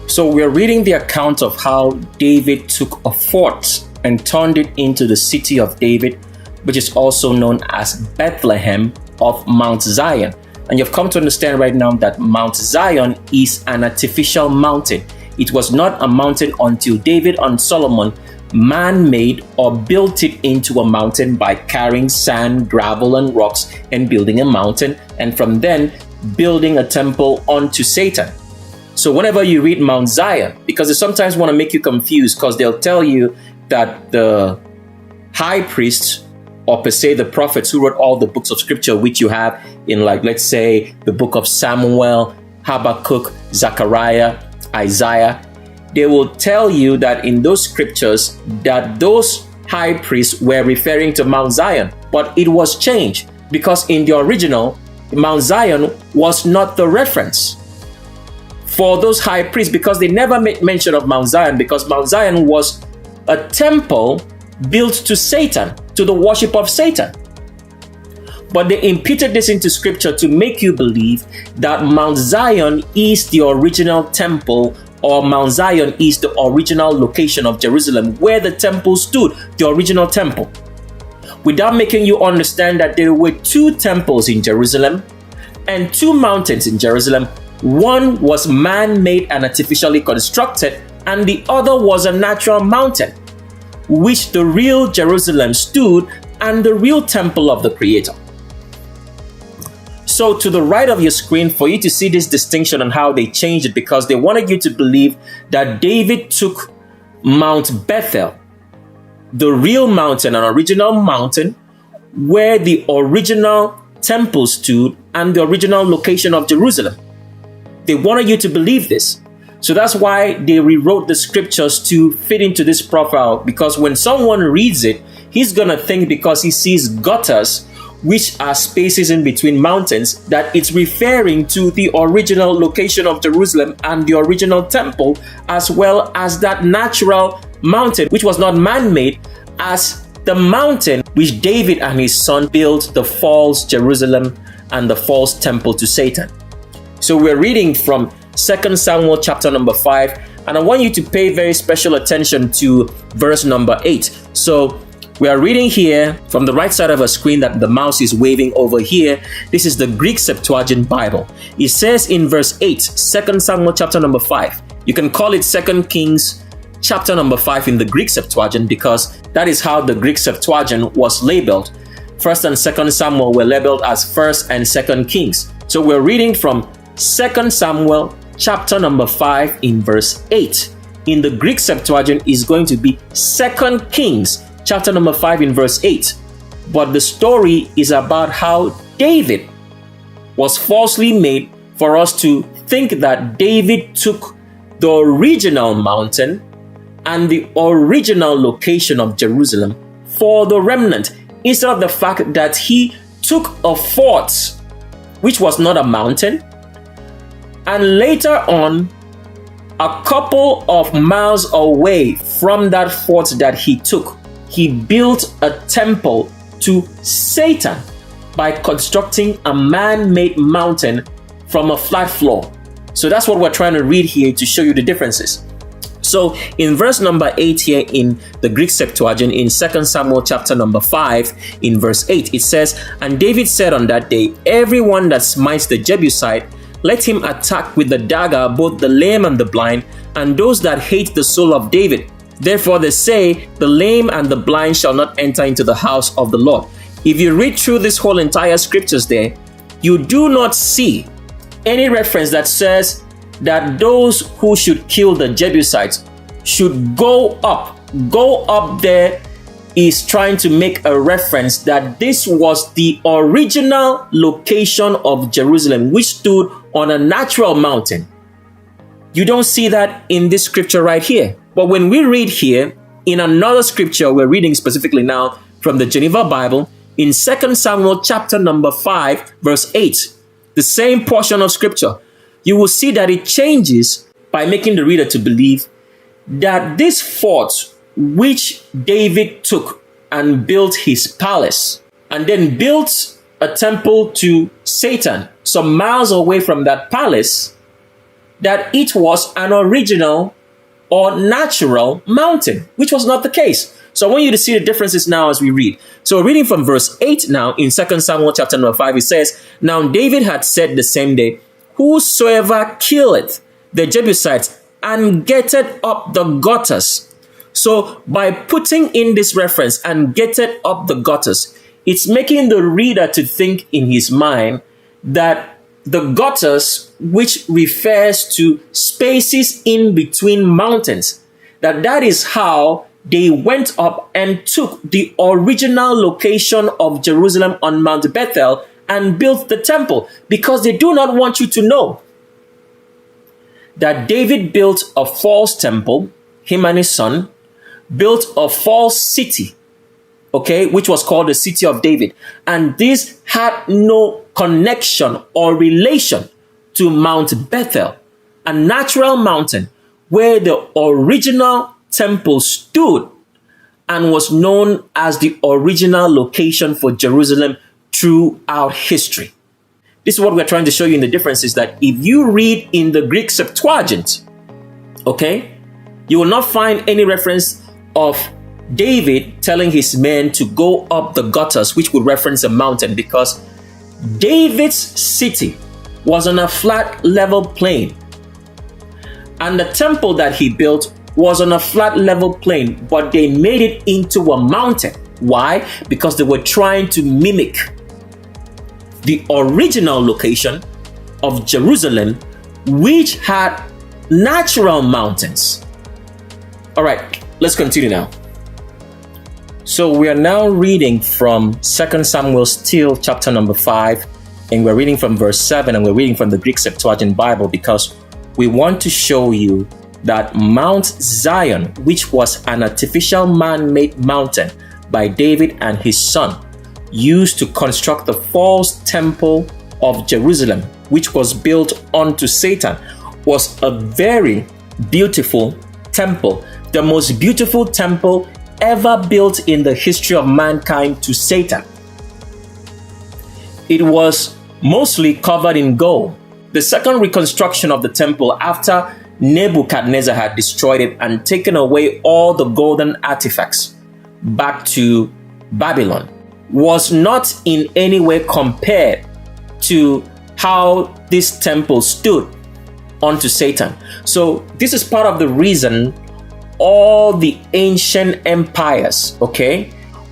So we're reading the account of how David took a fort and turned it into the City of David, which is also known as Bethlehem of Mount Zion. And you've come to understand right now that Mount Zion is an artificial mountain. It was not a mountain until David and Solomon man-made or built it into a mountain by carrying sand, gravel, and rocks and building a mountain, and from then building a temple unto Satan. So whenever you read Mount Zion, because they sometimes want to make you confused, because they'll tell you that the high priests, or per se the prophets who wrote all the books of scripture, which you have in, like, let's say the book of Samuel, Habakkuk, Zechariah, Isaiah, they will tell you that in those scriptures that those high priests were referring to Mount Zion, but it was changed because in the original, Mount Zion was not the reference for those high priests, because they never made mention of Mount Zion, because Mount Zion was a temple built to Satan, to the worship of Satan. But they imputed this into scripture to make you believe that Mount Zion is the original temple, or Mount Zion is the original location of Jerusalem where the temple stood, the original temple, without making you understand that there were two temples in Jerusalem and two mountains in Jerusalem. One was man-made and artificially constructed, and the other was a natural mountain, which the real Jerusalem stood, and the real temple of the Creator. So to the right of your screen, for you to see this distinction and how they changed it, because they wanted you to believe that David took Mount Bethel, the real mountain, an original mountain, where the original temple stood and the original location of Jerusalem. They wanted you to believe this. So that's why they rewrote the scriptures to fit into this profile, because when someone reads it, he's going to think, because he sees gutters, which are spaces in between mountains, that it's referring to the original location of Jerusalem and the original temple, as well as that natural mountain, which was not man-made, as the mountain which David and his son built the false Jerusalem and the false temple to Satan. So we're reading from 2 Samuel chapter number 5, and I want you to pay very special attention to verse number 8. So we are reading here from the right side of a screen that the mouse is waving over here. This is the Greek Septuagint Bible. It says in verse 8, 2 Samuel chapter number 5. You can call it 2 Kings chapter number 5 in the Greek Septuagint, because that is how the Greek Septuagint was labeled. 1st and 2nd Samuel were labeled as 1st and 2nd Kings. So we're reading from 2 Samuel chapter number 5 in verse 8. In the Greek Septuagint is going to be 2 Kings chapter number 5 in verse 8. But the story is about how David was falsely made for us to think that David took the original mountain and the original location of Jerusalem for the remnant, instead of the fact that he took a fort, which was not a mountain, and later on, a couple of miles away from that fort that he took, he built a temple to Satan by constructing a man-made mountain from a flat floor. So that's what we're trying to read here to show you the differences. So in verse number 8 here in the Greek Septuagint, in 2 Samuel chapter number 5, in verse 8, it says, "And David said on that day, everyone that smites the Jebusite, let him attack with the dagger both the lame and the blind, and those that hate the soul of David. Therefore they say, the lame and the blind shall not enter into the house of the Lord." If you read through this whole entire scriptures there, you do not see any reference that says that those who should kill the Jebusites should go up. Go up there is trying to make a reference that this was the original location of Jerusalem, which stood on a natural mountain. You don't see that in this scripture right here. But when we read here, in another scripture, we're reading specifically now from the Geneva Bible, in 2 Samuel chapter number 5, verse 8, the same portion of scripture, you will see that it changes by making the reader to believe that this fort which David took and built his palace and then built a temple to Satan some miles away from that palace, that it was an original or natural mountain, which was not the case. So I want you to see the differences now as we read. So reading from verse 8 now in 2 Samuel chapter number 5, it says, "Now David had said the same day, whosoever killeth the Jebusites and getteth up the gutters." So by putting in this reference, "and getteth up the gutters," it's making the reader to think in his mind that the gutters, which refers to spaces in between mountains, that is how they went up and took the original location of Jerusalem on Mount Bethel and built the temple, because they do not want you to know that David built a false temple, him and his son, built a false city, okay, which was called the city of David. And this had no connection or relation to Mount Bethel, a natural mountain where the original temple stood and was known as the original location for Jerusalem throughout history. This is what we're trying to show you in the differences, that if you read in the Greek Septuagint, okay, you will not find any reference of David telling his men to go up the gutters, which would reference a mountain, because David's city was on a flat level plain, and the temple that he built was on a flat level plain, but they made it into a mountain. Why? Because they were trying to mimic the original location of Jerusalem, which had natural mountains. All right, let's continue now. So we are now reading from 2 Samuel still, chapter number 5, and we're reading from verse 7, and we're reading from the Greek Septuagint Bible because we want to show you that Mount Zion, which was an artificial man-made mountain by David and his son, used to construct the false temple of Jerusalem, which was built onto Satan, was a very beautiful temple, the most beautiful temple ever built in the history of mankind to Satan. It was mostly covered in gold. The second reconstruction of the temple after Nebuchadnezzar had destroyed it and taken away all the golden artifacts back to Babylon was not in any way compared to how this temple stood onto Satan. So this is part of the reason all the ancient empires,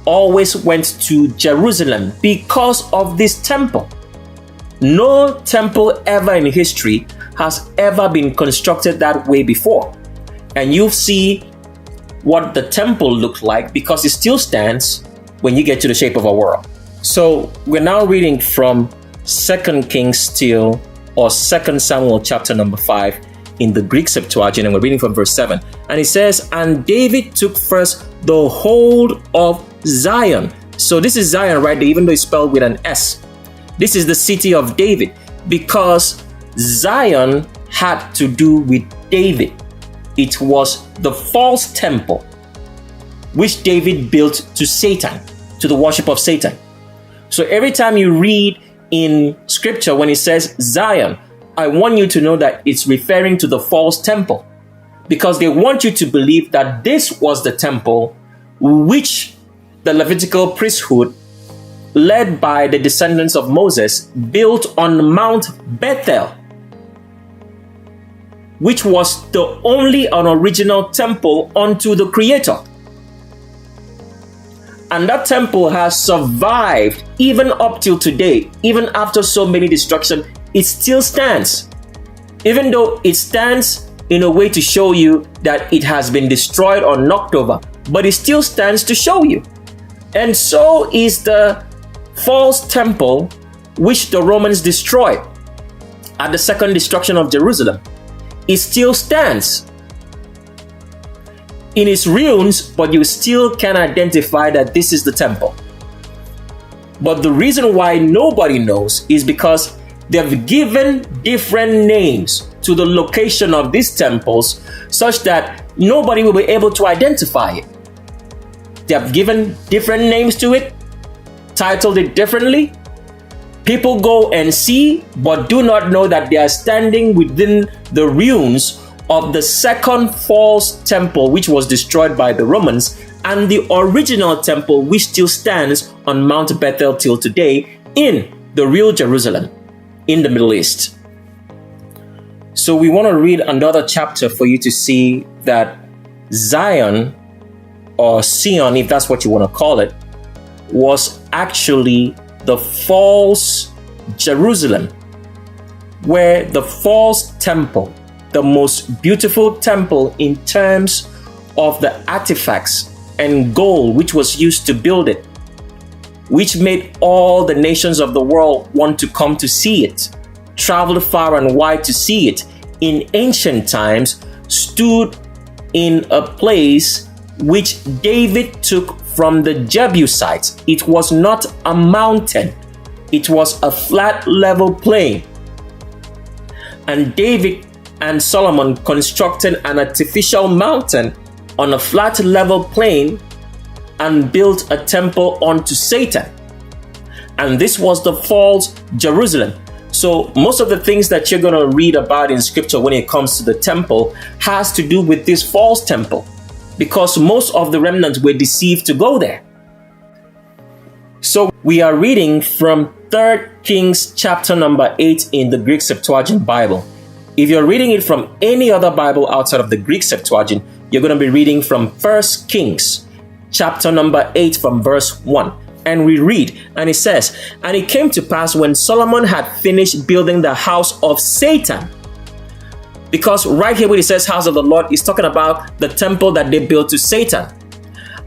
always went to Jerusalem because of this temple. No temple ever in history has ever been constructed that way before. And you see what the temple looked like because it still stands when you get to the shape of a world. So we're now reading from 2 Kings still, or 2 Samuel chapter number 5 in the Greek Septuagint, and we're reading from verse 7. And it says, "And David took first the hold of Zion." So this is Zion right there, even though it's spelled with an S. This is the city of David because Zion had to do with David. It was the false temple which David built to Satan, to the worship of Satan. So every time you read in scripture when it says Zion, I want you to know that it's referring to the false temple because they want you to believe that this was the temple which the Levitical priesthood, led by the descendants of Moses, built on Mount Bethel, which was the only original temple unto the Creator. And that temple has survived even up till today. Even after so many destruction, it still stands. Even though it stands in a way to show you that it has been destroyed or knocked over, but it still stands to show you. And so is the false temple which the Romans destroyed at the second destruction of Jerusalem. It still stands in its ruins, but you still can identify that this is the temple. But the reason why nobody knows is because they've given different names to the location of these temples such that nobody will be able to identify it. They have given different names to it, titled it differently. People go and see, but do not know that they are standing within the ruins of the second false temple, which was destroyed by the Romans, and the original temple, which still stands on Mount Bethel till today in the real Jerusalem in the Middle East. So we want to read another chapter for you to see that Zion, or Sion, if that's what you want to call it, was actually the false Jerusalem, where the false temple, the most beautiful temple in terms of the artifacts and gold which was used to build it, which made all the nations of the world want to come to see it, traveled far and wide to see it, in ancient times stood in a place which David took from the Jebusites. It was not a mountain, it was a flat level plain. And David and Solomon constructed an artificial mountain on a flat level plain and built a temple unto Satan. And this was the false Jerusalem. So most of the things that you're going to read about in scripture when it comes to the temple has to do with this false temple, because most of the remnants were deceived to go there. So we are reading from 3 Kings chapter number 8 in the Greek Septuagint Bible. If you're reading it from any other Bible outside of the Greek Septuagint, you're going to be reading from 1 Kings chapter number 8 from verse 1. And we read, and it says, "And it came to pass when Solomon had finished building the house of Satan." Because right here when it says house of the Lord, it's talking about the temple that they built to Satan.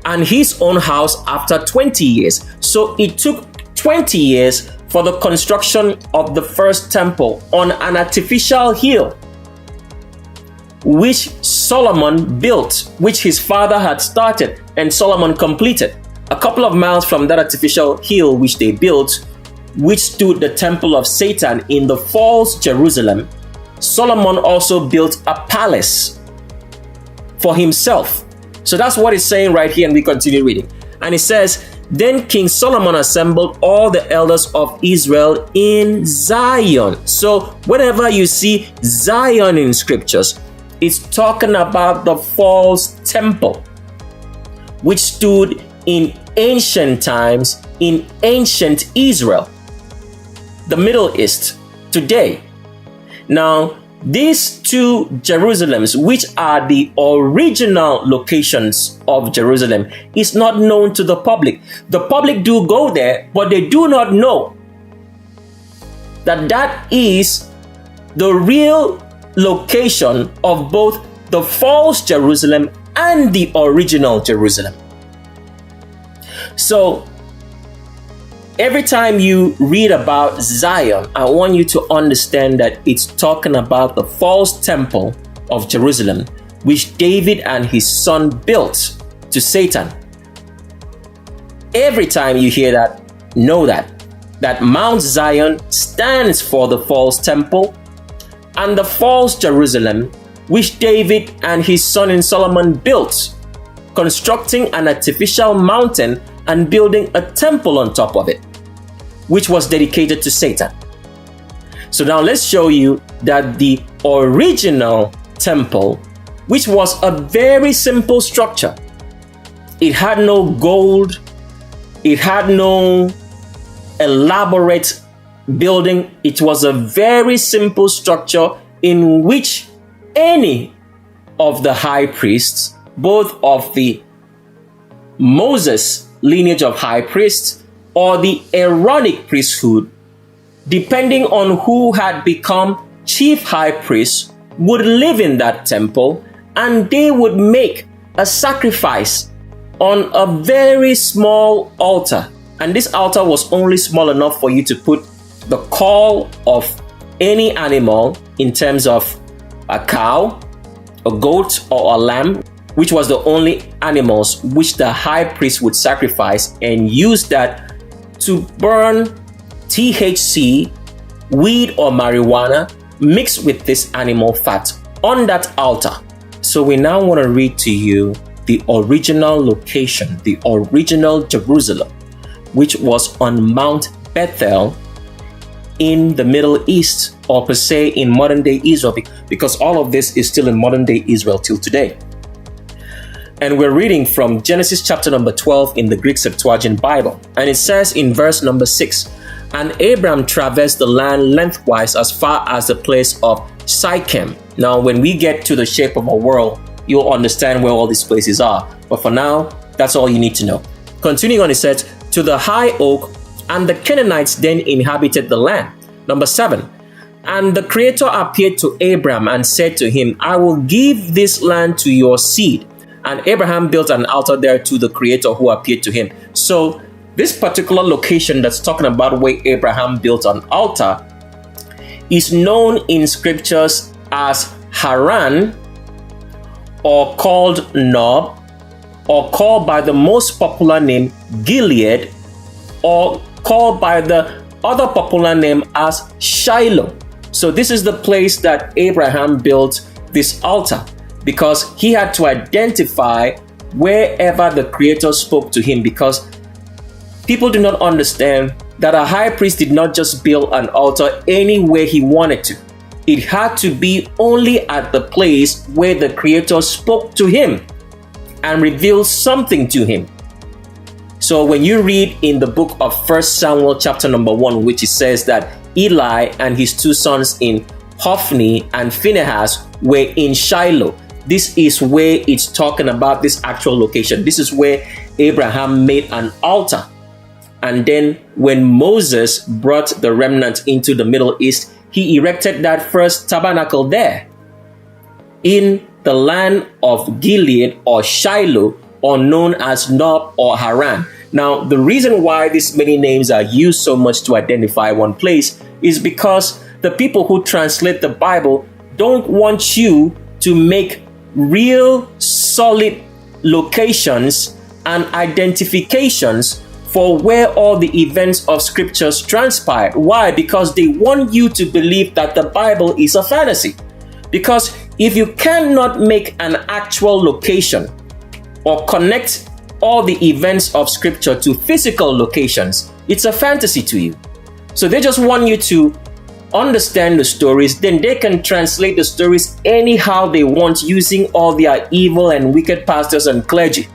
and his own house after 20 years. So it took 20 years for the construction of the first temple on an artificial hill, which Solomon built, which his father had started and Solomon completed. A couple of miles from that artificial hill which they built, which stood the temple of Satan in the false Jerusalem, Solomon also built a palace for himself. So that's what it's saying right here, and we continue reading. And it says, then King Solomon assembled all the elders of Israel in Zion. So whenever you see Zion in scriptures, it's talking about the false temple, which stood in ancient times in ancient Israel, the Middle East, today. Now, these two Jerusalems, which are the original locations of Jerusalem, is not known to the public. The public do go there, but they do not know that that is the real location of both the false Jerusalem and the original Jerusalem. So, every time you read about Zion, I want you to understand that it's talking about the false temple of Jerusalem, which David and his son built to Satan. Every time you hear that, know that Mount Zion stands for the false temple, and the false Jerusalem, which David and his son in Solomon built, constructing an artificial mountain and building a temple on top of it, which was dedicated to Satan. So now let's show you that the original temple, which was a very simple structure, it had no gold, it had no elaborate building. It was a very simple structure in which any of the high priests, both of the Moses lineage of high priests or the Aaronic priesthood, depending on who had become chief high priest, would live in that temple, and they would make a sacrifice on a very small altar. And this altar was only small enough for you to put the caul of any animal, in terms of a cow, a goat, or a lamb, which was the only animals which the high priest would sacrifice, and use that to burn THC, weed or marijuana, mixed with this animal fat on that altar. So we now want to read to you the original location, the original Jerusalem, which was on Mount Bethel in the Middle East, or per se in modern day Israel, because all of this is still in modern day Israel till today. And we're reading from Genesis chapter number 12 in the Greek Septuagint Bible. And it says in verse number 6, and Abram traversed the land lengthwise as far as the place of Sychem. Now, when we get to the shape of a world, you'll understand where all these places are. But for now, that's all you need to know. Continuing on, it says, to the high oak, and the Canaanites then inhabited the land. Number 7, and the Creator appeared to Abram and said to him, I will give this land to your seed. And Abraham built an altar there to the Creator who appeared to him. So this particular location that's talking about where Abraham built an altar is known in scriptures as Haran, or called Nob, or called by the most popular name Gilead, or called by the other popular name as Shiloh. So this is the place that Abraham built this altar, because he had to identify wherever the Creator spoke to him, because people do not understand that a high priest did not just build an altar anywhere he wanted to. It had to be only at the place where the Creator spoke to him and revealed something to him. So when you read in the book of 1 Samuel chapter number 1, which it says that Eli and his two sons in Hophni and Phinehas were in Shiloh, this is where it's talking about this actual location. This is where Abraham made an altar. And then when Moses brought the remnant into the Middle East, he erected that first tabernacle there in the land of Gilead, or Shiloh, or known as Nob or Haran. Now, the reason why these many names are used so much to identify one place is because the people who translate the Bible don't want you to make real solid locations and identifications for where all the events of scriptures transpired. Why? Because they want you to believe that the Bible is a fantasy. Because if you cannot make an actual location or connect all the events of scripture to physical locations, it's a fantasy to you. So they just want you to understand the stories, then they can translate the stories anyhow they want using all their evil and wicked pastors and clergy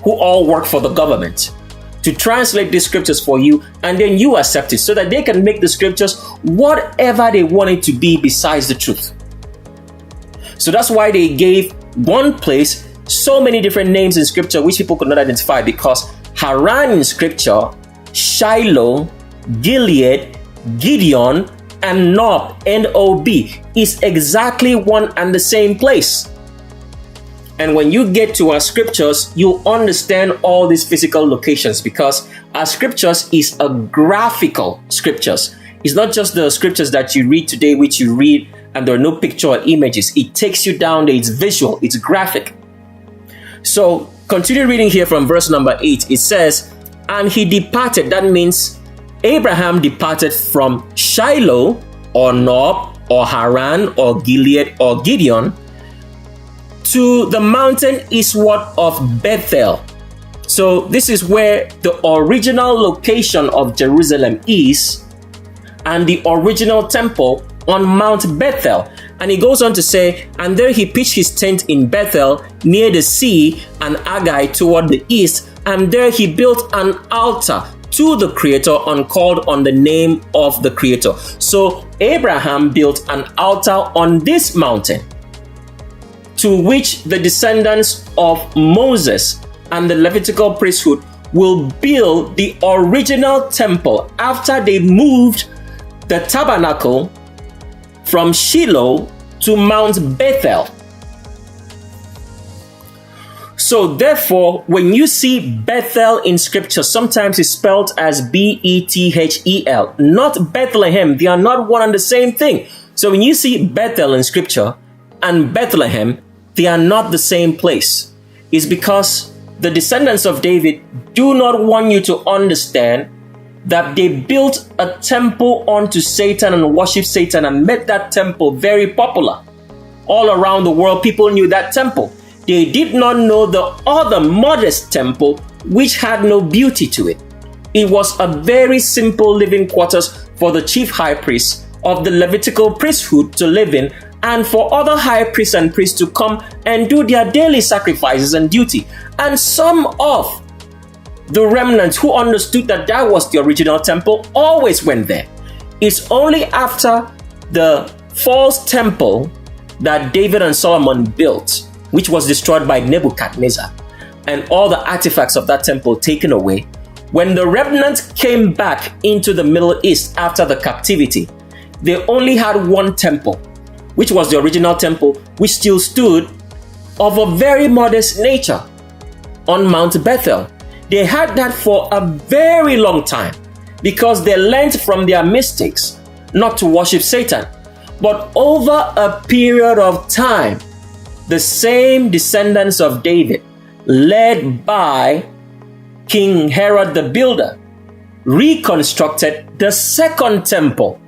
who all work for the government to translate these scriptures for you, and then you accept it so that they can make the scriptures whatever they want it to be besides the truth. So that's why they gave one place so many different names in scripture which people could not identify, because Haran in scripture, Shiloh, Gilead, Gideon, and Nob, N-O-B, is exactly one and the same place. And when you get to our scriptures, you understand all these physical locations, because our scriptures is a graphical scriptures. It's not just the scriptures that you read today, which you read and there are no picture or images. It takes you down there. It's visual. It's graphic. So continue reading here from verse number 8. It says, and he departed. That means Abraham departed from Shiloh or Nob or Haran or Gilead or Gideon to the mountain eastward of Bethel. So this is where the original location of Jerusalem is, and the original temple on Mount Bethel. And he goes on to say, and there he pitched his tent in Bethel near the sea and Agai toward the east, and there he built an altar to the Creator and called on the name of the Creator. So Abraham built an altar on this mountain, to which the descendants of Moses and the Levitical priesthood will build the original temple after they moved the tabernacle from Shiloh to Mount Bethel. So therefore, when you see Bethel in scripture, sometimes it's spelled as B-E-T-H-E-L, not Bethlehem. They are not one and the same thing. So when you see Bethel in scripture and Bethlehem, they are not the same place. It's because the descendants of David do not want you to understand that they built a temple unto Satan and worshiped Satan and made that temple very popular. All around the world, people knew that temple. They did not know the other modest temple which had no beauty to it. It was a very simple living quarters for the chief high priest of the Levitical priesthood to live in, and for other high priests and priests to come and do their daily sacrifices and duty. And some of the remnants who understood that that was the original temple always went there. It's only after the false temple that David and Solomon built, which was destroyed by Nebuchadnezzar, and all the artifacts of that temple taken away, when the remnant came back into the Middle East after the captivity, they only had one temple, which was the original temple, which still stood, of a very modest nature on Mount Bethel. They had that for a very long time because they learned from their mistakes not to worship Satan. But over a period of time, the same descendants of David, led by King Herod the Builder, reconstructed the second temple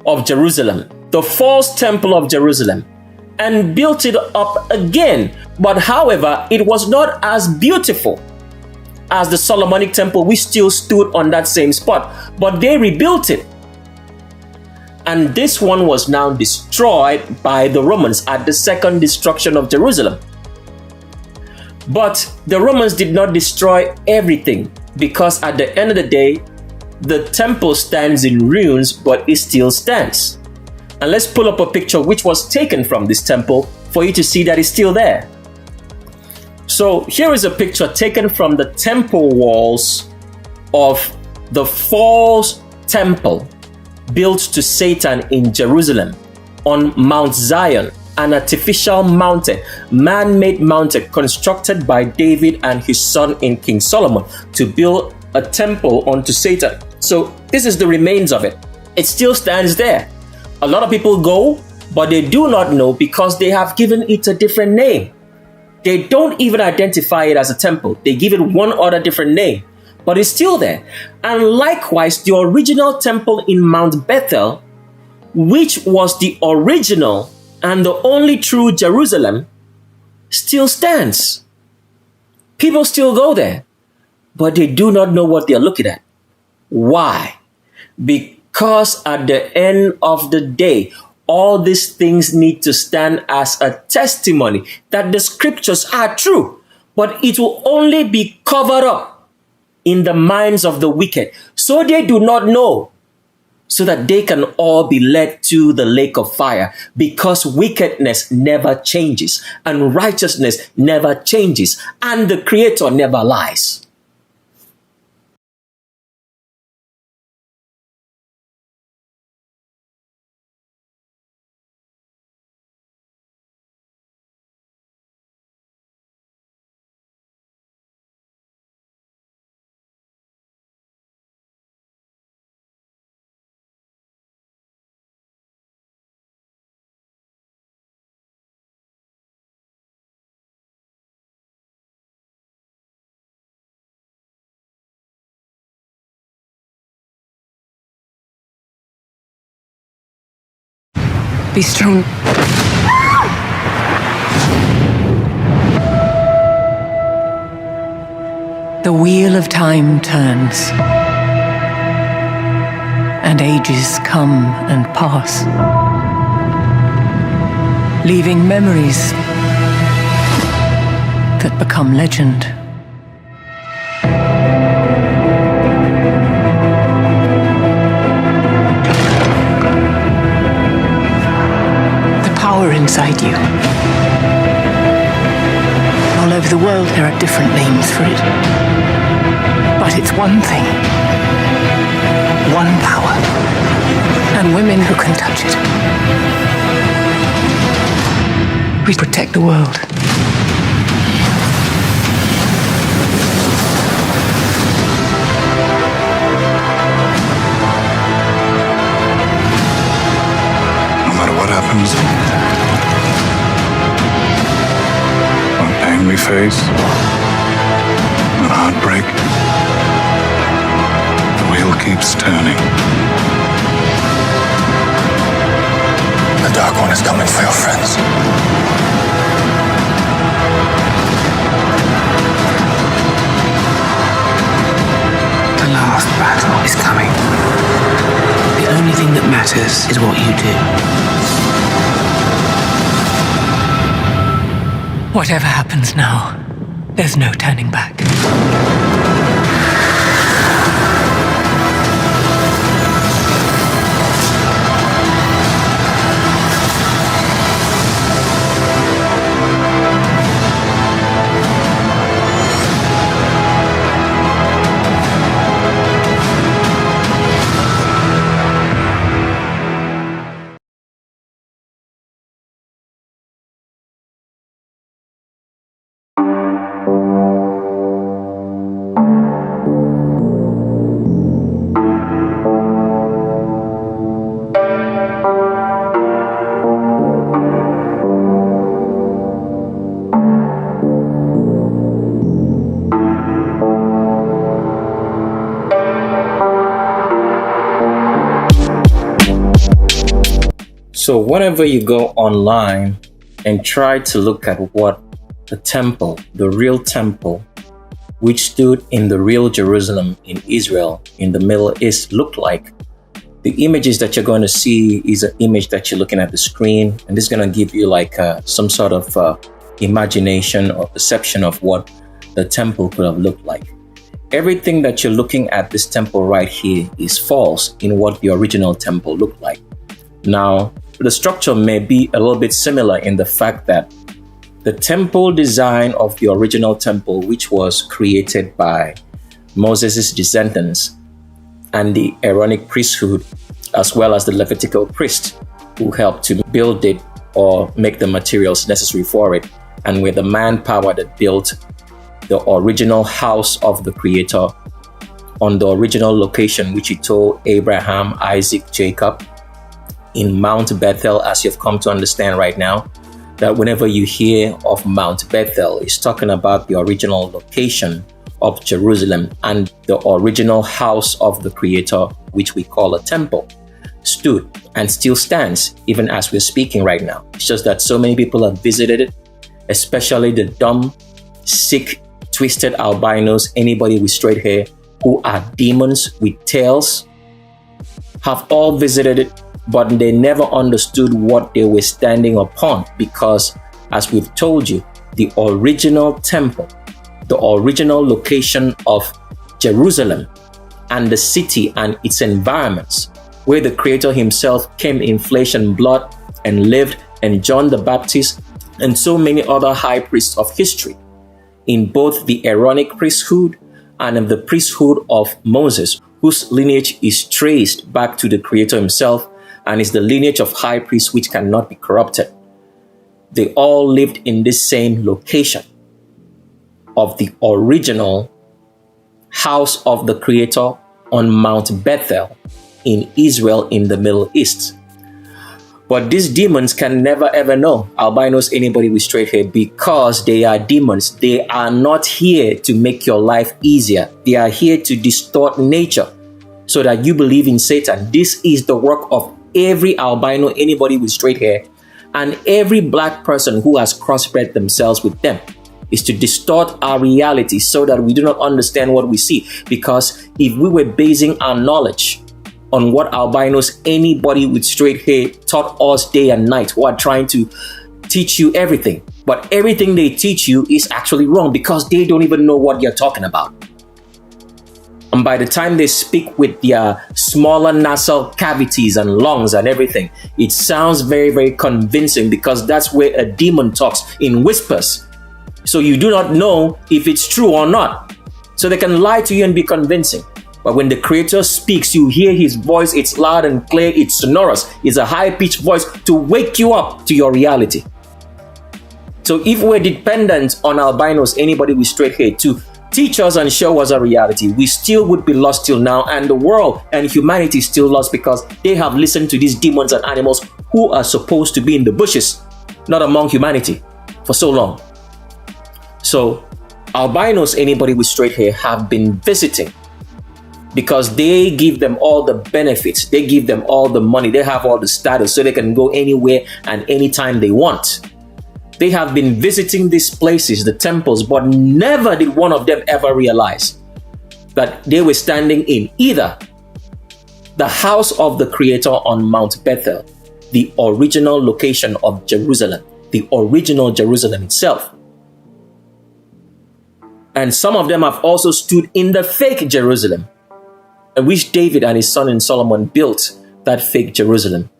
of Jerusalem, the false temple of Jerusalem, and built it up again. But however, it was not as beautiful as the Solomonic temple, which still stood on that same spot, but they rebuilt it. And this one was now destroyed by the Romans at the second destruction of Jerusalem. But the Romans did not destroy everything, because at the end of the day, the temple stands in ruins, but it still stands. And let's pull up a picture which was taken from this temple for you to see that it's still there. So here is a picture taken from the temple walls of the false temple built to Satan in Jerusalem on Mount Zion. an artificial mountain, man-made mountain constructed by David and his son in King Solomon to build a temple unto Satan. So this is the remains of it. It still stands there. A lot of people go, but they do not know because they have given it a different name. They don't even identify it as a temple. They give it one other different name, but it's still there. And likewise, the original temple in Mount Bethel, which was the original and the only true Jerusalem, still stands. People still go there, but they do not know what they're looking at. Why? Because at the end of the day, all these things need to stand as a testimony that the scriptures are true, but it will only be covered up in the minds of the wicked, so they do not know, so that they can all be led to the lake of fire, because wickedness never changes and righteousness never changes and the Creator never lies. Be strong. The wheel of time turns, and ages come and pass, leaving memories that become legend. Power inside you. All over the world there are different names for it. But it's one thing. One power. And women who can touch it. We protect the world. No matter what happens, what pain we face, what heartbreak, the wheel keeps turning. The Dark One is coming for your friends. The last battle is coming. The only thing that matters is what you do. Whatever happens now, there's no turning back. So whenever you go online and try to look at what the temple, the real temple, which stood in the real Jerusalem in Israel in the Middle East looked like, the images that you're going to see is an image that you're looking at the screen, and this is going to give you like some sort of imagination or perception of what the temple could have looked like. Everything that you're looking at this temple right here is false in what the original temple looked like. Now, the structure may be a little bit similar in the fact that the temple design of the original temple, which was created by Moses' descendants and the Aaronic priesthood, as well as the Levitical priest who helped to build it or make the materials necessary for it, and with the manpower that built the original house of the Creator on the original location which he told Abraham, Isaac, Jacob in Mount Bethel, as you've come to understand right now, that whenever you hear of Mount Bethel, it's talking about the original location of Jerusalem and the original house of the Creator, which we call a temple, stood and still stands even as we're speaking right now. It's just that so many people have visited it, especially the dumb, sick, twisted albinos, anybody with straight hair who are demons with tails, have all visited it, but they never understood what they were standing upon, because as we've told you, the original temple, the original location of Jerusalem and the city and its environments, where the Creator himself came in flesh and blood and lived, and John the Baptist and so many other high priests of history, in both the Aaronic priesthood and in the priesthood of Moses, whose lineage is traced back to the Creator himself and is the lineage of high priests which cannot be corrupted. They all lived in this same location of the original house of the Creator on Mount Bethel in Israel in the Middle East. But these demons can never ever know, albinos, anybody with straight hair, because they are demons. They are not here to make your life easier. They are here to distort nature so that you believe in Satan. This is the work of every albino, anybody with straight hair, and every black person who has crossbred themselves with them, is to distort our reality so that we do not understand what we see. Because if we were basing our knowledge on what albinos, anybody with straight hair, taught us day and night, who are trying to teach you everything, but everything they teach you is actually wrong, because they don't even know what you're talking about. And by the time they speak with their smaller nasal cavities and lungs and everything, it sounds very, very convincing, because that's where a demon talks, in whispers. So you do not know if it's true or not. So they can lie to you and be convincing. But when the Creator speaks, you hear his voice, it's loud and clear, it's sonorous, it's a high-pitched voice to wake you up to your reality. So if we're dependent on albinos, anybody with straight hair, to teach us and show us a reality, we still would be lost till now, and the world and humanity is still lost, because they have listened to these demons and animals who are supposed to be in the bushes, not among humanity, for so long. So albinos, anybody with straight hair, have been visiting, because they give them all the benefits, they give them all the money, they have all the status, so they can go anywhere and anytime they want. They have been visiting these places, the temples, but never did one of them ever realize that they were standing in either the house of the Creator on Mount Bethel, the original location of Jerusalem, the original Jerusalem itself. And some of them have also stood in the fake Jerusalem, in which David and his son Solomon built that fake Jerusalem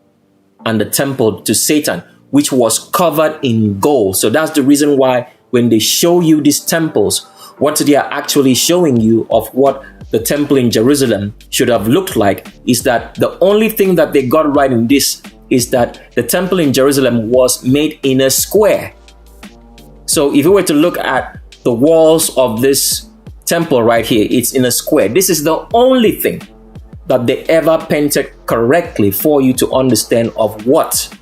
and the temple to Satan, which was covered in gold. So that's the reason why when they show you these temples, what they are actually showing you of what the temple in Jerusalem should have looked like is that the only thing that they got right in this is that the temple in Jerusalem was made in a square. So if you were to look at the walls of this temple right here, it's in a square. This is the only thing that they ever painted correctly for you to understand of what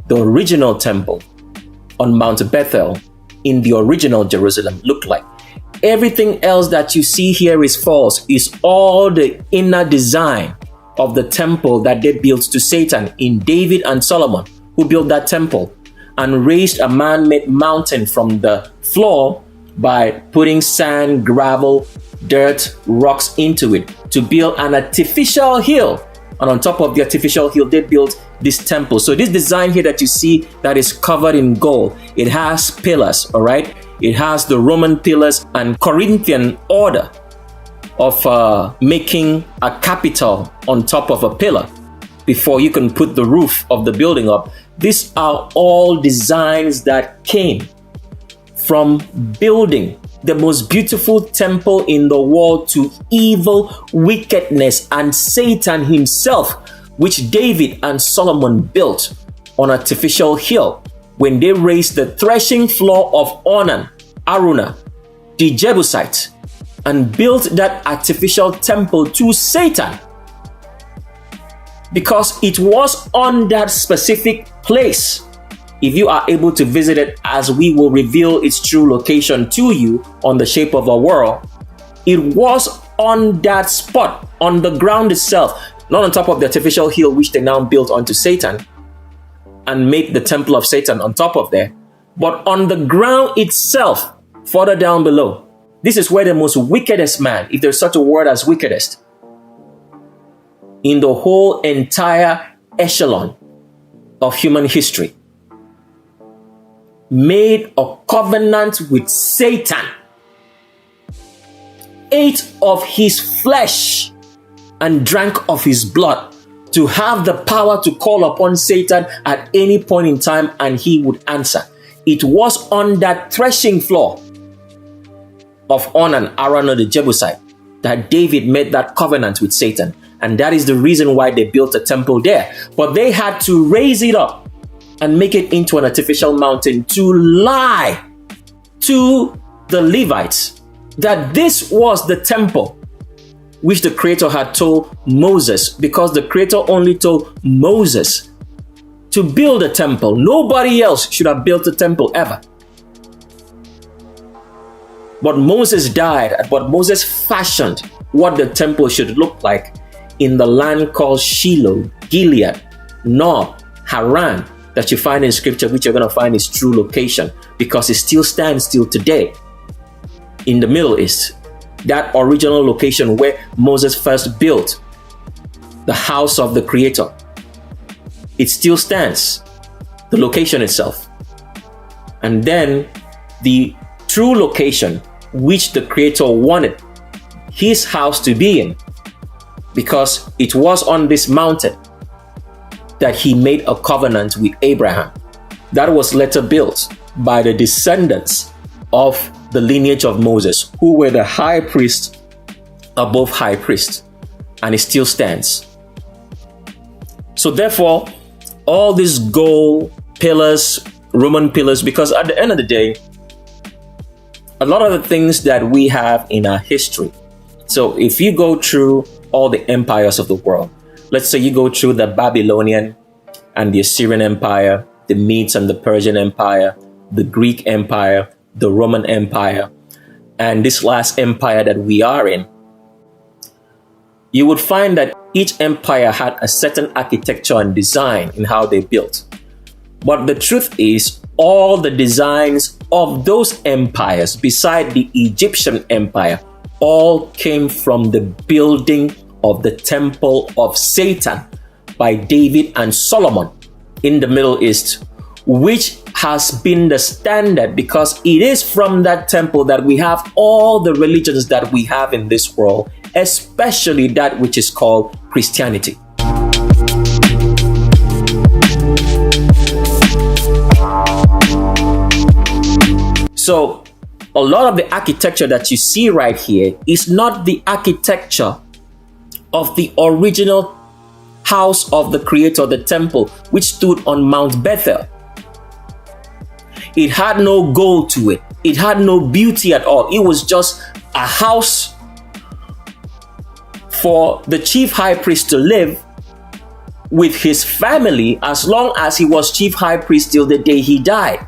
the original temple on Mount Bethel in the original Jerusalem looked like. Everything else that you see here is false. Is all the inner design of the temple that they built to Satan in David and Solomon, who built that temple and raised a man-made mountain from the floor by putting sand, gravel, dirt, rocks into it to build an artificial hill. And on top of the artificial hill, they built this temple. So this design here that you see that is covered in gold, it has pillars, all right? It has the Roman pillars and Corinthian order of making a capital on top of a pillar before you can put the roof of the building up. These are all designs that came from building the most beautiful temple in the world to evil, wickedness, and Satan himself, which David and Solomon built on artificial hill when they raised the threshing floor of Onan, Aruna, the Jebusite, and built that artificial temple to Satan. Because it was on that specific place. If you are able to visit it, as we will reveal its true location to you on the Shape of a World, it was on that spot, on the ground itself, not on top of the artificial hill which they now built onto Satan and made the temple of Satan on top of there, but on the ground itself, further down below. This is where the most wickedest man, if there's such a word as wickedest, in the whole entire echelon of human history, made a covenant with Satan, ate of his flesh and drank of his blood, to have the power to call upon Satan at any point in time and he would answer. It was on that threshing floor of Onan, Arana the Jebusite, that David made that covenant with Satan. And that is the reason why they built a temple there. But they had to raise it up and make it into an artificial mountain to lie to the Levites that this was the temple which the Creator had told Moses, because the Creator only told Moses to build a temple. Nobody else should have built a temple ever. But Moses died, but Moses fashioned what the temple should look like in the land called Shiloh, Gilead, Nob, Haran, that you find in scripture, which you're going to find its true location, because it still stands till today in the Middle East. That original location where Moses first built the house of the Creator, it still stands, the location itself. And then the true location which the Creator wanted his house to be in, because it was on this mountain that he made a covenant with Abraham that was later built by the descendants of the lineage of Moses, who were the high priest above high priest, and it still stands. So therefore, all these gold pillars, Roman pillars, because at the end of the day, a lot of the things that we have in our history, so if you go through all the empires of the world, let's say you go through the Babylonian and the Assyrian Empire, the Medes and the Persian Empire, the Greek Empire, the Roman Empire, and this last empire that we are in, you would find that each empire had a certain architecture and design in how they built. But the truth is, all the designs of those empires, beside the Egyptian Empire, all came from the building of the temple of Satan by David and Solomon in the Middle East, which has been the standard, because it is from that temple that we have all the religions that we have in this world, especially that which is called Christianity. So a lot of the architecture that you see right here is not the architecture of the original house of the Creator, the temple, which stood on Mount Bethel. It had no gold to it. It had no beauty at all. It was just a house for the chief high priest to live with his family, as long as he was chief high priest till the day he died.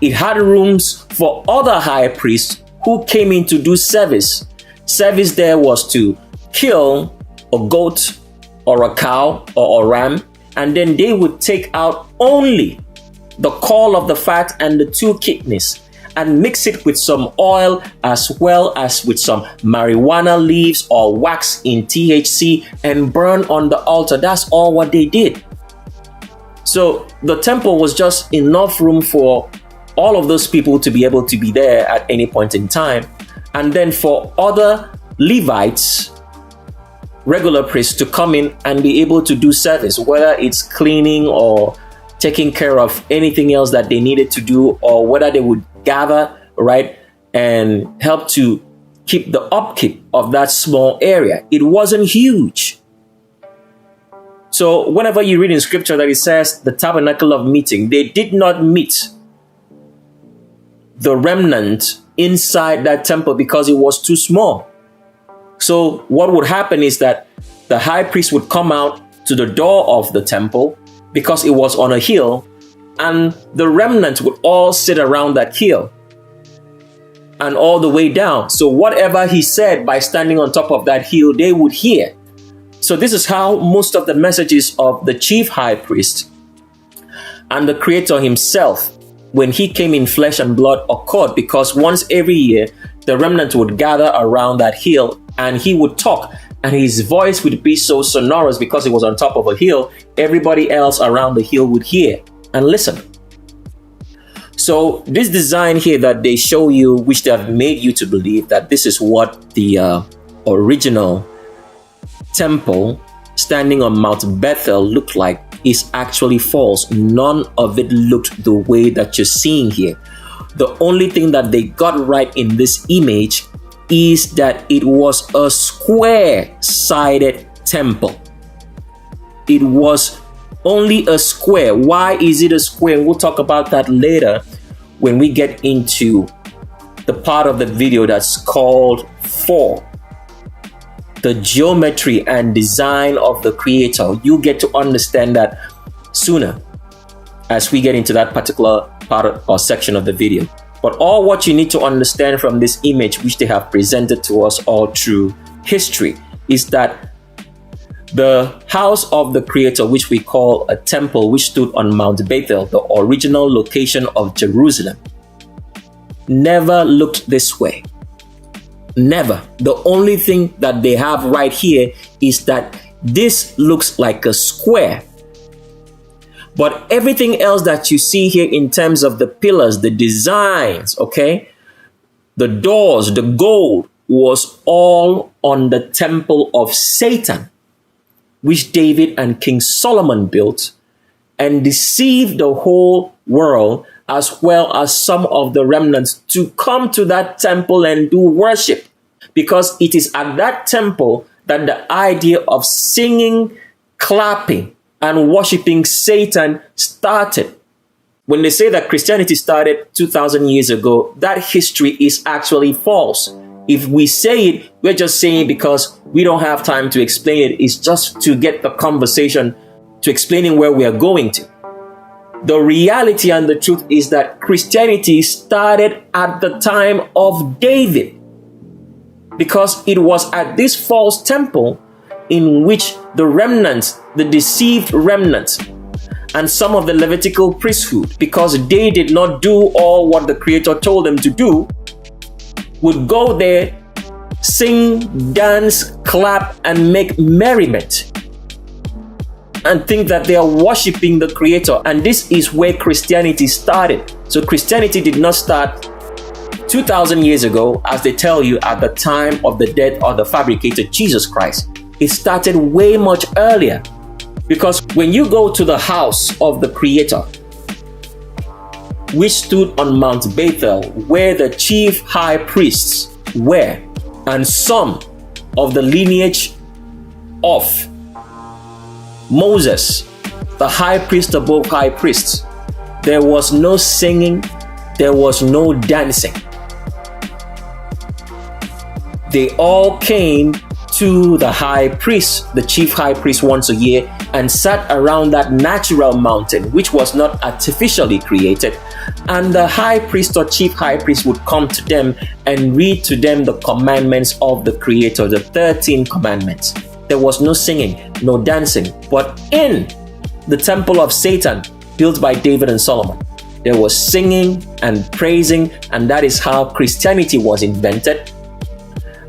It had rooms for other high priests who came in to do service. Service there was to kill a goat or a cow or a ram, and then they would take out only the caul of the fat and the 2 kidneys and mix it with some oil, as well as with some marijuana leaves or wax in THC, and burn on the altar. That's all what they did. So the temple was just enough room for all of those people to be able to be there at any point in time, and then for other Levites, regular priests, to come in and be able to do service, whether it's cleaning or taking care of anything else that they needed to do, or whether they would gather, right, and help to keep the upkeep of that small area. It wasn't huge. So whenever you read in scripture that it says the tabernacle of meeting, they did not meet the remnant inside that temple because it was too small. So what would happen is that the high priest would come out to the door of the temple because it was on a hill, and the remnant would all sit around that hill and all the way down. So whatever he said by standing on top of that hill, they would hear. So this is how most of the messages of the chief high priest and the Creator himself, when he came in flesh and blood, occurred, because once every year, the remnant would gather around that hill and he would talk, and his voice would be so sonorous because it was on top of a hill. Everybody else around the hill would hear and listen. So this design here that they show you, which they have made you to believe that this is what the original temple standing on Mount Bethel looked like, is actually false. None of it looked the way that you're seeing here. The only thing that they got right in this image is that it was a square-sided temple. It was only a square. Why is it a square? We'll talk about that later when we get into the part of the video that's called 4. The geometry and design of the Creator. You get to understand that sooner as we get into that particular part or section of the video. But all what you need to understand from this image, which they have presented to us all through history, is that the house of the Creator, which we call a temple, which stood on Mount Bethel, the original location of Jerusalem, never looked this way. Never. The only thing that they have right here is that this looks like a square. But everything else that you see here in terms of the pillars, the designs, okay, the doors, the gold, was all on the temple of Satan, which David and King Solomon built and deceived the whole world, as well as some of the remnants, to come to that temple and do worship. Because it is at that temple that the idea of singing, clapping, and worshiping Satan started. When they say that Christianity started 2,000 years ago, that history is actually false. If we say it, we're just saying it because we don't have time to explain it. It's just to get the conversation to explaining where we are going to. The reality and the truth is that Christianity started at the time of David, because it was at this false temple in which the remnants, the deceived remnants, and some of the Levitical priesthood, because they did not do all what the Creator told them to do, would go there, sing, dance, clap, and make merriment, and think that they are worshiping the Creator. And this is where Christianity started. So Christianity did not start 2,000 years ago, as they tell you, at the time of the death or the fabricated Jesus Christ. It started way much earlier. Because when you go to the house of the Creator, which stood on Mount Bethel, where the chief high priests were, and some of the lineage of Moses, the high priest above high priests, there was no singing, there was no dancing. They all came to the high priest, the chief high priest, once a year, and sat around that natural mountain, which was not artificially created. And the high priest or chief high priest would come to them and read to them the commandments of the Creator, the 13 commandments. There was no singing, no dancing. But in the temple of Satan, built by David and Solomon, there was singing and praising, and that is how Christianity was invented.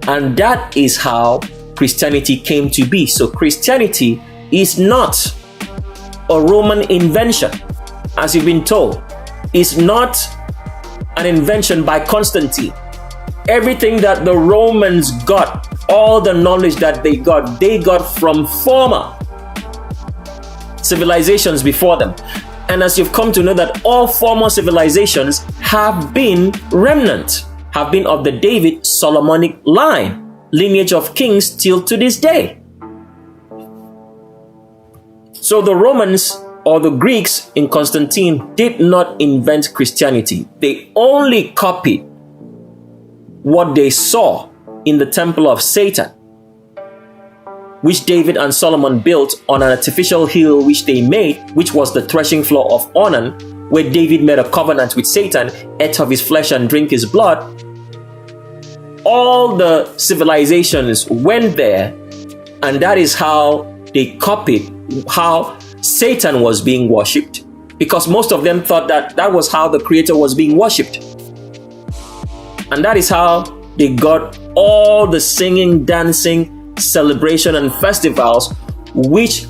And that is how Christianity came to be. So Christianity is not a Roman invention, as you've been told. It's not an invention by Constantine. Everything that the Romans got, all the knowledge that they got from former civilizations before them. And as you've come to know that all former civilizations have been remnant, have been of the David Solomonic line, lineage of kings till to this day. So the Romans or the Greeks in Constantine did not invent Christianity. They only copied what they saw in the temple of Satan, which David and Solomon built on an artificial hill which they made, which was the threshing floor of Onan, where David made a covenant with Satan, ate of his flesh and drink his blood. All the civilizations went there, and that is how they copied how Satan was being worshipped, because most of them thought that that was how the Creator was being worshipped. And that is how they got all the singing, dancing, celebration, and festivals, which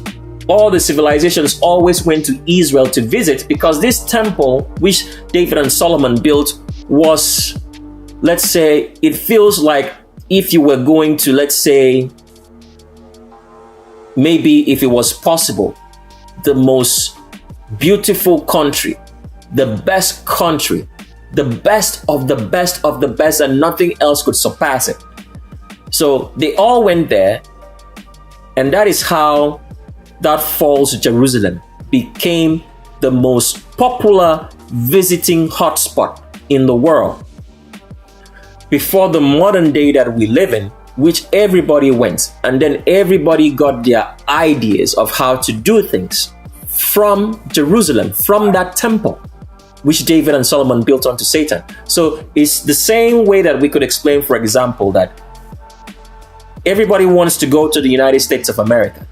all the civilizations always went to Israel to visit, because this temple, which David and Solomon built, was, let's say, it feels like if you were going to, let's say, maybe if it was possible, the most beautiful country, the best country, the best of the best of the best, and nothing else could surpass it. So they all went there, and that is how that false Jerusalem became the most popular visiting hotspot in the world. Before the modern day that we live in, which everybody went, and then everybody got their ideas of how to do things from Jerusalem, from that temple, which David and Solomon built onto Satan. So it's the same way that we could explain, for example, that everybody wants to go to the United States of America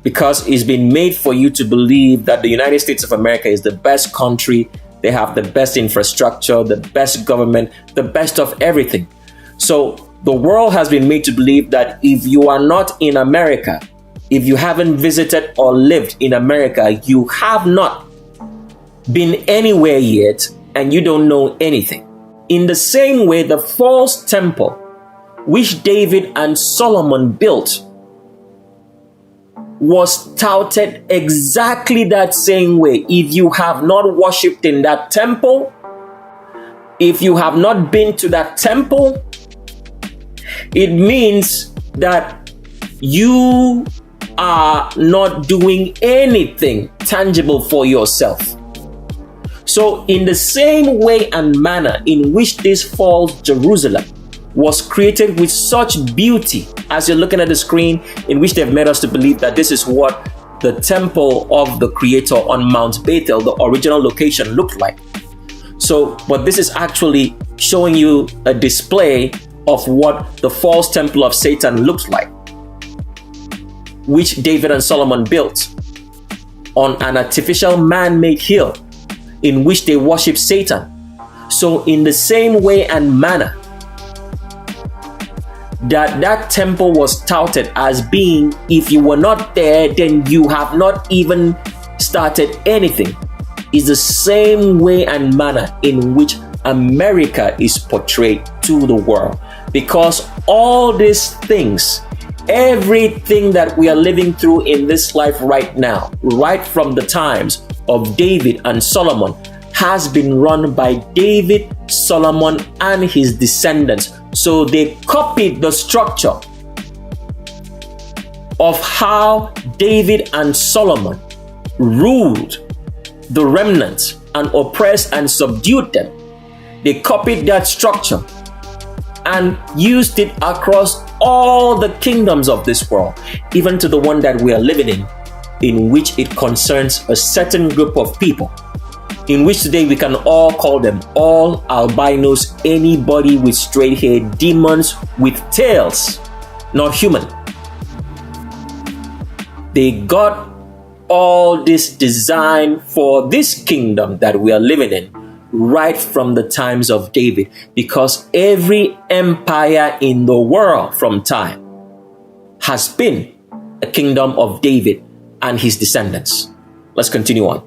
because it's been made for you to believe that the United States of America is the best country. They have the best infrastructure, the best government, the best of everything. So the world has been made to believe that if you are not in America, if you haven't visited or lived in America, you have not been anywhere yet, and you don't know anything. In the same way, the false temple, which David and Solomon built, was touted exactly that same way. If you have not worshipped in that temple, if you have not been to that temple, it means that you are not doing anything tangible for yourself. So in the same way and manner in which this false Jerusalem was created with such beauty, as you're looking at the screen, in which they've made us to believe that this is what the temple of the Creator on Mount Bethel, the original location, looked like. So, but this is actually showing you a display of what the false temple of Satan looks like, which David and Solomon built on an artificial man-made hill in which they worship Satan. So in the same way and manner that temple was touted as being, if you were not there, then you have not even started anything, is the same way and manner in which America is portrayed to the world. Because all these things, everything that we are living through in this life right now, right from the times of David and Solomon, has been run by David, Solomon, and his descendants. So they copied the structure of how David and Solomon ruled the remnant and oppressed and subdued them. They copied that structure and used it across all the kingdoms of this world, even to the one that we are living in which it concerns a certain group of people, in which today we can all call them all albinos, anybody with straight hair, demons with tails, not human. They got all this design for this kingdom that we are living in right from the times of David, because every empire in the world from time has been a kingdom of David and his descendants. Let's continue on.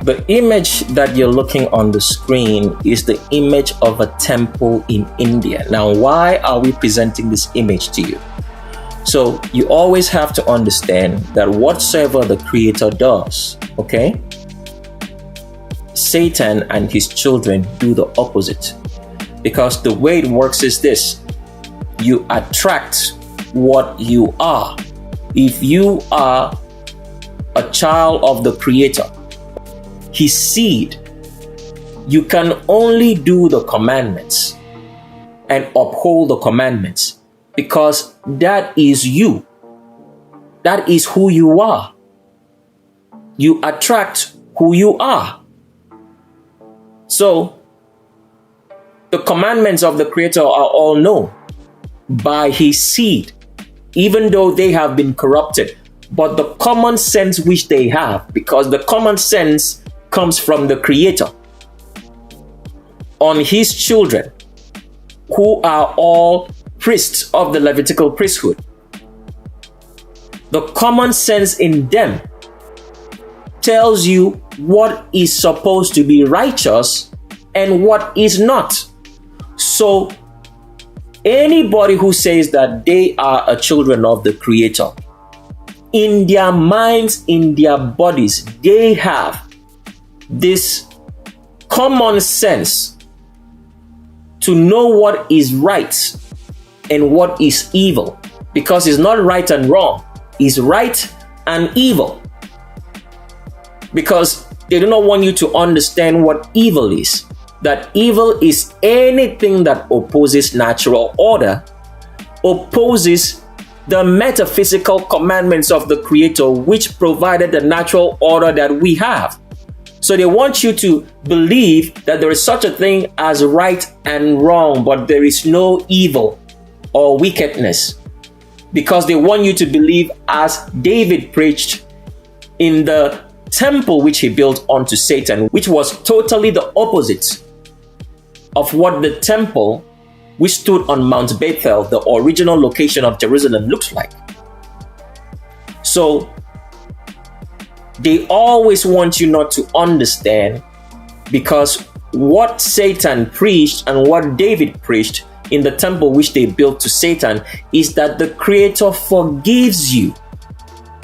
The image that you're looking on the screen is the image of a temple in India. Now, why are we presenting this image to you? So you always have to understand that whatsoever the Creator does, okay, Satan and his children do the opposite. Because the way it works is this: you attract what you are. If you are a child of the Creator, his seed, you can only do the commandments and uphold the commandments because that is you. That is who you are. You attract who you are. So, the commandments of the Creator are all known by his seed, even though they have been corrupted. But the common sense which they have, because the common sense comes from the Creator, on his children, who are all priests of the Levitical priesthood. The common sense in them tells you what is supposed to be righteous and what is not. So anybody who says that they are a children of the Creator, in their minds, in their bodies, they have this common sense to know what is right and what is evil. Because it's not right and wrong, it's right and evil. Because they do not want you to understand what evil is. That evil is anything that opposes natural order, opposes the metaphysical commandments of the Creator, which provided the natural order that we have. So they want you to believe that there is such a thing as right and wrong, but there is no evil or wickedness. Because they want you to believe, as David preached in the temple which he built unto Satan, which was totally the opposite of what the temple which stood on Mount Bethel, the original location of Jerusalem, looks like. So they always want you not to understand, because what Satan preached and what David preached in the temple which they built to Satan is that the Creator forgives you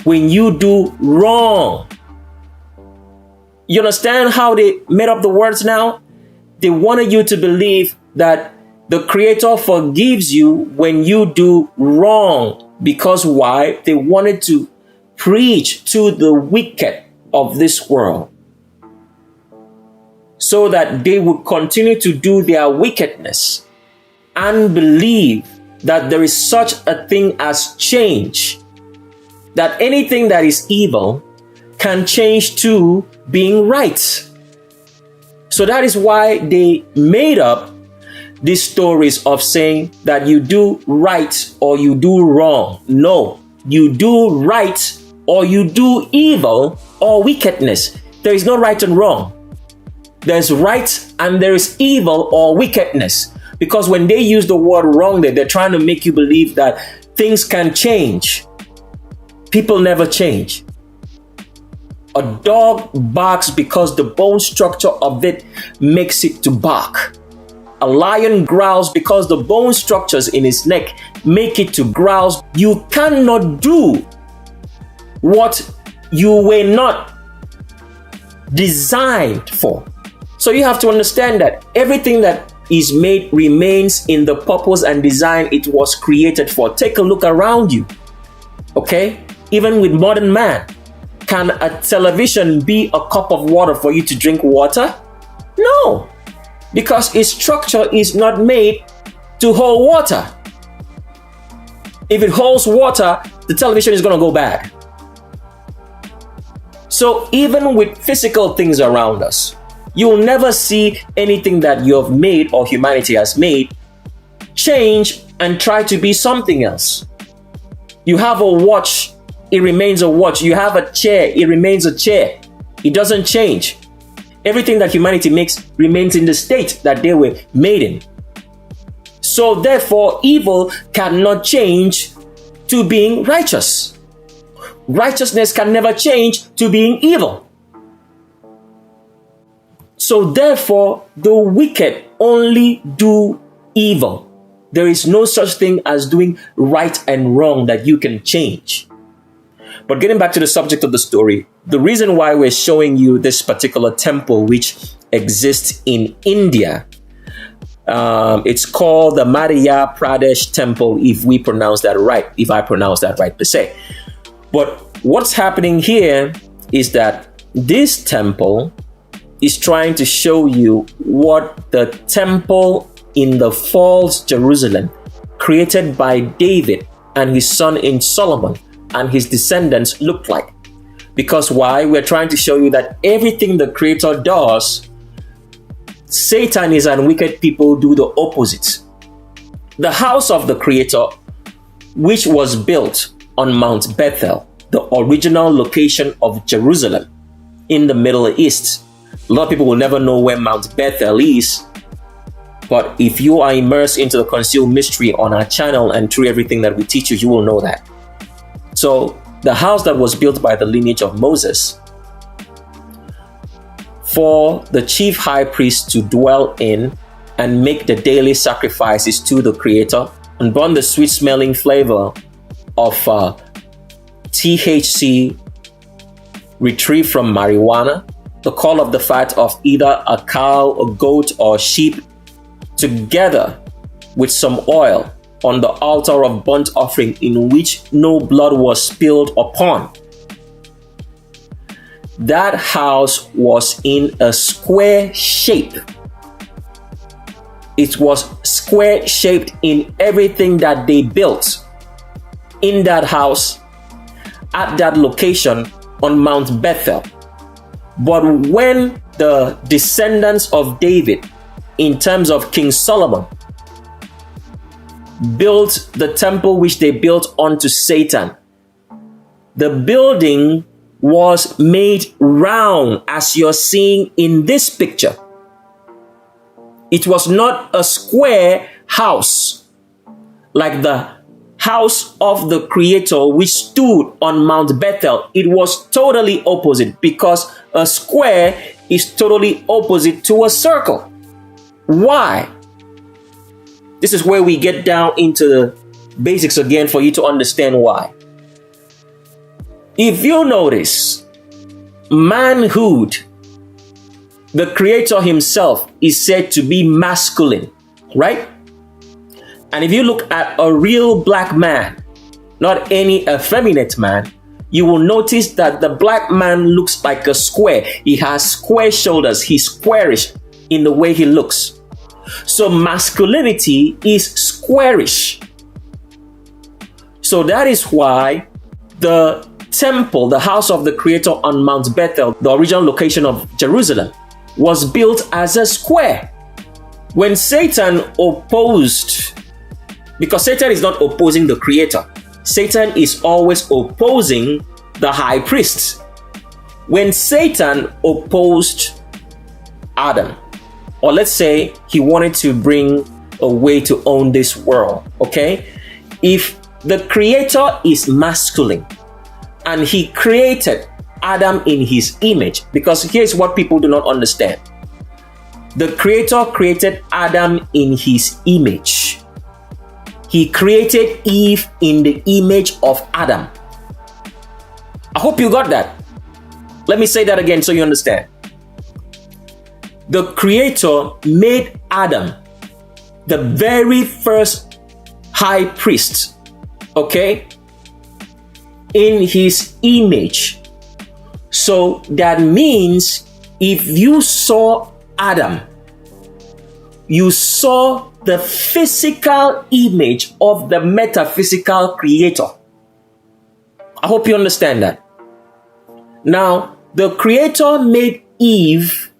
when you do wrong. You understand how they made up the words now? They wanted you to believe that the Creator forgives you when you do wrong. Because why? They wanted to preach to the wicked of this world, so that they would continue to do their wickedness and believe that there is such a thing as change, that anything that is evil can change to being right. So that is why they made up these stories of saying that you do right or you do wrong. No, you do right or you do evil or wickedness. There is no right and wrong. There's right and there is evil or wickedness. Because when they use the word wrong, they're trying to make you believe that things can change. People never change. A dog barks because the bone structure of it makes it to bark. A lion growls because the bone structures in its neck make it to growl. You cannot do what you were not designed for. So you have to understand that everything that is made remains in the purpose and design it was created for. Take a look around you. Okay? Even with modern man, can a television be a cup of water for you to drink water? No, because its structure is not made to hold water. If it holds water, the television is going to go bad. So even with physical things around us, you'll never see anything that you have made or humanity has made change and try to be something else. You have a watch, it remains a watch. You have a chair, it remains a chair. It doesn't change. Everything that humanity makes remains in the state that they were made in. So therefore, evil cannot change to being righteous. Righteousness can never change to being evil. So therefore, the wicked only do evil. There is no such thing as doing right and wrong that you can change. But getting back to the subject of the story, the reason why we're showing you this particular temple which exists in India, it's called the Madhya Pradesh Temple, if I pronounce that right per se. But what's happening here is that this temple is trying to show you what the temple in the false Jerusalem created by David and his son in Solomon and his descendants looked like. Because why? We're trying to show you that everything the Creator does, Satanists and wicked people do the opposite. The house of the Creator, which was built on Mount Bethel, the original location of Jerusalem in the Middle East. A lot of people will never know where Mount Bethel is, but if you are immersed into the concealed mystery on our channel and through everything that we teach you, you will know that. So the house that was built by the lineage of Moses for the chief high priest to dwell in and make the daily sacrifices to the Creator and burn the sweet smelling flavor of THC retrieved from marijuana, the call of the fat of either a cow, a goat, or sheep, together with some oil on the altar of burnt offering in which no blood was spilled upon. That house was in a square shape. It was square shaped in everything that they built in that house at that location on Mount Bethel. But when the descendants of David, in terms of King Solomon, built the temple which they built unto Satan, the building was made round, as you're seeing in this picture. It was not a square house like the house of the Creator which stood on Mount Bethel. It was totally opposite, because a square is totally opposite to a circle. Why? This is where we get down into the basics again for you to understand why. If you notice, manhood, the Creator himself is said to be masculine, right? And if you look at a real black man, not any effeminate man, you will notice that the black man looks like a square. He has square shoulders. He's squarish in the way he looks. So masculinity is squarish. So that is why the temple, the house of the Creator on Mount Bethel, the original location of Jerusalem, was built as a square. When Satan opposed, because Satan is not opposing the Creator, Satan is always opposing the high priest. When Satan opposed Adam, or let's say he wanted to bring a way to own this world, okay? If the Creator is masculine and he created Adam in his image, because here's what people do not understand. The Creator created Adam in his image. He created Eve in the image of Adam. I hope you got that. Let me say that again so you understand. The Creator made Adam the very first high priest, okay, in his image. So that means if you saw Adam, you saw the physical image of the metaphysical Creator. I hope you understand that. Now, the Creator made Eve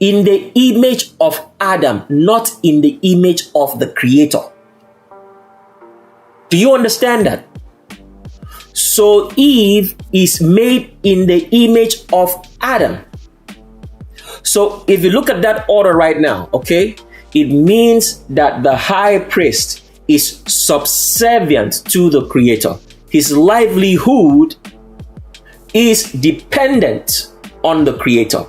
in the image of Adam, not in the image of the Creator. Do you understand that? So Eve is made in the image of Adam. So if you look at that order right now, okay, it means that the high priest is subservient to the Creator. His livelihood is dependent on the Creator.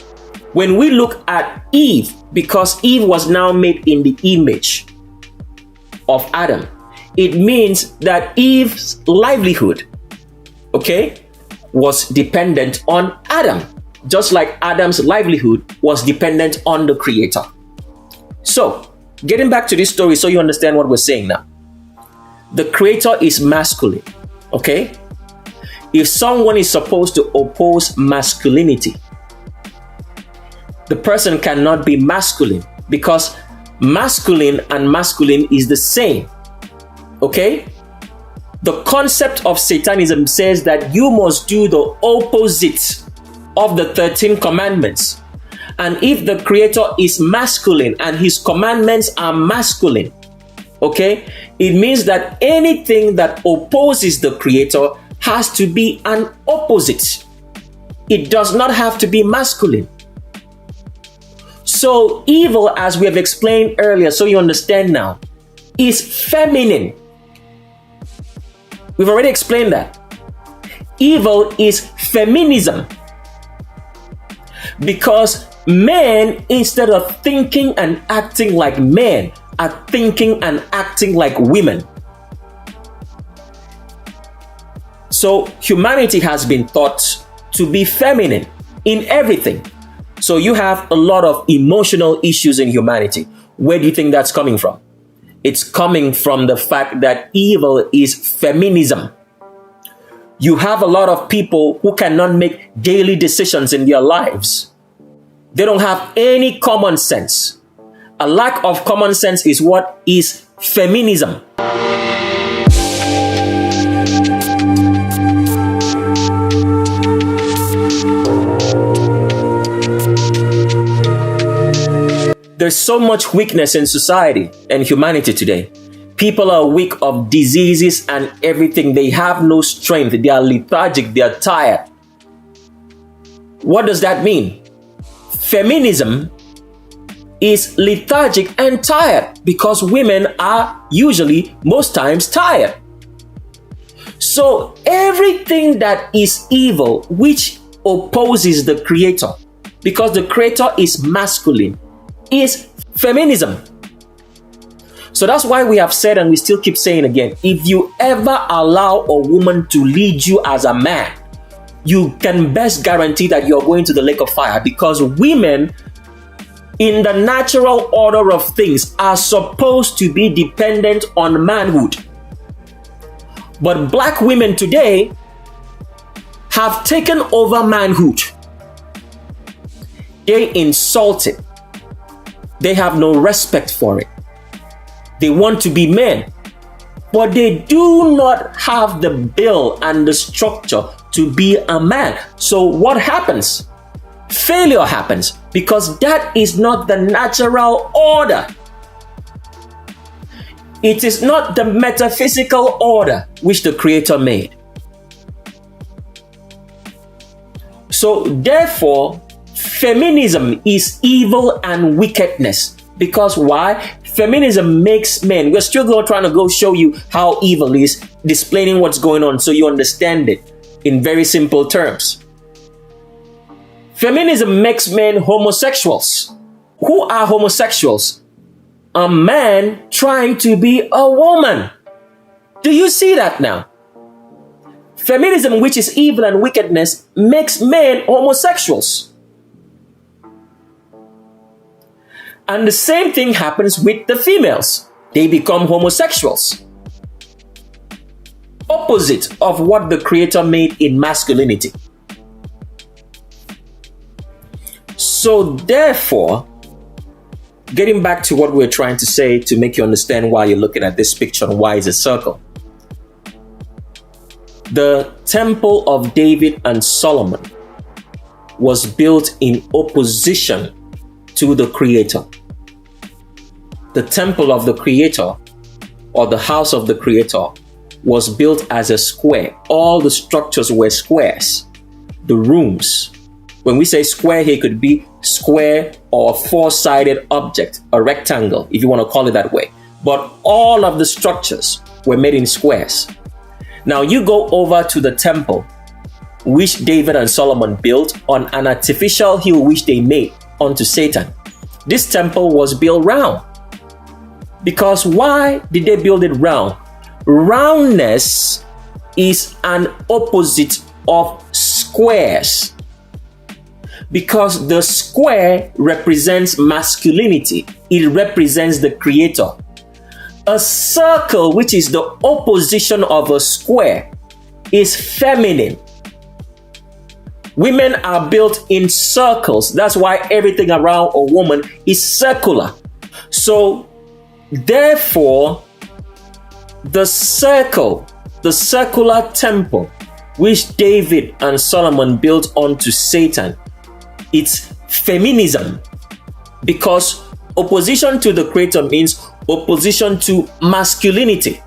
When we look at Eve, because Eve was now made in the image of Adam, it means that Eve's livelihood, okay, was dependent on Adam, just like Adam's livelihood was dependent on the Creator. So, getting back to this story so you understand what we're saying now. The Creator is masculine, okay? If someone is supposed to oppose masculinity, the person cannot be masculine, because masculine and masculine is the same, okay? The concept of Satanism says that you must do the opposite of the 13 commandments. And if the Creator is masculine and his commandments are masculine, okay, it means that anything that opposes the Creator has to be an opposite. It does not have to be masculine. So evil, as we have explained earlier, so you understand now, is feminine. We've already explained that. Evil is feminism. Because men, instead of thinking and acting like men, are thinking and acting like women. So humanity has been taught to be feminine in everything. So you have a lot of emotional issues in humanity. Where do you think that's coming from? It's coming from the fact that evil is feminism. You have a lot of people who cannot make daily decisions in their lives. They don't have any common sense. A lack of common sense is what is feminism. There's so much weakness in society and humanity today. People are weak of diseases and everything. They have no strength. They are lethargic. They are tired. What does that mean? Feminism is lethargic and tired because women are usually, most times, tired. So everything that is evil, which opposes the Creator, because the Creator is masculine, is feminism. So that's why we have said, and we still keep saying again, if you ever allow a woman to lead you as a man, you can best guarantee that you're going to the lake of fire, because women, in the natural order of things, are supposed to be dependent on manhood. But black women today have taken over manhood. They insult it. They have no respect for it. They want to be men, but they do not have the build and the structure to be a man. So what happens? Failure happens, because that is not the natural order. It is not the metaphysical order which the Creator made. So therefore, feminism is evil and wickedness. Because why? Feminism makes men. We're still trying to show you how evil is, displaying what's going on so you understand it in very simple terms. Feminism makes men homosexuals. Who are homosexuals? A man trying to be a woman. Do you see that now? Feminism, which is evil and wickedness, makes men homosexuals. And the same thing happens with the females. They become homosexuals. Opposite of what the Creator made in masculinity. So therefore, getting back to what we're trying to say to make you understand why you're looking at this picture and why it's a circle. The Temple of David and Solomon was built in opposition to the Creator. The temple of the Creator, or the house of the Creator, was built as a square. All the structures were squares. The rooms. When we say square here, it could be square or a four-sided object, a rectangle, if you want to call it that way. But all of the structures were made in squares. Now you go over to the temple, which David and Solomon built on an artificial hill which they made. unto Satan. This temple was built round. Because why did they build it round? Roundness is an opposite of squares. Because the square represents masculinity. It represents the creator. A circle, which is the opposition of a square, is feminine. Women are built in circles. That's why everything around a woman is circular. So, therefore, the circle, the circular temple, which David and Solomon built onto Satan, it's feminism. Because opposition to the creator means opposition to masculinity.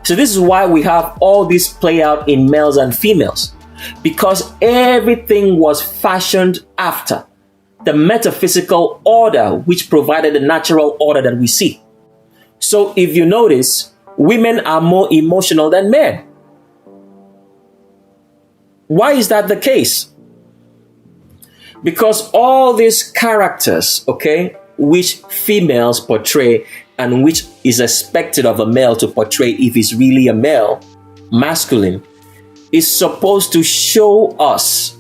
So this is why we have all this play out in males and females. Because everything was fashioned after the metaphysical order which provided the natural order that we see. So if you notice, women are more emotional than men. Why is that the case? Because all these characters, okay, which females portray and which is expected of a male to portray if he's really a male, masculine, is supposed to show us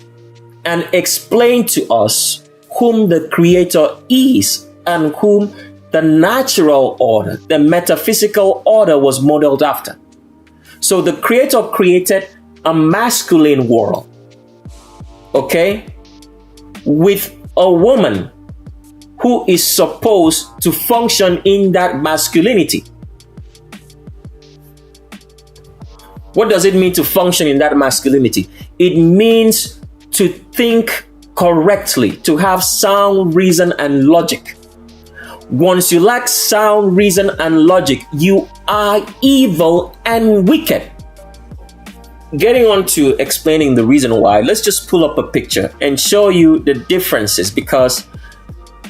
and explain to us whom the creator is and whom the natural order, the metaphysical order was modeled after. So the creator created a masculine world, okay, with a woman who is supposed to function in that masculinity. What does it mean to function in that masculinity? It means to think correctly, to have sound reason and logic. Once you lack sound reason and logic, you are evil and wicked. Getting on to explaining the reason why, let's just pull up a picture and show you the differences, because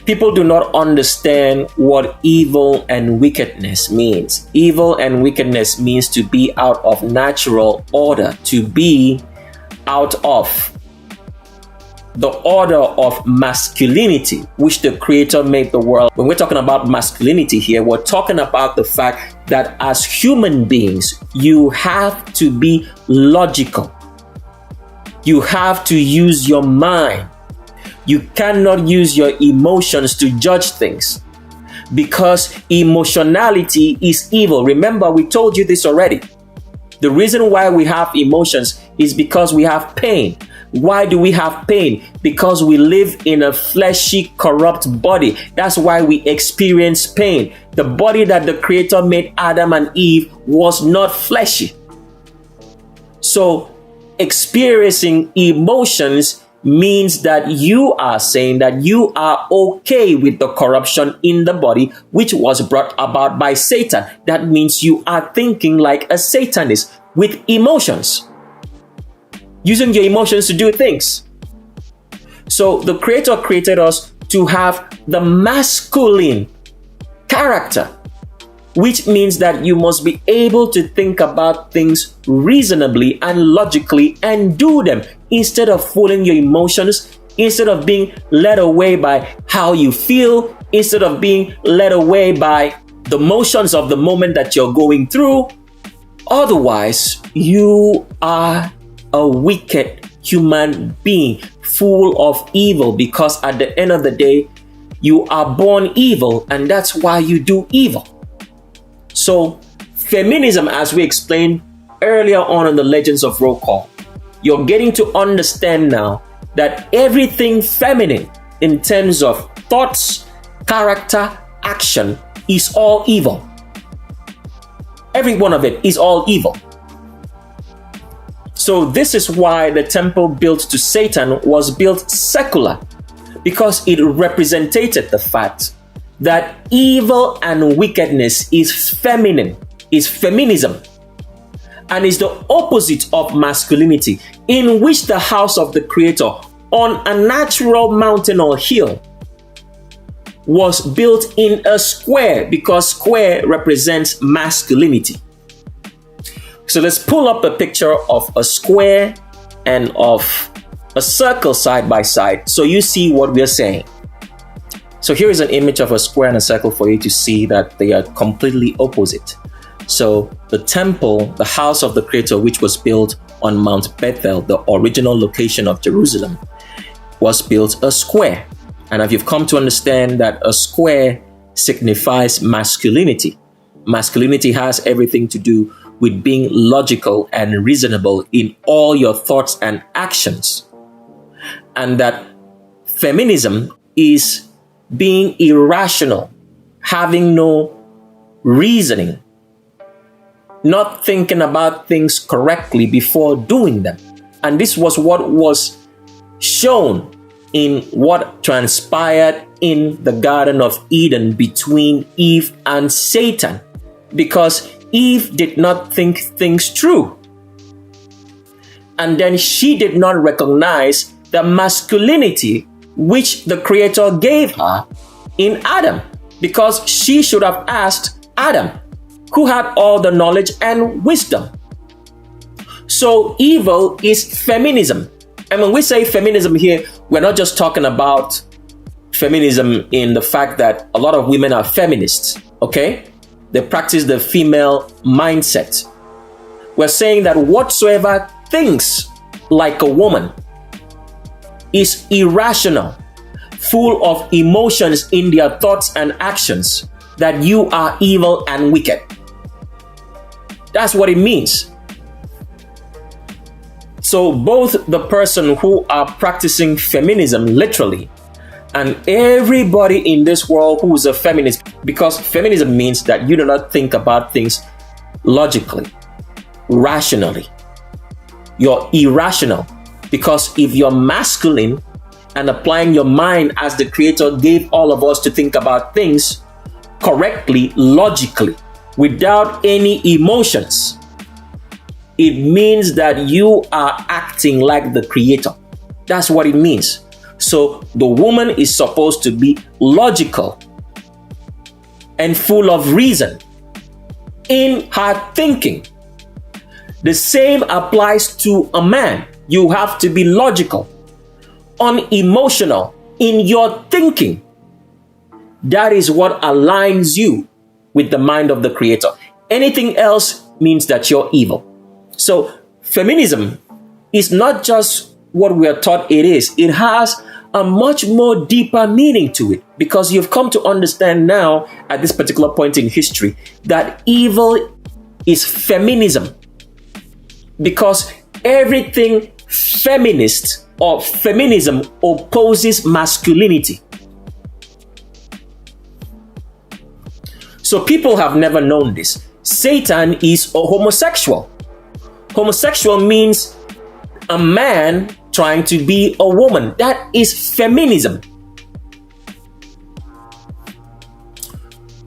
people do not understand what evil and wickedness means. Evil and wickedness means to be out of natural order, to be out of the order of masculinity, which the creator made the world. When we're talking about masculinity here, we're talking about the fact that as human beings, you have to be logical. You have to use your mind. You cannot use your emotions to judge things, because emotionality is evil. Remember, we told you this already. The reason why we have emotions is because we have pain. Why do we have pain? Because we live in a fleshy, corrupt body. That's why we experience pain. The body that the Creator made Adam and Eve was not fleshy. So, experiencing emotions means that you are saying that you are okay with the corruption in the body which was brought about by Satan. That means you are thinking like a Satanist with emotions, using your emotions to do things. So the Creator created us to have the masculine character, which means that you must be able to think about things reasonably and logically and do them instead of fooling your emotions, instead of being led away by how you feel, instead of being led away by the motions of the moment that you're going through. Otherwise, you are a wicked human being full of evil, because at the end of the day, you are born evil, and that's why you do evil. So, feminism, as we explained earlier on in the Legends of Roll Call, you're getting to understand now that everything feminine in terms of thoughts, character, action is all evil. Every one of it is all evil. So this is why the temple built to Satan was built secular, because it represented the fact that evil and wickedness is feminine, is feminism, and is the opposite of masculinity, in which the house of the Creator on a natural mountain or hill was built in a square, because square represents masculinity. So let's pull up a picture of a square and of a circle side by side, so you see what we're saying. So here is an image of a square and a circle for you to see that they are completely opposite. So the temple, the house of the Creator, which was built on Mount Bethel, the original location of Jerusalem, was built a square. And if you've come to understand that a square signifies masculinity, masculinity has everything to do with being logical and reasonable in all your thoughts and actions. And that feminism is being irrational, having no reasoning, not thinking about things correctly before doing them. And this was what was shown in what transpired in the Garden of Eden between Eve and Satan, because Eve did not think things through. And then she did not recognize the masculinity which the Creator gave her in Adam, because she should have asked Adam, who had all the knowledge and wisdom. So evil is feminism. And when we say feminism here, we're not just talking about feminism in the fact that a lot of women are feminists, okay? They practice the female mindset. We're saying that whatsoever thinks like a woman is irrational, full of emotions in their thoughts and actions, that you are evil and wicked. That's what it means. So both the person who are practicing feminism literally and everybody in this world who is a feminist, because feminism means that you do not think about things logically, rationally. You're irrational, because if you're masculine and applying your mind as the Creator gave all of us to think about things correctly, logically, without any emotions, it means that you are acting like the Creator. That's what it means. So the woman is supposed to be logical and full of reason in her thinking. The same applies to a man. You have to be logical, unemotional in your thinking. That is what aligns you with the mind of the Creator. Anything else means that you're evil. So feminism is not just what we are taught it is. It has a much more deeper meaning to it, because you've come to understand now at this particular point in history that evil is feminism, because everything feminist or feminism opposes masculinity. So people have never known this. Satan is a homosexual. Homosexual means a man trying to be a woman. That is feminism.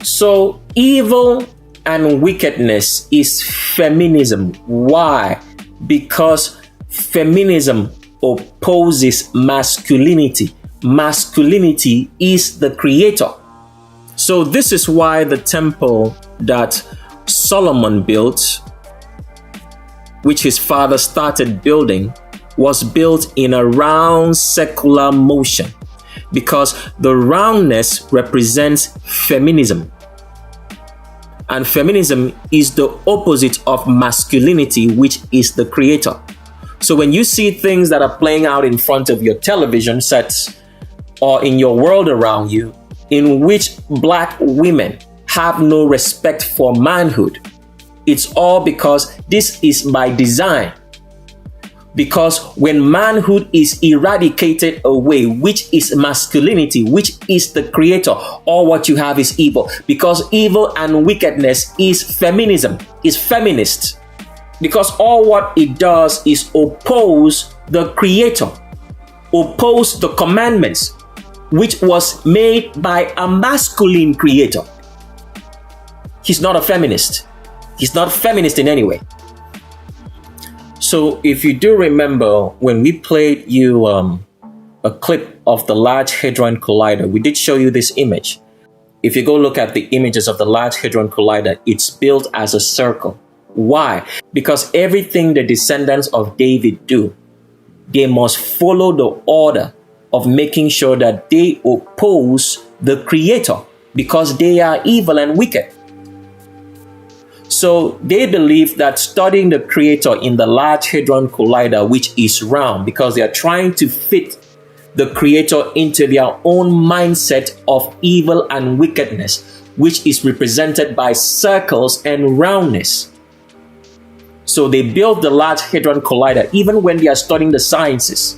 So evil and wickedness is feminism. Why? Because feminism opposes masculinity. Masculinity is the Creator. So this is why the temple that Solomon built, which his father started building, was built in a round circular motion, because the roundness represents feminism. And feminism is the opposite of masculinity, which is the Creator. So when you see things that are playing out in front of your television sets or in your world around you, in which black women have no respect for manhood, it's all because this is by design. Because when manhood is eradicated away, which is masculinity, which is the Creator, all what you have is evil. Because evil and wickedness is feminism, is feminist. Because all what it does is oppose the Creator, oppose the commandments, which was made by a masculine Creator. He's not a feminist. He's not feminist in any way. So if you do remember, when we played you a clip of the Large Hadron Collider, we did show you this image. If you go look at the images of the Large Hadron Collider, it's built as a circle. Why? Because everything the descendants of David do, they must follow the order of making sure that they oppose the Creator because they are evil and wicked. So they believe that studying the Creator in the Large Hadron Collider, which is round, because they are trying to fit the Creator into their own mindset of evil and wickedness, which is represented by circles and roundness. So they built the Large Hadron Collider even when they are studying the sciences.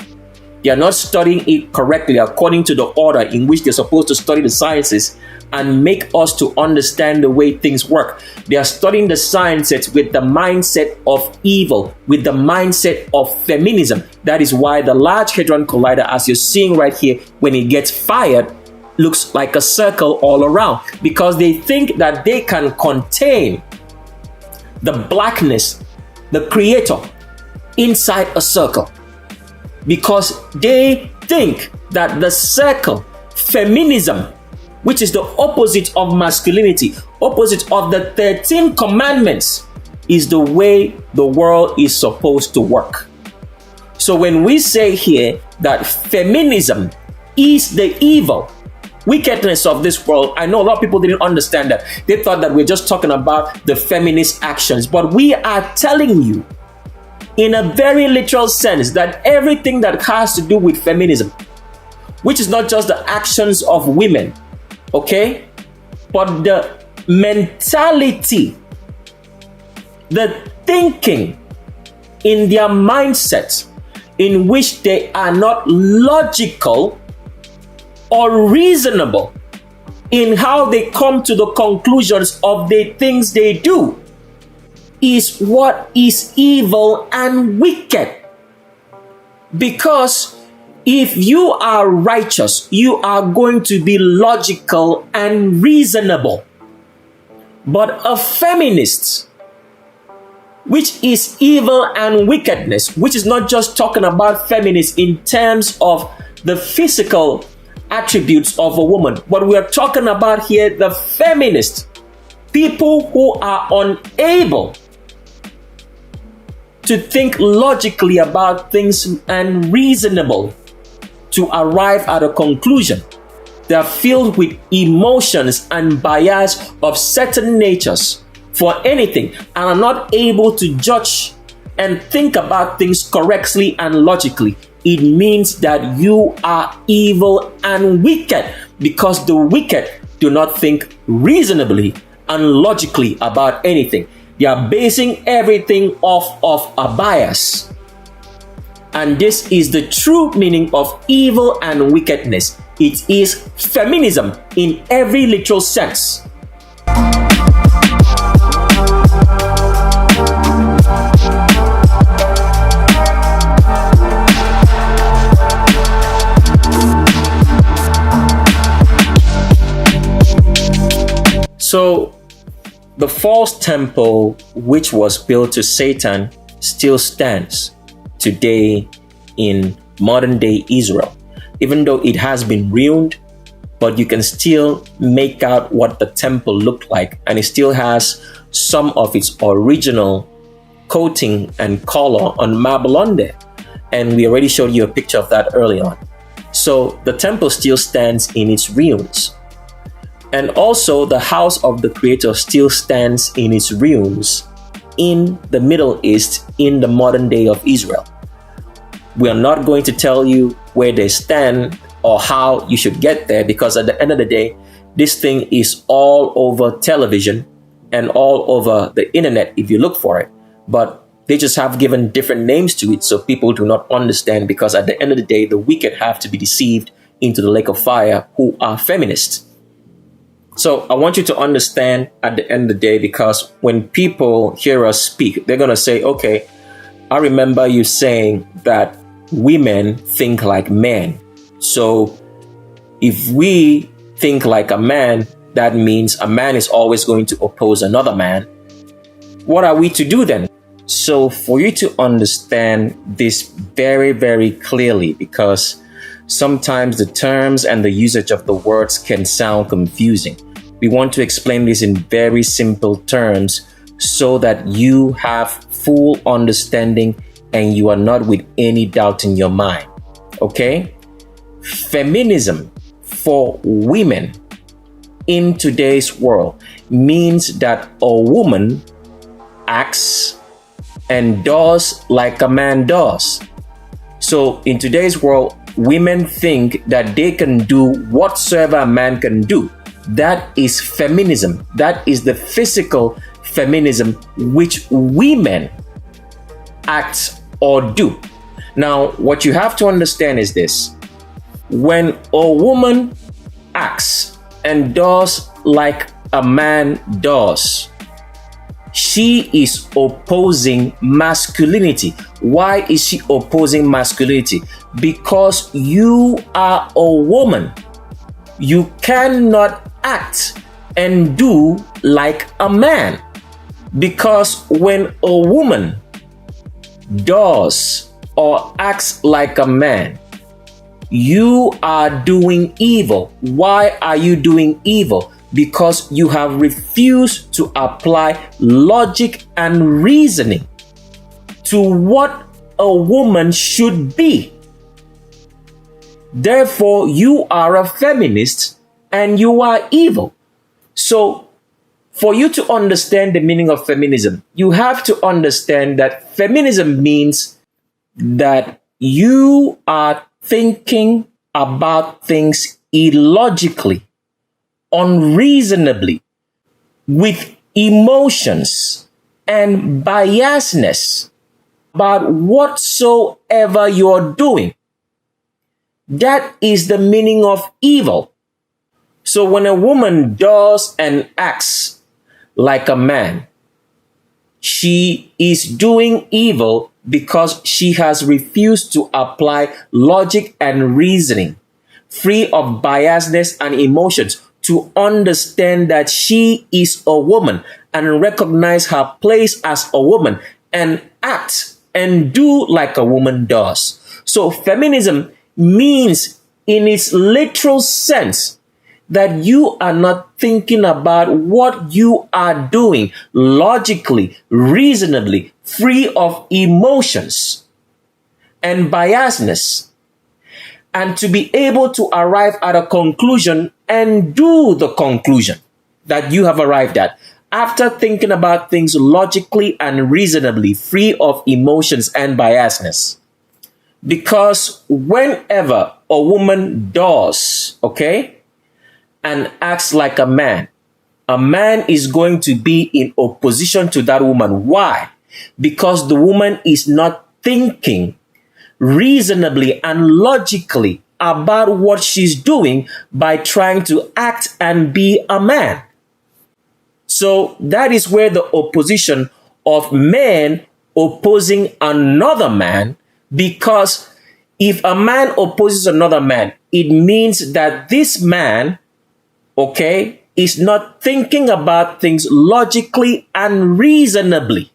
They are not studying it correctly according to the order in which they're supposed to study the sciences and make us to understand the way things work. They are studying the sciences with the mindset of evil, with the mindset of feminism. That is why the Large Hadron Collider, as you're seeing right here, when it gets fired, looks like a circle all around, because they think that they can contain the blackness, the Creator, inside a circle, because they think that the circle, feminism, which is the opposite of masculinity, opposite of the 13 commandments, is the way the world is supposed to work. So when we say here that feminism is the evil, wickedness of this world, I know a lot of people didn't understand that. They thought that we're just talking about the feminist actions, but we are telling you in a very literal sense that everything that has to do with feminism, which is not just the actions of women, okay, but the mentality, the thinking in their mindset in which they are not logical or reasonable in how they come to the conclusions of the things they do, is what is evil and wicked. Because if you are righteous, you are going to be logical and reasonable. But a feminist, which is evil and wickedness, which is not just talking about feminists in terms of the physical attributes of a woman, but we are talking about here the feminist, people who are unable to think logically about things and reasonable to arrive at a conclusion. They are filled with emotions and bias of certain natures for anything and are not able to judge and think about things correctly and logically. It means that you are evil and wicked, because the wicked do not think reasonably and logically about anything. They are basing everything off of a bias. And this is the true meaning of evil and wickedness. It is feminism in every literal sense. So, the false temple, which was built to Satan, still stands today in modern day Israel. Even though it has been ruined, but you can still make out what the temple looked like, and it still has some of its original coating and color on marble on there. And we already showed you a picture of that early on. So the temple still stands in its ruins. And also the house of the Creator still stands in its ruins in the Middle East, in the modern day of Israel. We are not going to tell you where they stand or how you should get there, because at the end of the day, this thing is all over television and all over the internet if you look for it. But they just have given different names to it so people do not understand, because at the end of the day, the wicked have to be deceived into the lake of fire who are feminists. So I want you to understand at the end of the day, because when people hear us speak, they're going to say, okay, I remember you saying that women think like men. So if we think like a man, that means a man is always going to oppose another man. What are we to do then? So for you to understand this very, very clearly, because sometimes the terms and the usage of the words can sound confusing, we want to explain this in very simple terms so that you have full understanding and you are not with any doubt in your mind. Okay? Feminism, for women in today's world means that a woman acts and does like a man does. So in today's world, women think that they can do whatsoever a man can do. That is feminism. That is the physical feminism which women act or do. Now, what you have to understand is this. When a woman acts and does like a man does, she is opposing masculinity. Why is she opposing masculinity? Because you are a woman. You cannot act and do like a man. Because when a woman does or acts like a man, you are doing evil. Why are you doing evil? Because you have refused to apply logic and reasoning to what a woman should be. Therefore, you are a feminist and you are evil. So, for you to understand the meaning of feminism, you have to understand that feminism means that you are thinking about things illogically, unreasonably, with emotions and biasness about whatsoever you're doing. That is the meaning of evil. So when a woman does and acts like a man, she is doing evil because she has refused to apply logic and reasoning, free of biasness and emotions, to understand that she is a woman and recognize her place as a woman and act and do like a woman does. So feminism means, in its literal sense, that you are not thinking about what you are doing logically, reasonably, free of emotions and biasness, and to be able to arrive at a conclusion and do the conclusion that you have arrived at after thinking about things logically and reasonably, free of emotions and biasness. Because whenever a woman does, and acts like a man is going to be in opposition to that woman. Why? Because the woman is not thinking reasonably and logically about what she's doing by trying to act and be a man. So that is where the opposition of man opposing another man, because if a man opposes another man, it means that this man, is not thinking about things logically and reasonably,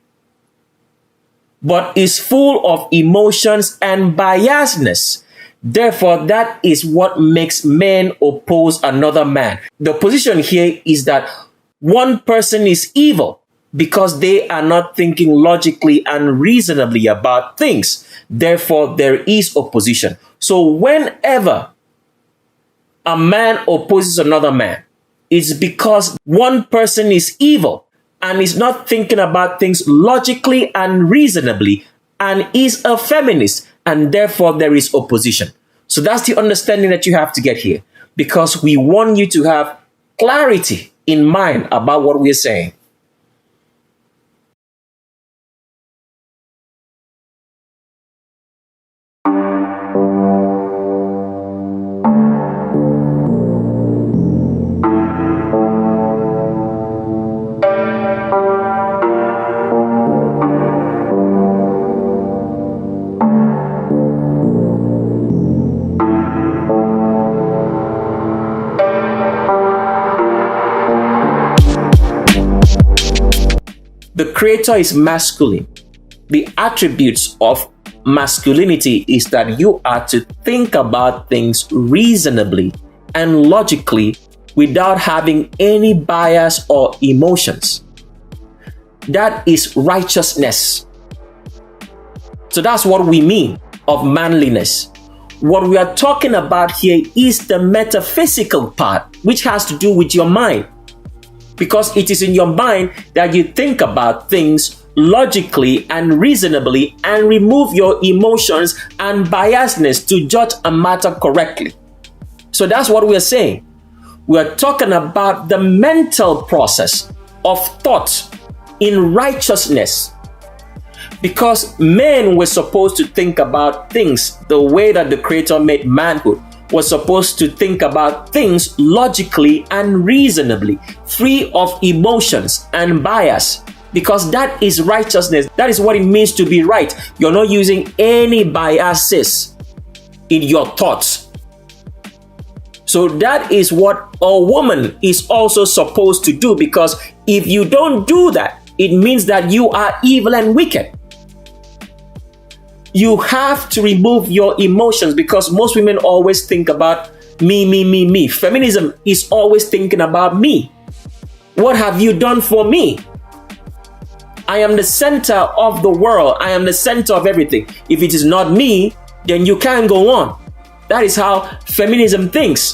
but is full of emotions and biasness. Therefore, that is what makes men oppose another man. The position here is that one person is evil because they are not thinking logically and reasonably about things. Therefore, there is opposition. So whenever a man opposes another man, it's because one person is evil and is not thinking about things logically and reasonably and is a feminist, and therefore there is opposition. So that's the understanding that you have to get here, because we want you to have clarity in mind about what we're saying. The creator is masculine. The attributes of masculinity is that you are to think about things reasonably and logically without having any bias or emotions. That is righteousness. So that's what we mean of manliness. What we are talking about here is the metaphysical part, which has to do with your mind. Because it is in your mind that you think about things logically and reasonably and remove your emotions and biasness to judge a matter correctly. So that's what we're saying. We're talking about the mental process of thought in righteousness. Because men were supposed to think about things the way that the Creator made manhood, was supposed to think about things logically and reasonably, free of emotions and bias. Because that is righteousness. That is what it means to be right. You're not using any biases in your thoughts. So that is what a woman is also supposed to do, because if you don't do that, it means that you are evil and wicked. You have to remove your emotions, because most women always think about me. Feminism is always thinking about me. What have you done for me? I am the center of the world. I am the center of everything. If it is not me, then you can't go on. That is how feminism thinks.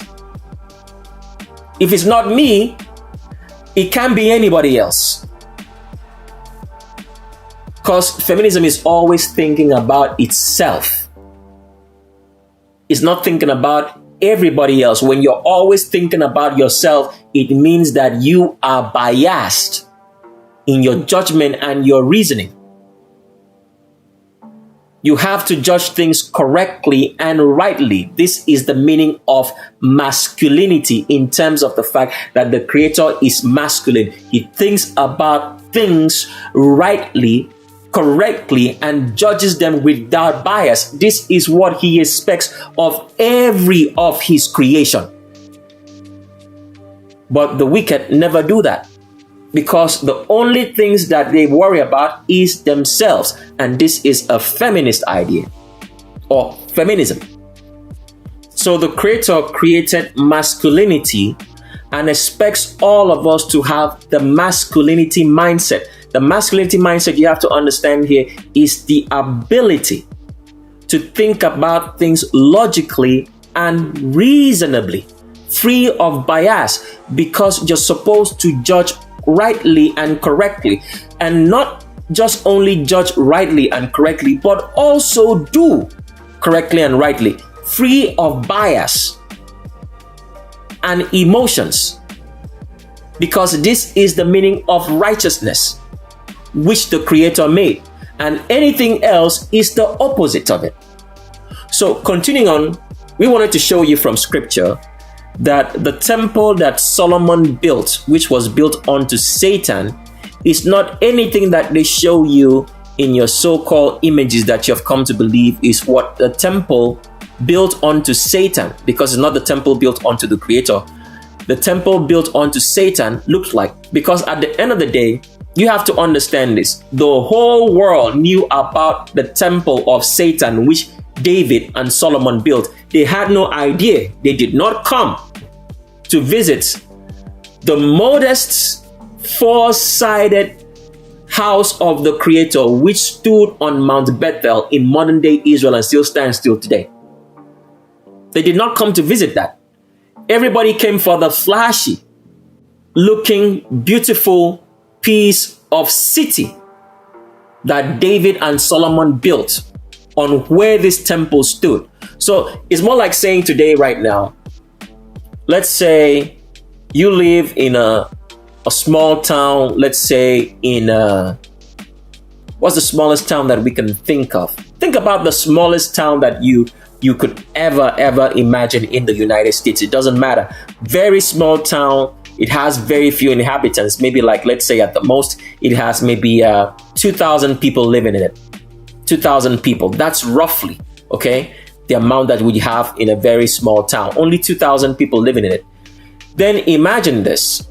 If it's not me, it can't be anybody else. Because feminism is always thinking about itself. It's not thinking about everybody else. When you're always thinking about yourself, it means that you are biased in your judgment and your reasoning. You have to judge things correctly and rightly. This is the meaning of masculinity, in terms of the fact that the Creator is masculine. He thinks about things rightly, correctly, and judges them without bias. This is what He expects of every of His creation. But the wicked never do that, because the only things that they worry about is themselves. And this is a feminist idea, or feminism. So the Creator created masculinity and expects all of us to have the masculinity mindset. The masculinity mindset, you have to understand here, is the ability to think about things logically and reasonably, free of bias, because you're supposed to judge rightly and correctly, and not just only judge rightly and correctly, but also do correctly and rightly, free of bias and emotions, because this is the meaning of righteousness, which the Creator made, and anything else is the opposite of it. So continuing on, we wanted to show you from scripture that the temple that Solomon built, which was built onto Satan, is not anything that they show you in your so-called images that you have come to believe is what the temple built onto Satan, because it's not the temple built onto the Creator. The temple built onto Satan looked like, because at the end of the day, you have to understand this. The whole world knew about the temple of Satan, which David and Solomon built. They had no idea. They did not come to visit the modest four-sided house of the Creator, which stood on Mount Bethel in modern day Israel and still stands still today. They did not come to visit that. Everybody came for the flashy looking, beautiful piece of city that David and Solomon built on where this temple stood. So it's more like saying today, right now, let's say you live in a small town, let's say in what's the smallest town that we can think of? Think about the smallest town that you could ever imagine in the United States. It doesn't matter. Very small town. It has very few inhabitants. Maybe like, let's say at the most, it has maybe 2,000 people living in it. 2,000 people. That's roughly, okay, the amount that we have in a very small town. Only 2,000 people living in it. Then imagine this.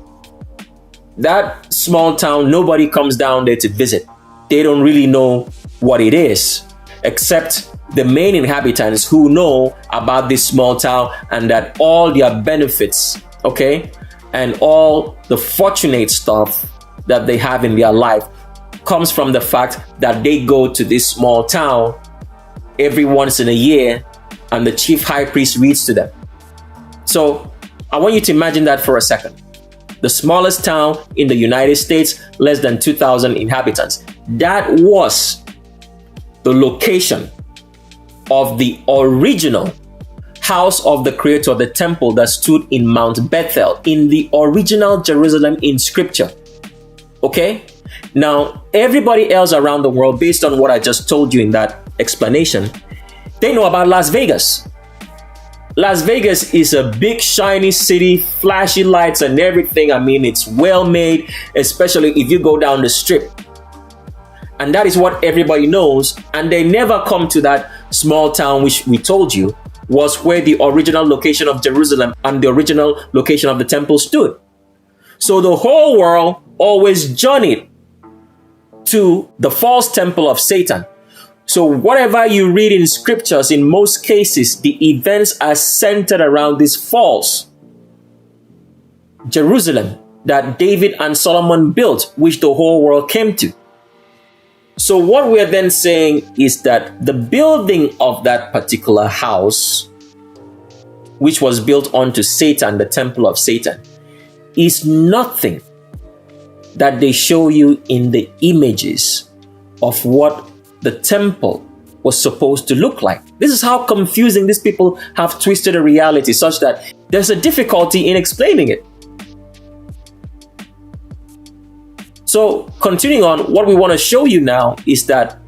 That small town, nobody comes down there to visit. They don't really know what it is, except the main inhabitants who know about this small town and that all their benefits, okay, and all the fortunate stuff that they have in their life comes from the fact that they go to this small town every once in a year and the chief high priest reads to them. So I want you to imagine that for a second. The smallest town in the United States, less than 2,000 inhabitants. That was the location of the original house of the Creator, the temple that stood in Mount Bethel, in the original Jerusalem in Scripture. Okay? Now, everybody else around the world, based on what I just told you in that explanation, they know about Las Vegas. Las Vegas is a big, shiny city, flashy lights and everything. I mean, it's well made, especially if you go down the strip. And that is what everybody knows. And they never come to that small town, which we told you was where the original location of Jerusalem and the original location of the temple stood. So the whole world always journeyed to the false temple of Satan. So whatever you read in scriptures, in most cases, the events are centered around this false Jerusalem that David and Solomon built, which the whole world came to. So what we're then saying is that the building of that particular house, which was built onto Satan, the temple of Satan, is nothing that they show you in the images of what the temple was supposed to look like. This is how confusing these people have twisted a reality such that there's a difficulty in explaining it. So continuing on, what we want to show you now is that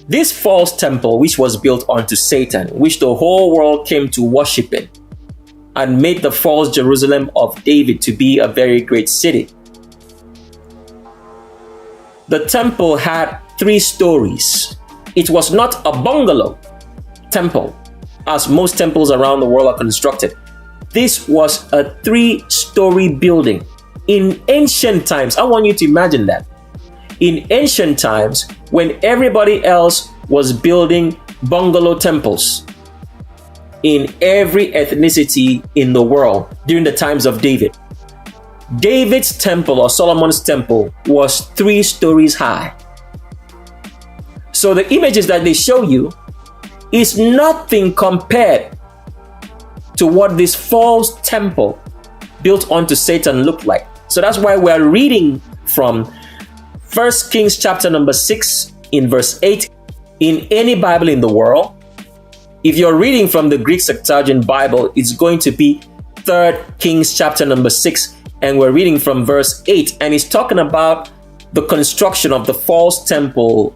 this false temple, which was built onto Satan, which the whole world came to worship in, and made the false Jerusalem of David to be a very great city. The temple had 3 stories. It was not a bungalow temple, as most temples around the world are constructed. This was a 3-story building. In ancient times, I want you to imagine that. In ancient times, when everybody else was building bungalow temples, in every ethnicity in the world during the times of David, David's temple or Solomon's temple was 3 stories high. So the images that they show you is nothing compared to what this false temple built onto Satan looked like. So that's why we're reading from 1 Kings chapter number 6 in verse 8. In any Bible in the world, if you're reading from the Greek Septuagint Bible, it's going to be 3 Kings chapter number 6, and we're reading from verse 8, and it's talking about the construction of the false temple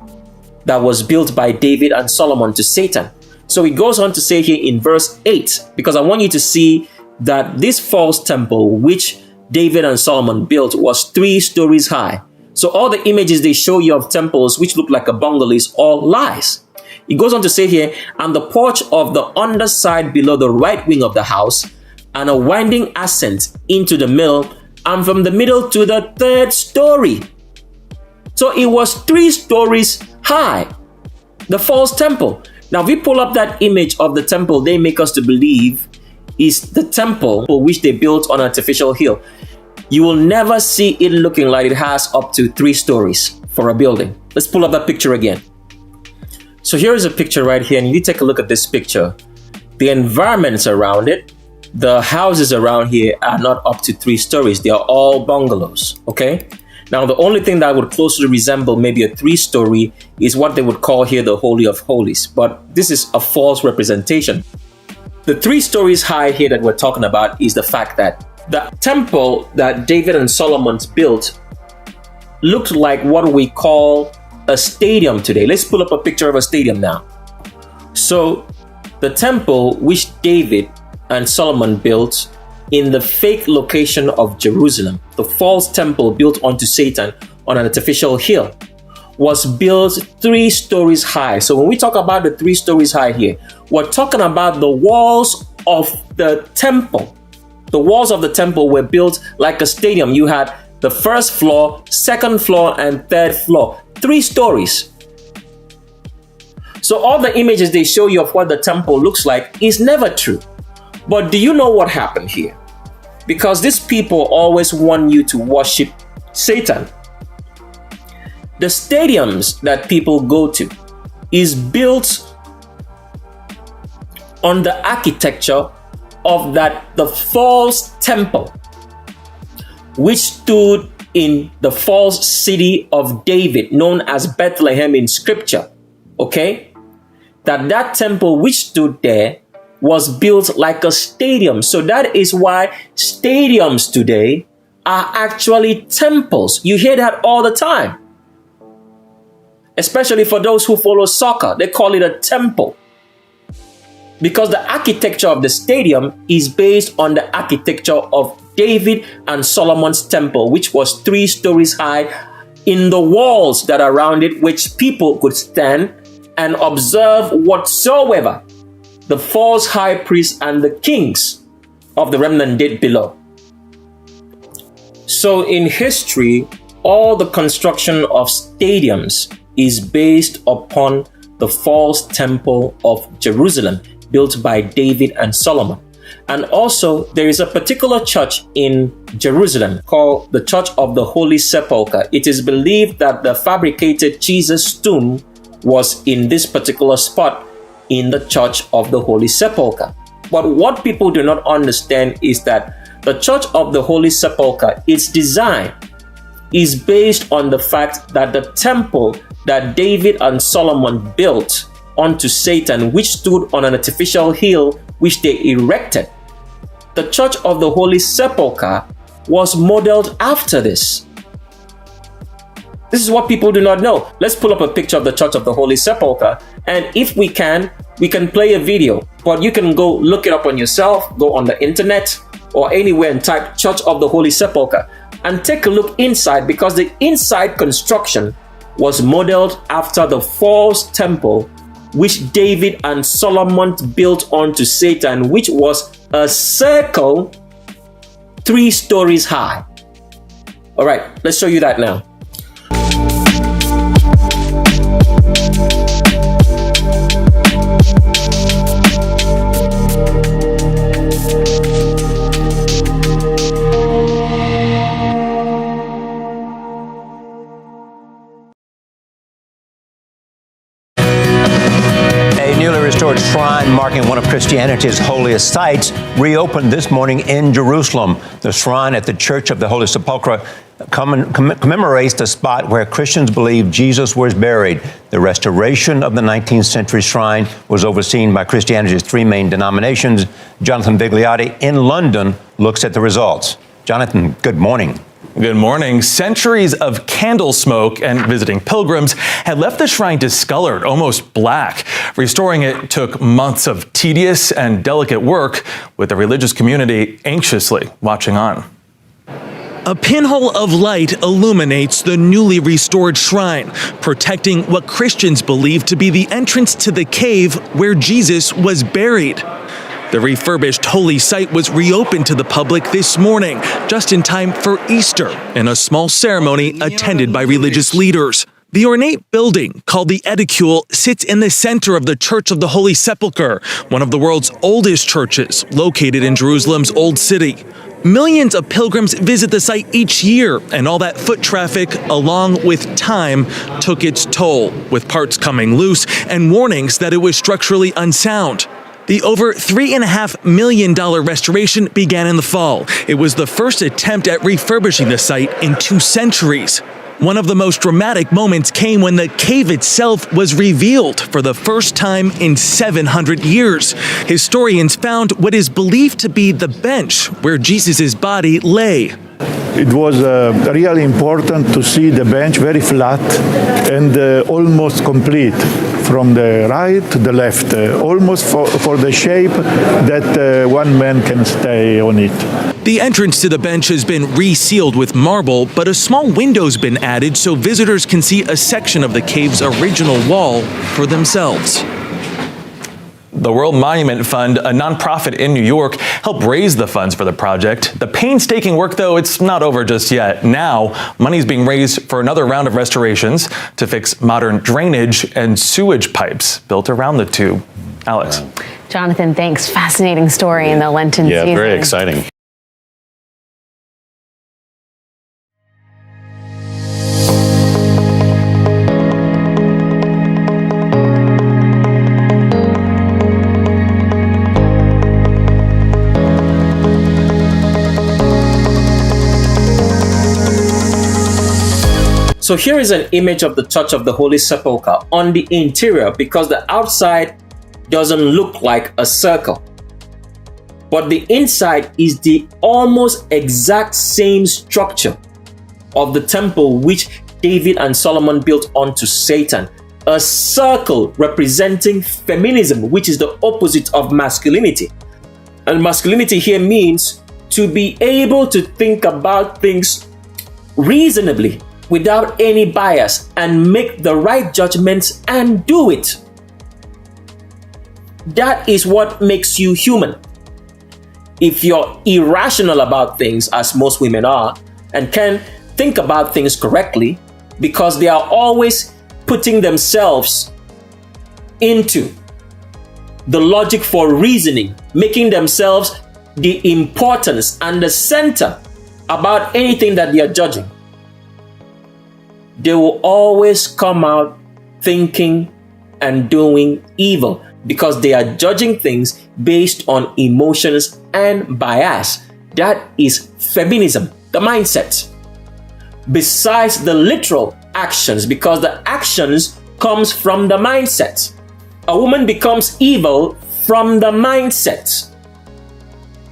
that was built by David and Solomon to Satan. So it goes on to say here in verse 8, because I want you to see that this false temple, which David and Solomon built, was 3 stories high. So all the images they show you of temples which look like a bungalow is all lies. It goes on to say here, and the porch of the underside below the right wing of the house, and a winding ascent into the middle, and from the middle to the 3rd story. So it was 3 stories high, the false temple. Now, if we pull up that image of the temple they make us to believe is the temple which they built on an artificial hill, you will never see it looking like it has up to 3 stories for a building. Let's pull up that picture again. So here is a picture right here, and you take a look at this picture. The environments around it, the houses around here are not up to 3 stories. They are all bungalows, okay? Now, the only thing that would closely resemble maybe a 3-story is what they would call here the Holy of Holies. But this is a false representation. The 3 stories high here that we're talking about is the fact that the temple that David and Solomon built looked like what we call a stadium today. Let's pull up a picture of a stadium now. So the temple which David and Solomon built in the fake location of Jerusalem, the false temple built onto Satan on an artificial hill, was built 3 stories high. So when we talk about the 3 stories high here, we're talking about the walls of the temple. The walls of the temple were built like a stadium. You had the 1st floor, 2nd floor, and 3rd floor. 3 stories. So all the images they show you of what the temple looks like is never true. But do you know what happened here? Because these people always want you to worship Satan. The stadiums that people go to is built on the architecture of the false temple, which stood in the false city of David, known as Bethlehem in scripture. Okay? That temple which stood there was built like a stadium. So that is why stadiums today are actually temples. You hear that all the time. Especially for those who follow soccer, they call it a temple. Because the architecture of the stadium is based on the architecture of David and Solomon's temple, which was 3 stories high in the walls that are around it, which people could stand and observe whatsoever the false high priests and the kings of the remnant did below. So in history, all the construction of stadiums is based upon the false temple of Jerusalem, built by David and Solomon. And also, there is a particular church in Jerusalem called the Church of the Holy Sepulchre. It is believed that the fabricated Jesus tomb was in this particular spot in the Church of the Holy Sepulchre. But what people do not understand is that the Church of the Holy Sepulchre, its design is based on the fact that the temple that David and Solomon built unto Satan, which stood on an artificial hill which they erected, the Church of the Holy Sepulchre was modeled after this. This is what people do not know. Let's pull up a picture of the Church of the Holy Sepulchre, and if we can play a video, but you can go look it up on yourself, go on the internet or anywhere and type Church of the Holy Sepulchre and take a look inside, because the inside construction was modeled after the false temple which David and Solomon built onto Satan, which was a circle 3 stories high. All right, let's show you that now. Shrine marking one of Christianity's holiest sites reopened this morning in Jerusalem. The shrine at the Church of the Holy Sepulchre commemorates the spot where Christians believe Jesus was buried. The restoration of the 19th century shrine was overseen by Christianity's 3 main denominations. Jonathan Vigliotti in London looks at the results. Jonathan, good morning. Good morning. Centuries of candle smoke and visiting pilgrims had left the shrine discolored, almost black. Restoring it took months of tedious and delicate work, with the religious community anxiously watching on. A pinhole of light illuminates the newly restored shrine, protecting what Christians believe to be the entrance to the cave where Jesus was buried. The refurbished holy site was reopened to the public this morning, just in time for Easter, in a small ceremony attended by religious leaders. The ornate building, called the Edicule, sits in the center of the Church of the Holy Sepulchre, one of the world's oldest churches, located in Jerusalem's Old City. Millions of pilgrims visit the site each year, and all that foot traffic, along with time, took its toll, with parts coming loose and warnings that it was structurally unsound. The over $3.5 million restoration began in the fall. It was the first attempt at refurbishing the site in 2 centuries. One of the most dramatic moments came when the cave itself was revealed for the first time in 700 years. Historians found what is believed to be the bench where Jesus' body lay. It was really important to see the bench very flat and almost complete, from the right to the left, almost for the shape that one man can stay on it. The entrance to the bench has been resealed with marble, but a small window's been added so visitors can see a section of the cave's original wall for themselves. The World Monument Fund, a nonprofit in New York, helped raise the funds for the project. The painstaking work, though, it's not over just yet. Now, money's being raised for another round of restorations to fix modern drainage and sewage pipes built around the tube. Alex. Jonathan, thanks. Fascinating story in the Lenten season. Yeah, very exciting. So here is an image of the Church of the Holy Sepulchre on the interior, because the outside doesn't look like a circle, but the inside is the almost exact same structure of the temple which David and Solomon built onto Satan. A circle representing feminism, which is the opposite of masculinity. And masculinity here means to be able to think about things reasonably, without any bias, and make the right judgments and do it. That is what makes you human. If you're irrational about things, as most women are, and can't think about things correctly because they are always putting themselves into the logic for reasoning, making themselves the importance and the center about anything that they are judging, they will always come out thinking and doing evil, because they are judging things based on emotions and bias. That is feminism, the mindset. Besides the literal actions, because the actions comes from the mindset. A woman becomes evil from the mindset.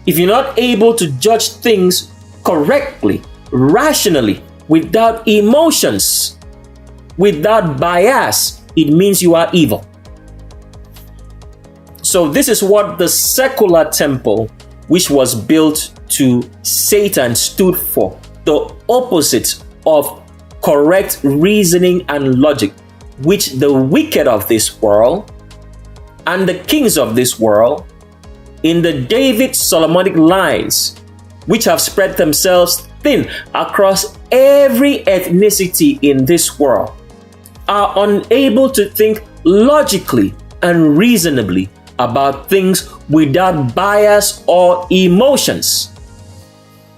If you're not able to judge things correctly, rationally, without emotions, without bias, it means you are evil. So this is what the secular temple, which was built to Satan, stood for. The opposite of correct reasoning and logic, which the wicked of this world and the kings of this world, in the David Solomonic lines, which have spread themselves thin across every ethnicity in this world, are unable to think logically and reasonably about things without bias or emotions.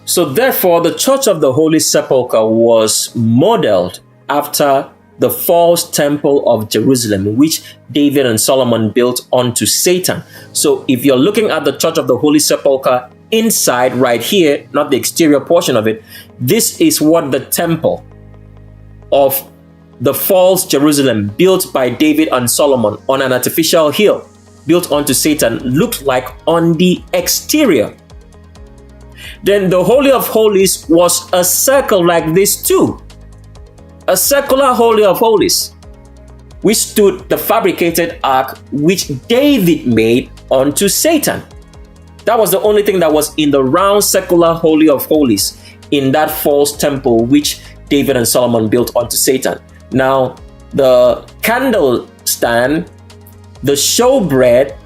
So therefore, the Church of the Holy Sepulchre was modeled after the false temple of Jerusalem, which David and Solomon built onto Satan. So if you're looking at the Church of the Holy Sepulchre inside right here, not the exterior portion of it, this is what the temple of the false Jerusalem built by David and Solomon on an artificial hill built onto Satan looked like on the exterior. Then the Holy of Holies was a circle like this too. A circular Holy of Holies, which stood the fabricated ark which David made onto Satan. That was the only thing that was in the round circular Holy of Holies in that false temple which David and Solomon built onto Satan. Now, the candle stand, the showbread,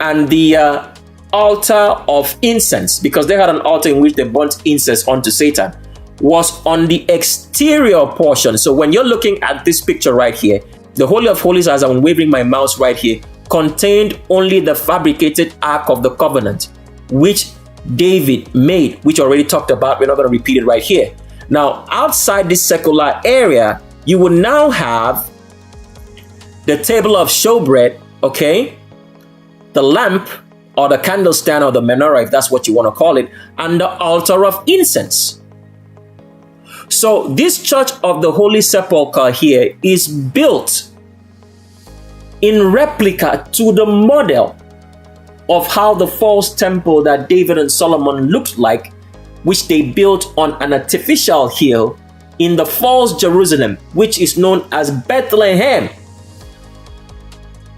and the altar of incense, because they had an altar in which they burnt incense onto Satan, was on the exterior portion. So when you're looking at this picture right here, the Holy of Holies, as I'm waving my mouse right here, contained only the fabricated Ark of the Covenant, which David made, which I already talked about. We're not going to repeat it right here. Now, outside this secular area, you will now have the table of showbread, okay, the lamp or the candle stand or the menorah, if that's what you want to call it, and the altar of incense. So this Church of the Holy Sepulchre here is built in replica to the model of how the false temple that David and Solomon looked like, which they built on an artificial hill in the false Jerusalem, which is known as Bethlehem,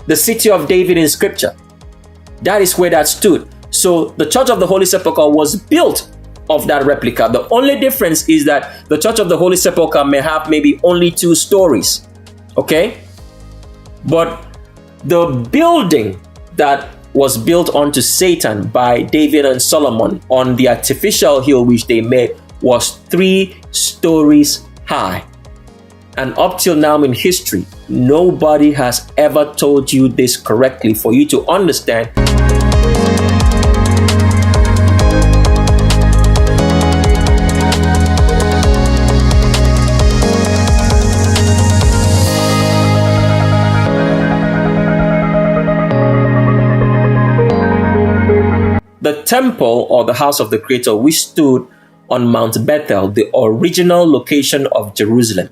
the city of David in scripture. That is where that stood. So the Church of the Holy Sepulchre was built of that replica. The only difference is that the Church of the Holy Sepulchre may have maybe only 2 stories, okay? But the building that was built onto Satan by David and Solomon on the artificial hill which they made was 3 stories high. And up till now in history, nobody has ever told you this correctly for you to understand. The temple or the house of the Creator, which stood on Mount Bethel, the original location of Jerusalem.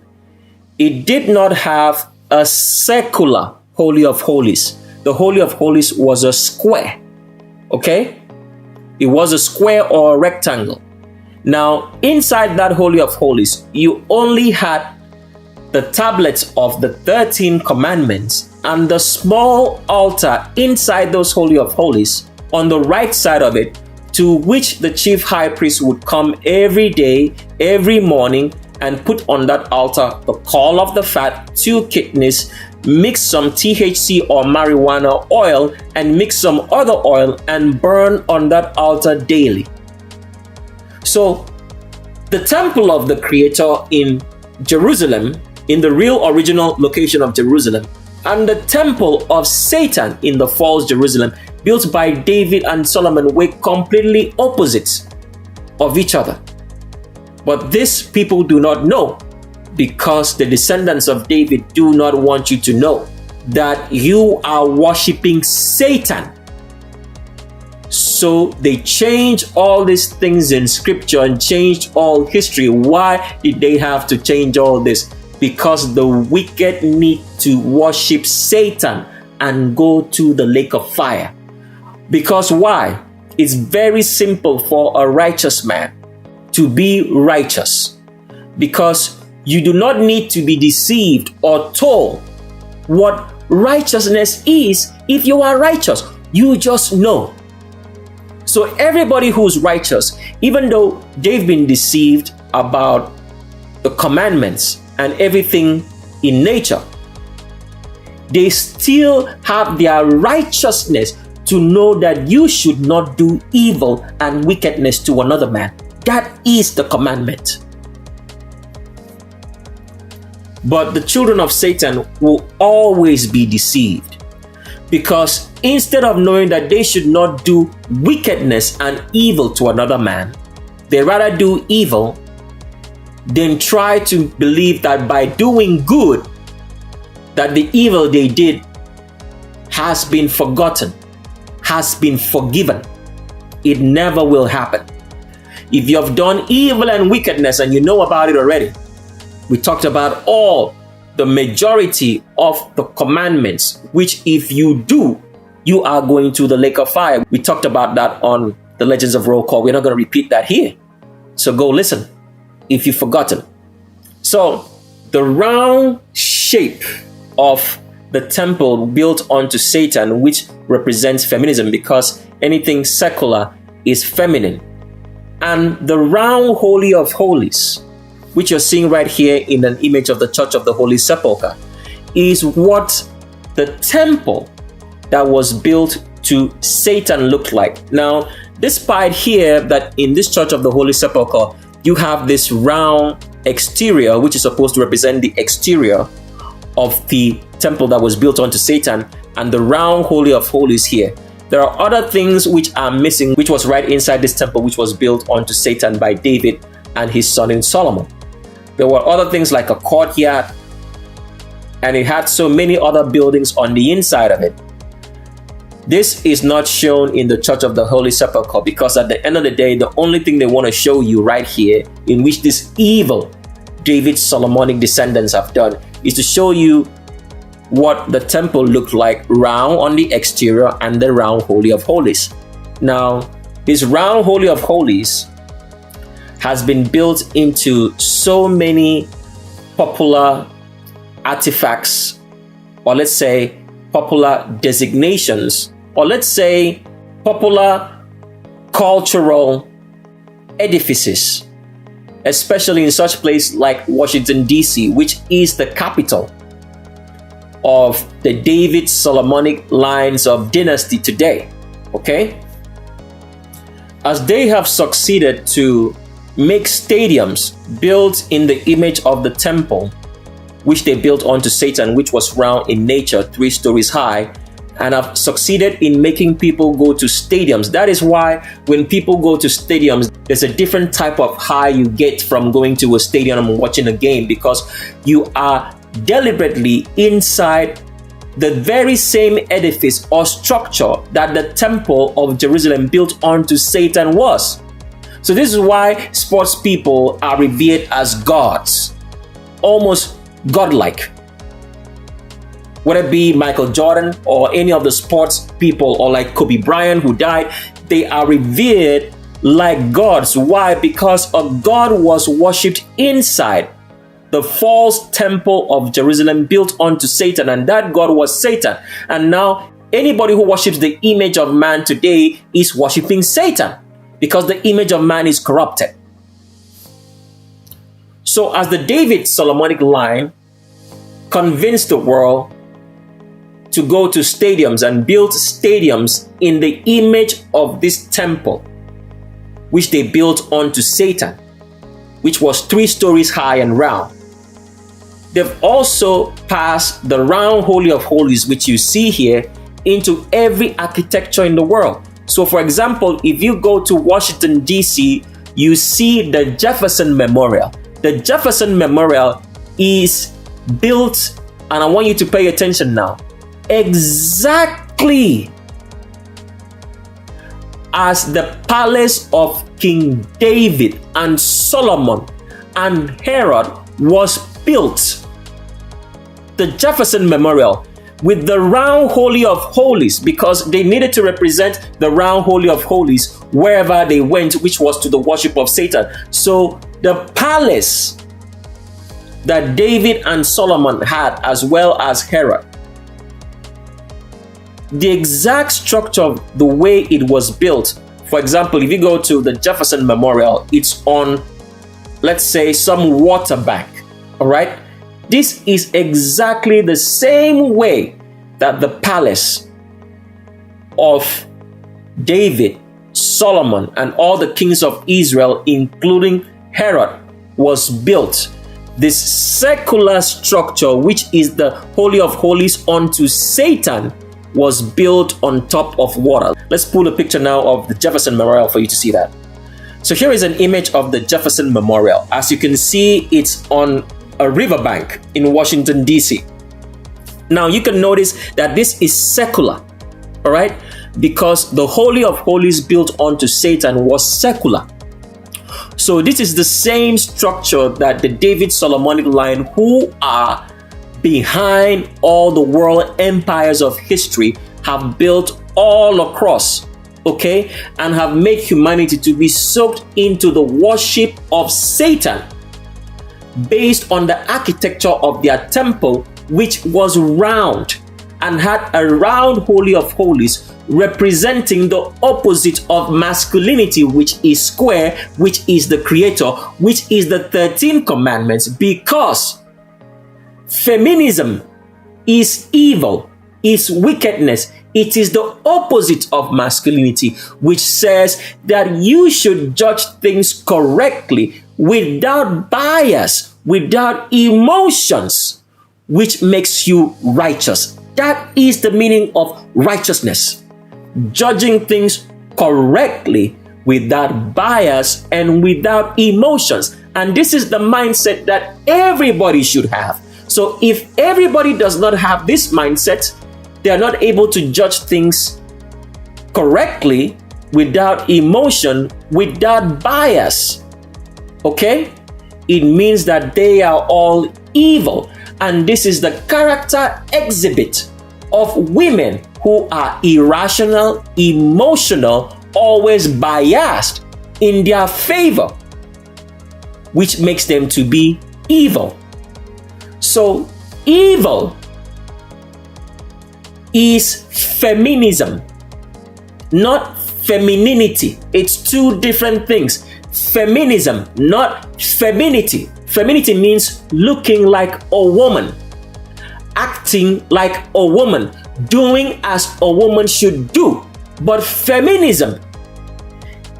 It did not have a secular Holy of Holies. The Holy of Holies was a square, okay? It was a square or a rectangle. Now, inside that Holy of Holies, you only had the tablets of the 13 commandments and the small altar inside those Holy of Holies on the right side of it, to which the chief high priest would come every day, every morning, and put on that altar the caul of the fat, 2 kidneys, mix some THC or marijuana oil, and mix some other oil and burn on that altar daily. So the temple of the Creator in Jerusalem, in the real original location of Jerusalem, and the temple of Satan in the false Jerusalem, built by David and Solomon, were completely opposites of each other. But this people do not know, because the descendants of David do not want you to know that you are worshiping Satan. So they changed all these things in scripture and changed all history. Why did they have to change all this? Because the wicked need to worship Satan and go to the lake of fire. Because why? It's very simple for a righteous man to be righteous. Because you do not need to be deceived or told what righteousness is if you are righteous. You just know. So everybody who's righteous, even though they've been deceived about the commandments and everything in nature, they still have their righteousness to know that you should not do evil and wickedness to another man. That is the commandment. But the children of Satan will always be deceived, because instead of knowing that they should not do wickedness and evil to another man, they rather do evil than try to believe that by doing good, that the evil they did has been forgotten, has been forgiven. It never will happen. If you have done evil and wickedness and you know about it already, we talked about all the majority of the commandments, which if you do, you are going to the lake of fire. We talked about that on the Legends of Roll Call. We're not going to repeat that here. So go listen if you've forgotten. So the round shape of the temple built onto Satan, which represents feminism, because anything secular is feminine. And the round Holy of Holies, which you're seeing right here in an image of the Church of the Holy Sepulchre, is what the temple that was built to Satan looked like. Now, despite here that in this Church of the Holy Sepulchre, you have this round exterior, which is supposed to represent the exterior of the temple that was built onto Satan, and the round Holy of Holies here. There are other things which are missing, which was right inside this temple, which was built onto Satan by David and his son in Solomon. There were other things like a courtyard, and it had so many other buildings on the inside of it. This is not shown in the Church of the Holy Sepulchre, because at the end of the day, the only thing they want to show you right here, in which this evil David's Solomonic descendants have done, is to show you what the temple looked like round on the exterior and the round Holy of Holies. Now, this round Holy of Holies has been built into so many popular artifacts, or let's say popular designations, or let's say popular cultural edifices, especially in such place like Washington, D.C., which is the capital of the David Solomonic lines of dynasty today. Okay? As they have succeeded to make stadiums built in the image of the temple, which they built onto Satan, which was round in nature, 3 stories high, and have succeeded in making people go to stadiums. That is why when people go to stadiums, there's a different type of high you get from going to a stadium and watching a game, because you are deliberately inside the very same edifice or structure that the temple of Jerusalem built onto Satan was. So this is why sports people are revered as gods, almost godlike. Whether it be Michael Jordan or any of the sports people, or like Kobe Bryant who died, they are revered like gods. Why? Because a god was worshipped inside the false temple of Jerusalem built onto Satan, and that god was Satan. And now anybody who worships the image of man today is worshiping Satan, because the image of man is corrupted. So as the David Solomonic line convinced the world to go to stadiums and build stadiums in the image of this temple, which they built onto Satan, which was 3 stories high and round. They've also passed the round Holy of Holies, which you see here, into every architecture in the world. So for example, if you go to Washington, D.C., you see the Jefferson Memorial. The Jefferson Memorial is built, and I want you to pay attention now, exactly as the palace of King David and Solomon and Herod was built. The Jefferson Memorial with the round Holy of Holies, because they needed to represent the round Holy of Holies wherever they went, which was to the worship of Satan. So the palace that David and Solomon had, as well as Herod, the exact structure of the way it was built. For example, if you go to the Jefferson Memorial, it's on, let's say, some water bank. All right. This is exactly the same way that the palace of David, Solomon, and all the kings of Israel, including Herod, was built. This secular structure, which is the Holy of Holies onto Satan, was built on top of water. Let's pull a picture now of the Jefferson Memorial for you to see that. So here is an image of the Jefferson Memorial. As you can see, it's on a riverbank in Washington, D.C. Now you can notice that this is secular, all right? Because the Holy of Holies built onto Satan was secular. So this is the same structure that the David Solomonic line, who are behind all the world empires of history, have built all across, okay, and have made humanity to be soaked into the worship of Satan based on the architecture of their temple, which was round and had a round Holy of Holies representing the opposite of masculinity, which is square, which is the creator, which is the 13 commandments, because feminism is evil, is wickedness. It is the opposite of masculinity, which says that you should judge things correctly without bias, without emotions, which makes you righteous. That is the meaning of righteousness. Judging things correctly without bias and without emotions. And this is the mindset that everybody should have. So if everybody does not have this mindset, they are not able to judge things correctly without emotion, without bias. Okay? It means that they are all evil. And this is the character exhibit of women who are irrational, emotional, always biased in their favor, which makes them to be evil. So evil is feminism, not femininity. It's two different things. Feminism, not femininity. Femininity means looking like a woman, acting like a woman, doing as a woman should do. But feminism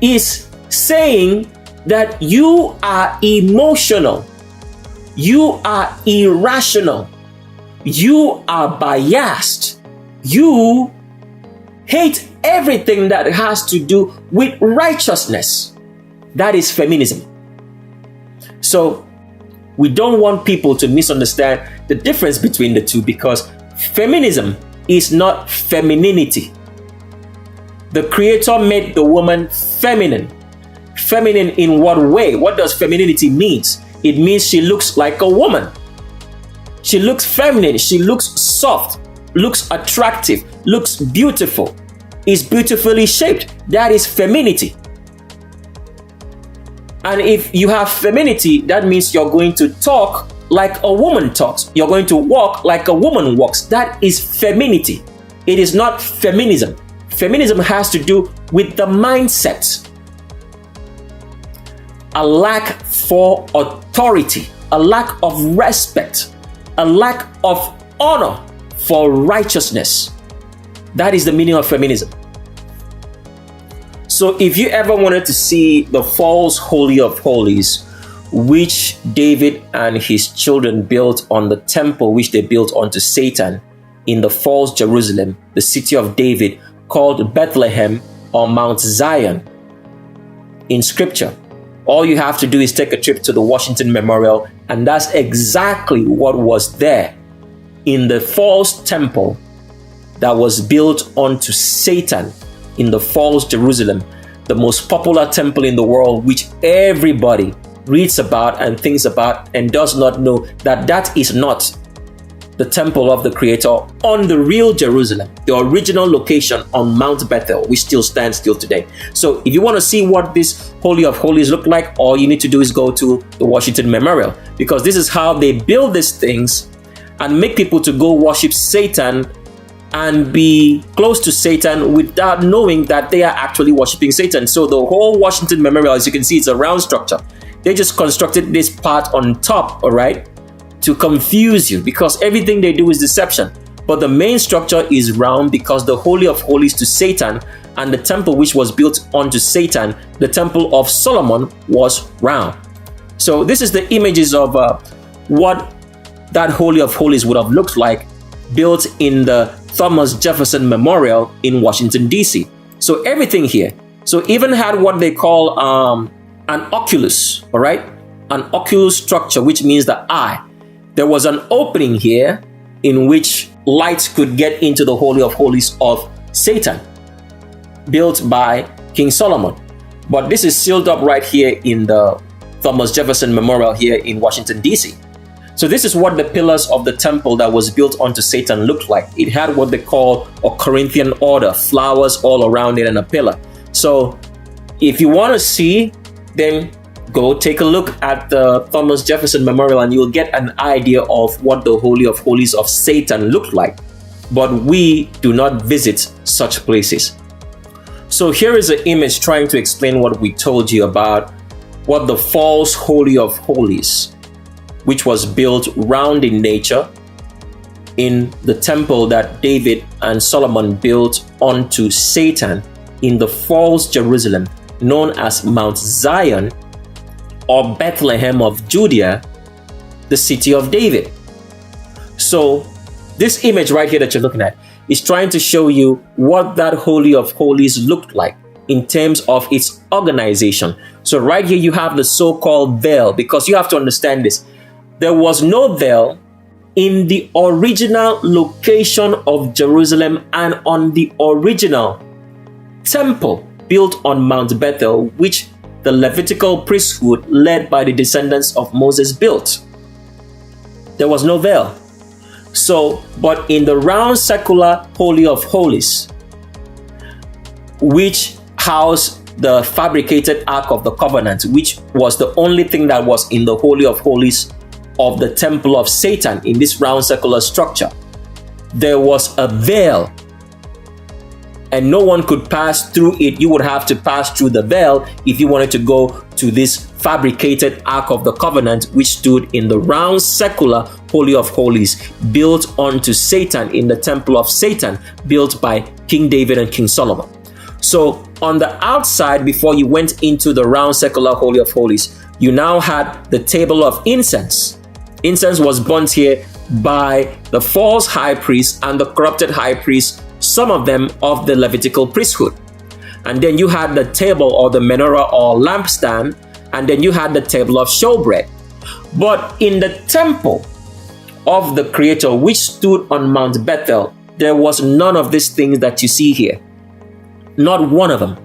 is saying that you are emotional, you are irrational, you are biased, you hate everything that has to do with righteousness. That is feminism. So we don't want people to misunderstand the difference between the two, because feminism is not femininity. The Creator made the woman feminine. Feminine in what way? What does femininity mean? It means she looks like a woman. She looks feminine. She looks soft, looks attractive, looks beautiful, is beautifully shaped. That is femininity. And if you have femininity, that means you're going to talk like a woman talks. You're going to walk like a woman walks. That is femininity. It is not feminism. Feminism has to do with the mindset. A lack for authority, a lack of respect, a lack of honor for righteousness. That is the meaning of feminism. So if you ever wanted to see the false Holy of Holies, which David and his children built on the temple, which they built onto Satan in the false Jerusalem, the city of David, called Bethlehem or Mount Zion in scripture, all you have to do is take a trip to the Washington Memorial, and that's exactly what was there in the false temple that was built onto Satan in the false Jerusalem, the most popular temple in the world, which everybody reads about and thinks about and does not know that that is not the temple of the Creator on the real Jerusalem, the original location on Mount Bethel, which still stands till today. So if you want to see what this Holy of Holies look like, all you need to do is go to the Washington Memorial, because this is how they build these things and make people to go worship Satan and be close to Satan without knowing that they are actually worshiping Satan. So the whole Washington Memorial, as you can see, it's a round structure. They just constructed this part on top, all right, to confuse you, because everything they do is deception. But the main structure is round because the Holy of Holies to Satan and the temple which was built onto Satan, the temple of Solomon, was round. So this is the images of what that Holy of Holies would have looked like built in the Thomas Jefferson Memorial in Washington, D.C. So everything here. So even had what they call an oculus, all right? An oculus structure, which means the eye. There was an opening here in which light could get into the Holy of Holies of Satan, built by King Solomon. But this is sealed up right here in the Thomas Jefferson Memorial here in Washington, D.C. So this is what the pillars of the temple that was built onto Satan looked like. It had what they call a Corinthian order, flowers all around it and a pillar. So if you want to see, then go take a look at the Thomas Jefferson Memorial and you'll get an idea of what the Holy of Holies of Satan looked like. But we do not visit such places. So here is an image trying to explain what we told you about what the false Holy of Holies, which was built round in nature in the temple that David and Solomon built onto Satan in the false Jerusalem, known as Mount Zion or Bethlehem of Judea, the city of David. So this image right here that you're looking at is trying to show you what that Holy of Holies looked like in terms of its organization. So right here you have the so-called veil, because you have to understand this. There was no veil in the original location of Jerusalem and on the original temple built on Mount Bethel, which the Levitical priesthood led by the descendants of Moses built. There was no veil. So, but in the round circular Holy of Holies, which housed the fabricated Ark of the Covenant, which was the only thing that was in the Holy of Holies of the temple of Satan in this round circular structure, there was a veil and no one could pass through it. You would have to pass through the veil if you wanted to go to this fabricated Ark of the Covenant, which stood in the round circular Holy of Holies built onto Satan in the temple of Satan, built by King David and King Solomon. So on the outside, before you went into the round circular Holy of Holies, you now had the table of incense. Incense was burnt here by the false high priest and the corrupted high priest, some of them of the Levitical priesthood. And then you had the table or the menorah or lampstand, and then you had the table of showbread. But in the temple of the Creator, which stood on Mount Bethel, there was none of these things that you see here. Not one of them.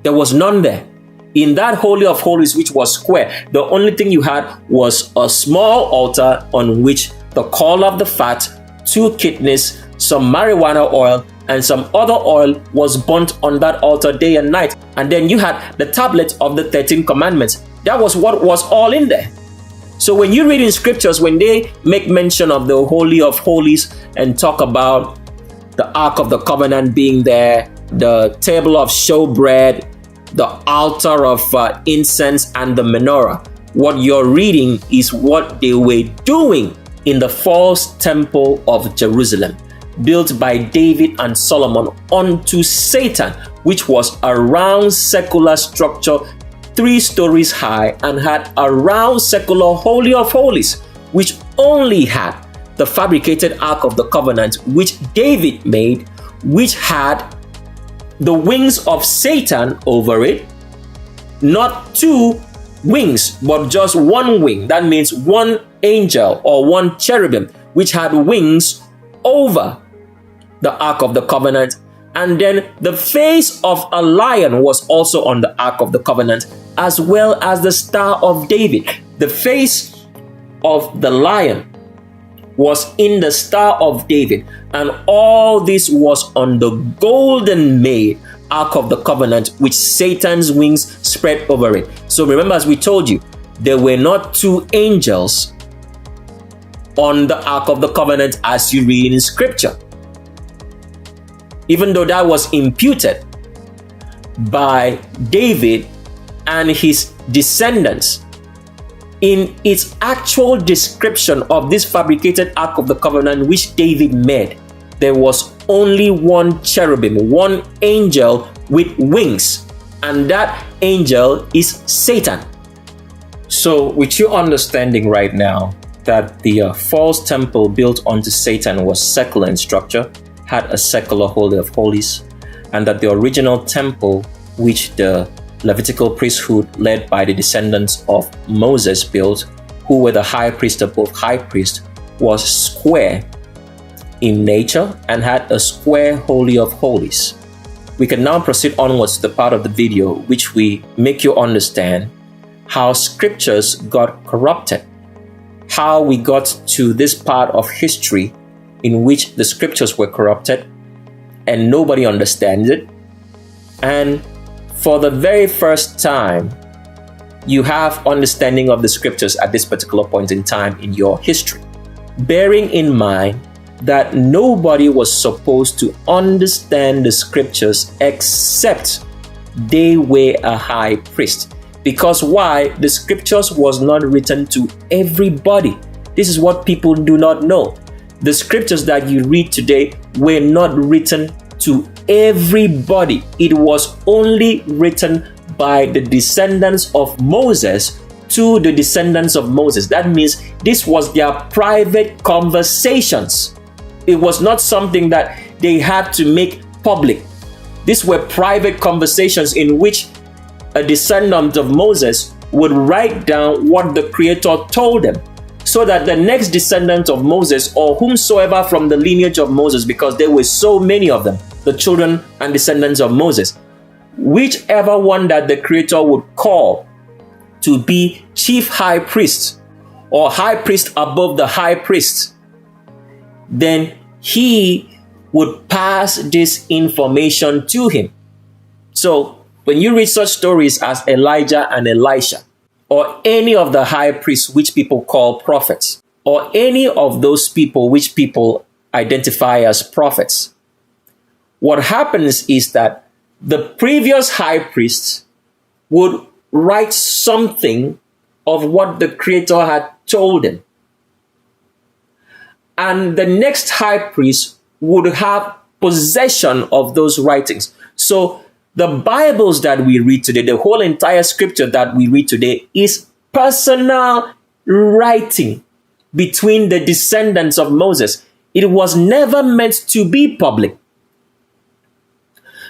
There was none there. In that Holy of Holies, which was square, the only thing you had was a small altar on which the caul of the fat, 2 kidneys, some marijuana oil, and some other oil was burnt on that altar day and night. And then you had the tablet of the 13 commandments. That was what was all in there. So when you read in scriptures, when they make mention of the Holy of Holies and talk about the Ark of the Covenant being there, the table of showbread, the altar of incense, and the menorah, what you're reading is what they were doing in the false temple of Jerusalem, built by David and Solomon unto Satan, which was a round circular structure 3 stories high and had a round circular Holy of Holies, which only had the fabricated Ark of the Covenant, which David made, which had the wings of Satan over it, not 2 wings, but just 1 wing. That means 1 angel or 1 cherubim, which had wings over the Ark of the Covenant. And then the face of a lion was also on the Ark of the Covenant, as well as the Star of David. The face of the lion was in the Star of David, and all this was on the golden made Ark of the Covenant, which Satan's wings spread over it. So remember, as we told you, there were not 2 angels on the Ark of the Covenant as you read in Scripture, even though that was imputed by David and his descendants. In its actual description of this fabricated Ark of the Covenant which David made, there was only 1 cherubim, 1 angel with wings, and that angel is Satan. So with your understanding right now that the false temple built unto Satan was circular in structure, had a circular Holy of Holies, and that the original temple which the Levitical priesthood led by the descendants of Moses built, who were the high priest of both high priests, was square in nature and had a square Holy of Holies. We can now proceed onwards to the part of the video which we make you understand how scriptures got corrupted, how we got to this part of history in which the scriptures were corrupted and nobody understands it. And for the very first time, you have understanding of the scriptures at this particular point in time in your history, bearing in mind that nobody was supposed to understand the scriptures except they were a high priest. Because why? The scriptures was not written to everybody. This is what people do not know. The scriptures that you read today were not written to everybody. It was only written by the descendants of Moses to the descendants of Moses. That means this was their private conversations. It was not something that they had to make public. These were private conversations in which a descendant of Moses would write down what the Creator told them, so that the next descendant of Moses, or whomsoever from the lineage of Moses, because there were so many of them, the children and descendants of Moses, whichever one that the Creator would call to be chief high priest or high priest above the high priest, then he would pass this information to him. So when you read such stories as Elijah and Elisha, or any of the high priests which people call prophets, or any of those people which people identify as prophets, what happens is that the previous high priest would write something of what the Creator had told him. And the next high priest would have possession of those writings. So the Bibles that we read today, the whole entire scripture that we read today, is personal writing between the descendants of Moses. It was never meant to be public.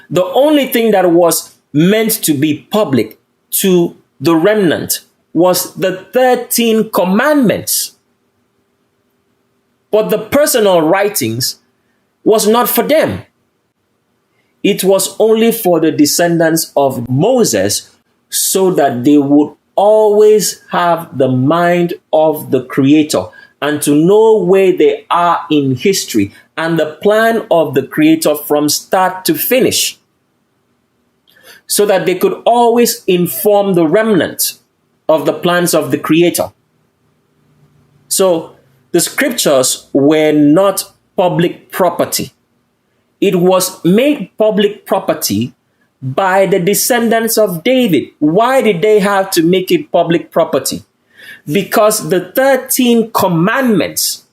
The only thing that was meant to be public to the remnant was the 13 commandments. But the personal writings was not for them. It was only for the descendants of Moses so that they would always have the mind of the Creator and to know where they are in history and the plan of the Creator from start to finish, so that they could always inform the remnant of the plans of the Creator. So the scriptures were not public property. It was made public property by the descendants of David. Why did they have to make it public property? Because the 13 commandments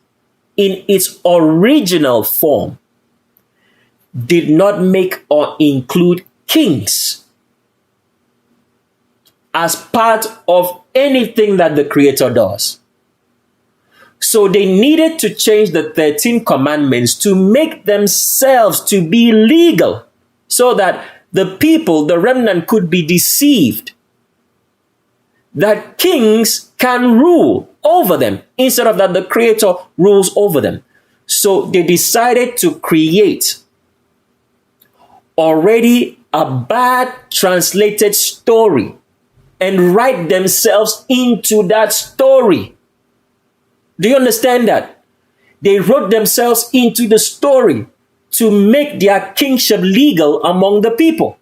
in its original form did not make or include kings as part of anything that the Creator does. So they needed to change the 13 commandments to make themselves to be legal, so that the people, the remnant, could be deceived that kings can rule over them instead of that the Creator rules over them. So they decided to create already a bad translated story and write themselves into that story. Do you understand that? They wrote themselves into the story to make their kingship legal among the people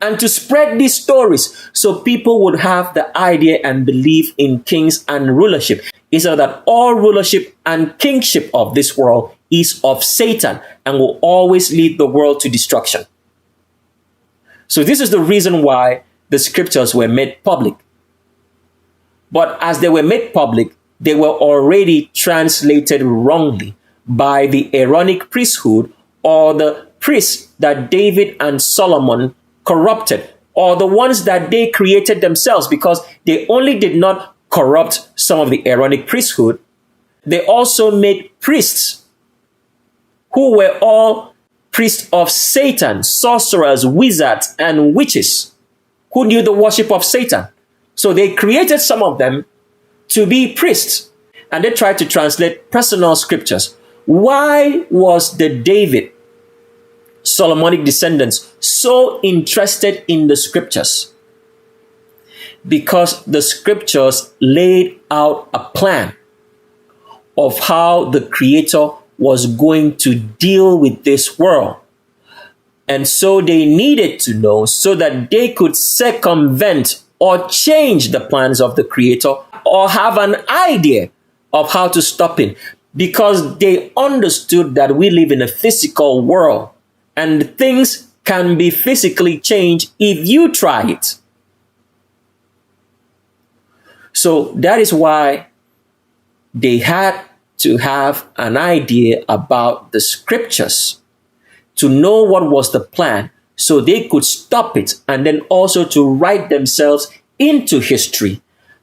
and to spread these stories so people would have the idea and believe in kings and rulership, instead of that all rulership and kingship of this world is of Satan and will always lead the world to destruction. So this is the reason why the scriptures were made public. But as they were made public, they were already translated wrongly by the Aaronic priesthood, or the priests that David and Solomon corrupted, or the ones that they created themselves, because they only did not corrupt some of the Aaronic priesthood, they also made priests who were all priests of Satan, sorcerers, wizards, and witches who knew the worship of Satan. So they created some of them to be priests, and they tried to translate personal scriptures. Why was the David Solomonic descendants so interested in the scriptures? Because the scriptures laid out a plan of how the Creator was going to deal with this world. And so they needed to know so that they could circumvent or change the plans of the Creator, or have an idea of how to stop it, because they understood that we live in a physical world and things can be physically changed if you try it. So that is why they had to have an idea about the scriptures to know what was the plan, so they could stop it, and then also to write themselves into history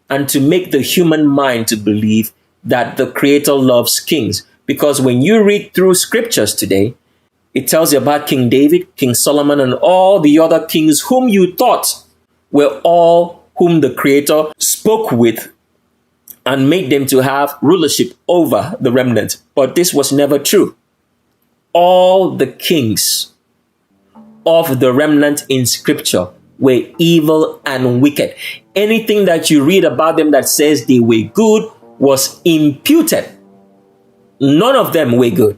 and to make the human mind to believe that the Creator loves kings. Because when you read through scriptures today, it tells you about King David, King Solomon, and all the other kings whom you thought were all whom the Creator spoke with and made them to have rulership over the remnant. But this was never true. All the kings of the remnant in scripture were evil and wicked. Anything that you read about them that says they were good was imputed. None of them were good,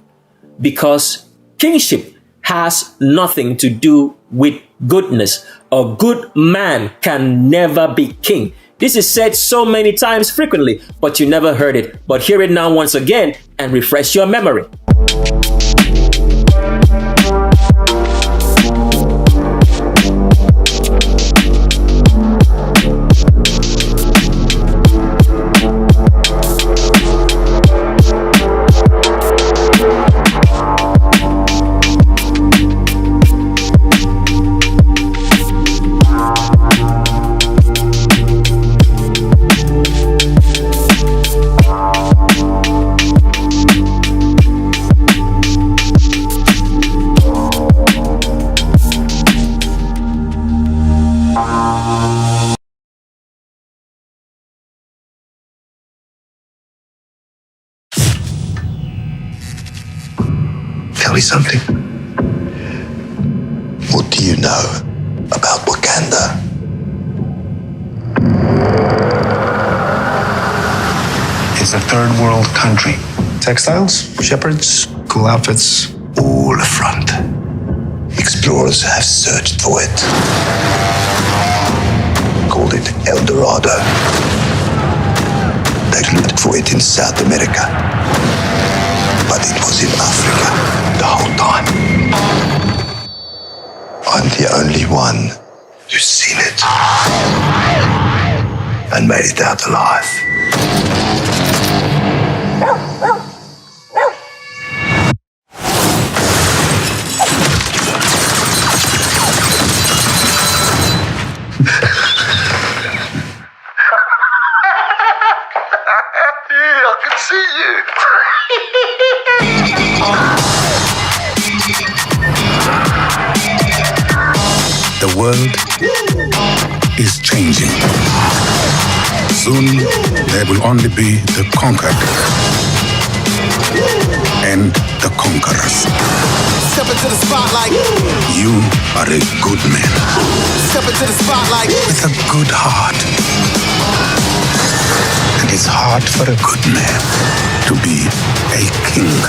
because kingship has nothing to do with goodness. A good man can never be king. This is said so many times frequently, but you never heard it. But hear it now once again and refresh your memory. Tell me something. What do you know about what Uganda. It's a third world country. Textiles, shepherds, cool outfits. All front. Explorers have searched for it. Called it El Dorado. They looked for it in South America. But it was in Africa the whole time. I'm the only one who's seen it and made it out alive. I can see you. The world is changing. Soon, there will only be the conquered and the conquerors. Step into the spotlight. You are a good man Step into the spotlight. with a good heart. And it's hard for a good man to be a king.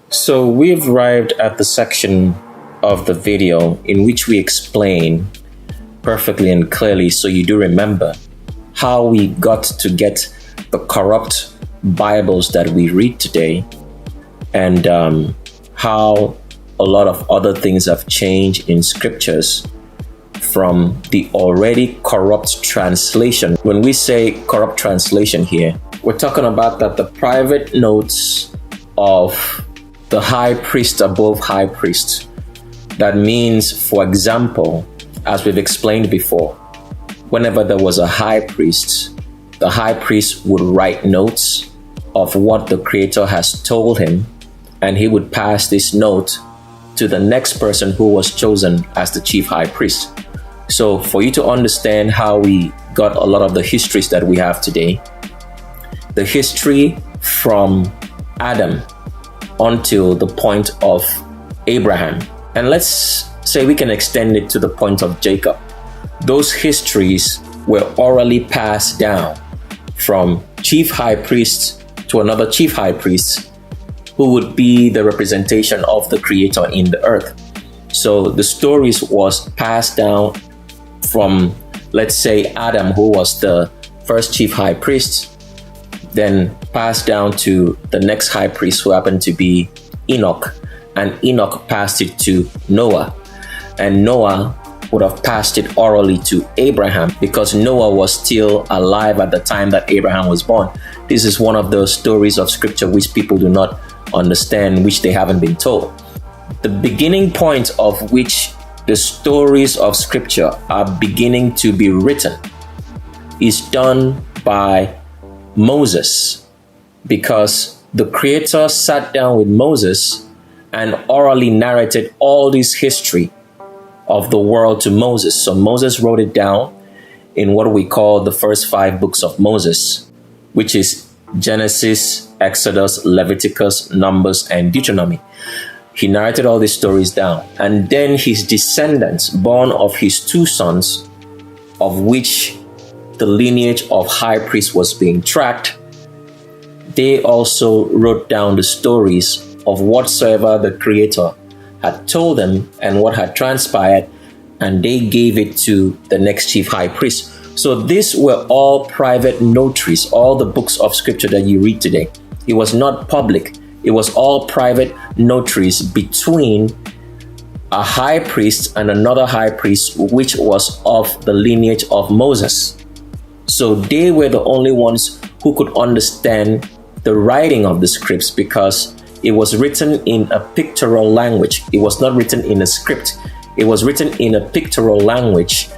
So we've arrived at the section of the video in which we explain perfectly and clearly, so you do remember, how we got to get the corrupt Bibles that we read today, and how a lot of other things have changed in scriptures from the already corrupt translation. When we say corrupt translation here, we're talking about that the private notes of the high priest above high priest. That means, for example, as we've explained before, whenever there was a high priest, the high priest would write notes of what the Creator has told him, and he would pass this note to the next person who was chosen as the chief high priest. So for you to understand how we got a lot of the histories that we have today, the history from Adam until the point of Abraham, and let's say we can extend it to the point of Jacob, those histories were orally passed down from chief high priest to another chief high priest, who would be the representation of the Creator in the earth. So the stories was passed down from, let's say, Adam, who was the first chief high priest, then passed down to the next high priest, who happened to be Enoch, and Enoch passed it to Noah, and Noah would have passed it orally to Abraham, because Noah was still alive at the time that Abraham was born. This is one of those stories of scripture which people do not understand, which they haven't been told. The beginning point of which the stories of scripture are beginning to be written is done by Moses, because the Creator sat down with Moses and orally narrated all this history of the world to Moses. So Moses wrote it down in what we call the first 5 books of Moses, which is Genesis, Exodus, Leviticus, Numbers, and Deuteronomy. He narrated all these stories down, and then his descendants, born of his 2 sons, of which the lineage of high priest was being tracked, they also wrote down the stories of whatsoever the Creator had told them and what had transpired, and they gave it to the next chief high priest, So these were all private notaries, all the books of scripture that you read today. It was not public. It was all private notaries between a high priest and another high priest, which was of the lineage of Moses. So they were the only ones who could understand the writing of the scripts, because it was written in a pictorial language. It was not written in a script. It was written in a pictorial language,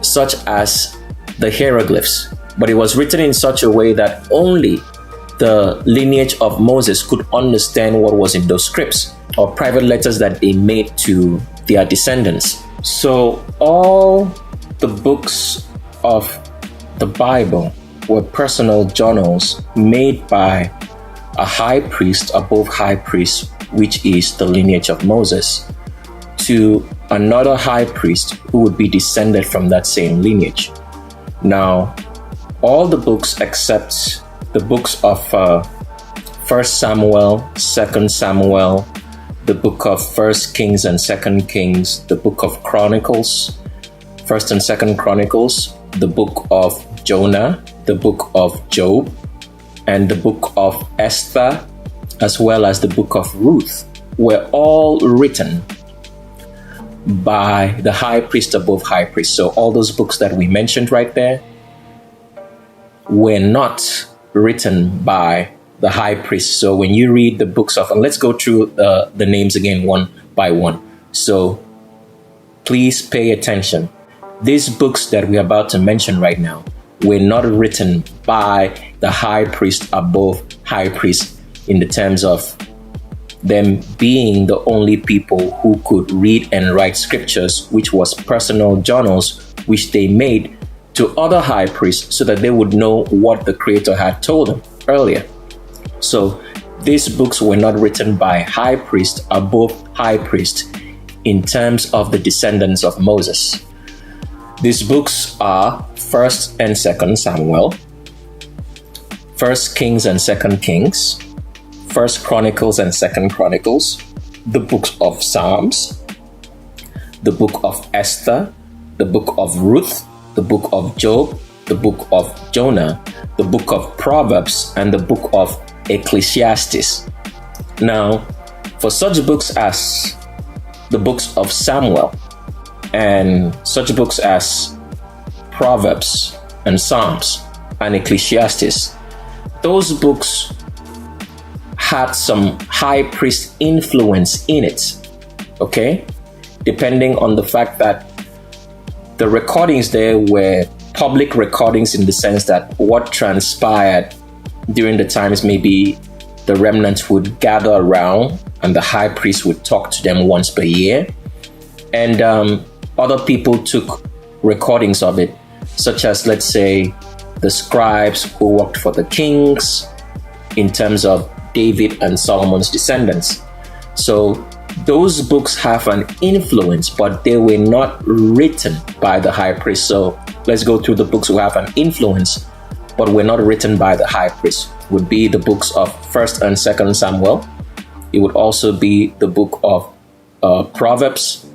such as the hieroglyphs. But it was written in such a way that only the lineage of Moses could understand what was in those scripts or private letters that they made to their descendants. So all the books of the Bible were personal journals made by a high priest above high priest, which is the lineage of Moses, to another high priest who would be descended from that same lineage. Now, all the books except the books of 1 Samuel, 2 Samuel, the book of 1 Kings and 2 Kings, the book of Chronicles, 1 and 2 Chronicles, the book of Jonah, the book of Job, and the book of Esther, as well as the book of Ruth, were all written by the high priest above high priest. So all those books that we mentioned right there were not written by the high priest. So when you read the books of, and let's go through the names again one by one. So please pay attention. These books that we're about to mention right now were not written by the high priest above high priest in the terms of them being the only people who could read and write scriptures, which was personal journals, which they made to other high priests so that they would know what the Creator had told them earlier. So these books were not written by high priest above high priest in terms of the descendants of Moses. These books are 1st and 2nd Samuel, 1st Kings and 2nd Kings, 1st Chronicles and 2nd Chronicles, the books of Psalms, the book of Esther, the book of Ruth, the book of Job, the book of Jonah, the book of Proverbs, and the book of Ecclesiastes. Now, for such books as the books of Samuel and such books as Proverbs and Psalms and Ecclesiastes, those books had some high priest influence in it, okay? Depending on the fact that the recordings there were public recordings in the sense that what transpired during the times, maybe the remnants would gather around and the high priest would talk to them once per year. And other people took recordings of it, such as, let's say, the scribes who worked for the kings in terms of David and Solomon's descendants. So those books have an influence, but they were not written by the high priest. So let's go through the books who have an influence, but were not written by the high priest. Would be the books of 1st and 2nd Samuel. It would also be the book of Proverbs,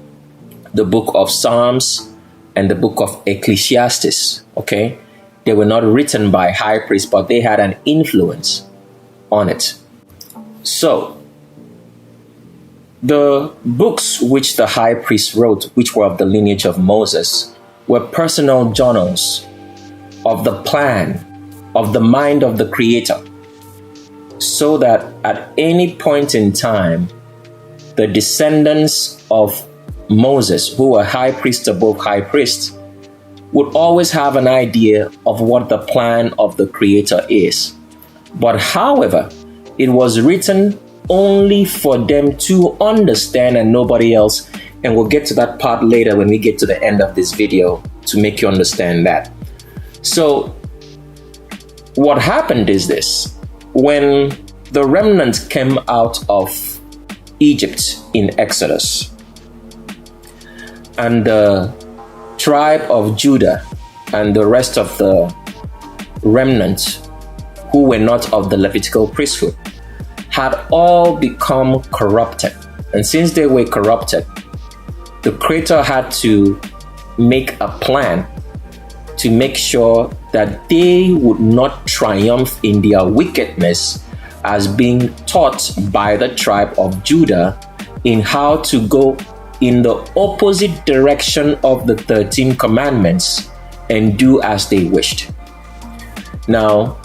the book of Psalms, and the book of Ecclesiastes. Okay, they were not written by high priests, but they had an influence on it. So the books which the high priest wrote, which were of the lineage of Moses, were personal journals of the plan, of the mind of the Creator, so that at any point in time, the descendants of Moses, who were high priests above high priests, would always have an idea of what the plan of the Creator is. But however, it was written only for them to understand and nobody else. And we'll get to that part later when we get to the end of this video to make you understand that. So what happened is this: when the remnant came out of Egypt in Exodus, and the tribe of Judah and the rest of the remnant who were not of the Levitical priesthood had all become corrupted. And since they were corrupted, the Creator had to make a plan to make sure that they would not triumph in their wickedness as being taught by the tribe of Judah in how to go in the opposite direction of the 13 commandments and do as they wished. Now,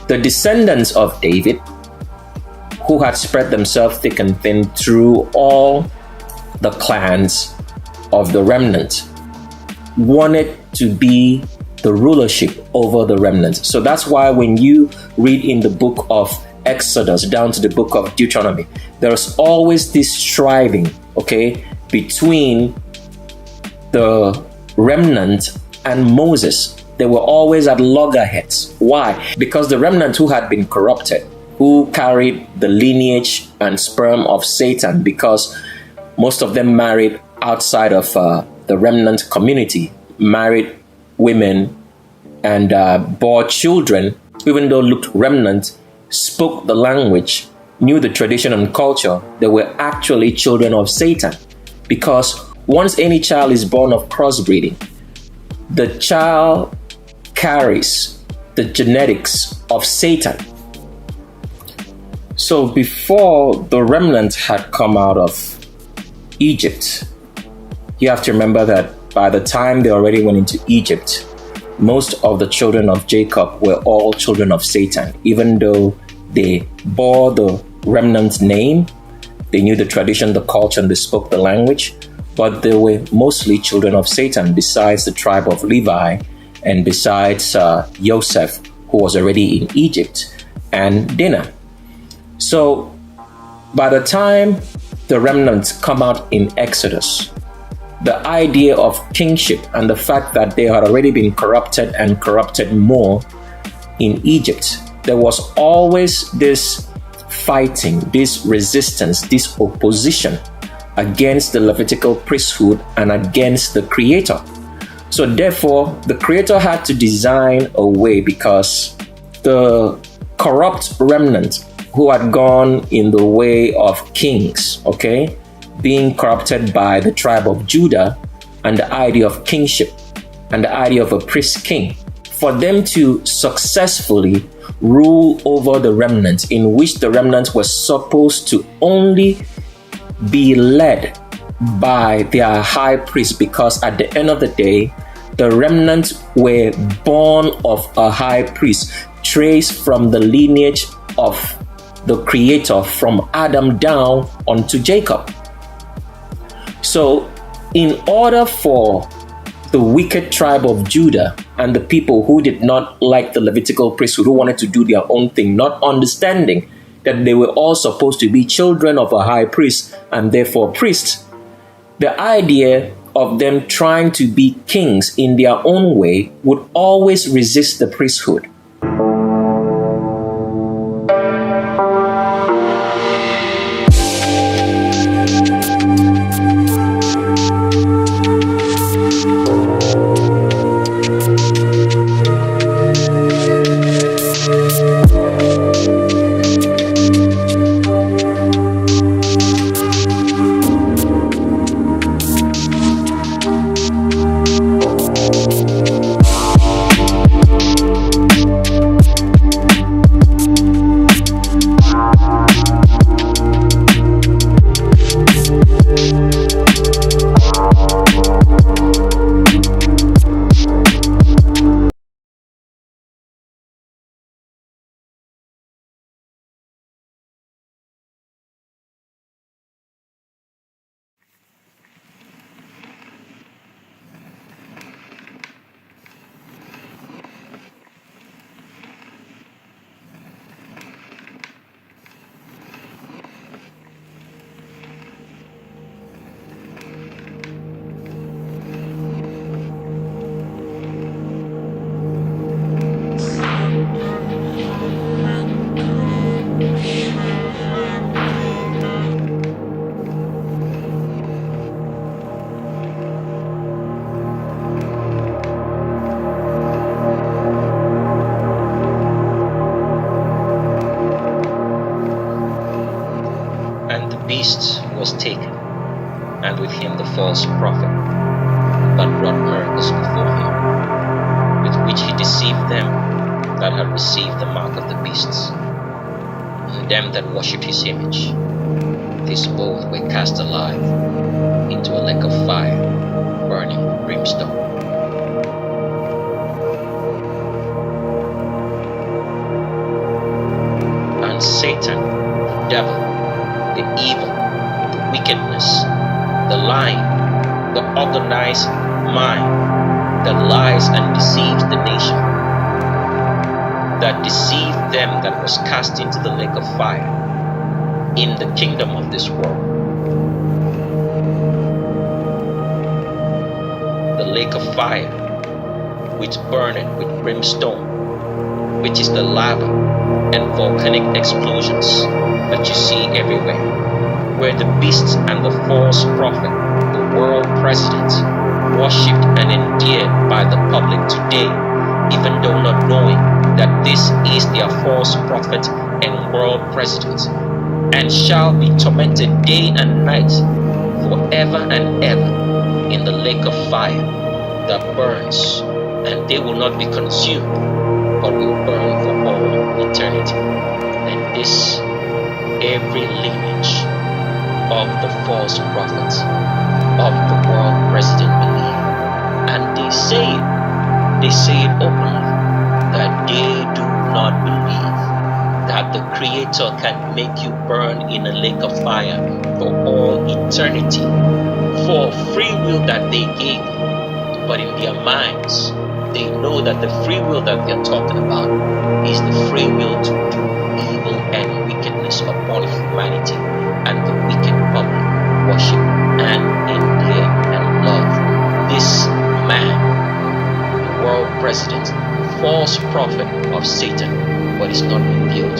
the descendants of David, who had spread themselves thick and thin through all the clans of the remnant, wanted to be the rulership over the remnant. So that's why when you read in the book of Exodus down to the book of Deuteronomy, there's always this striving, okay, between the remnant and Moses. They were always at loggerheads. Why? Because the remnant who had been corrupted, who carried the lineage and sperm of Satan, because most of them married outside of the remnant community, married women and bore children, even though looked remnant, spoke the language, knew the tradition and culture, they were actually children of Satan. Because once any child is born of crossbreeding, the child carries the genetics of Satan. So before the remnant had come out of Egypt, you have to remember that by the time they already went into Egypt, most of the children of Jacob were all children of Satan. Even though they bore the remnant name, they knew the tradition, the culture, and they spoke the language, but they were mostly children of Satan, besides the tribe of Levi and besides Joseph, who was already in Egypt, and Dinah. So by the time the remnants come out in Exodus, the idea of kingship and the fact that they had already been corrupted and corrupted more in Egypt, there was always this fighting, this resistance, this opposition against the Levitical priesthood and against the Creator. So therefore, the Creator had to design a way, because the corrupt remnant who had gone in the way of kings, okay, being corrupted by the tribe of Judah and the idea of kingship and the idea of a priest king, for them to successfully rule over the remnant, in which the remnant was supposed to only be led by their high priest, because at the end of the day, the remnant were born of a high priest, traced from the lineage of the Creator, from Adam down onto Jacob. So in order for the wicked tribe of Judah and the people who did not like the Levitical priesthood, who wanted to do their own thing, not understanding that they were all supposed to be children of a high priest and therefore priests, the idea of them trying to be kings in their own way would always resist the priesthood. Beast was taken, and with him the false prophet that wrought miracles before him. which he deceived them that had received the mark of the beasts, and them that worshipped his image. These both were cast alive into a lake of fire, burning with brimstone. And Satan, the devil, the evil, the wickedness, the lying, the organized mind that lies and deceives the nation, that deceived them that was cast into the lake of fire in the kingdom of this world. The lake of fire, which burneth with brimstone, which is the lava and volcanic explosions that you see everywhere, where the beasts and the false prophet, the world president, worshipped and endeared by the public today, even though not knowing that this is their false prophet and world president, and shall be tormented day and night forever and ever in the lake of fire that burns, and they will not be consumed, but will burn for all eternity. And this every lineage of the false prophets of the world president believe. And they say it openly, that they do not believe that the Creator can make you burn in a lake of fire for all eternity, for free will that they gave you. But in their minds, they know that the free will that they're talking about is the free will to do evil and wickedness upon humanity and the wicked public worship and endear and love this man, the world president, false prophet of Satan, but is not revealed